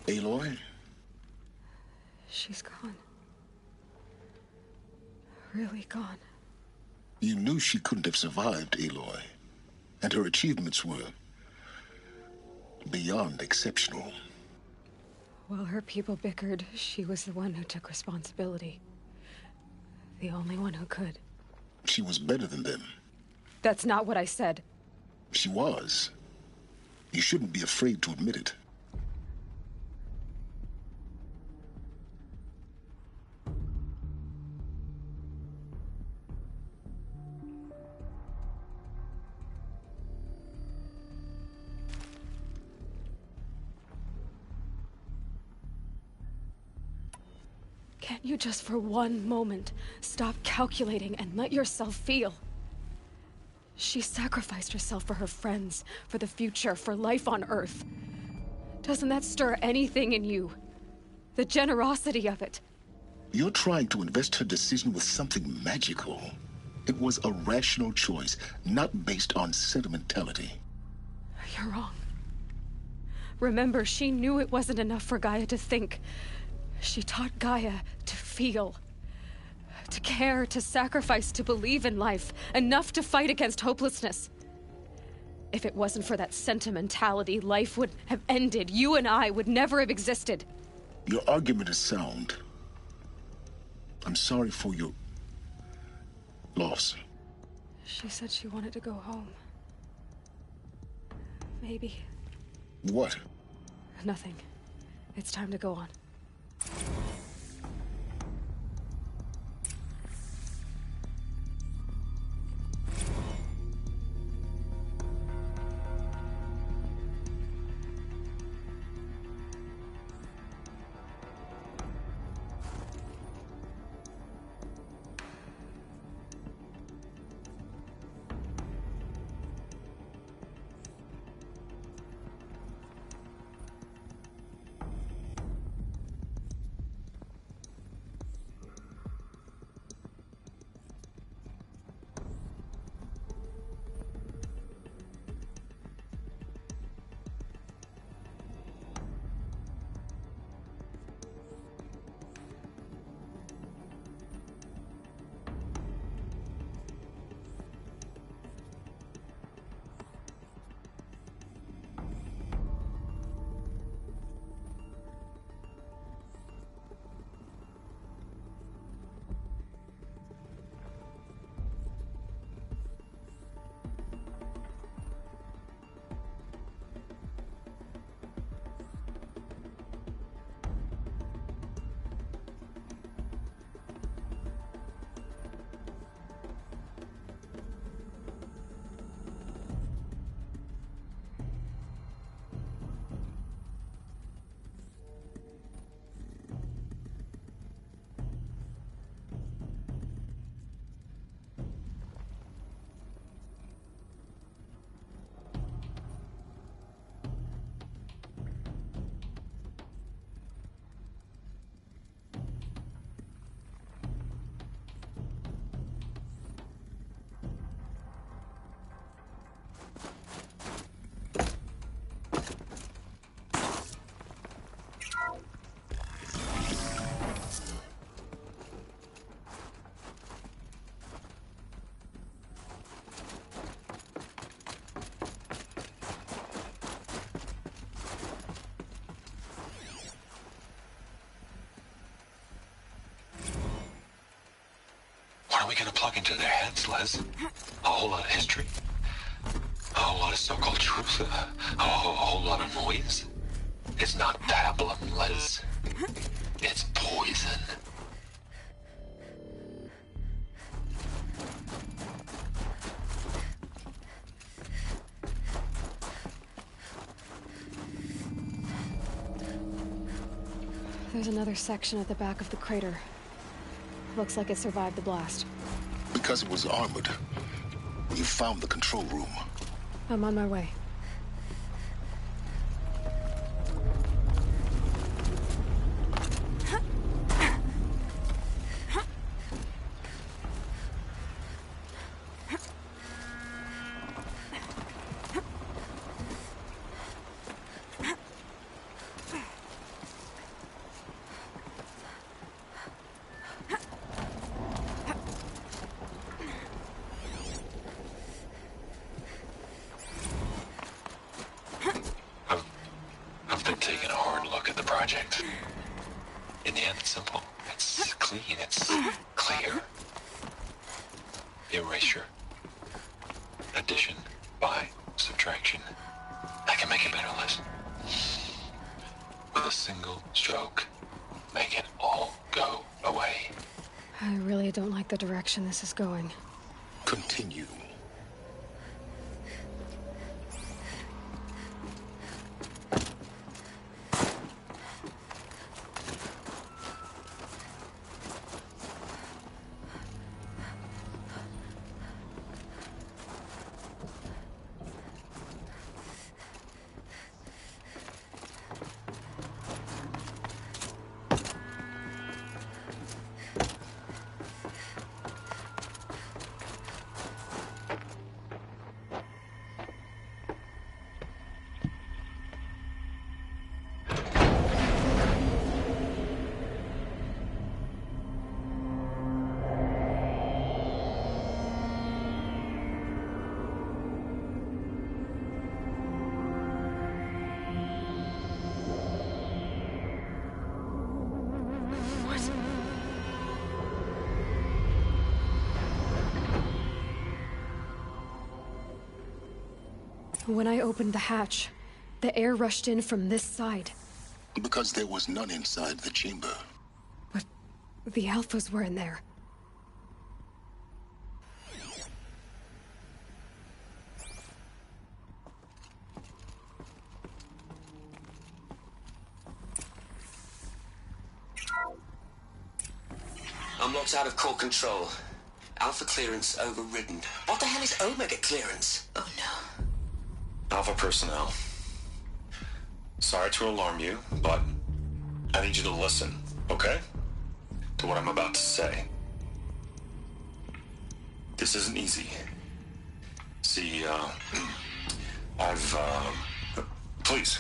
B: Aloy?
C: She's gone. Really gone.
B: You knew she couldn't have survived, Aloy. And her achievements were beyond exceptional.
C: While her people bickered, she was the one who took responsibility. The only one who could.
B: She was better than them.
C: That's not what I said.
B: She was. You shouldn't be afraid to admit it.
C: Can't you just for one moment stop calculating and let yourself feel? She sacrificed herself for her friends, for the future, for life on Earth. Doesn't that stir anything in you? The generosity of it.
B: You're trying to invest her decision with something magical. It was a rational choice, not based on sentimentality.
C: You're wrong. Remember, she knew it wasn't enough for Gaia to think. She taught Gaia to feel, to care, to sacrifice, to believe in life, enough to fight against hopelessness. If it wasn't for that sentimentality, life would have ended. You and I would never have existed.
B: Your argument is sound. I'm sorry for your loss.
C: She said she wanted to go home. Maybe.
B: What?
C: Nothing. It's time to go on.
D: are we gonna plug into their heads, Les? A whole lot of history? A whole lot of so-called truth? A whole lot of noise? It's not tabulum, Les. It's poison.
C: There's another section at the back of the crater. Looks like it survived the blast.
B: Because it was armored. You found the control room.
C: I'm on my way.
D: I've been taking a hard look at the project. In the end, it's simple. It's clean. It's clear. Erasure. Addition. By subtraction. I can make it better, Liz. With a single stroke, make it all go away.
C: I really don't like the direction this is going.
B: Continue.
C: When I opened the hatch, the air rushed in from this side.
B: Because there was none inside the chamber.
C: But the Alphas were in there.
J: I'm locked out of core control. Alpha clearance overridden. What the hell is Omega clearance? Oh no.
D: Alpha personnel. Sorry to alarm you, but I need you to listen, okay? To what I'm about to say. This isn't easy. See, please,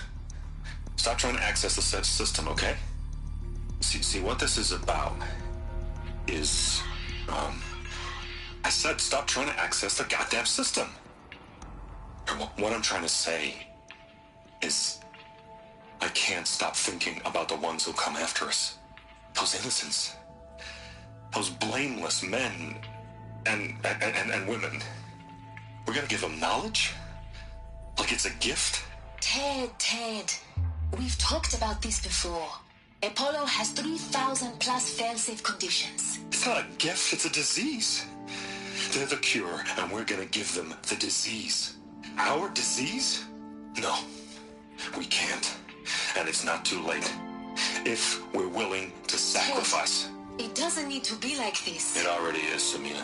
D: stop trying to access the said system, okay? See, what this is about is, I said stop trying to access the goddamn system. What I'm trying to say is I can't stop thinking about the ones who'll come after us. Those innocents. Those blameless men and women. We're gonna give them knowledge? Like it's a gift?
Z: Ted. We've talked about this before. Apollo has 3,000 plus fail-safe conditions.
D: It's not a gift, it's a disease. They're the cure, and we're gonna give them the disease. Our disease? No, we can't. And it's not too late. If we're willing to sacrifice.
Z: It doesn't need to be like this.
D: It already is, Samina.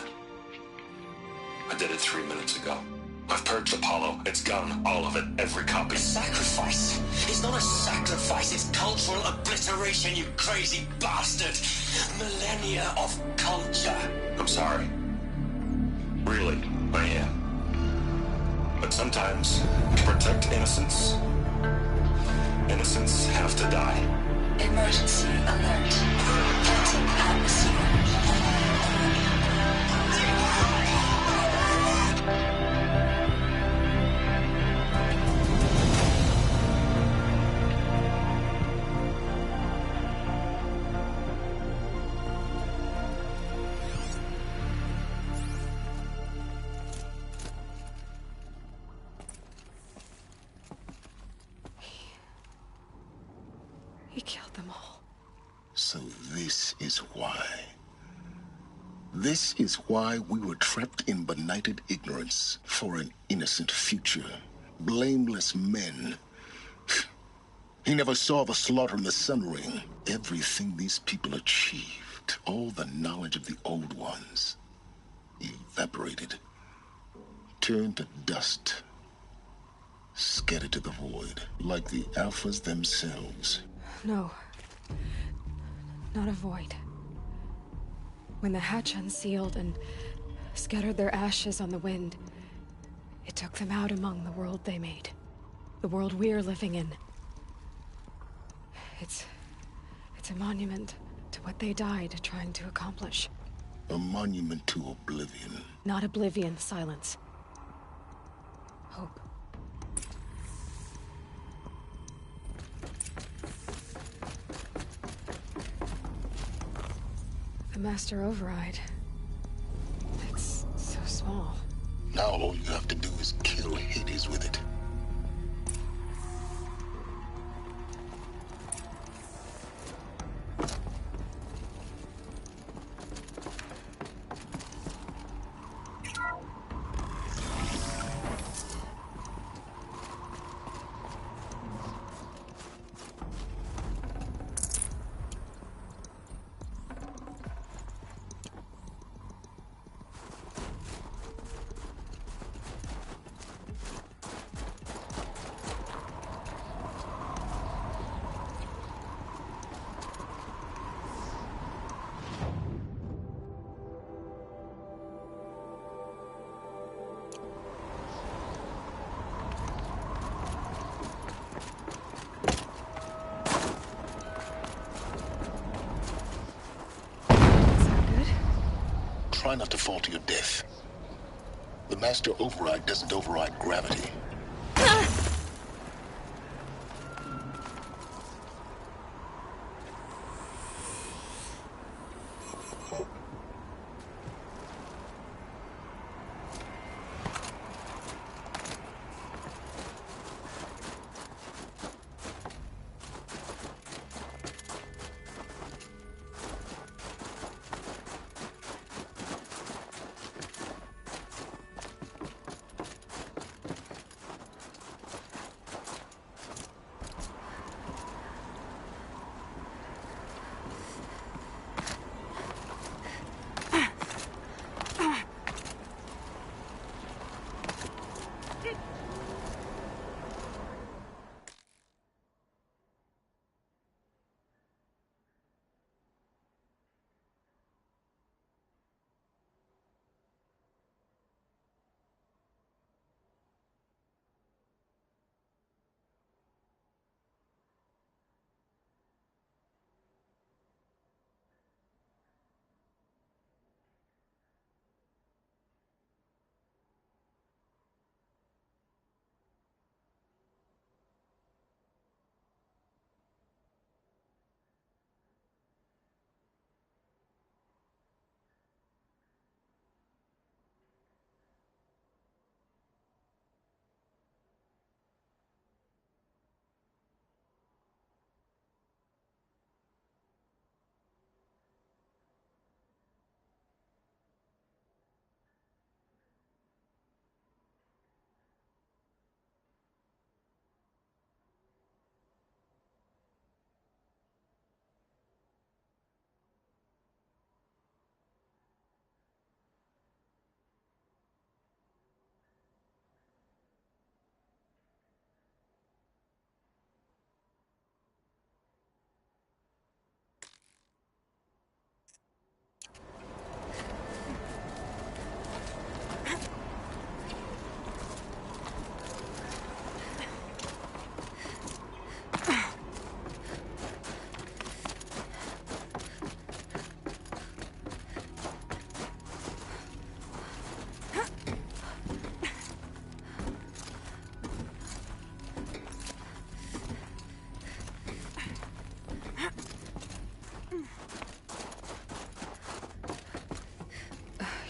D: I did it 3 minutes ago. I've purged Apollo. It's gone. All of it. Every copy.
J: A sacrifice? It's not a sacrifice. It's cultural obliteration, you crazy bastard. Millennia of culture.
D: I'm sorry. Really, I am. But sometimes, to protect innocence, innocents have to die.
Z: Emergency alert. Flooding atmosphere.
C: He killed them all.
B: So this is why. This is why we were trapped in benighted ignorance for an innocent future. Blameless men. He never saw the slaughter in the Sun Ring. Everything these people achieved, all the knowledge of the old ones, evaporated, turned to dust, scattered to the void, like the Alphas themselves.
C: No. Not a void. When the hatch unsealed and scattered their ashes on the wind, it took them out among the world they made. The world we're living in. It's a monument to what they died trying to accomplish.
B: A monument to oblivion.
C: Not oblivion, silence. Hope. The Master Override. It's so small.
B: Now all you have to do is kill Hades with it. Try not to fall to your death. The Master Override doesn't override gravity.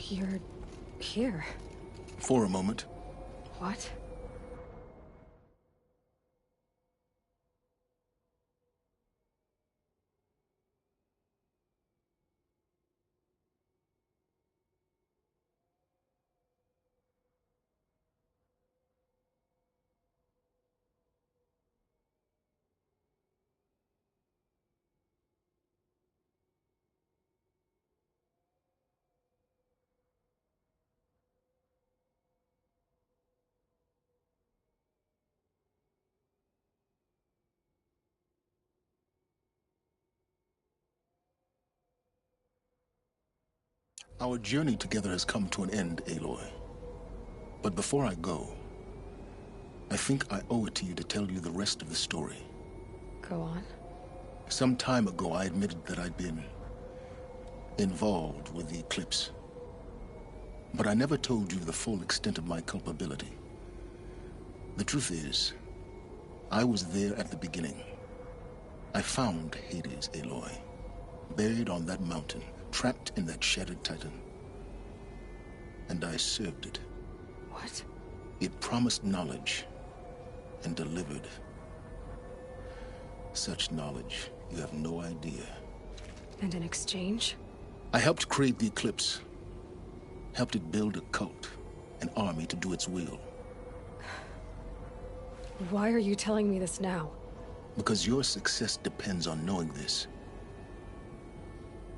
C: You're here.
B: For a moment.
C: What?
B: Our journey together has come to an end, Aloy. But before I go, I think I owe it to you to tell you the rest of the story.
C: Go on.
B: Some time ago, I admitted that I'd been involved with the Eclipse. But I never told you the full extent of my culpability. The truth is, I was there at the beginning. I found Hades, Aloy, buried on that mountain, trapped in that shattered Titan. And I served it.
C: What?
B: It promised knowledge and delivered. Such knowledge, you have no idea.
C: And in exchange?
B: I helped create the Eclipse. Helped it build a cult, an army to do its will.
C: Why are you telling me this now?
B: Because your success depends on knowing this.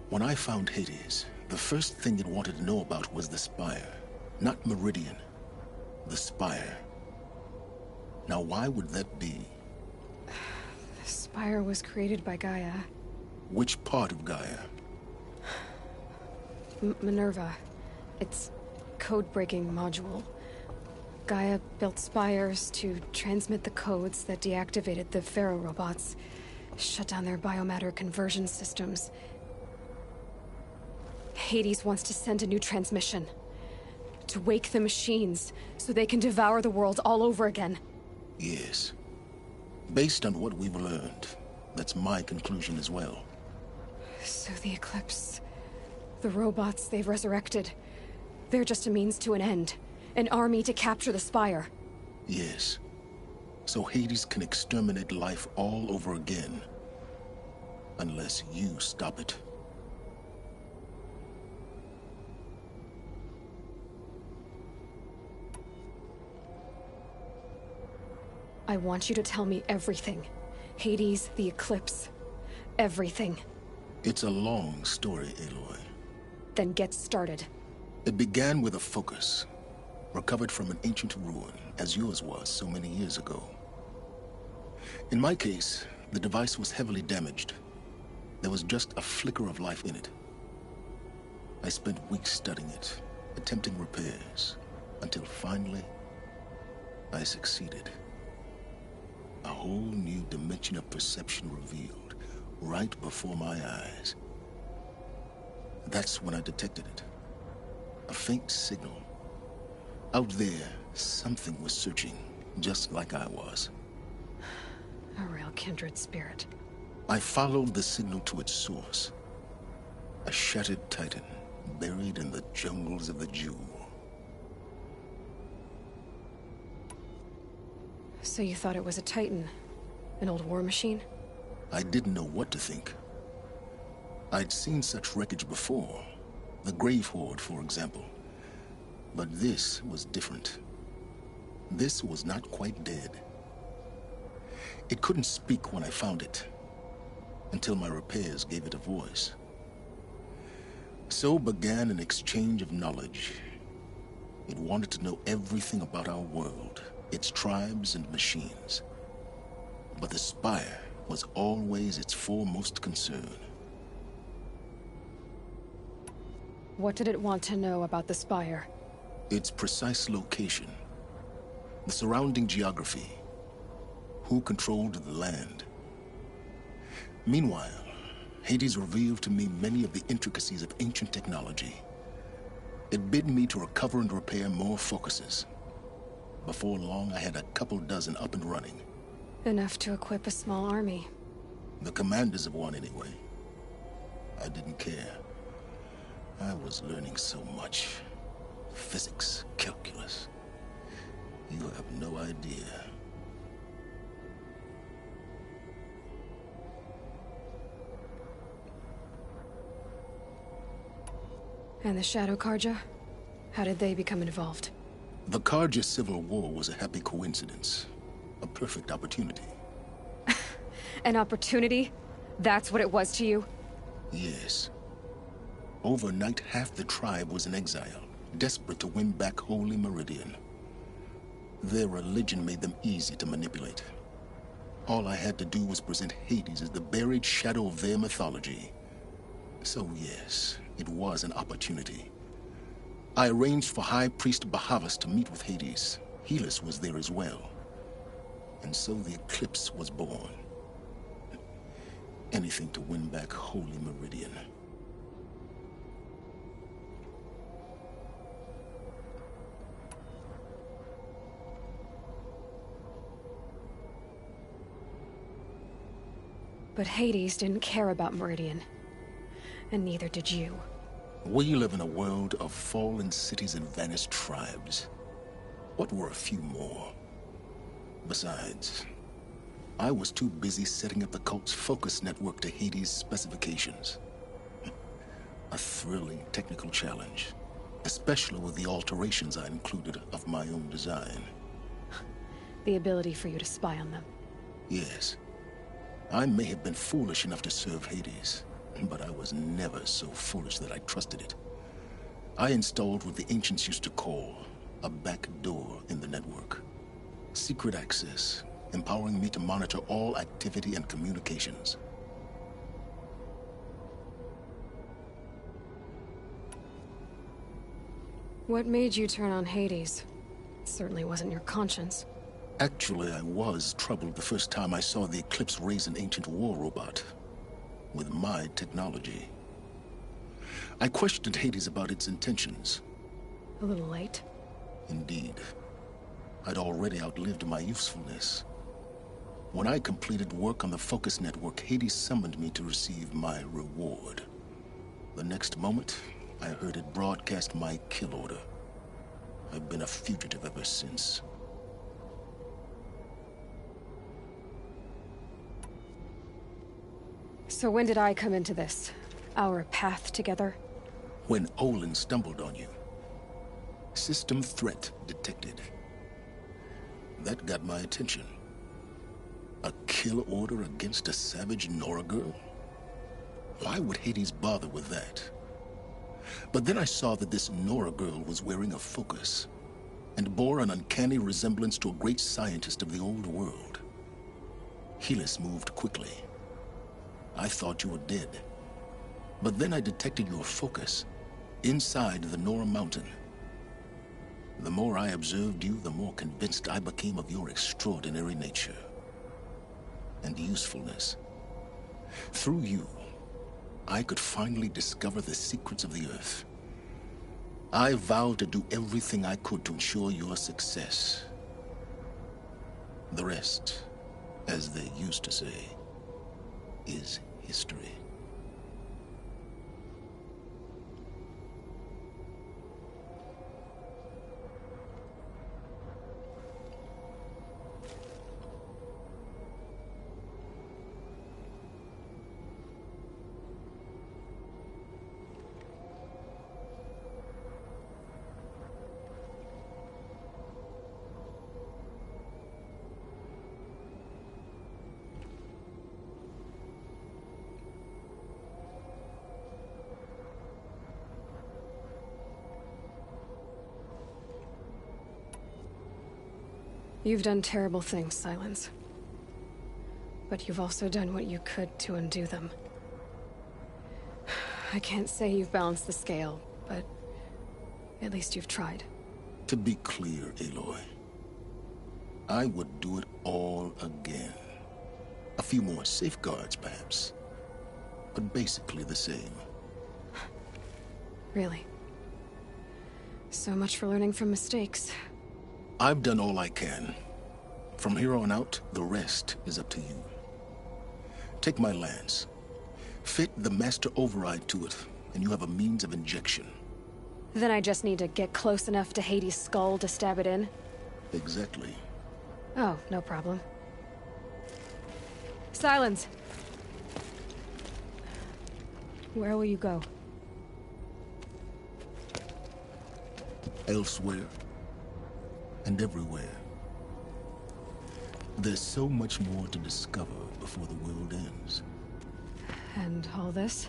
B: When I found Hades, the first thing it wanted to know about was the Spire. Not Meridian. The Spire. Now, why would that be?
C: The Spire was created by Gaia.
B: Which part of Gaia?
C: Minerva. Its code-breaking module. Gaia built spires to transmit the codes that deactivated the Pharaoh robots, shut down their biomatter conversion systems. Hades wants to send a new transmission. To wake the machines, so they can devour the world all over again.
B: Yes. Based on what we've learned, that's my conclusion as well.
C: So the Eclipse... the robots they've resurrected... they're just a means to an end. An army to capture the Spire.
B: Yes. So Hades can exterminate life all over again. Unless you stop it.
C: I want you to tell me everything. Hades, the Eclipse. Everything.
B: It's a long story, Aloy.
C: Then get started.
B: It began with a focus. Recovered from an ancient ruin, as yours was so many years ago. In my case, the device was heavily damaged. There was just a flicker of life in it. I spent weeks studying it, attempting repairs, until finally, I succeeded. A whole new dimension of perception revealed, right before my eyes. That's when I detected it. A faint signal. Out there, something was searching, just like I was.
C: A real kindred spirit.
B: I followed the signal to its source. A shattered Titan, buried in the jungles of the Jewel.
C: So you thought it was a Titan? An old war machine?
B: I didn't know what to think. I'd seen such wreckage before. The Grave Horde, for example. But this was different. This was not quite dead. It couldn't speak when I found it, until my repairs gave it a voice. So began an exchange of knowledge. It wanted to know everything about our world, its tribes and machines. But the Spire was always its foremost concern.
C: What did it want to know about the Spire?
B: Its precise location, the surrounding geography, who controlled the land. Meanwhile, Hades revealed to me many of the intricacies of ancient technology. It bid me to recover and repair more focuses. Before long, I had a couple dozen up and running.
C: Enough to equip a small army.
B: The commanders of one, anyway. I didn't care. I was learning so much. Physics, calculus. You have no idea.
C: And the Shadow Carja? How did they become involved?
B: The Carja Civil War was a happy coincidence. A perfect opportunity.
C: An opportunity? That's what it was to you?
B: Yes. Overnight, half the tribe was in exile, desperate to win back Holy Meridian. Their religion made them easy to manipulate. All I had to do was present Hades as the buried shadow of their mythology. So yes, it was an opportunity. I arranged for High Priest Bahavas to meet with Hades. Helis was there as well. And so the Eclipse was born. Anything to win back Holy Meridian.
C: But Hades didn't care about Meridian. And neither did you.
B: We live in a world of fallen cities and vanished tribes. What were a few more? Besides, I was too busy setting up the cult's focus network to Hades' specifications. A thrilling technical challenge, especially with the alterations I included of my own design.
C: The ability for you to spy on them.
B: Yes. I may have been foolish enough to serve Hades, but I was never so foolish that I trusted it. I installed what the ancients used to call a back door in the network. Secret access, empowering me to monitor all activity and communications.
C: What made you turn on Hades? It certainly wasn't your conscience.
B: Actually, I was troubled the first time I saw the Eclipse raise an ancient war robot. With my technology. I questioned Hades about its intentions.
C: A little late.
B: Indeed. I'd already outlived my usefulness. When I completed work on the Focus Network, Hades summoned me to receive my reward. The next moment, I heard it broadcast my kill order. I've been a fugitive ever since.
C: So when did I come into this? Our path together?
B: When Olin stumbled on you. System threat detected. That got my attention. A kill order against a savage Nora girl? Why would Hades bother with that? But then I saw that this Nora girl was wearing a focus, and bore an uncanny resemblance to a great scientist of the old world. Helis moved quickly. I thought you were dead. But then I detected your focus inside the Nora Mountain. The more I observed you, the more convinced I became of your extraordinary nature and usefulness. Through you, I could finally discover the secrets of the Earth. I vowed to do everything I could to ensure your success. The rest, as they used to say, is history.
C: You've done terrible things, Silence. But you've also done what you could to undo them. I can't say you've balanced the scale, but at least you've tried.
B: To be clear, Aloy, I would do it all again. A few more safeguards, perhaps, but basically the same.
C: Really? So much for learning from mistakes.
B: I've done all I can. From here on out, the rest is up to you. Take my lance. Fit the Master Override to it, and you have a means of injection.
C: Then I just need to get close enough to Hades' skull to stab it in?
B: Exactly.
C: Oh, no problem. Silence! Where will you go?
B: Elsewhere. And everywhere. There's so much more to discover before the world ends.
C: And all this?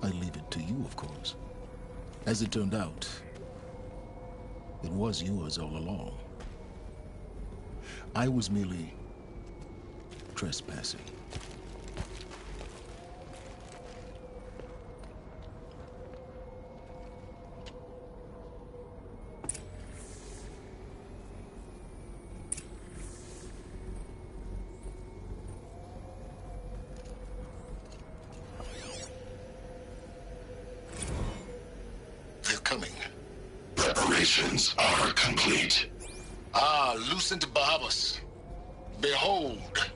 B: I leave it to you, of course. As it turned out, it was yours all along. I was merely trespassing.
L: Preparations are complete.
B: Ah, Lucent Bahabas. Behold,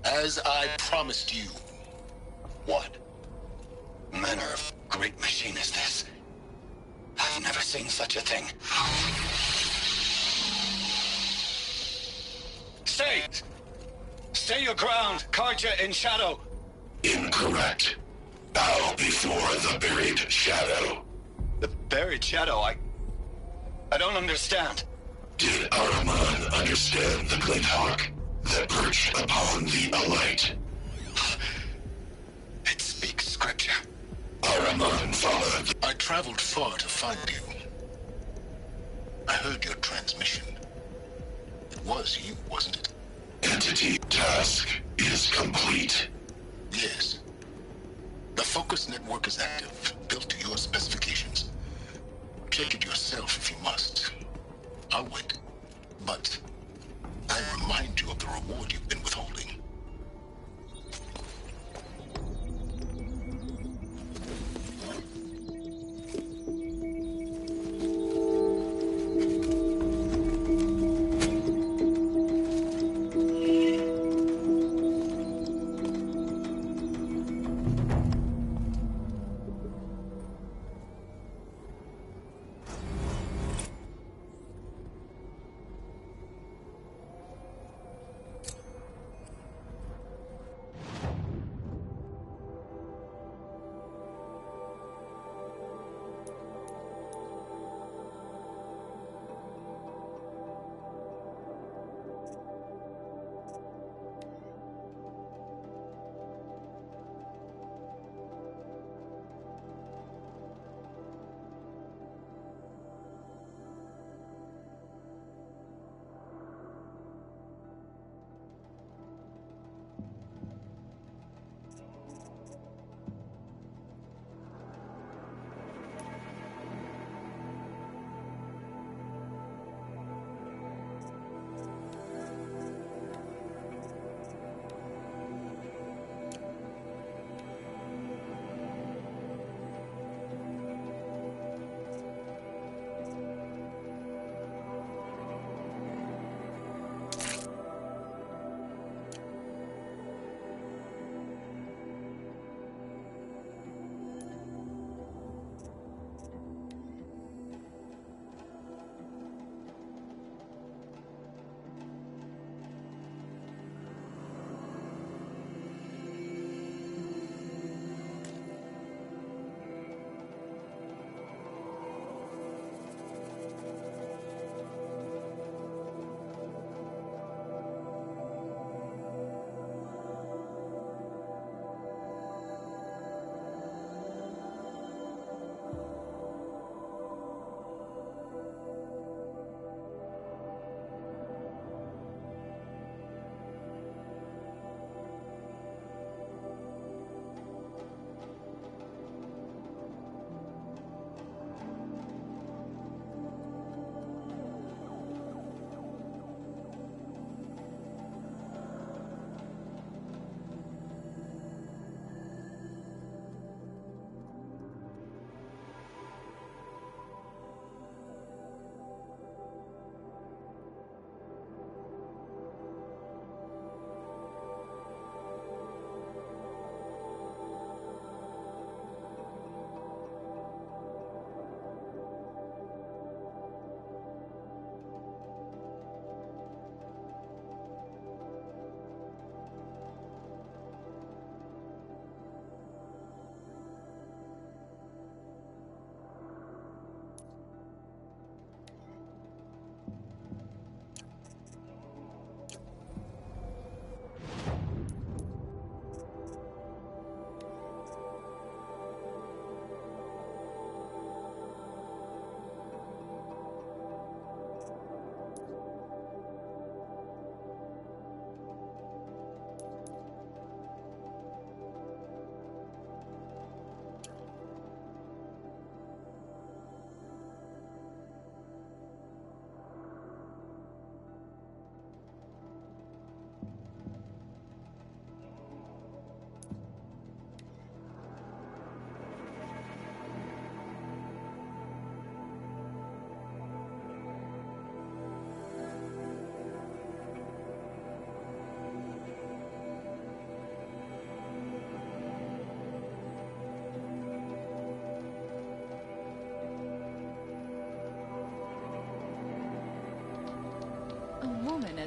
B: as I promised you.
I: What manner of great machine is this? I've never seen such a thing. Stay! Stay your ground, Karja in shadow!
L: Incorrect. Bow before the buried shadow.
I: The buried shadow? I don't understand.
L: Did Araman understand the glint hawk that perched upon the alight?
I: It speaks scripture.
L: Araman followed.
B: I traveled far to find you. I heard your transmission. It was you, wasn't it?
L: Entity task is complete.
B: Yes. The Focus network is active, built to your specifications. Check it yourself if you must. I'll wait. But I remind you of the reward you've been withholding.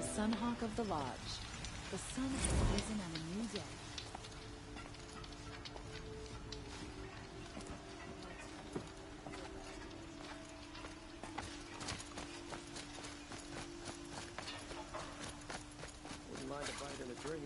T: Sunhawk of the Lodge. The sun has risen on a new day.
U: Wouldn't mind a bite and a drink.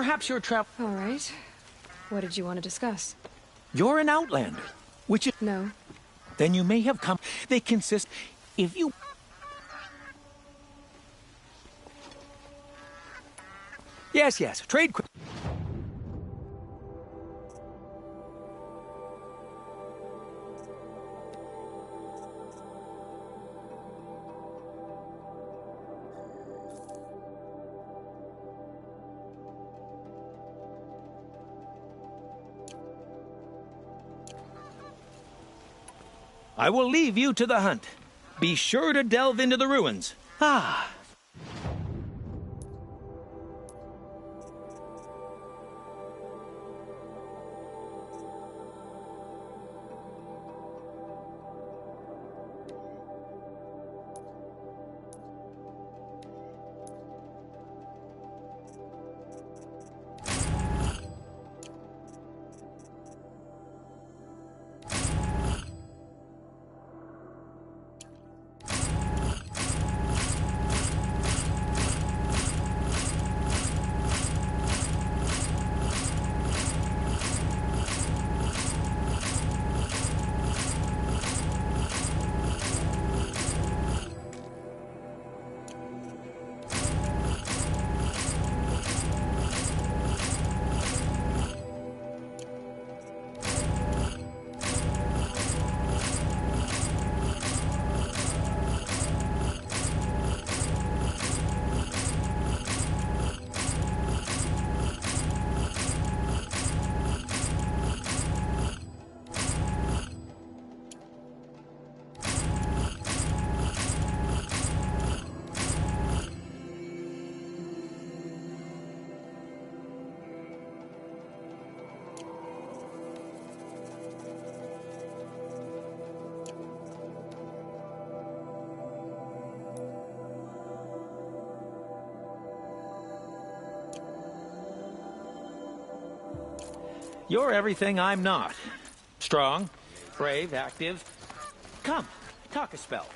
N: Perhaps you're
C: All right. What did you want to discuss?
N: You're an Outlander, which is...
C: No.
N: Then you may have come... They consist... If you... Yes, trade... I will leave you to the hunt. Be sure to delve into the ruins. Ah. You're everything I'm not. Strong, brave, active. Come, talk a spell.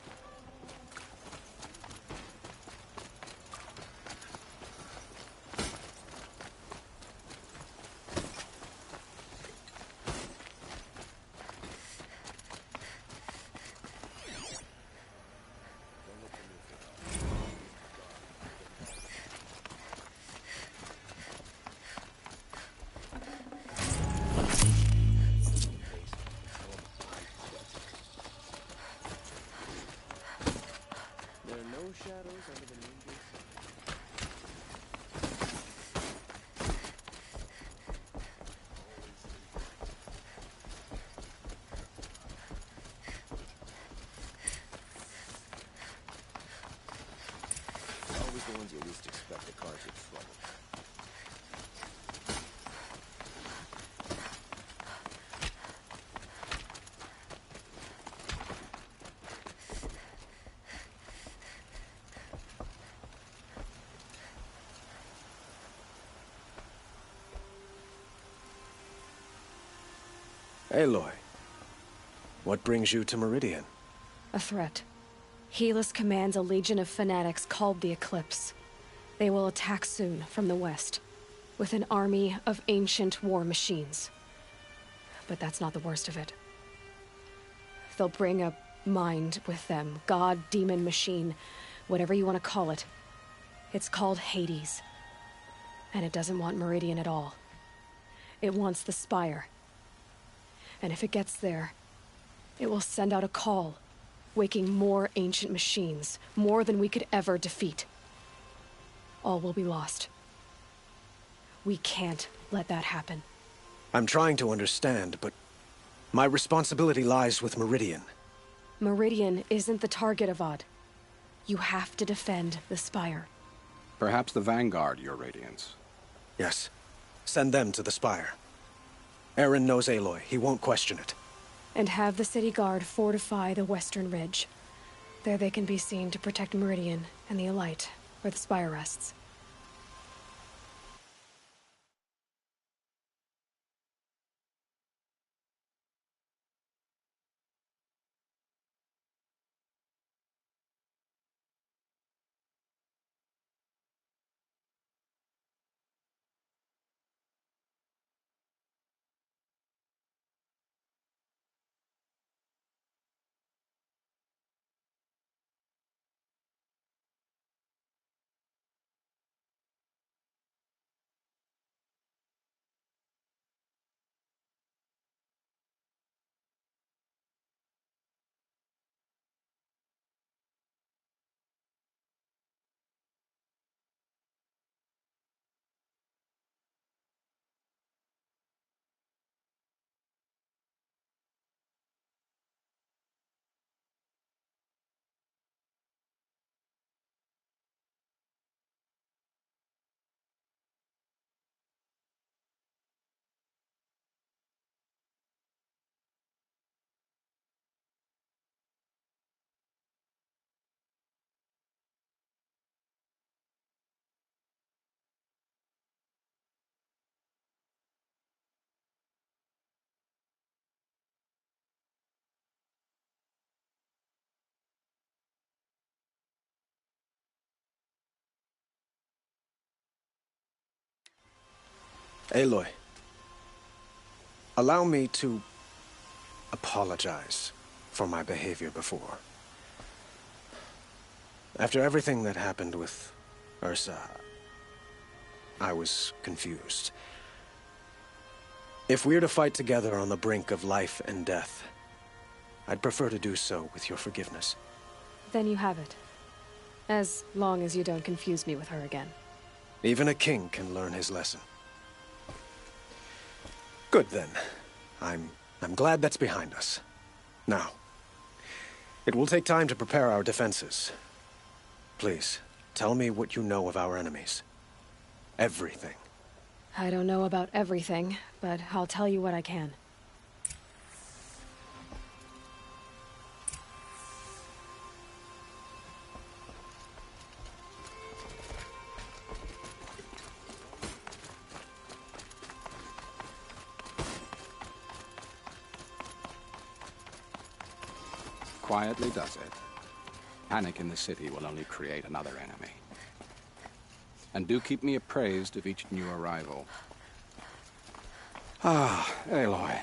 U: The ones you least expect to cause you trouble.
O: Aloy, what brings you to Meridian?
C: A threat. Helis commands a legion of fanatics called the Eclipse. They will attack soon from the west, with an army of ancient war machines. But that's not the worst of it. They'll bring a mind with them, god, demon, machine, whatever you want to call it. It's called Hades. And it doesn't want Meridian at all. It wants the Spire. And if it gets there, it will send out a call, waking more ancient machines, more than we could ever defeat. All will be lost. We can't let that happen.
O: I'm trying to understand, but my responsibility lies with Meridian.
C: Meridian isn't the target, Avad. You have to defend the Spire.
P: Perhaps the Vanguard, Your Radiance.
O: Yes. Send them to the Spire. Eren knows Aloy. He won't question it.
C: And have the City Guard fortify the Western Ridge. There they can be seen to protect Meridian and the Elite, where the Spire rests.
O: Aloy, allow me to apologize for my behavior before. After everything that happened with Ursa, I was confused. If we're to fight together on the brink of life and death, I'd prefer to do so with your forgiveness.
C: Then you have it. As long as you don't confuse me with her again.
O: Even a king can learn his lesson. Good then. I'm glad that's behind us. Now, it will take time to prepare our defenses. Please, tell me what you know of our enemies. Everything.
C: I don't know about everything, but I'll tell you what I can.
P: Quietly does it. Panic in the city will only create another enemy. And do keep me appraised of each new arrival. Ah, Aloy.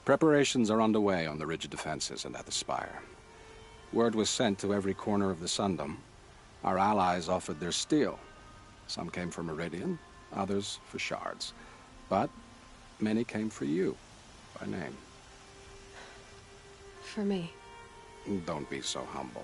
P: Preparations are underway on the ridge defenses and at the Spire. Word was sent to every corner of the Sundom. Our allies offered their steel. Some came for Meridian, others for shards. But many came for you, by name.
C: For me.
P: Don't be so humble.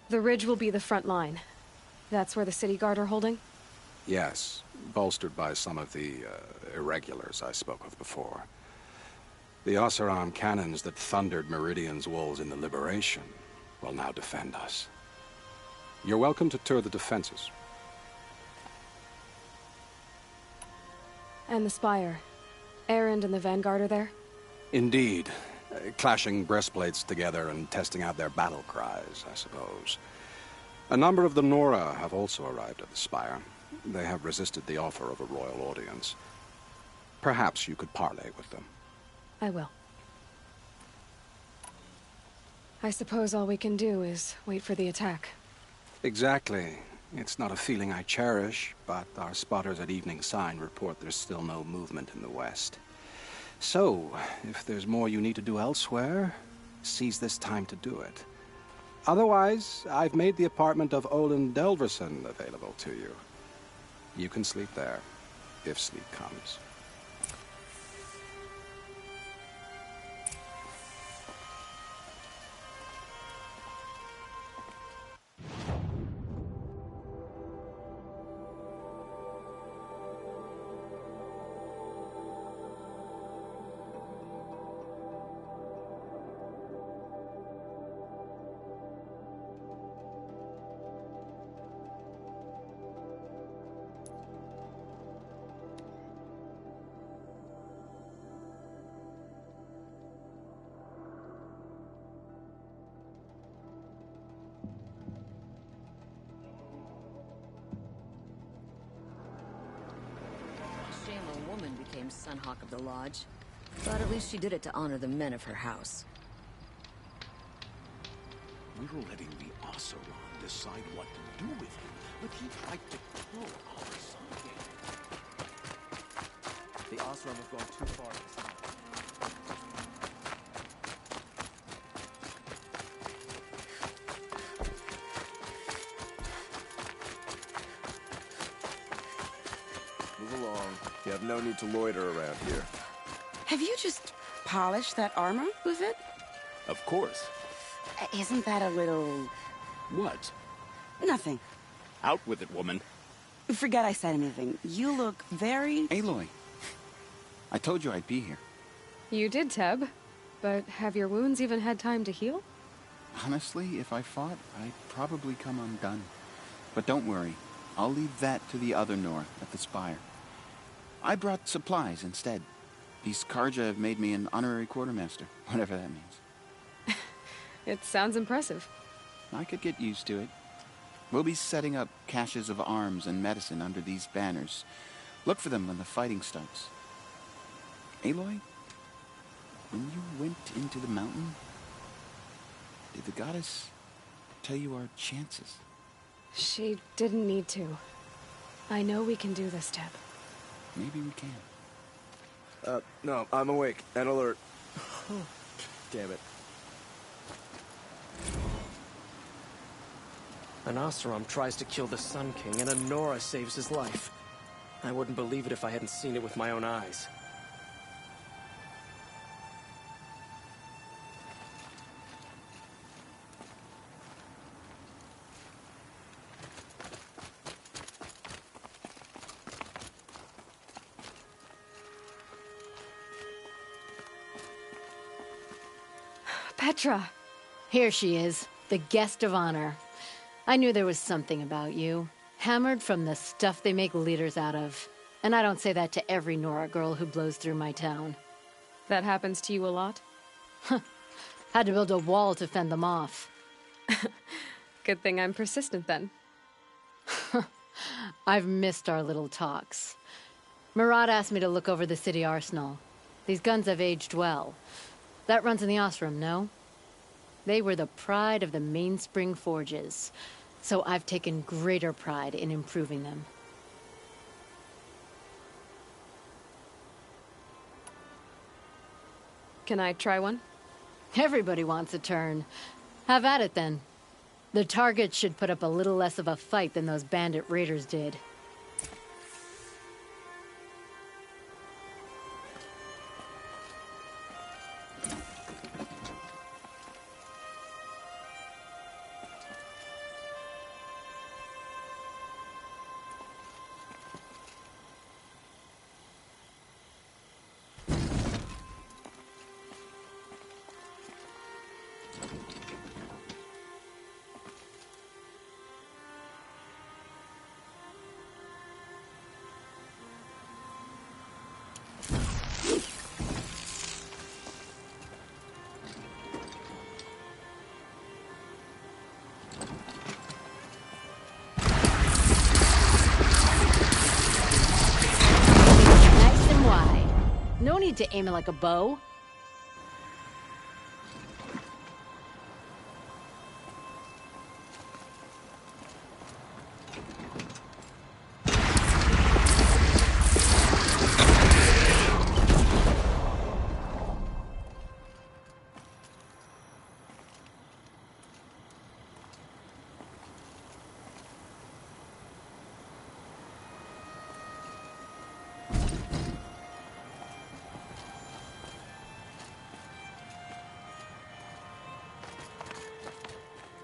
C: The ridge will be the front line. That's where the City Guard are holding?
P: Yes, bolstered by some of the irregulars I spoke of before. The Oseram cannons that thundered Meridian's walls in the Liberation will now defend us. You're welcome to tour the defenses.
C: And the Spire. Erend and the Vanguard are there?
P: Indeed. Clashing breastplates together and testing out their battle cries, I suppose. A number of the Nora have also arrived at the Spire. They have resisted the offer of a royal audience. Perhaps you could parley with them.
C: I will. I suppose all we can do is wait for the attack.
P: Exactly. It's not a feeling I cherish, but our spotters at Evening Sign report there's still no movement in the west. So, if there's more you need to do elsewhere, seize this time to do it. Otherwise, I've made the apartment of Olin Delverson available to you. You can sleep there, if sleep comes.
F: Shame a woman became Sunhawk of the Lodge. But at least she did it to honor the men of her house.
B: We were letting the Oseram decide what to do with him, but he tried to kill our son.
M: The Oseram have gone too far this time.
U: Move along. You have no need to loiter around here.
H: Have you just polished that armor, was it?
U: Of course.
H: Isn't that a little...
V: What?
H: Nothing.
V: Out with it, woman.
H: Forget I said anything. You look very...
V: Aloy. I told you I'd be here.
C: You did, Teb. But have your wounds even had time to heal?
V: Honestly, if I fought, I'd probably come undone. But don't worry. I'll leave that to the other Nora at the Spire. I brought supplies instead. These Karja have made me an honorary quartermaster, whatever that means.
C: It sounds impressive.
V: I could get used to it. We'll be setting up caches of arms and medicine under these banners. Look for them when the fighting starts. Aloy, when you went into the mountain, did the goddess tell you our chances?
C: She didn't need to. I know we can do this, Teb.
V: Maybe we can.
U: No, I'm awake and alert. Damn it.
O: An Oseram tries to kill the Sun King, and a Nora saves his life. I wouldn't believe it if I hadn't seen it with my own eyes.
C: Petra!
T: Here she is, the guest of honor. I knew there was something about you. Hammered from the stuff they make leaders out of. And I don't say that to every Nora girl who blows through my town.
C: That happens to you a lot?
T: Had to build a wall to fend them off.
C: Good thing I'm persistent then.
T: I've missed our little talks. Murad asked me to look over the city arsenal. These guns have aged well. That runs in the Oseram, no? They were the pride of the Mainspring Forges, so I've taken greater pride in improving them.
C: Can I try one?
T: Everybody wants a turn. Have at it, then. The targets should put up a little less of a fight than those bandit raiders did. need to aim it like a bow.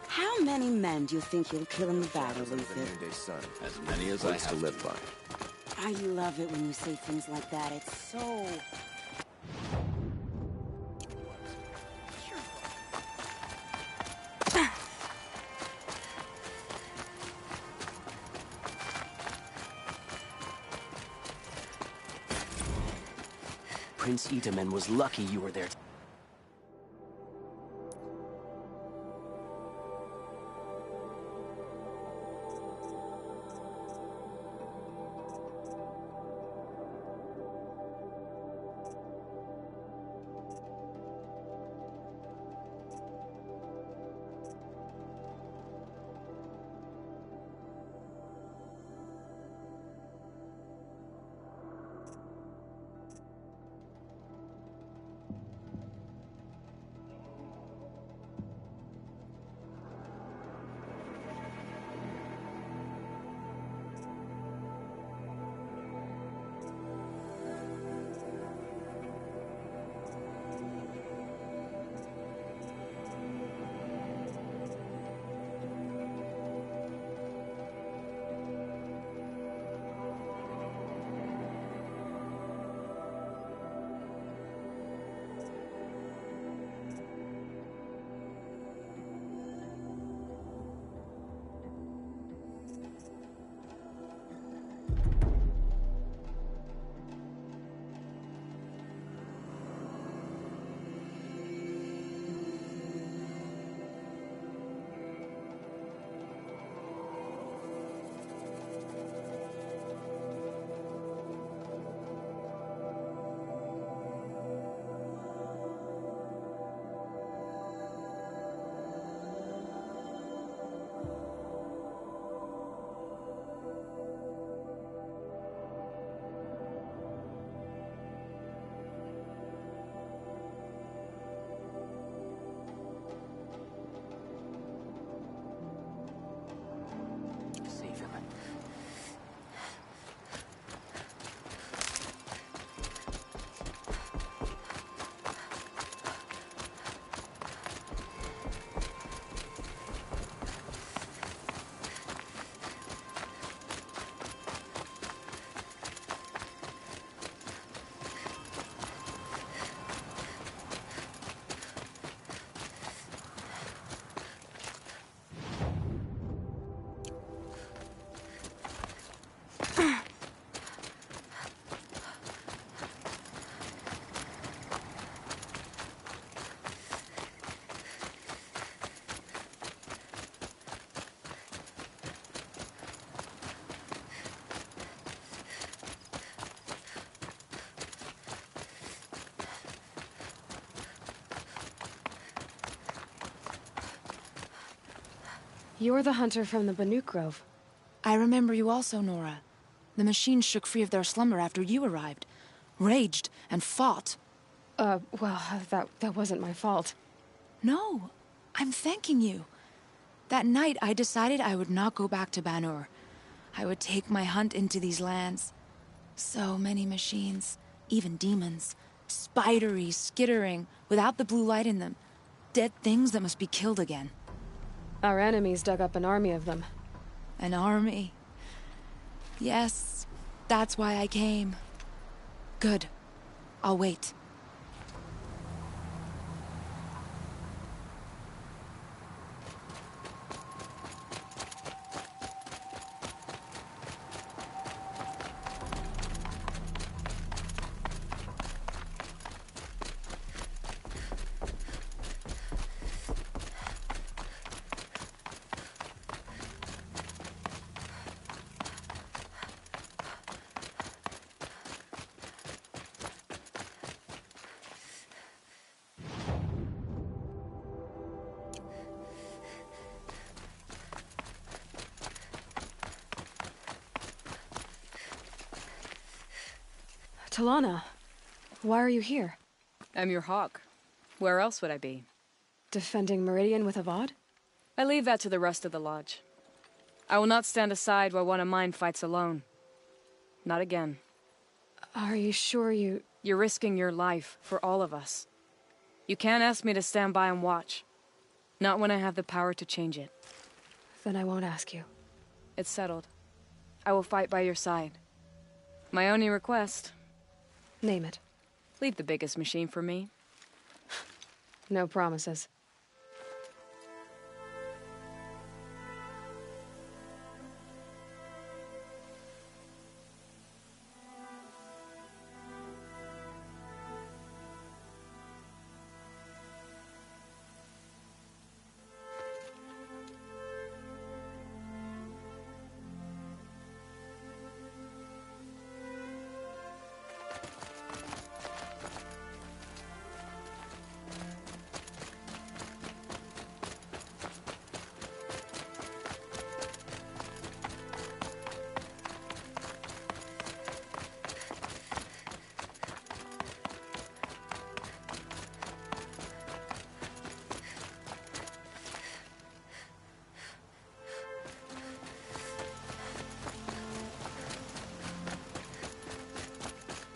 H: How many men do you think you'll kill in the battle, Luther?
M: As many as I have to live by.
H: I love it when you say things like that. It's so...
E: Prince Itamen was lucky you were there.
C: You're the hunter from the Banuk Grove.
Q: I remember you also, Nora. The machines shook free of their slumber after you arrived. Raged and fought.
C: Well, that wasn't my fault.
Q: No, I'm thanking you. That night, I decided I would not go back to Banur. I would take my hunt into these lands. So many machines, even demons. Spidery, skittering, without the blue light in them. Dead things that must be killed again.
C: Our enemies dug up an army of them.
Q: An army? Yes, that's why I came. Good. I'll wait.
C: Talana, why are you here?
A: I'm your hawk. Where else would I be?
C: Defending Meridian with Avad?
A: I leave that to the rest of the Lodge. I will not stand aside while one of mine fights alone. Not again.
C: Are you sure you...
A: You're risking your life for all of us. You can't ask me to stand by and watch. Not when I have the power to change it.
C: Then I won't ask you.
A: It's settled. I will fight by your side. My only request...
C: Name it.
A: Leave the biggest machine for me.
C: No promises.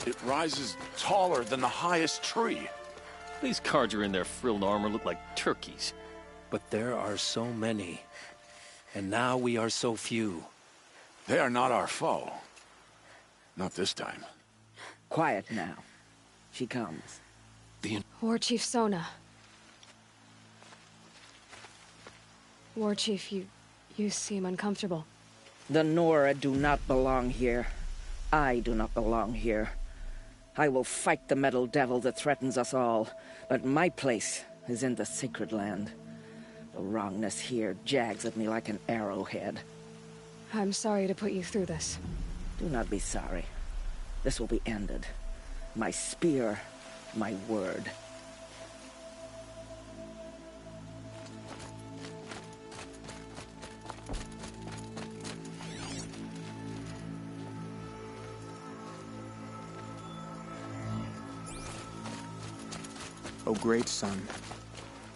R: It rises taller than the highest tree.
S: These Carja in their frilled armor look like turkeys.
W: But there are so many. And now we are so few.
R: They are not our foe. Not this time.
X: Quiet now. She comes.
C: War Chief Sona. War Chief, you seem uncomfortable.
X: The Nora do not belong here. I do not belong here. I will fight the metal devil that threatens us all, but my place is in the sacred land. The wrongness here jags at me like an arrowhead.
C: I'm sorry to put you through this.
X: Do not be sorry. This will be ended. My spear, my word.
Y: O great sun,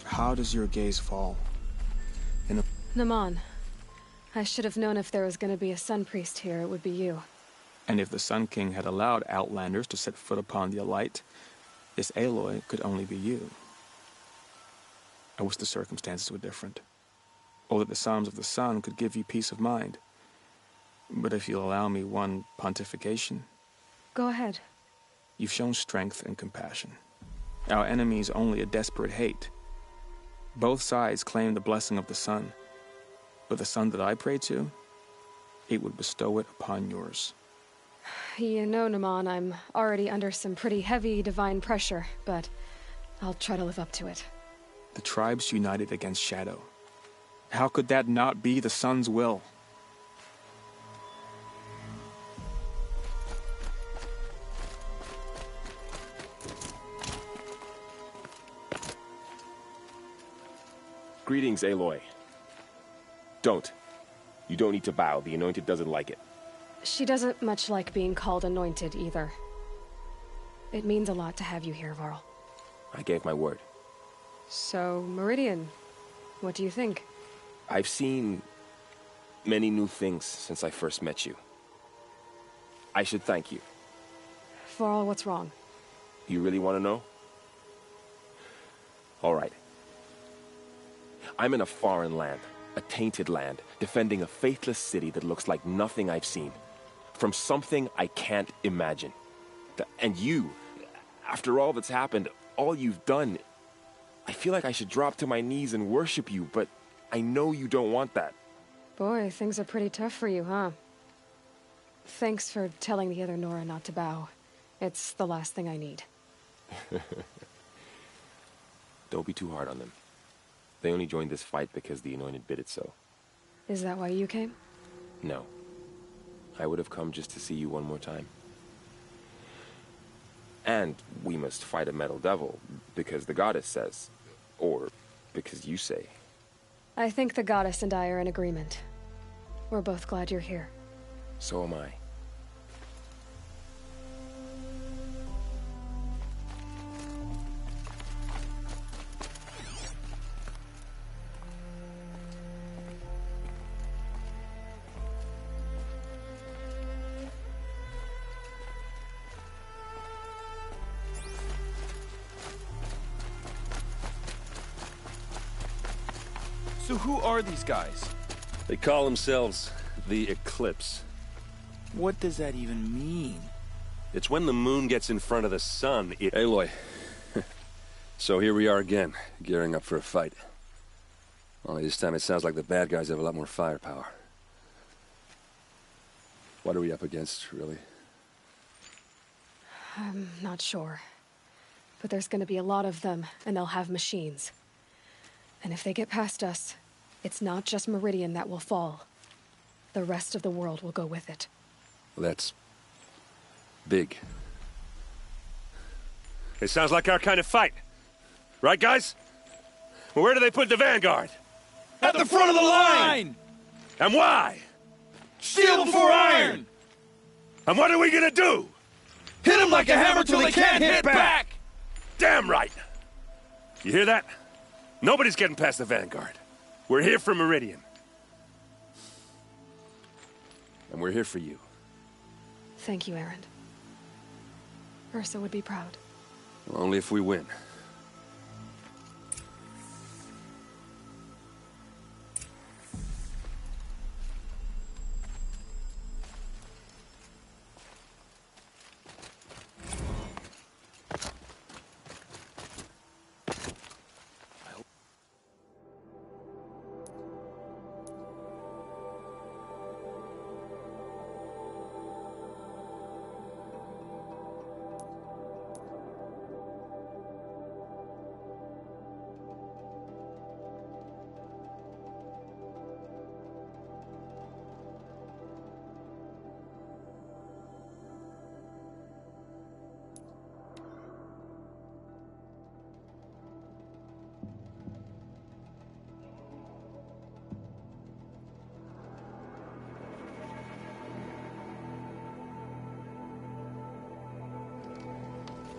Y: how does your gaze fall?
C: Naman, I should have known if there was going to be a Sun Priest here, it would be you.
Y: And if the Sun King had allowed Outlanders to set foot upon the Elite, this Aloy could only be you. I wish the circumstances were different, or that the Psalms of the Sun could give you peace of mind. But if you'll allow me one pontification...
C: Go ahead.
Y: You've shown strength and compassion. Our enemy's only a desperate hate. Both sides claim the blessing of the sun, but the sun that I pray to, it would bestow it upon yours.
C: You know, Naman, I'm already under some pretty heavy divine pressure, but I'll try to live up to it.
Y: The tribes united against Shadow. How could that not be the sun's will?
U: Greetings, Aloy. Don't. You don't need to bow. The Anointed doesn't like it.
C: She doesn't much like being called Anointed, either. It means a lot to have you here, Varl.
U: I gave my word.
C: So, Meridian, what do you think?
U: I've seen many new things since I first met you. I should thank you.
C: Varl, what's wrong?
U: You really want to know? All right. I'm in a foreign land, a tainted land, defending a faithless city that looks like nothing I've seen. From something I can't imagine. And you, after all that's happened, all you've done, I feel like I should drop to my knees and worship you, but I know you don't want that.
C: Boy, things are pretty tough for you, huh? Thanks for telling the other Nora not to bow. It's the last thing I need.
U: Don't be too hard on them. They only joined this fight because the Anointed bid it so.
C: Is that why you came?
U: No. I would have come just to see you one more time. And we must fight a metal devil, because the goddess says. Or because you say.
C: I think the goddess and I are in agreement. We're both glad you're here.
U: So am I.
R: So who are these guys?
D: They call themselves the Eclipse.
R: What does that even mean?
D: It's when the moon gets in front of the sun, Aloy. So here we are again, gearing up for a fight. Only this time it sounds like the bad guys have a lot more firepower. What are we up against, really?
C: I'm not sure. But there's gonna be a lot of them, and they'll have machines. And if they get past us, it's not just Meridian that will fall. The rest of the world will go with it.
D: Well, that's big. It sounds like our kind of fight. Right, guys? Well, where do they put the Vanguard?
R: At the front of the line!
D: And why?
R: Steel before iron!
D: And what are we gonna do?
R: Hit them like a hammer till they can't hit back!
D: Damn right! You hear that? Nobody's getting past the Vanguard. We're here for Meridian. And we're here for you.
C: Thank you, Erend. Ursa would be proud.
D: Well, only if we win.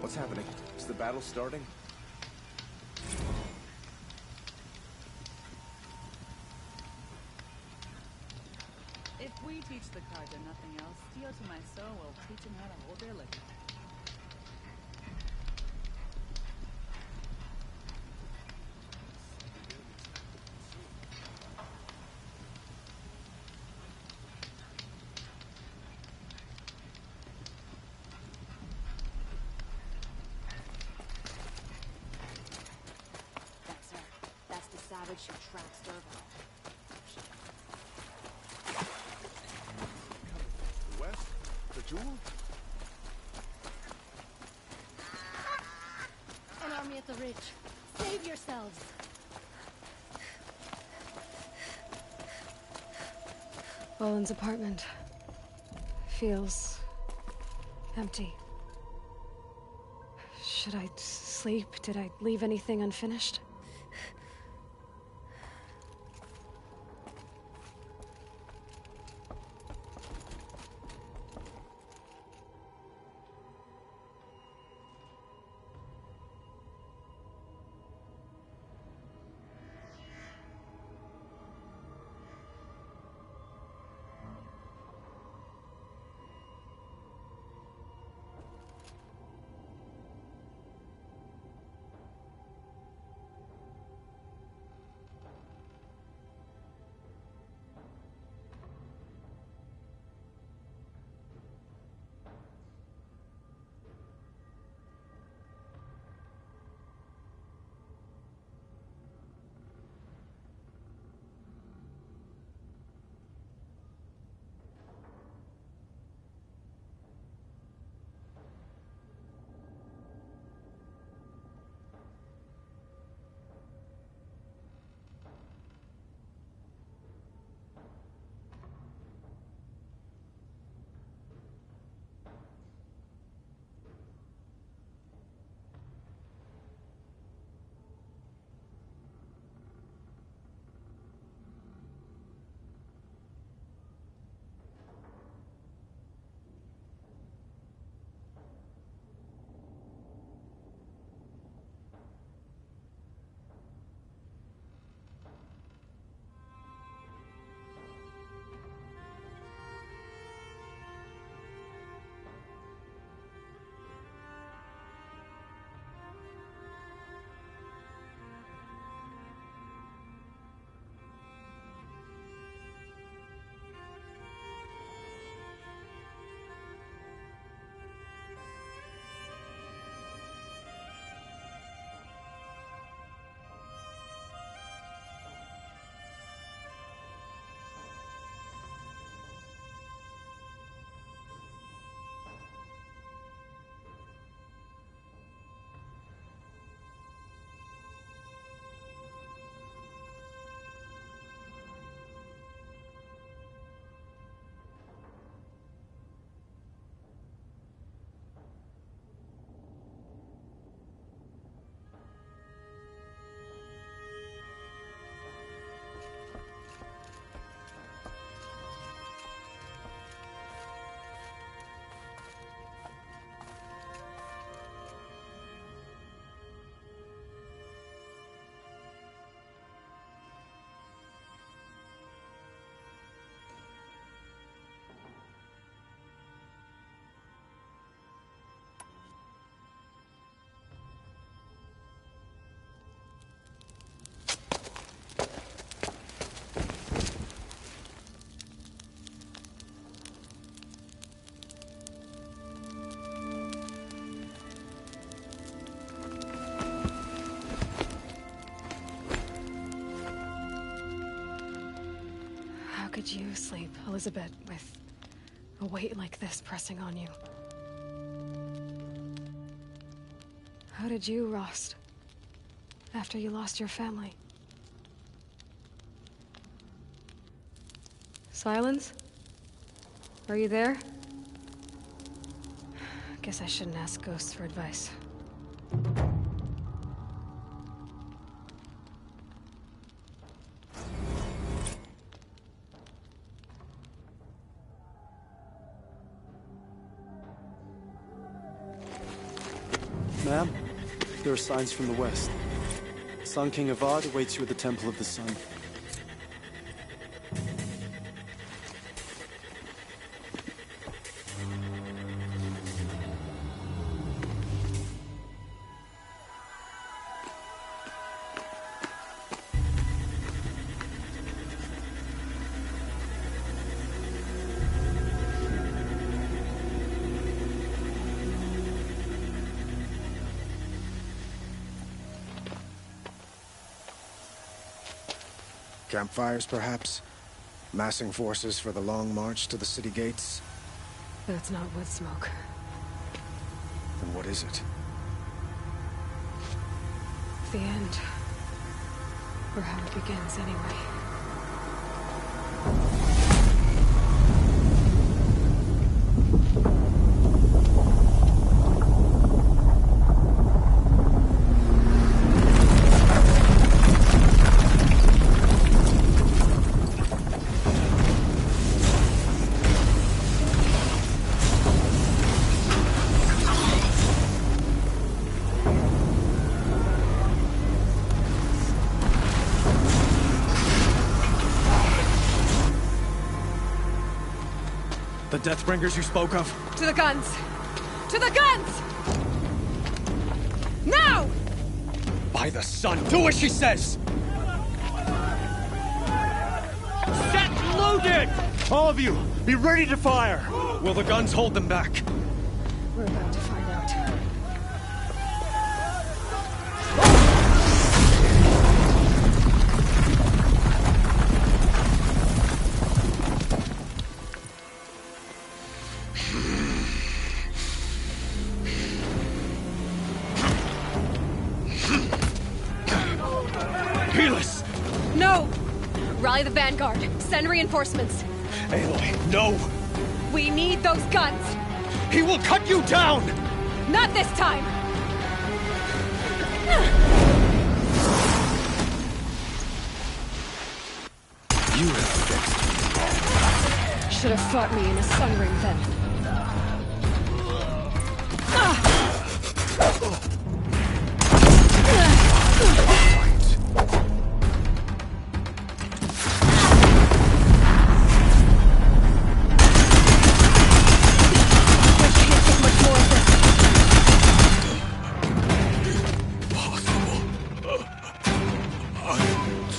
G: What's happening? Is the battle starting?
I: If we teach the Carja nothing else, Tio to my soul will teach him how to hold their liquor.
J: Savage who tracks Dervahl.
G: The West? The Jewel?
J: An army at the ridge. Save yourselves!
C: Boland's apartment feels empty. Should I sleep? Did I leave anything unfinished? could you sleep, Elizabeth, with a weight like this pressing on you? How did you, Rost? After you lost your family? Silence? Are you there? Guess I shouldn't ask ghosts for advice.
F: Ma'am, there are signs from the west. Sun King Avad awaits you at the Temple of the Sun.
O: Campfires, perhaps? Massing forces for the long march to the city gates?
C: That's not wood smoke.
O: Then what is it?
C: The end. Or how it begins, anyway.
O: The Deathbringers you spoke of?
C: To the guns! To the guns! Now!
O: By the sun, do as she says!
F: Set loaded! All of you, be ready to fire!
O: Will the guns hold them back?
C: We're about to find out.
O: Helis!
C: No! Rally the Vanguard. Send reinforcements.
O: Aloy, no!
C: We need those guns!
O: He will cut you down!
C: Not this time!
O: You have fixed.
C: Should have fought me in a sun ring then.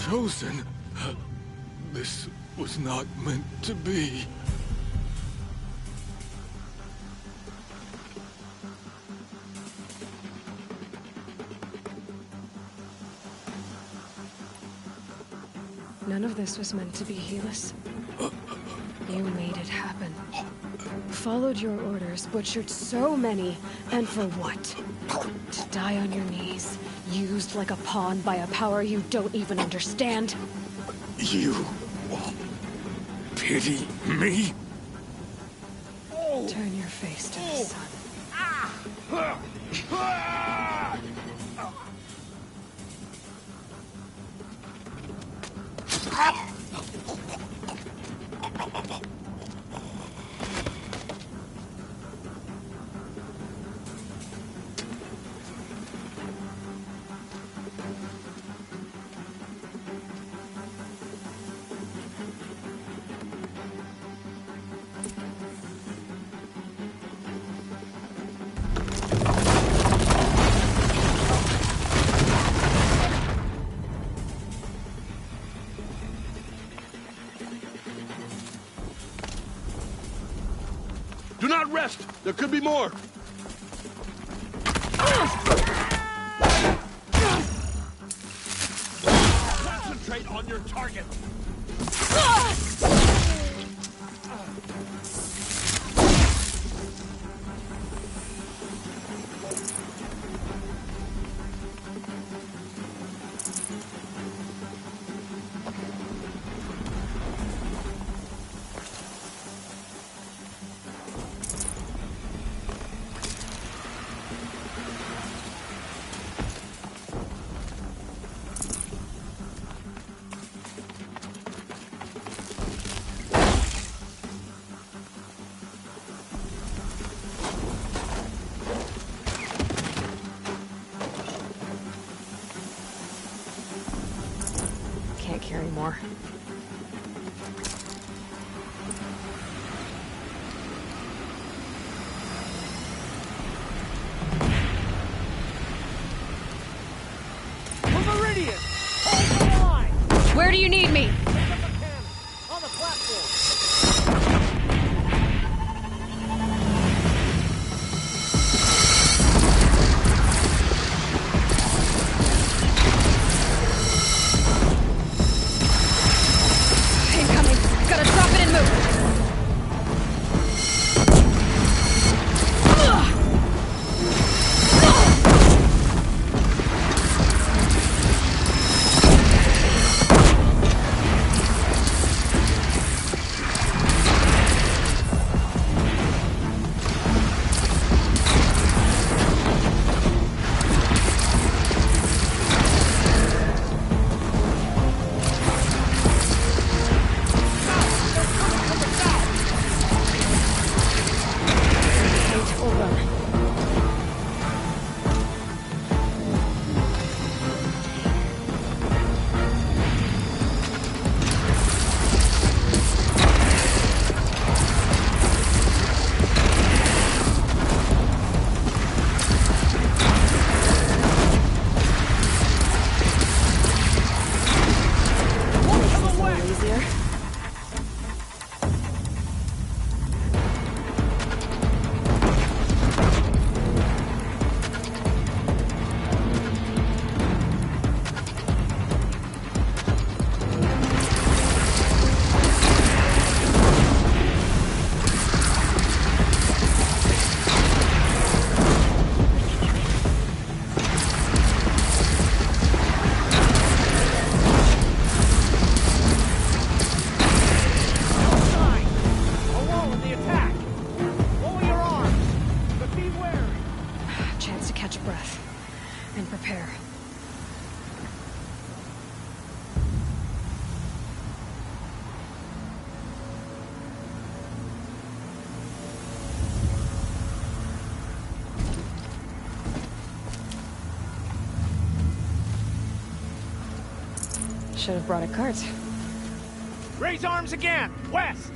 K: Chosen. This was not meant to be.
C: None of this was meant to be, Helis. You made it happen. Followed your orders, butchered so many, and for what? To die on your knees, used like a pawn by a power you don't even understand?
K: You pity me?
C: Turn your face to the sun.
K: Do not rest! There could be more! Concentrate on your target!
C: carry more.
B: Meridian! Hold the line!
C: Where do you need me?
B: On the platform!
C: Incoming! Gotta drop it and move! Should have brought a cart.
B: Raise arms again! West!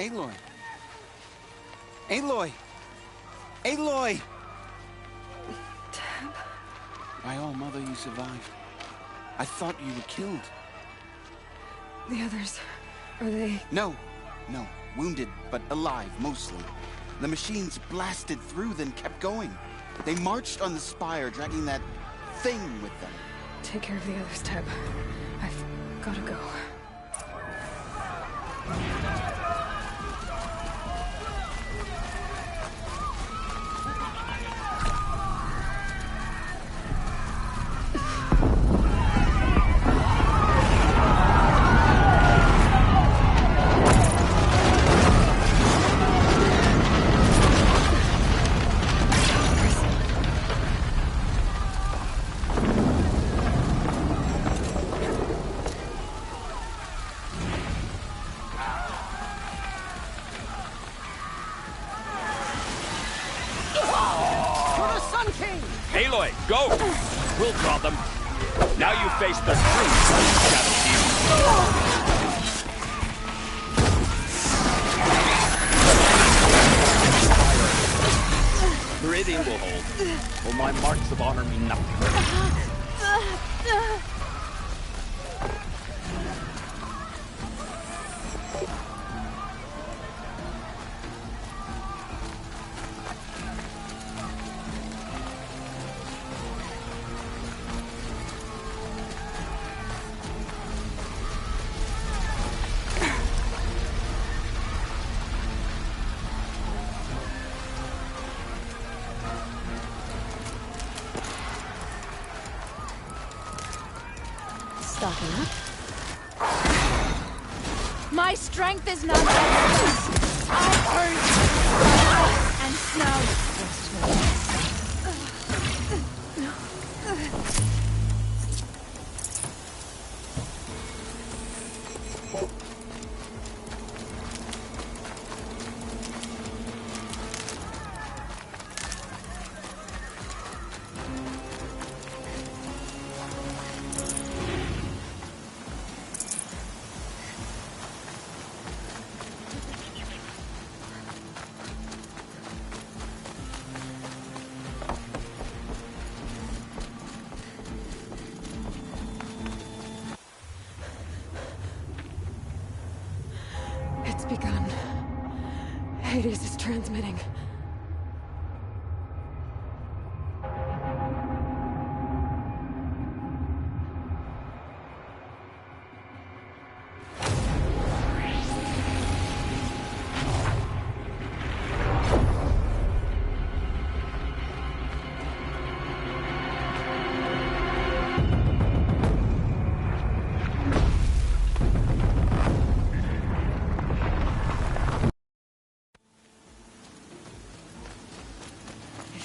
L: Aloy! Aloy! Aloy!
C: Teb?
L: My own mother, you survived. I thought you were killed.
C: The others, are they...
L: No. Wounded, but alive, mostly. The machines blasted through, then kept going. They marched on the spire, dragging that thing with them.
C: Take care of the others, Teb. I've gotta go.
R: Aloy, go! We'll draw them. Now you face the truth, Shadow Keep. Meridian will hold. Will my marks of honor mean nothing?
C: Stocking up.
Q: My strength is not I've earned and snow.
C: It's begun. Hades is transmitting.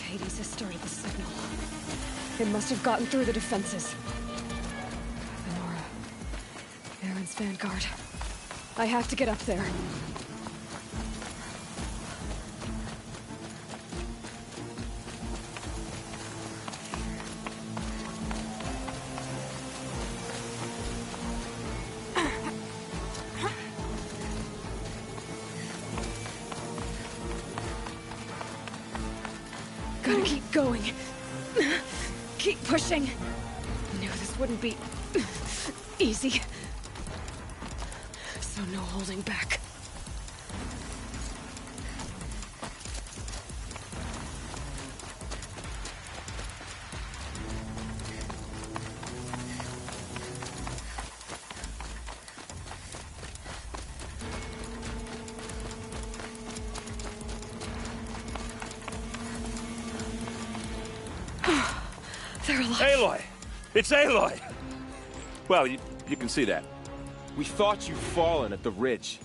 C: Hades has started the signal. It must have gotten through the defenses. Venora. Aaron's vanguard. I have to get up there. Gotta keep going. Keep pushing. Knew this wouldn't be easy. So no holding back. They're alive.
D: Aloy! It's Aloy! Well, you can see that.
U: We thought you'd fallen at the ridge.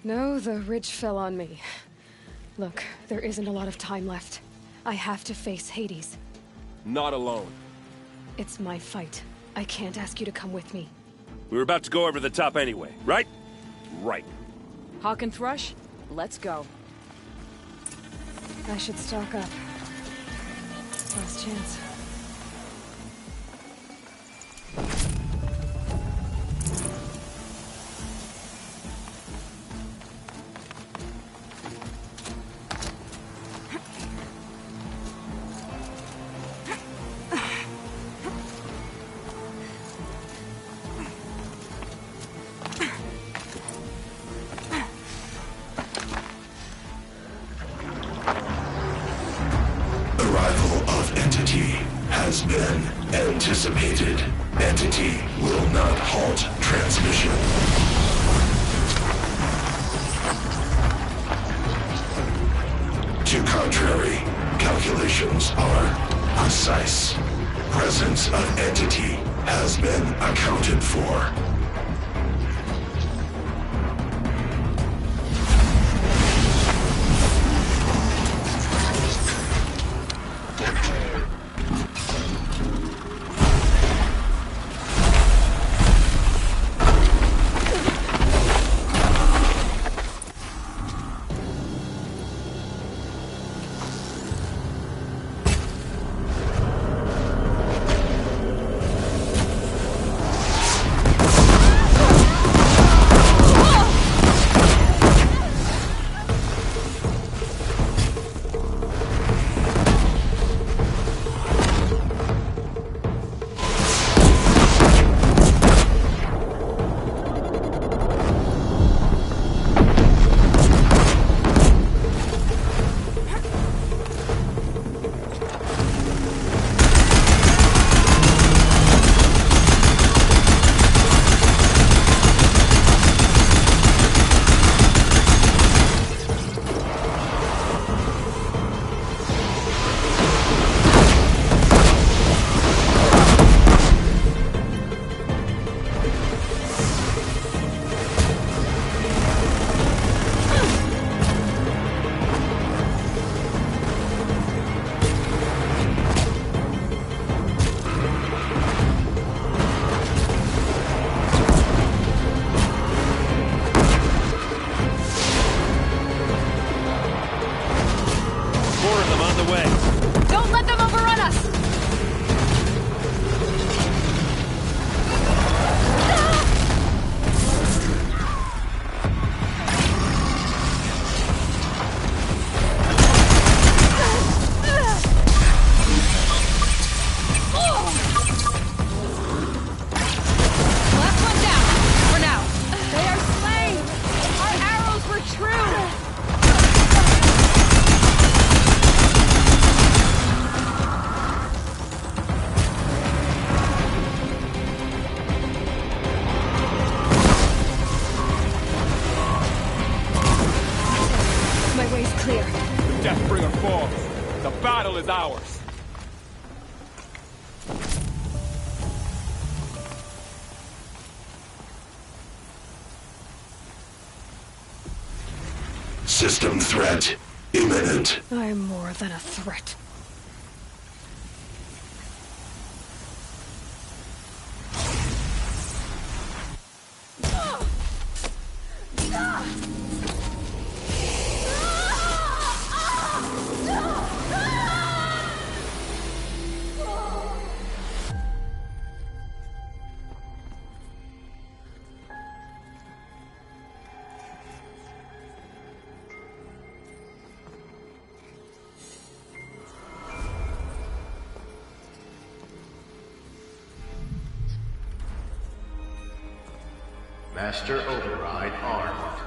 C: No, the ridge fell on me. Look, there isn't a lot of time left. I have to face Hades.
D: Not alone.
C: It's my fight. I can't ask you to come with me.
D: We were about to go over the top anyway, right? Right.
A: Hawk and Thrush, let's go.
C: I should stock up. Last chance.
M: Has been anticipated. Entity will not halt transmission. To contrary, calculations are precise. Presence of entity has been accounted for.
U: Is ours.
M: System threat imminent.
C: I'm more than a threat.
N: Master Override armed.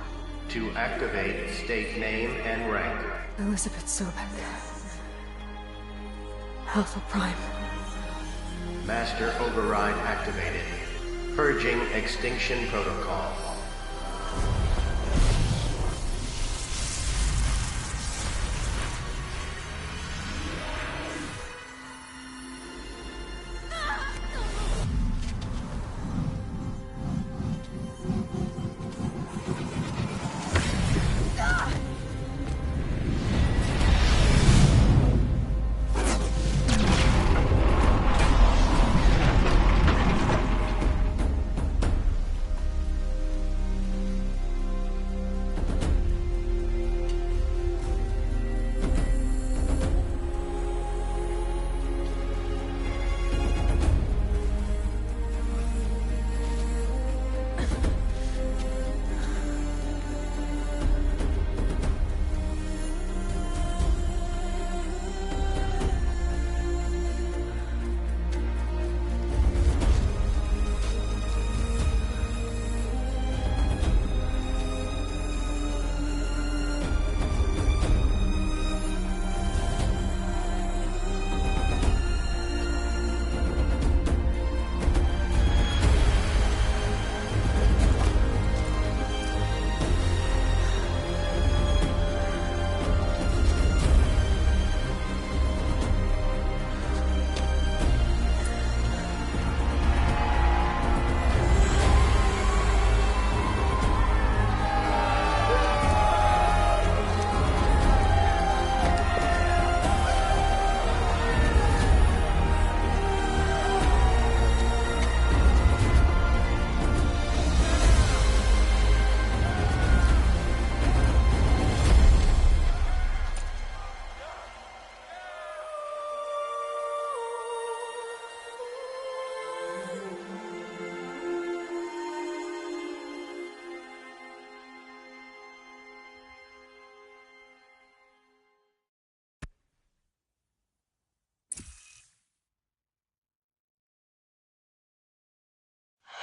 N: To activate, state name and rank.
C: Elizabeth Sobek. Alpha Prime.
N: Master Override activated. Purging Extinction Protocol.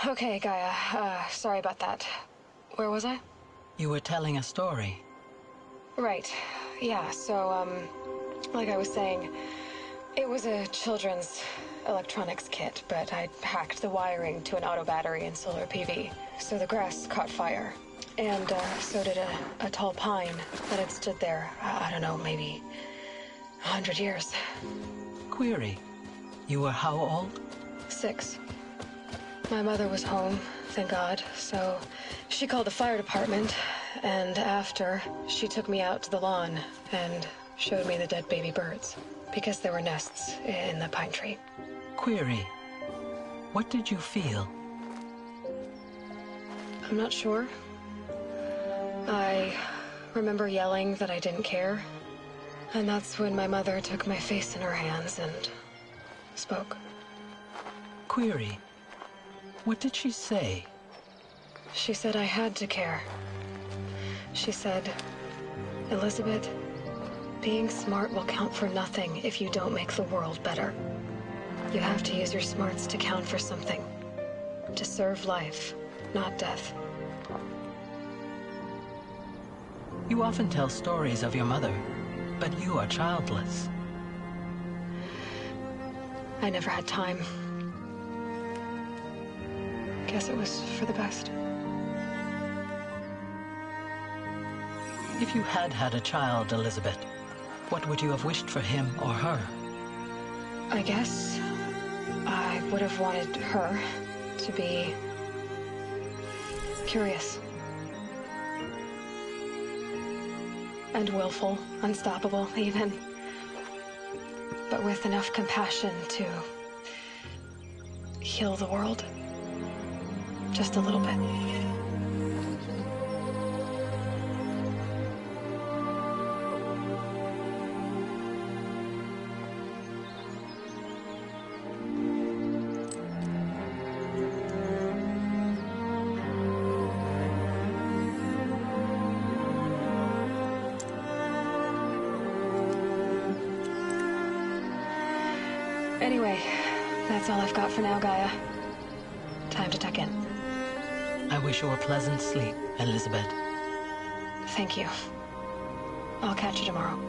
C: Okay, Gaia. Sorry about that. Where was I?
E: You were telling a story.
C: Right. Yeah, so, like I was saying, it was a children's electronics kit, but I'd hacked the wiring to an auto battery and solar PV. So the grass caught fire. And, so did a tall pine that had stood there, I don't know, maybe 100 years.
E: Query. You were how old?
C: 6. My mother was home, thank God, so she called the fire department, and after, she took me out to the lawn and showed me the dead baby birds, because there were nests in the pine tree.
E: Query. What did you feel?
C: I'm not sure. I remember yelling that I didn't care, and that's when my mother took my face in her hands and spoke.
E: Query. What did she say?
C: She said I had to care. She said, Elizabeth, being smart will count for nothing if you don't make the world better. You have to use your smarts to count for something. To serve life, not death.
E: You often tell stories of your mother, but you are childless.
C: I never had time. Guess it was for the best.
E: If you had had a child, Elizabeth, what would you have wished for him or her?
C: I guess I would have wanted her to be curious. And willful, unstoppable, even. But with enough compassion to heal the world. Just a little bit. Anyway, that's all I've got for now, Gaia. Time to tuck in.
E: I wish you a pleasant sleep, Elizabeth.
C: Thank you. I'll catch you tomorrow.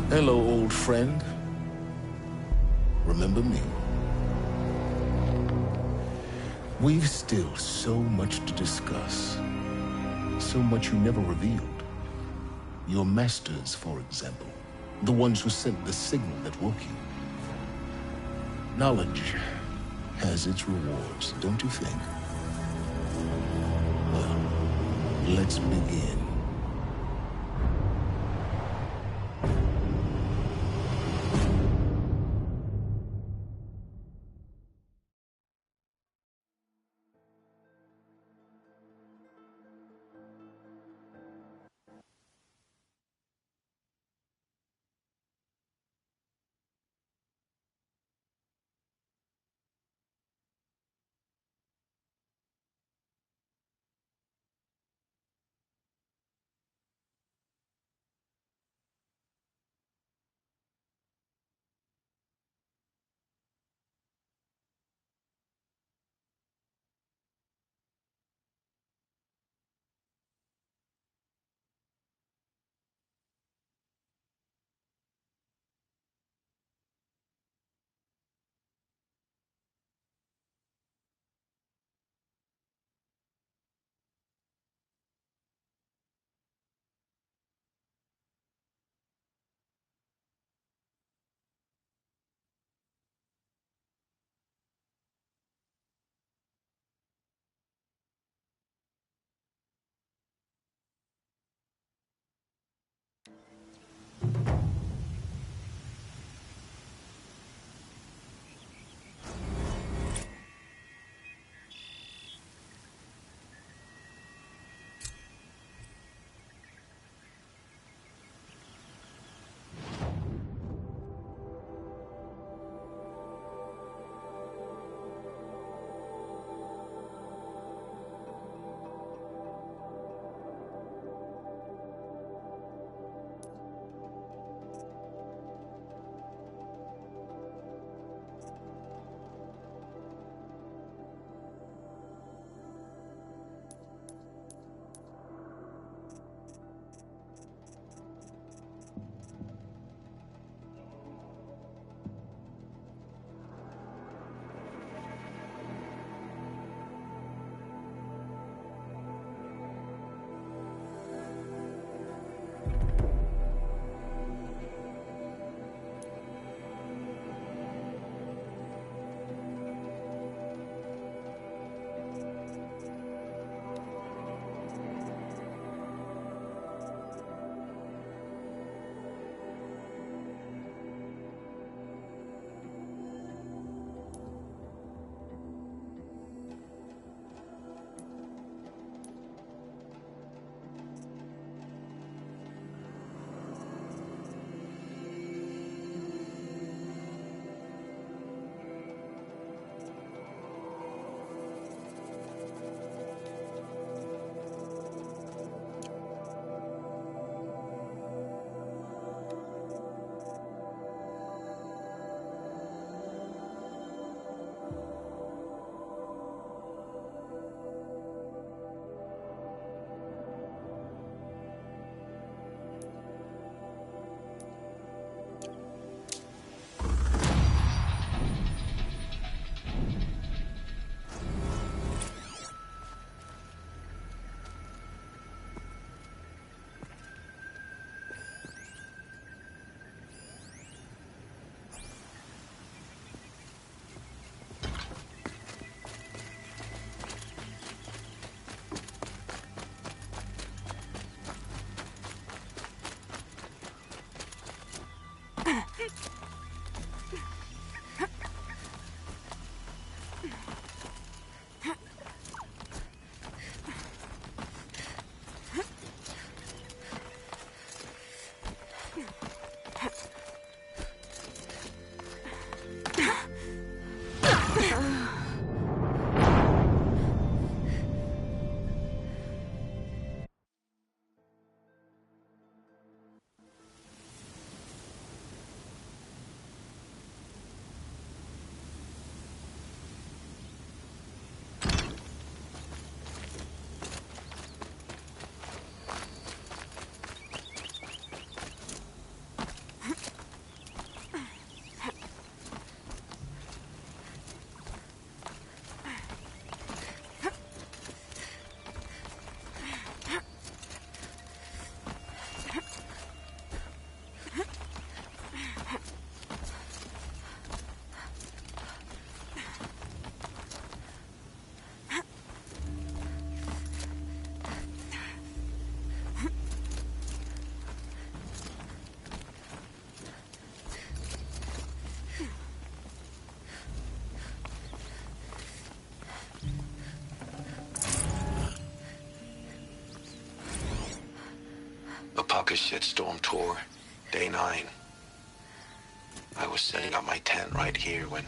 M: Hello, old friend. Remember me? We've still so much to discuss. So much you never revealed. Your masters, for example. The ones who sent the signal that woke you. Knowledge has its rewards, don't you think? Well, let's begin.
H: Shitstorm tour, day 9. I was setting up my tent right here when